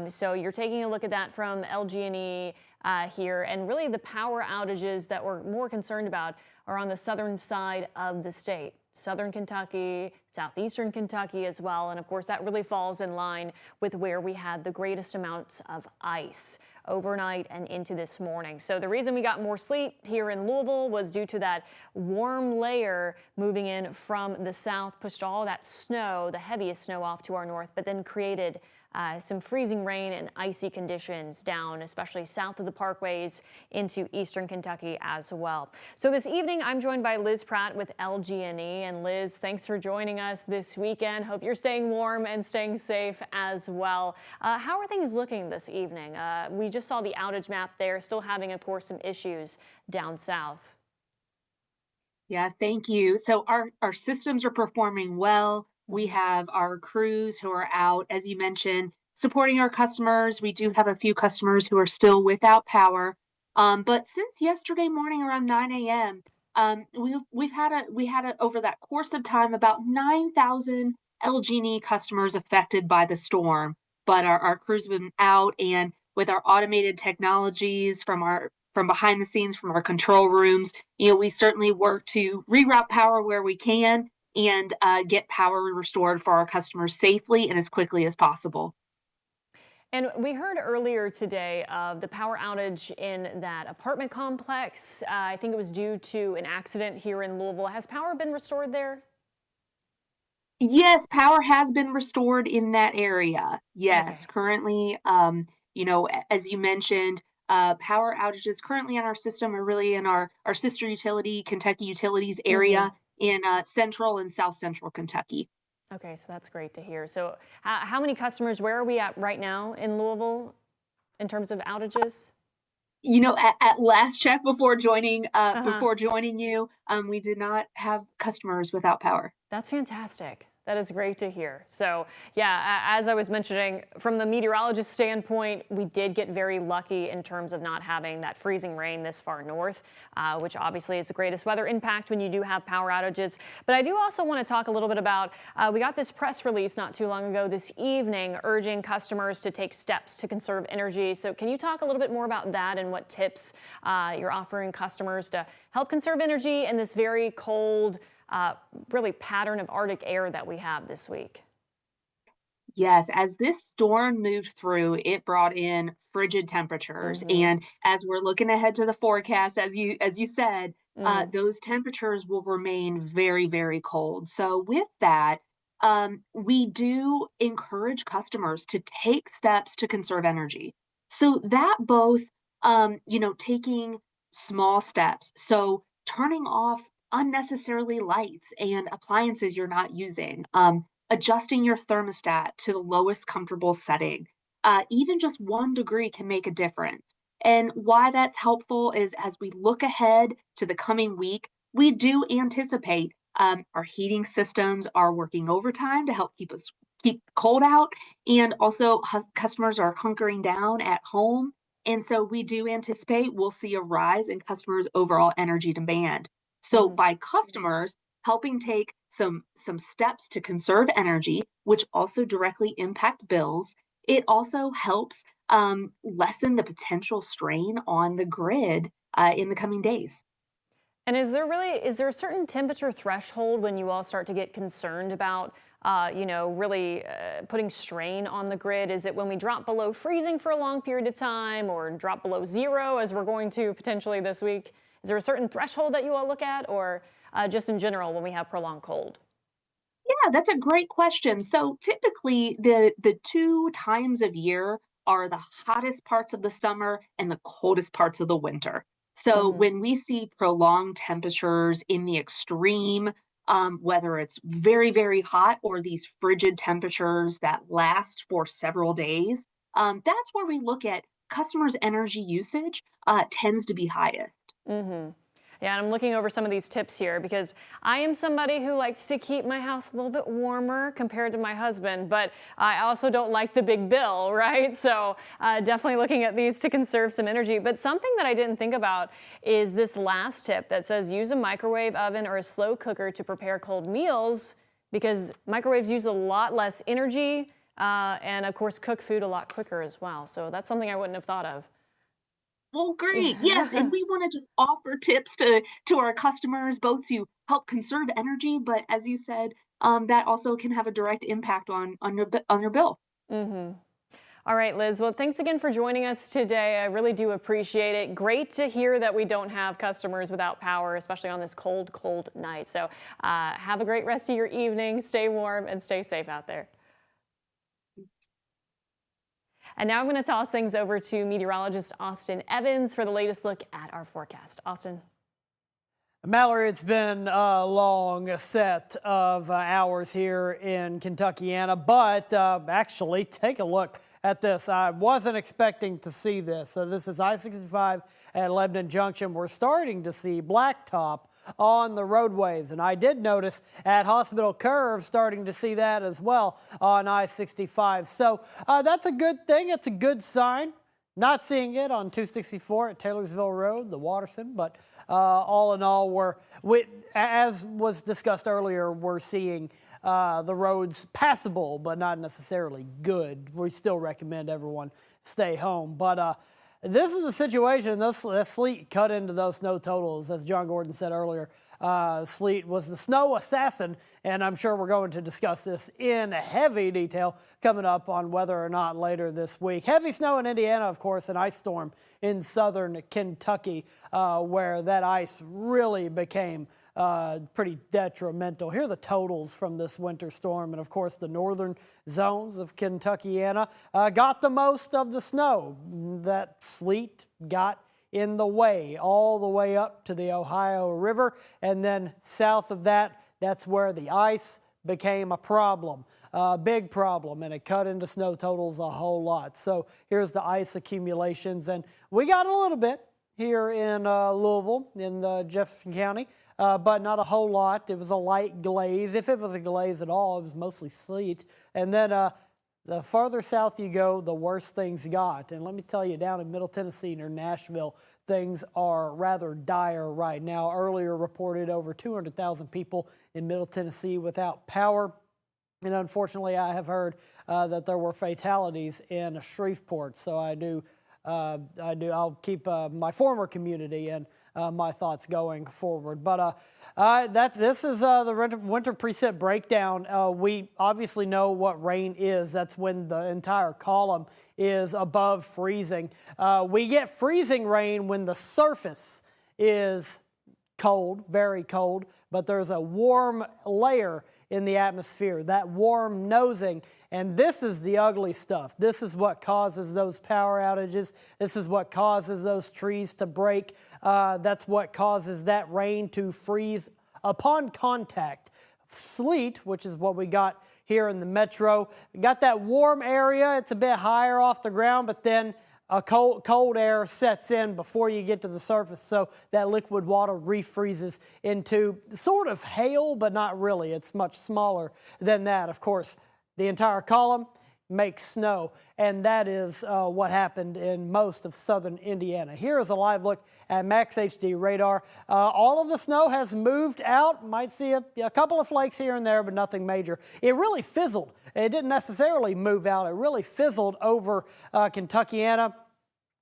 So you're taking a look at that from LG&E here, and really the power outages that we're more concerned about are on the southern side of the state. Southern Kentucky, southeastern Kentucky as well, and of course that really falls in line with where we had the greatest amounts of ice overnight and into this morning. So the reason we got more sleet here in Louisville was due to that warm layer moving in from the south, pushed all that snow, the heaviest snow, off to our north, but then created some freezing rain and icy conditions down, especially south of the parkways into eastern Kentucky as well. So this evening, I'm joined by Liz Pratt with LG&E. And Liz, thanks for joining us this weekend. Hope you're staying warm and staying safe as well. How are things looking this evening? We just saw the outage map there, still having, of course, some issues down south. Yeah, thank you. So our systems are performing well. We have our crews who are out, as you mentioned, supporting our customers. We do have a few customers who are still without power. But since yesterday morning around 9 a.m., we had over that course of time about 9,000 LG&E customers affected by the storm. But our crews have been out, and with our automated technologies from behind the scenes, from our control rooms, we certainly work to reroute power where we can and get power restored for our customers safely and as quickly as possible. And we heard earlier today of the power outage in that apartment complex. I think it was due to an accident here in Louisville. Has power been restored there? Yes, power has been restored in that area. Yes, Okay. currently, as you mentioned, power outages currently on our system are really in our sister utility, Kentucky Utilities area in central and south central Kentucky. Okay, so that's great to hear. So how many customers, where are we at right now in Louisville in terms of outages? At last check before joining you, we did not have customers without power. That's fantastic. That is great to hear. So yeah, as I was mentioning, from the meteorologist standpoint, we did get very lucky in terms of not having that freezing rain this far north, which obviously is the greatest weather impact when you do have power outages. But I do also want to talk a little bit about, we got this press release not too long ago this evening urging customers to take steps to conserve energy. So can you talk a little bit more about that and what tips you're offering customers to help conserve energy in this very cold, really pattern of Arctic air that we have this week? Yes, as this storm moved through, it brought in frigid temperatures. And as we're looking ahead to the forecast, as you said, those temperatures will remain very, very cold. So with that, we do encourage customers to take steps to conserve energy. So that both, taking small steps. So turning off unnecessarily lights and appliances you're not using, adjusting your thermostat to the lowest comfortable setting. Even just 1 degree can make a difference. And why that's helpful is as we look ahead to the coming week, we do anticipate our heating systems are working overtime to help keep cold out, and also customers are hunkering down at home. And so we do anticipate we'll see a rise in customers' overall energy demand. So by customers helping take some steps to conserve energy, which also directly impact bills, it also helps lessen the potential strain on the grid in the coming days. And is there a certain temperature threshold when you all start to get concerned about, really putting strain on the grid? Is it when we drop below freezing for a long period of time, or drop below zero as we're going to potentially this week? Is there a certain threshold that you all look at, or just in general when we have prolonged cold? Yeah, that's a great question. So typically the 2 times of year are the hottest parts of the summer and the coldest parts of the winter. So when we see prolonged temperatures in the extreme, whether it's very, very hot or these frigid temperatures that last for several days, that's where we look at customers' energy usage tends to be highest. Yeah, and I'm looking over some of these tips here because I am somebody who likes to keep my house a little bit warmer compared to my husband, but I also don't like the big bill, right? So definitely looking at these to conserve some energy. But something that I didn't think about is this last tip that says use a microwave oven or a slow cooker to prepare cold meals because microwaves use a lot less energy and, of course, cook food a lot quicker as well. So that's something I wouldn't have thought of. Well, great. Yes, and we want to just offer tips to our customers, both to help conserve energy, but as you said, that also can have a direct impact on your bill. Mm-hmm. All right, Liz. Well, thanks again for joining us today. I really do appreciate it. Great to hear that we don't have customers without power, especially on this cold, cold night. So have a great rest of your evening. Stay warm and stay safe out there. And now I'm going to toss things over to meteorologist Austin Evans for the latest look at our forecast. Austin. Mallory, it's been a long set of hours here in Kentuckiana, but actually take a look at this. I wasn't expecting to see this. So this is I-65 at Lebanon Junction. We're starting to see blacktop on the roadways, and I did notice at Hospital Curve starting to see that as well on I-65. So that's a good thing. It's a good sign. Not seeing it on 264 at Taylorsville Road, the Watterson, but all in all, as was discussed earlier, we're seeing the roads passable, but not necessarily good. We still recommend everyone stay home. But this is a situation, that sleet cut into those snow totals, as John Gordon said earlier. Sleet was the snow assassin, and I'm sure we're going to discuss this in heavy detail coming up on whether or not later this week. Heavy snow in Indiana, of course, an ice storm in southern Kentucky, where that ice really became pretty detrimental. Here are the totals from this winter storm, and of course the northern zones of Kentuckiana got the most of the snow. That sleet got in the way all the way up to the Ohio River, and then south of that, that's where the ice became a problem, a big problem, and it cut into snow totals a whole lot. So here's the ice accumulations, and we got a little bit here in Louisville in Jefferson County, but not a whole lot. It was a light glaze. If it was a glaze at all, it was mostly sleet. And then the farther south you go, the worse things got. And let me tell you, down in Middle Tennessee near Nashville, things are rather dire right now. Earlier reported over 200,000 people in Middle Tennessee without power. And unfortunately, I have heard that there were fatalities in Shreveport. So I'll keep my former community and my thoughts going forward. But this is the winter precip breakdown. We obviously know what rain is. That's when the entire column is above freezing. We get freezing rain when the surface is cold, very cold, but there's a warm layer in the atmosphere, that warm nosing. And this is the ugly stuff. This is what causes those power outages. This is what causes those trees to break. That's what causes that rain to freeze upon contact. Sleet, which is what we got here in the metro, we got that warm area. It's a bit higher off the ground, but then a cold air sets in before you get to the surface, so that liquid water refreezes into sort of hail, but not really. It's much smaller than that. Of course, the entire column makes snow, and that is what happened in most of southern Indiana. Here is a live look at Max HD radar. All of the snow has moved out. Might see a couple of flakes here and there, but nothing major. It really fizzled. It didn't necessarily move out. It really fizzled over Kentuckiana.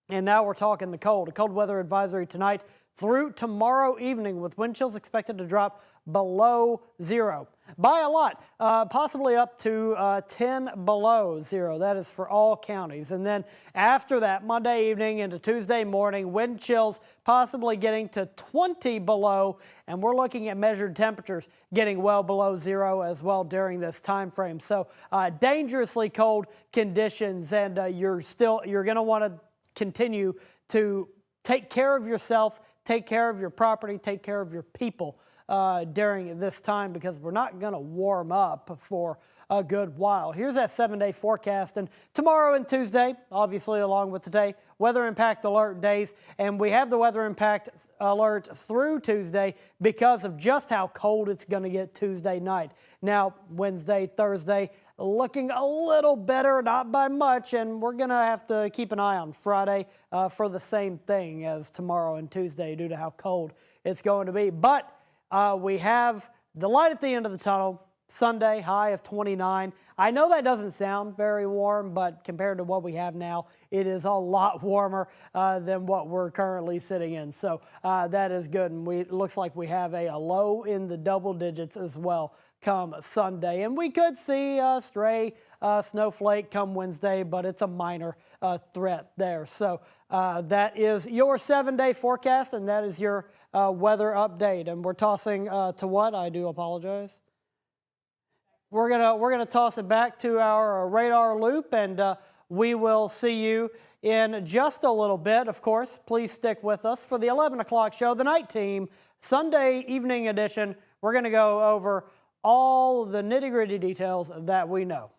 And now we're talking the cold. A cold weather advisory tonight through tomorrow evening, with wind chills expected to drop below zero by a lot, possibly up to 10 below zero. That is for all counties. And then after that, Monday evening into Tuesday morning, wind chills possibly getting to 20 below, and we're looking at measured temperatures getting well below zero as well during this time frame. So dangerously cold conditions, and you're going to want to continue to take care of yourself, take care of your property, take care of your people during this time because we're not going to warm up for a good while. Here's that 7-day forecast, and tomorrow and Tuesday, obviously along with today, weather impact alert days, and we have the weather impact alert through Tuesday because of just how cold it's going to get Tuesday night. Now, Wednesday, Thursday, looking a little better, not by much, and we're going to have to keep an eye on Friday for the same thing as tomorrow and Tuesday due to how cold it's going to be. But we have the light at the end of the tunnel. Sunday, high of 29. I know that doesn't sound very warm, but compared to what we have now, it is a lot warmer than what we're currently sitting in. So that is good, and it looks like we have a low in the double digits as well come Sunday. And we could see a stray snowflake come Wednesday, but it's a minor threat there. So that is your 7-day forecast, and that is your weather update. And we're tossing to what? I do apologize. We're gonna toss it back to our radar loop, and we will see you in just a little bit. Of course, please stick with us for the 11 o'clock show, the night team, Sunday evening edition. We're gonna go over all the nitty-gritty details that we know.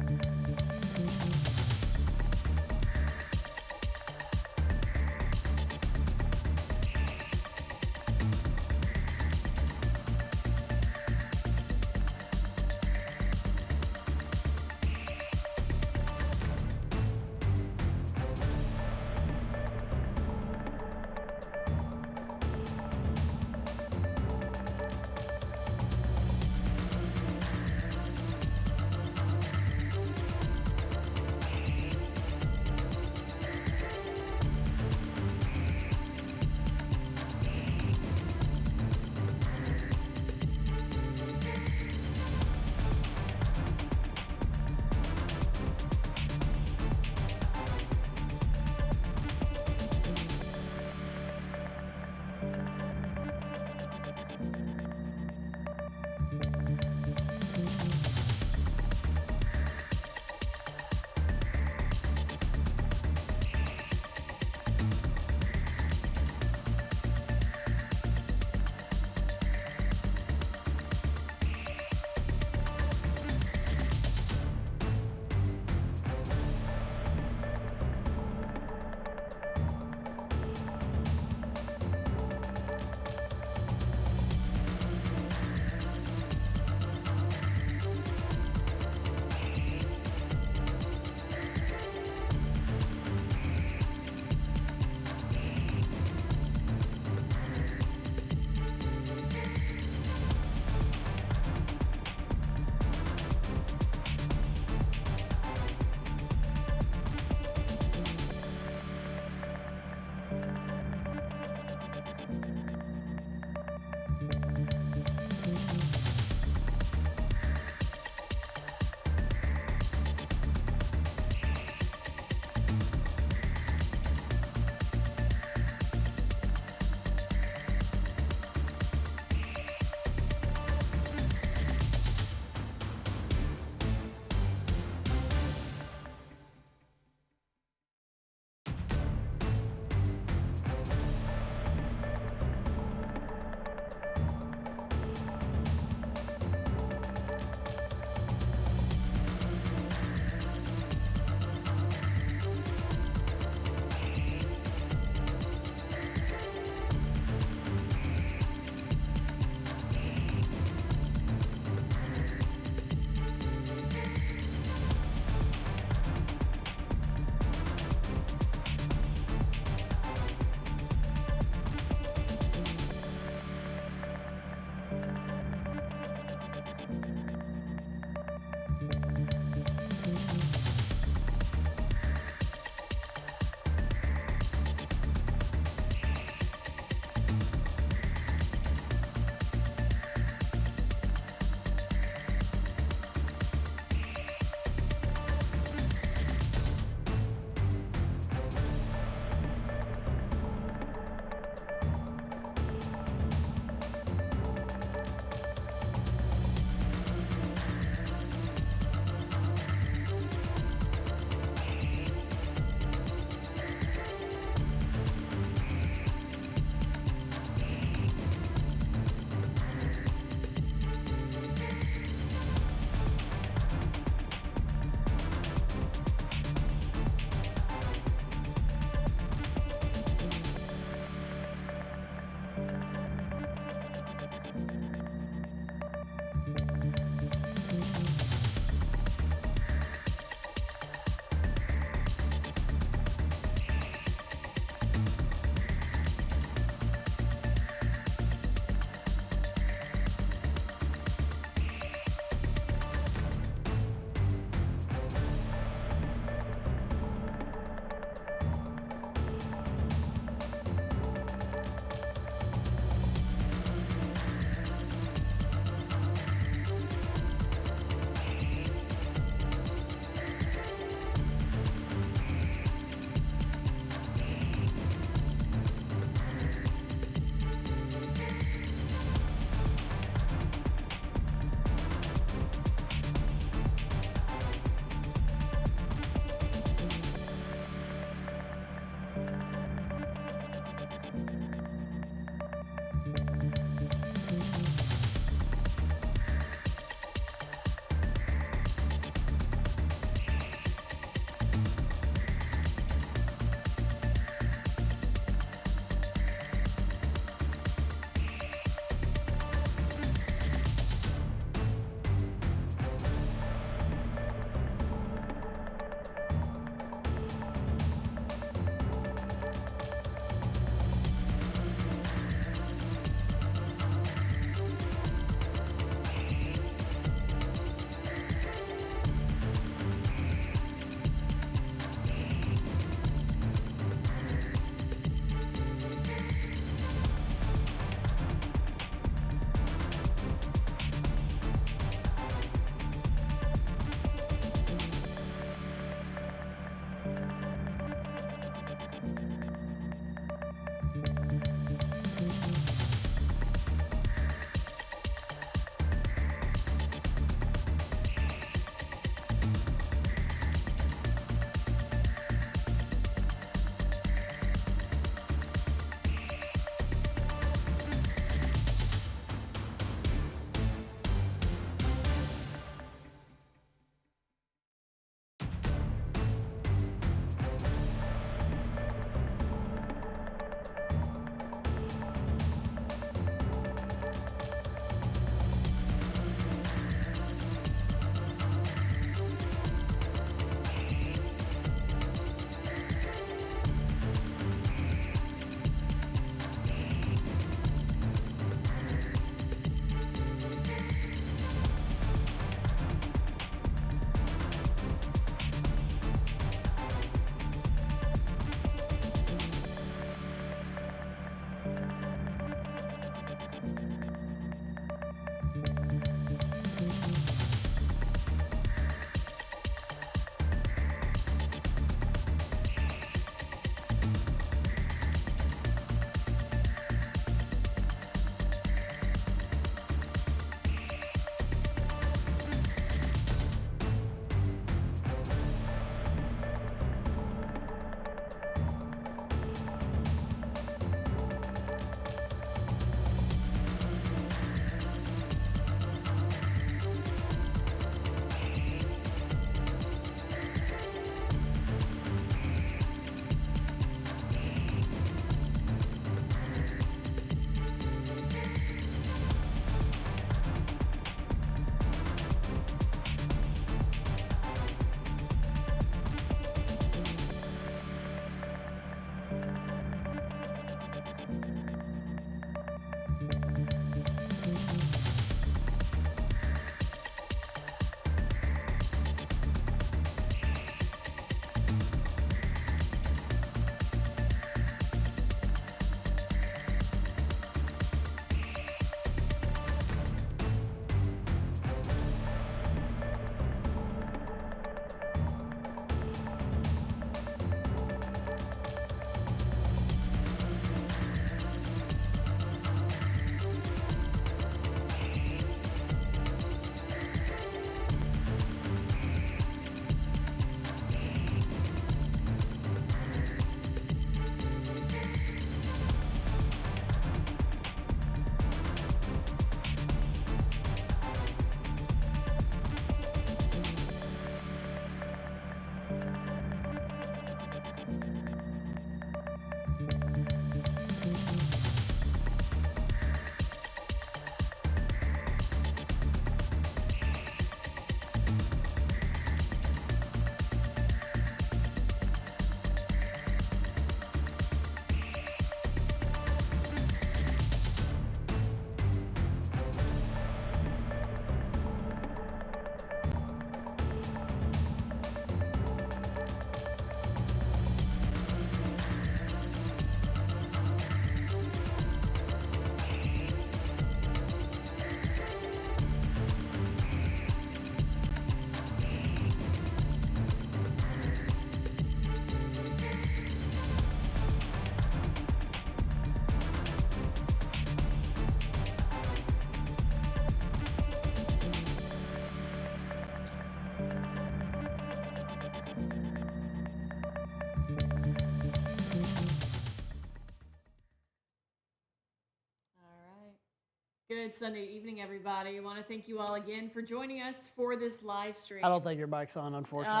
Good Sunday evening, everybody. I want to thank you all again for joining us for this live stream. I don't think your mic's on, unfortunately.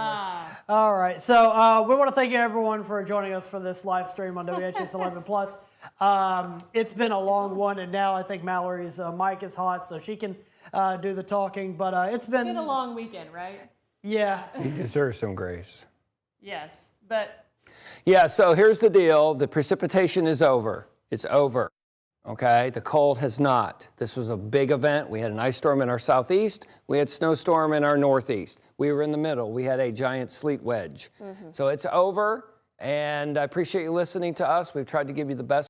All right, so we want to thank you everyone for joining us for this live stream on WHS 11 Plus. It's been a long one, and now I think Mallory's mic is hot, so she can do the talking. But it's been a long weekend, right? Yeah. You deserve some grace. Yes, but Yeah, so here's the deal. The precipitation is over. It's over. Okay, the cold has not. This was a big event. We had an ice storm in our southeast. We had snowstorm in our northeast. We were in the middle. We had a giant sleet wedge. So it's over, and I appreciate you listening to us. We've tried to give you the best